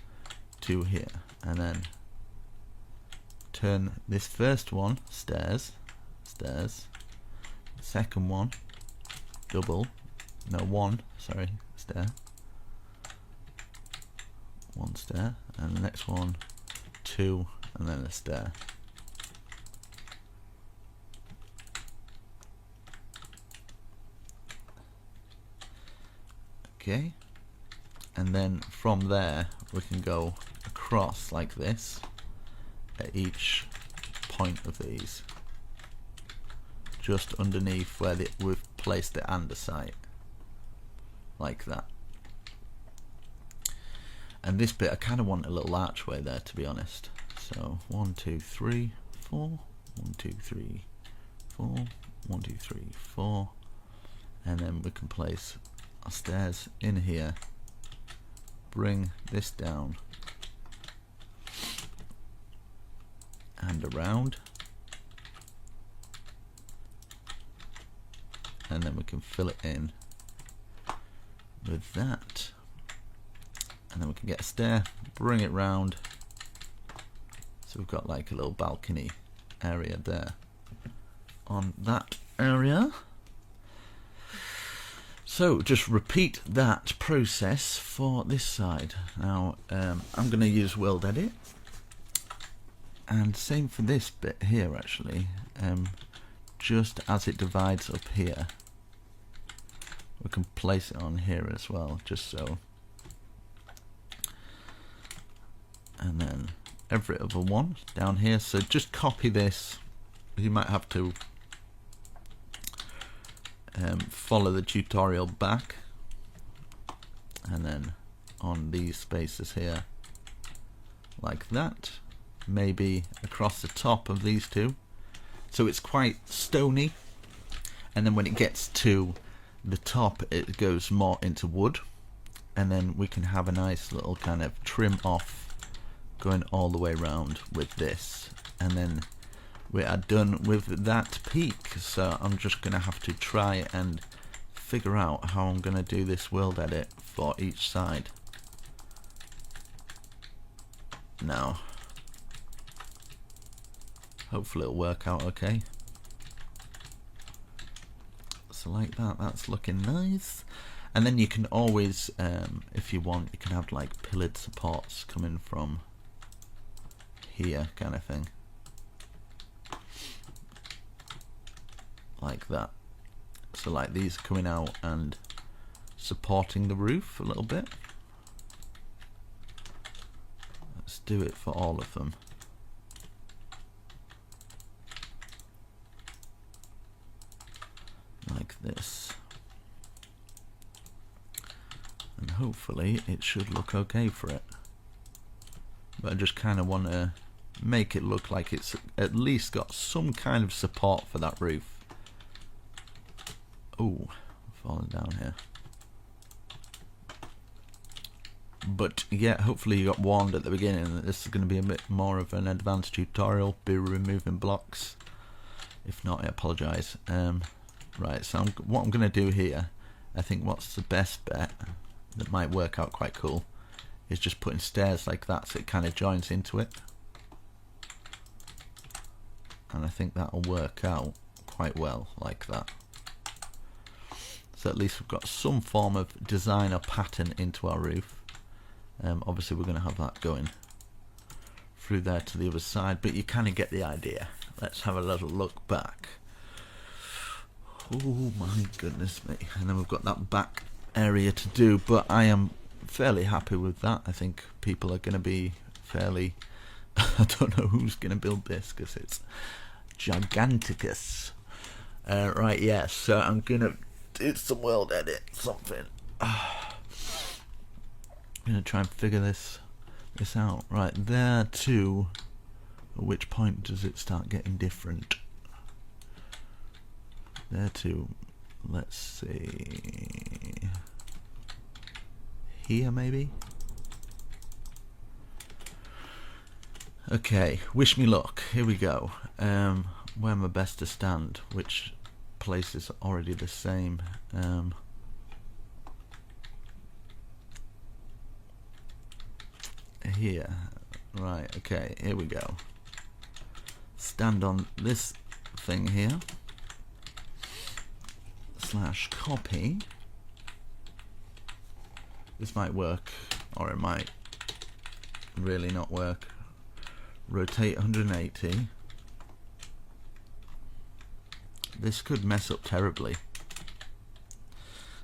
2 here, and then turn this first one, stairs, stairs, second one, double, no, one, sorry, stair, 1 stair, and the next one 2, and then a stair. Okay, and then from there we can go across like this at each point of these, just underneath where we've placed the andesite, like that. And this bit I kind of want a little archway there, to be honest. So 1 2 3 4, 1 2 3 4, 1 2 3 4, and then we can place our stairs in here, bring this down, and around, and then we can fill it in with that, and then we can get a stair, bring it round, so we've got like a little balcony area there on that area. So just repeat that process for this side. Now I'm going to use World Edit, and same for this bit here actually, just as it divides up here we can place it on here as well, just so, and then every other one down here. So just copy this. You might have to follow the tutorial back, and then on these spaces here like that, maybe across the top of these two, so it's quite stony, and then when it gets to the top it goes more into wood, and then we can have a nice little kind of trim off going all the way around with this, and then we are done with that peak. So I'm just gonna have to try and figure out how I'm gonna do this World Edit for each side now. Hopefully it'll work out okay. So like that, that's looking nice. And then you can always, if you want, you can have like pillared supports coming from here, kind of thing, like that. So like these are coming out and supporting the roof a little bit. Let's do it for all of them. Like this. And hopefully it should look okay for it. But I just kind of want to make it look like it's at least got some kind of support for that roof. Oh, falling down here. But yeah, hopefully you got warned at the beginning that this is going to be a bit more of an advanced tutorial, be removing blocks. If not, I apologise. Right, so what I'm going to do here, I think what's the best bet that might work out quite cool is just putting stairs like that so it kind of joins into it. And I think that'll work out quite well like that. So at least we've got some form of design or pattern into our roof. Obviously we're going to have that going through there to the other side, but you kind of get the idea. Let's have a little look back. Oh my goodness me. And then we've got that back area to do, but I am fairly happy with that. I think people are going to be fairly... I don't know who's going to build this because it's giganticus. Right, yeah, so I'm going to do some World Edit, something. I'm going to try and figure this out. Right, there too. At which point does it start getting different? There too. Let's see. Here maybe? Okay, wish me luck. Here we go. Where am I best to stand? Which place is already the same? Here. Right, okay, here we go. Stand on this thing here. / copy. This might work, or it might really not work. Rotate 180. This could mess up terribly.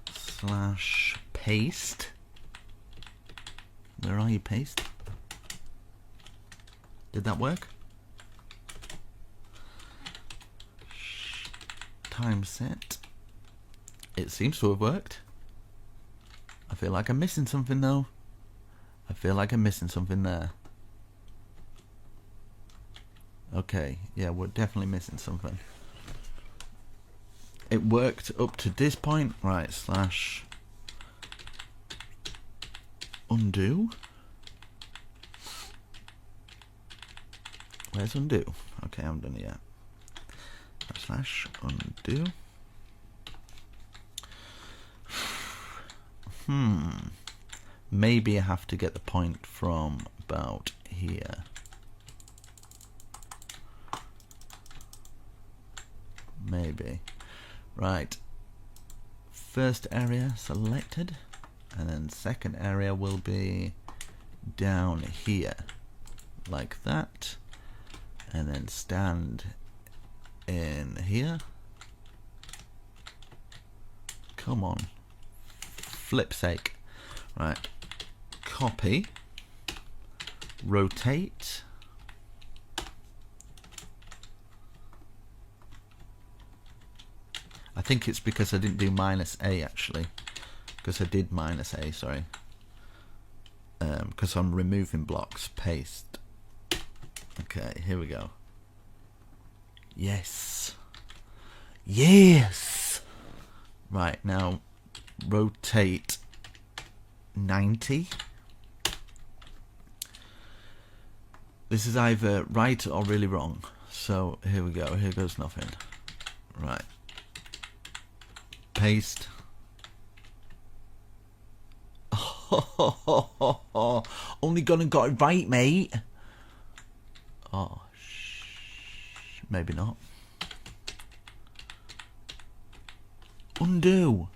/ paste. Where are you, paste? Did that work? Time set. It seems to have worked. I feel like I'm missing something though. I feel like I'm missing something there. Okay, yeah, we're definitely missing something. It worked up to this point. Right, / undo. Where's undo? Okay, I haven't done it yet. Slash undo. Maybe I have to get the point from about here. Maybe. Right. First area selected, and then second area will be down here, like that, and then stand in here. Come on. Flip's sake. Right. Copy. Rotate. I think it's because I didn't do -A actually. Because I did -A, sorry. Because I'm removing blocks. Paste. Okay, here we go. Yes. Yes! Right, now rotate 90. This is either right or really wrong. So here we go. Here goes nothing. Right. Paste. Oh, only gone and got it right, mate. Oh, maybe not. Undo.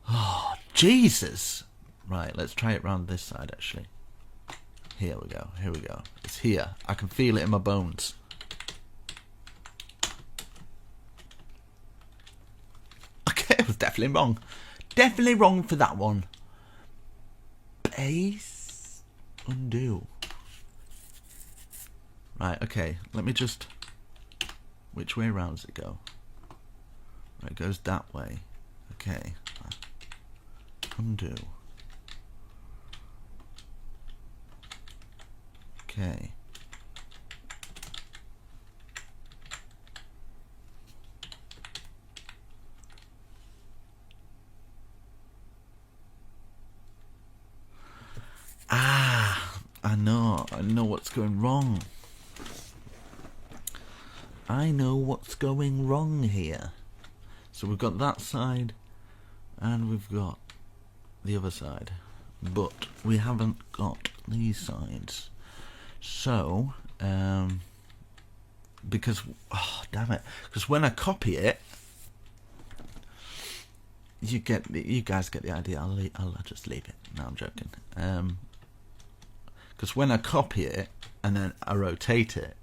Oh, Jesus. Right, let's try it round this side, actually. Here we go. Here we go. It's here. I can feel it in my bones. Okay, I was definitely wrong. Definitely wrong for that one. Paste. Undo. Right, okay. Let me just... Which way round does it go? Right, it goes that way. Okay. Undo. Okay. I know what's going wrong. I know what's going wrong here. So we've got that side and we've got the other side, but we haven't got these sides. So because, oh damn it, because when I copy it, you guys get the idea. I'll just leave it. No, I'm joking. Because when I copy it and then I rotate it,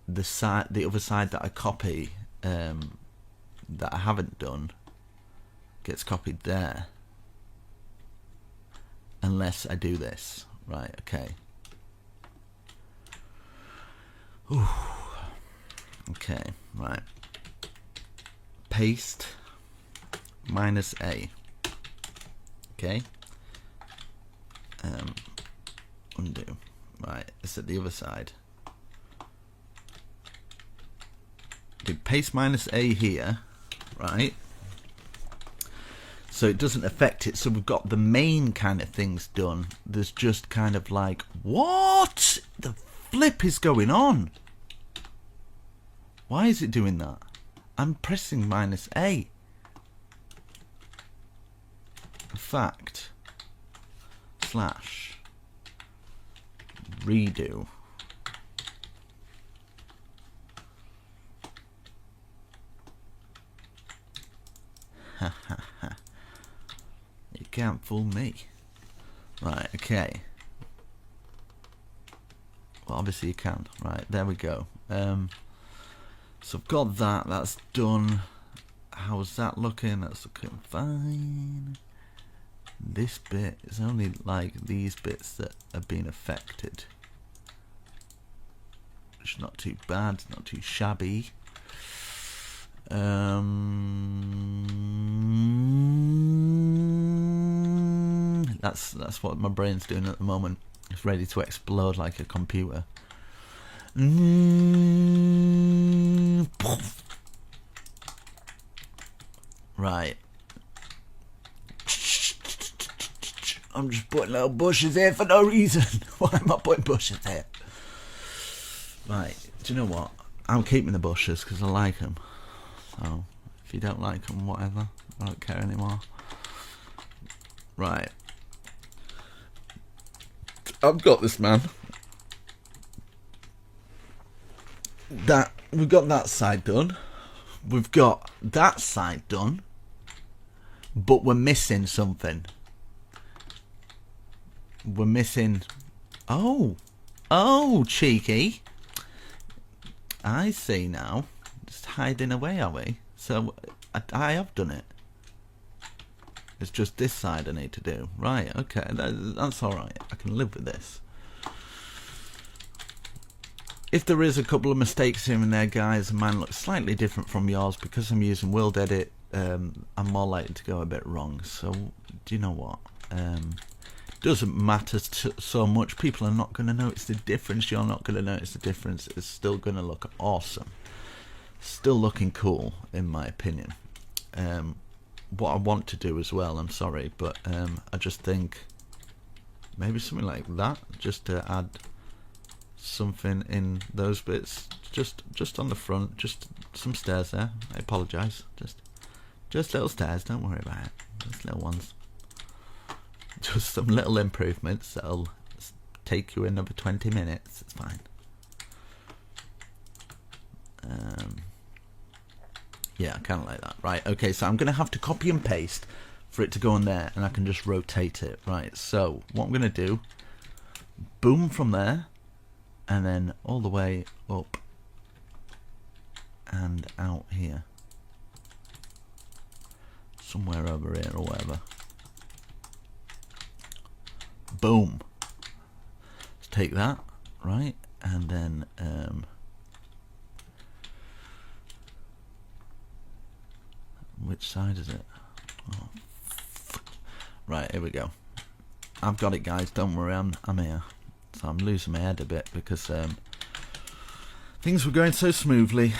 the other side that I copy, that I haven't done, gets copied there. Unless I do this. Right, okay. Ooh. Okay, right. Paste -A. Okay. Undo. Right, it's at the other side. Do paste -A here, right? So it doesn't affect it. So we've got the main kind of things done. There's just kind of like, what the flip is going on? Why is it doing that? I'm pressing -A. In fact, slash redo. Ha ha ha. You can't fool me. Right, okay. Well, obviously you can. Right, there we go. So I've got that. That's done. How's that looking? That's looking fine. This bit is only like these bits that have been affected. It's not too bad. It's not too shabby. That's what my brain's doing at the moment. It's ready to explode like a computer. Right. I'm just putting little bushes here for no reason. Why am I putting bushes here? Right, do you know what? I'm keeping the bushes because I like them. So, if you don't like them, whatever. I don't care anymore. Right. I've got this, man. We've got that side done. We've got that side done. But we're missing something. We're missing... Oh, cheeky. I see now. Just hiding away, are we? So, I have done it. It's just this side I need to do. Right, okay, that's alright. I can live with this. If there is a couple of mistakes here and there, guys, and mine looks slightly different from yours, because I'm using World Edit, I'm more likely to go a bit wrong. So, do you know what? Doesn't matter so much. People are not going to notice the difference. You're not going to notice the difference. It's still going to look awesome. Still looking cool, in my opinion. What I want to do as well, I'm sorry, but I just think maybe something like that, just to add something in those bits, just on the front, just some stairs there. I apologise, just little stairs, don't worry about it, just little ones, just some little improvements that'll take you another 20 minutes, it's fine. Yeah, I kind of like that. Right, okay, so I'm going to have to copy and paste for it to go on there, and I can just rotate it. Right, so what I'm going to do, boom from there, and then all the way up and out here. Somewhere over here or whatever. Boom. Let's take that, right, and then... which side is it? Oh. Right, here we go. I've got it, guys. Don't worry, I'm here. So I'm losing my head a bit because things were going so smoothly.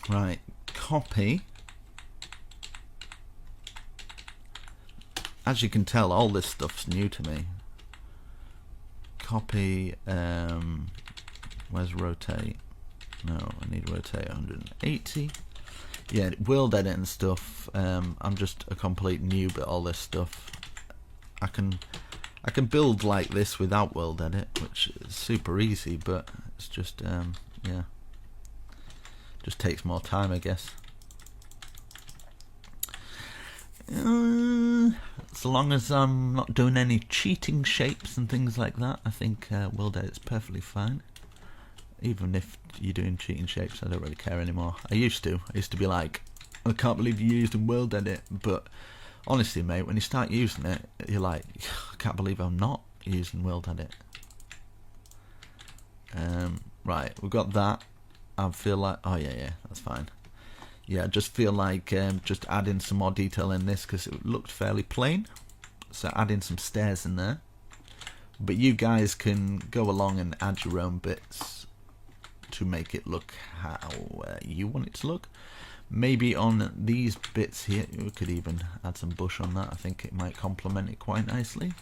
Right, copy. As you can tell, all this stuff's new to me. Copy. Where's rotate? No, I need rotate 180. Yeah, World Edit and stuff. I'm just a complete noob at all this stuff. I can build like this without World Edit, which is super easy, but it's just yeah, just takes more time, I guess. So long as I'm not doing any cheating shapes and things like that, I think World Edit's perfectly fine. Even if you're doing cheating shapes, I don't really care anymore. I used to be like, I can't believe you used a World Edit, but honestly, mate, when you start using it, you're like, I can't believe I'm not using World Edit. Right, we've got that. I feel like, oh yeah, that's fine. Yeah, I just feel like just adding some more detail in this because it looked fairly plain. So adding some stairs in there. But you guys can go along and add your own bits to make it look how you want it to look. Maybe on these bits here, we could even add some bush on that. I think it might complement it quite nicely.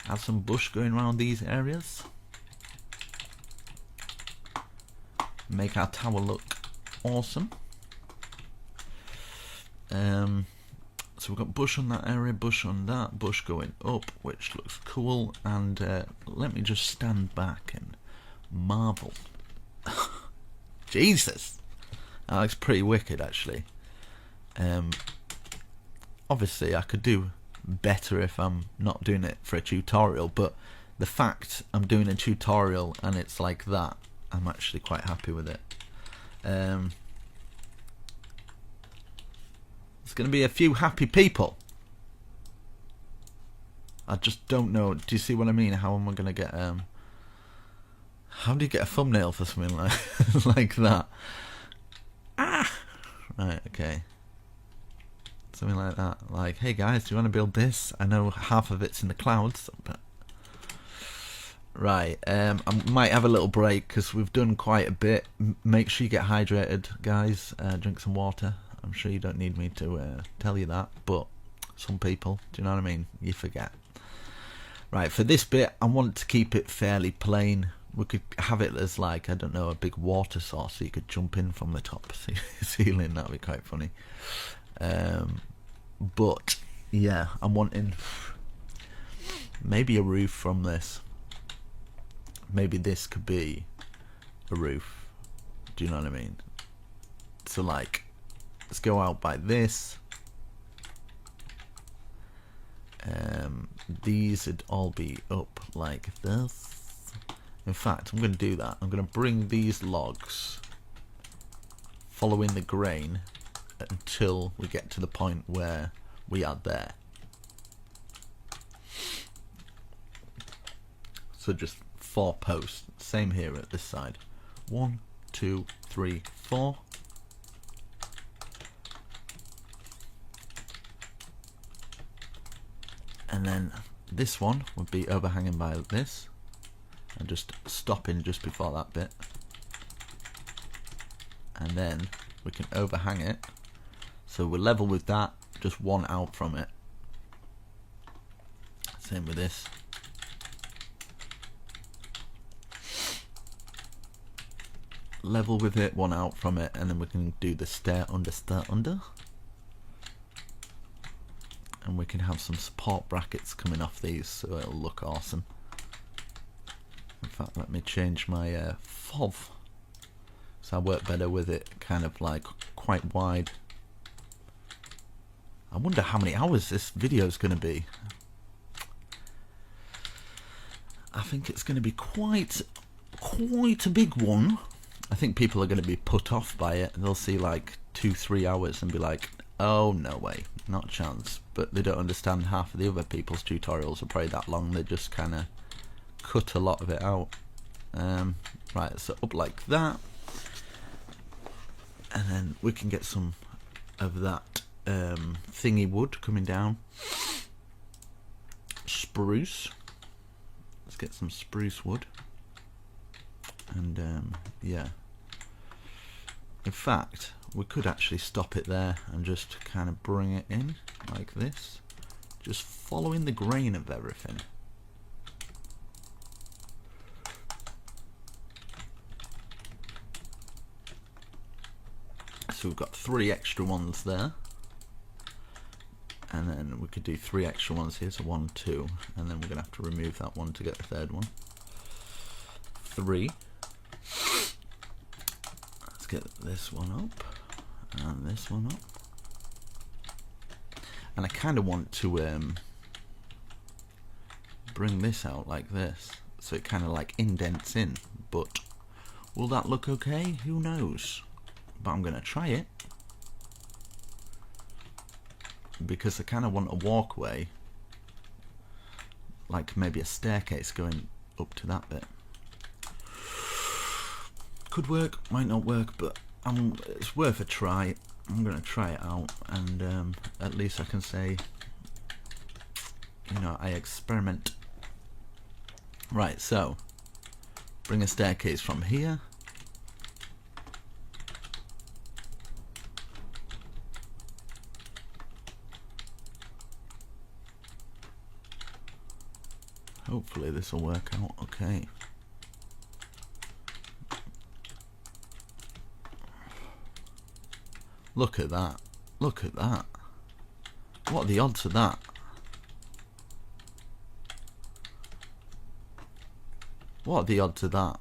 Add some bush going around these areas. Make our tower look awesome. So we've got bush on that area, bush on that, bush going up, which looks cool. And let me just stand back and marvel. Jesus, that looks pretty wicked, actually. Obviously, I could do better if I'm not doing it for a tutorial, but the fact I'm doing a tutorial and it's like that, I'm actually quite happy with it. It's going to be a few happy people. I just don't know. Do you see what I mean? How am I going to get... how do you get a thumbnail for something like like that? Ah! Right, okay. Something like that. Like, hey guys, do you want to build this? I know half of it's in the clouds, but... Right, I might have a little break because we've done quite a bit. Make sure you get hydrated, guys. Drink some water. I'm sure you don't need me to tell you that, but some people, do you know what I mean? You forget. Right, for this bit, I want to keep it fairly plain, we could have it as like, I don't know, a big water source so you could jump in from the top ceiling. That'd be quite funny. But yeah, I'm wanting maybe a roof from this. Maybe this could be a roof. Do you know what I mean? So like, let's go out by this. These would all be up like this. In fact, I'm going to do that. I'm going to bring these logs following the grain until we get to the point where we are there. So just 4 posts. Same here at this side. 1, 2, 3, 4. And then this one would be overhanging by this, and just stopping just before that bit, and then we can overhang it so we're level with that, just one out from it. Same with this. Level with it, one out from it, and then we can do the stair under. And we can have some support brackets coming off these, so it'll look awesome. In fact, let me change my FOV, so I work better with it kind of like quite wide. I wonder how many hours this video is going to be. I think it's going to be quite a big one. I think people are going to be put off by it. They'll see like 2-3 hours and be like, oh no way, not a chance. But they don't understand half of the other people's tutorials are probably that long. They just kind of cut a lot of it out. Right, so up like that, and then we can get some of that thingy wood coming down. Spruce. Let's get some spruce wood. And yeah, in fact, we could actually stop it there and just kind of bring it in like this, just following the grain of everything. So we've got 3 extra ones there, and then we could do 3 extra ones here, so 1, 2, and then we're gonna have to remove that one to get the third one. 3. Let's get this one up and this one up, and I kind of want to bring this out like this, so it kind of like indents in, but will that look okay? Who knows? But I'm gonna try it, because I kind of want a walkway, like maybe a staircase going up to that bit. Could work, might not work, but it's worth a try. I'm gonna try it out, and at least I can say, you know, I experiment. Right, so bring a staircase from here. Hopefully this will work out okay. Look at that. Look at that. What are the odds of that? What are the odds of that?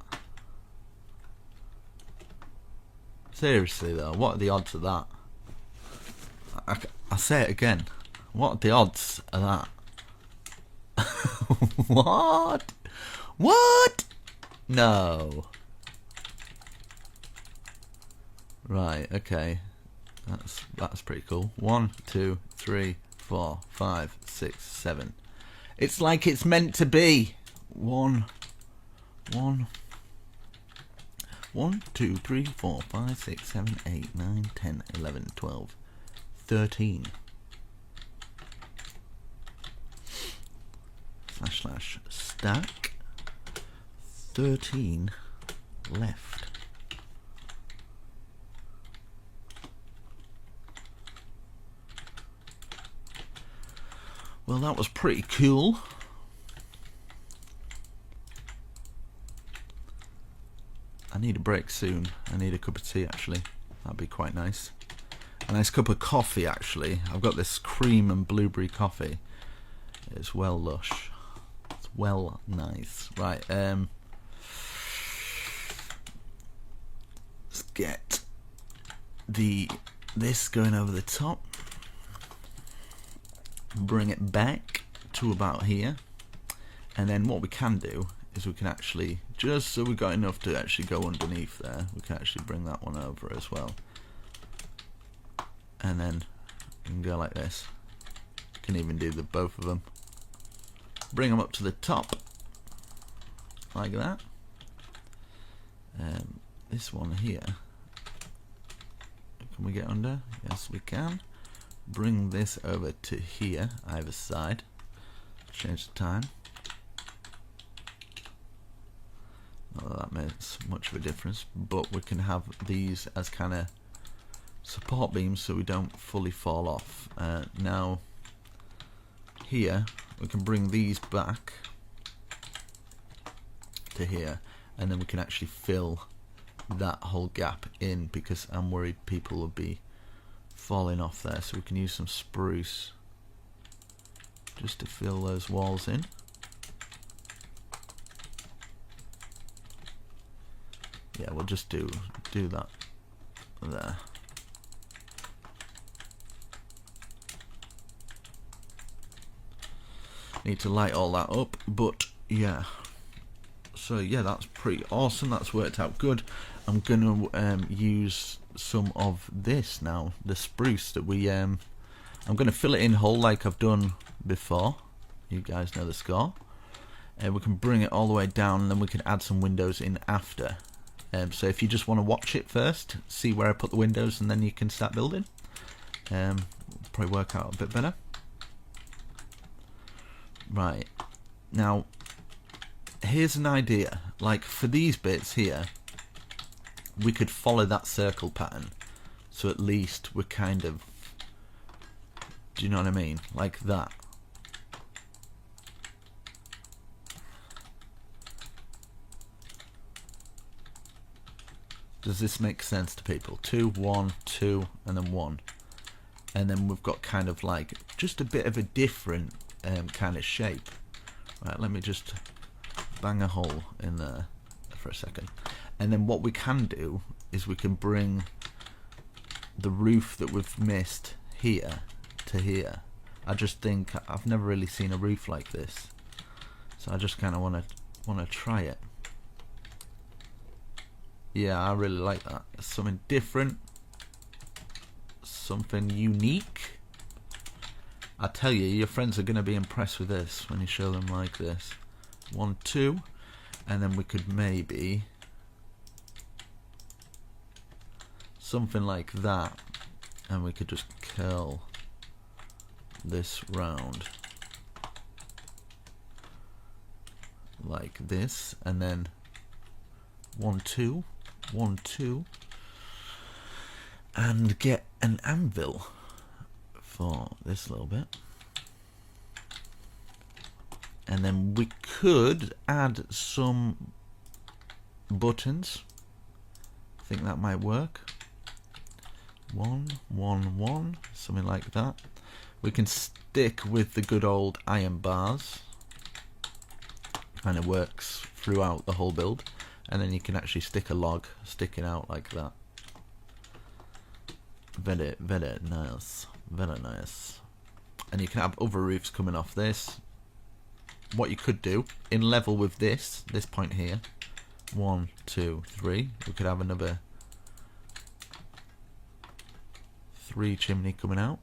Seriously though, what are the odds of that? I say it again. What are the odds of that? What? What? No. Right, okay. That's pretty cool. 1, 2, 3, 4, 5, 6, 7. It's like it's meant to be. 1, 2, 3, 4, 5, 6, 7, 8, 9, 10, 11, 12, 13. / stack 13 left. Well, that was pretty cool. need a break soon. I need a cup of tea actually. That'd be quite nice. A nice cup of coffee actually. I've got this cream and blueberry coffee. It's well lush. It's well nice. Right, let's get this going over the top. Bring it back to about here. And then what we can do is we can actually, just so we've got enough to actually go underneath there, we can actually bring that one over as well. And then you can go like this. You can even do the both of them. Bring them up to the top, like that. This one here, can we get under? Yes, we can. Bring this over to here, either side. Change the time. Not that that makes much of a difference, but we can have these as kind of support beams so we don't fully fall off. Now here we can bring these back to here, and then we can actually fill that whole gap in, because I'm worried people will be falling off there. So we can use some spruce just to fill those walls in. Yeah, we'll just do that there. Need to light all that up, but yeah. So yeah, that's pretty awesome. That's worked out good. I'm gonna use some of this now, the spruce that we I'm gonna fill it in whole like I've done before. You guys know the score. We can bring it all the way down, and then we can add some windows in after. So if you just want to watch it first, see where I put the windows, and then you can start building. Probably work out a bit better. Right, now here's an idea. Like for these bits here, we could follow that circle pattern, so at least we're kind of, do you know what I mean, like that. Does this make sense to people? 2, 1, 2, and then 1, and then we've got kind of like just a bit of a different kind of shape. Right, let me just bang a hole in there for a second, and then what we can do is we can bring the roof that we've missed here to here. I just think I've never really seen a roof like this, so I just kind of want to try it. Yeah, I really like that. Something different, something unique. I tell you, your friends are going to be impressed with this when you show them like this. 1, 2, and then we could maybe something like that, and we could just curl this round like this, and then 1, 2, 1, 2, and get an anvil for this little bit. And then we could add some buttons. I think that might work. 1, 1, 1, something like that. We can stick with the good old iron bars. Kind of works throughout the whole build. And then you can actually stick a log sticking out like that. Very, very nice. Very nice. And you can have other roofs coming off this. What you could do, in level with this point here, 1, 2, 3, we could have another 3 chimney coming out.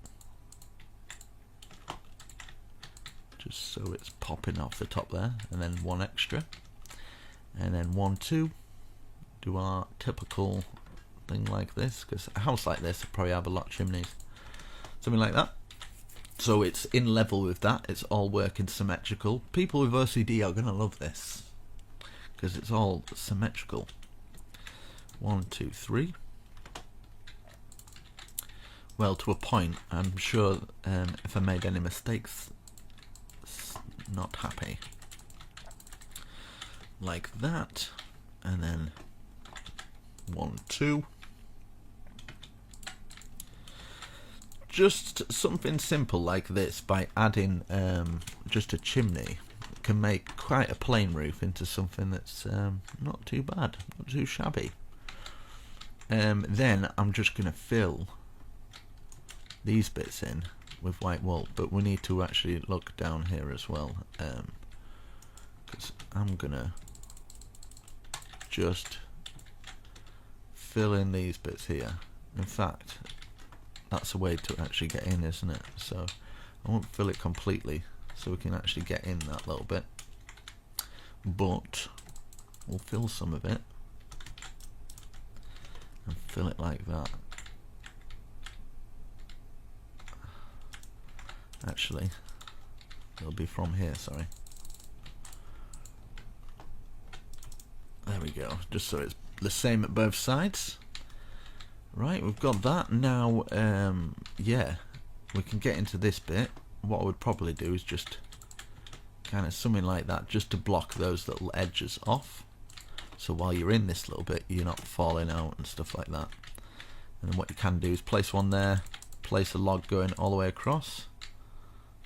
Just so it's popping off the top there, and then 1 extra. And then 1, 2, do our typical thing like this, because a house like this will probably have a lot of chimneys. Something like that. So it's in level with that, it's all working symmetrical. People with OCD are going to love this, because it's all symmetrical. 1, 2, 3. Well, to a point. I'm sure if I made any mistakes, it's not happy. Like that, and then 1, 2. Just something simple like this, by adding just a chimney, can make quite a plain roof into something that's not too bad, not too shabby. Then I'm just going to fill these bits in with white wool, but we need to actually look down here as well, because I'm going to just fill in these bits here. In fact, that's a way to actually get in, isn't it? So I won't fill it completely, so we can actually get in that little bit, but we'll fill some of it and fill it like that. Actually, it'll be from here, sorry. There we go, just so it's the same at both sides. Right, we've got that. Now, yeah, we can get into this bit. What I would probably do is just kind of something like that, just to block those little edges off. So while you're in this little bit, you're not falling out and stuff like that. And then what you can do is place one there, place a log going all the way across.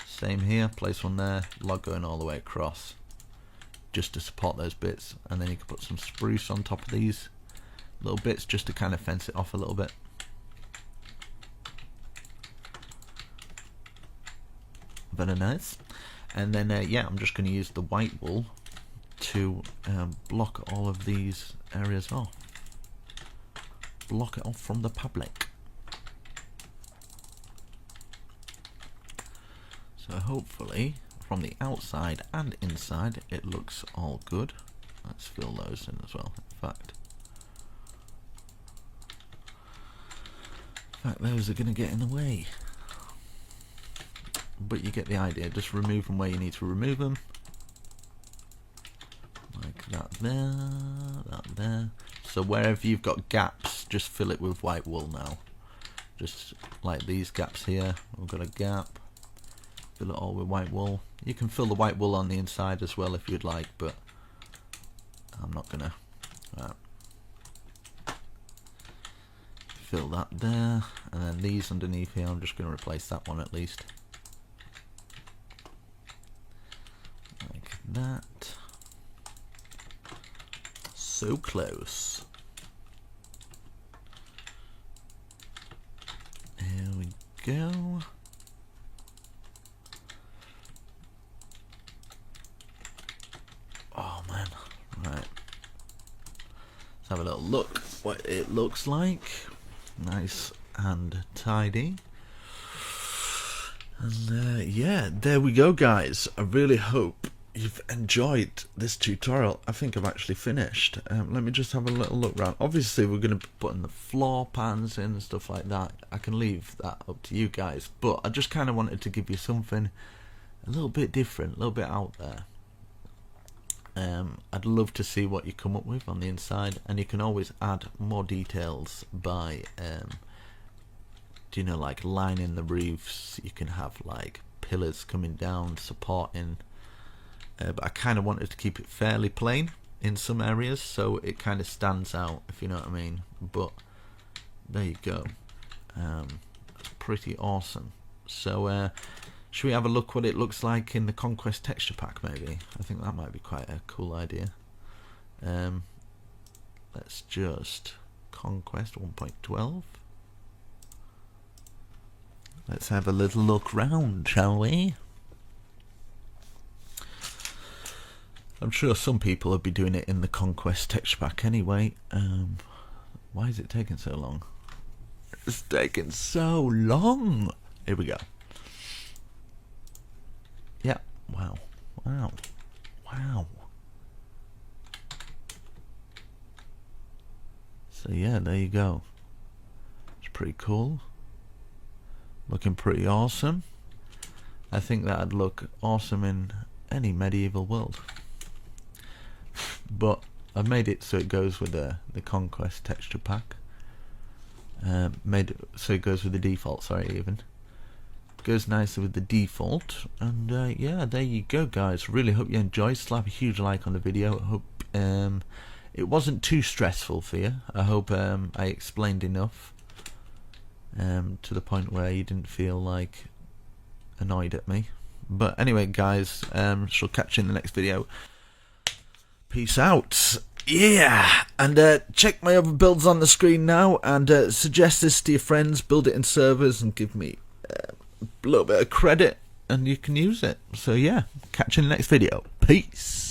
Same here, place one there, log going all the way across, just to support those bits. And then you can put some spruce on top of these little bits, just to kind of fence it off a little bit. Very nice. And then yeah, I'm just going to use the white wool to block all of these areas off. Block it off from the public. So hopefully from the outside and inside it looks all good. Let's fill those in as well. In fact, those are going to get in the way. But you get the idea. Just remove them where you need to remove them. Like that there, that there. So wherever you've got gaps, just fill it with white wool now. Just like these gaps here. We've got a gap. Fill it all with white wool. You can fill the white wool on the inside as well if you'd like, but I'm not gonna. Right. Fill that there, and then these underneath here, I'm just going to replace that one at least. Like that. So close. Here we go. Oh man, right. Let's have a little look what it looks like. Nice and tidy. And yeah, there we go guys. I really hope you've enjoyed this tutorial. I think I've actually finished. Let me just have a little look around. Obviously we're going to be putting the floor pans in and stuff like that. I can leave that up to you guys, but I just kind of wanted to give you something a little bit different, a little bit out there. I'd love to see what you come up with on the inside, and you can always add more details by you know, like lining the roofs. You can have like pillars coming down supporting, but I kind of wanted to keep it fairly plain in some areas so it kind of stands out, if you know what I mean. But there you go. That's pretty awesome. So should we have a look what it looks like in the Conquest texture pack maybe? I think that might be quite a cool idea. Let's just Conquest 1.12. Let's have a little look round, shall we? I'm sure some people will be doing it in the Conquest texture pack anyway. Why is it taking so long? It's taking so long. Here we go. Yeah, wow, wow, wow. So yeah, there you go. It's pretty cool. Looking pretty awesome. I think that'd look awesome in any medieval world. But I've made it so it goes with the Conquest texture pack. Made it so it goes with the default, sorry, even. Goes nicely with the default. And yeah, there you go guys. Really hope you enjoyed. Slap a huge like on the video. I hope it wasn't too stressful for you. I hope I explained enough to the point where you didn't feel like annoyed at me. But anyway, guys, shall catch you in the next video. Peace out. Yeah, and check my other builds on the screen now, and suggest this to your friends, build it in servers, and give me a little bit of credit, and you can use it. So yeah, catch you in the next video. Peace.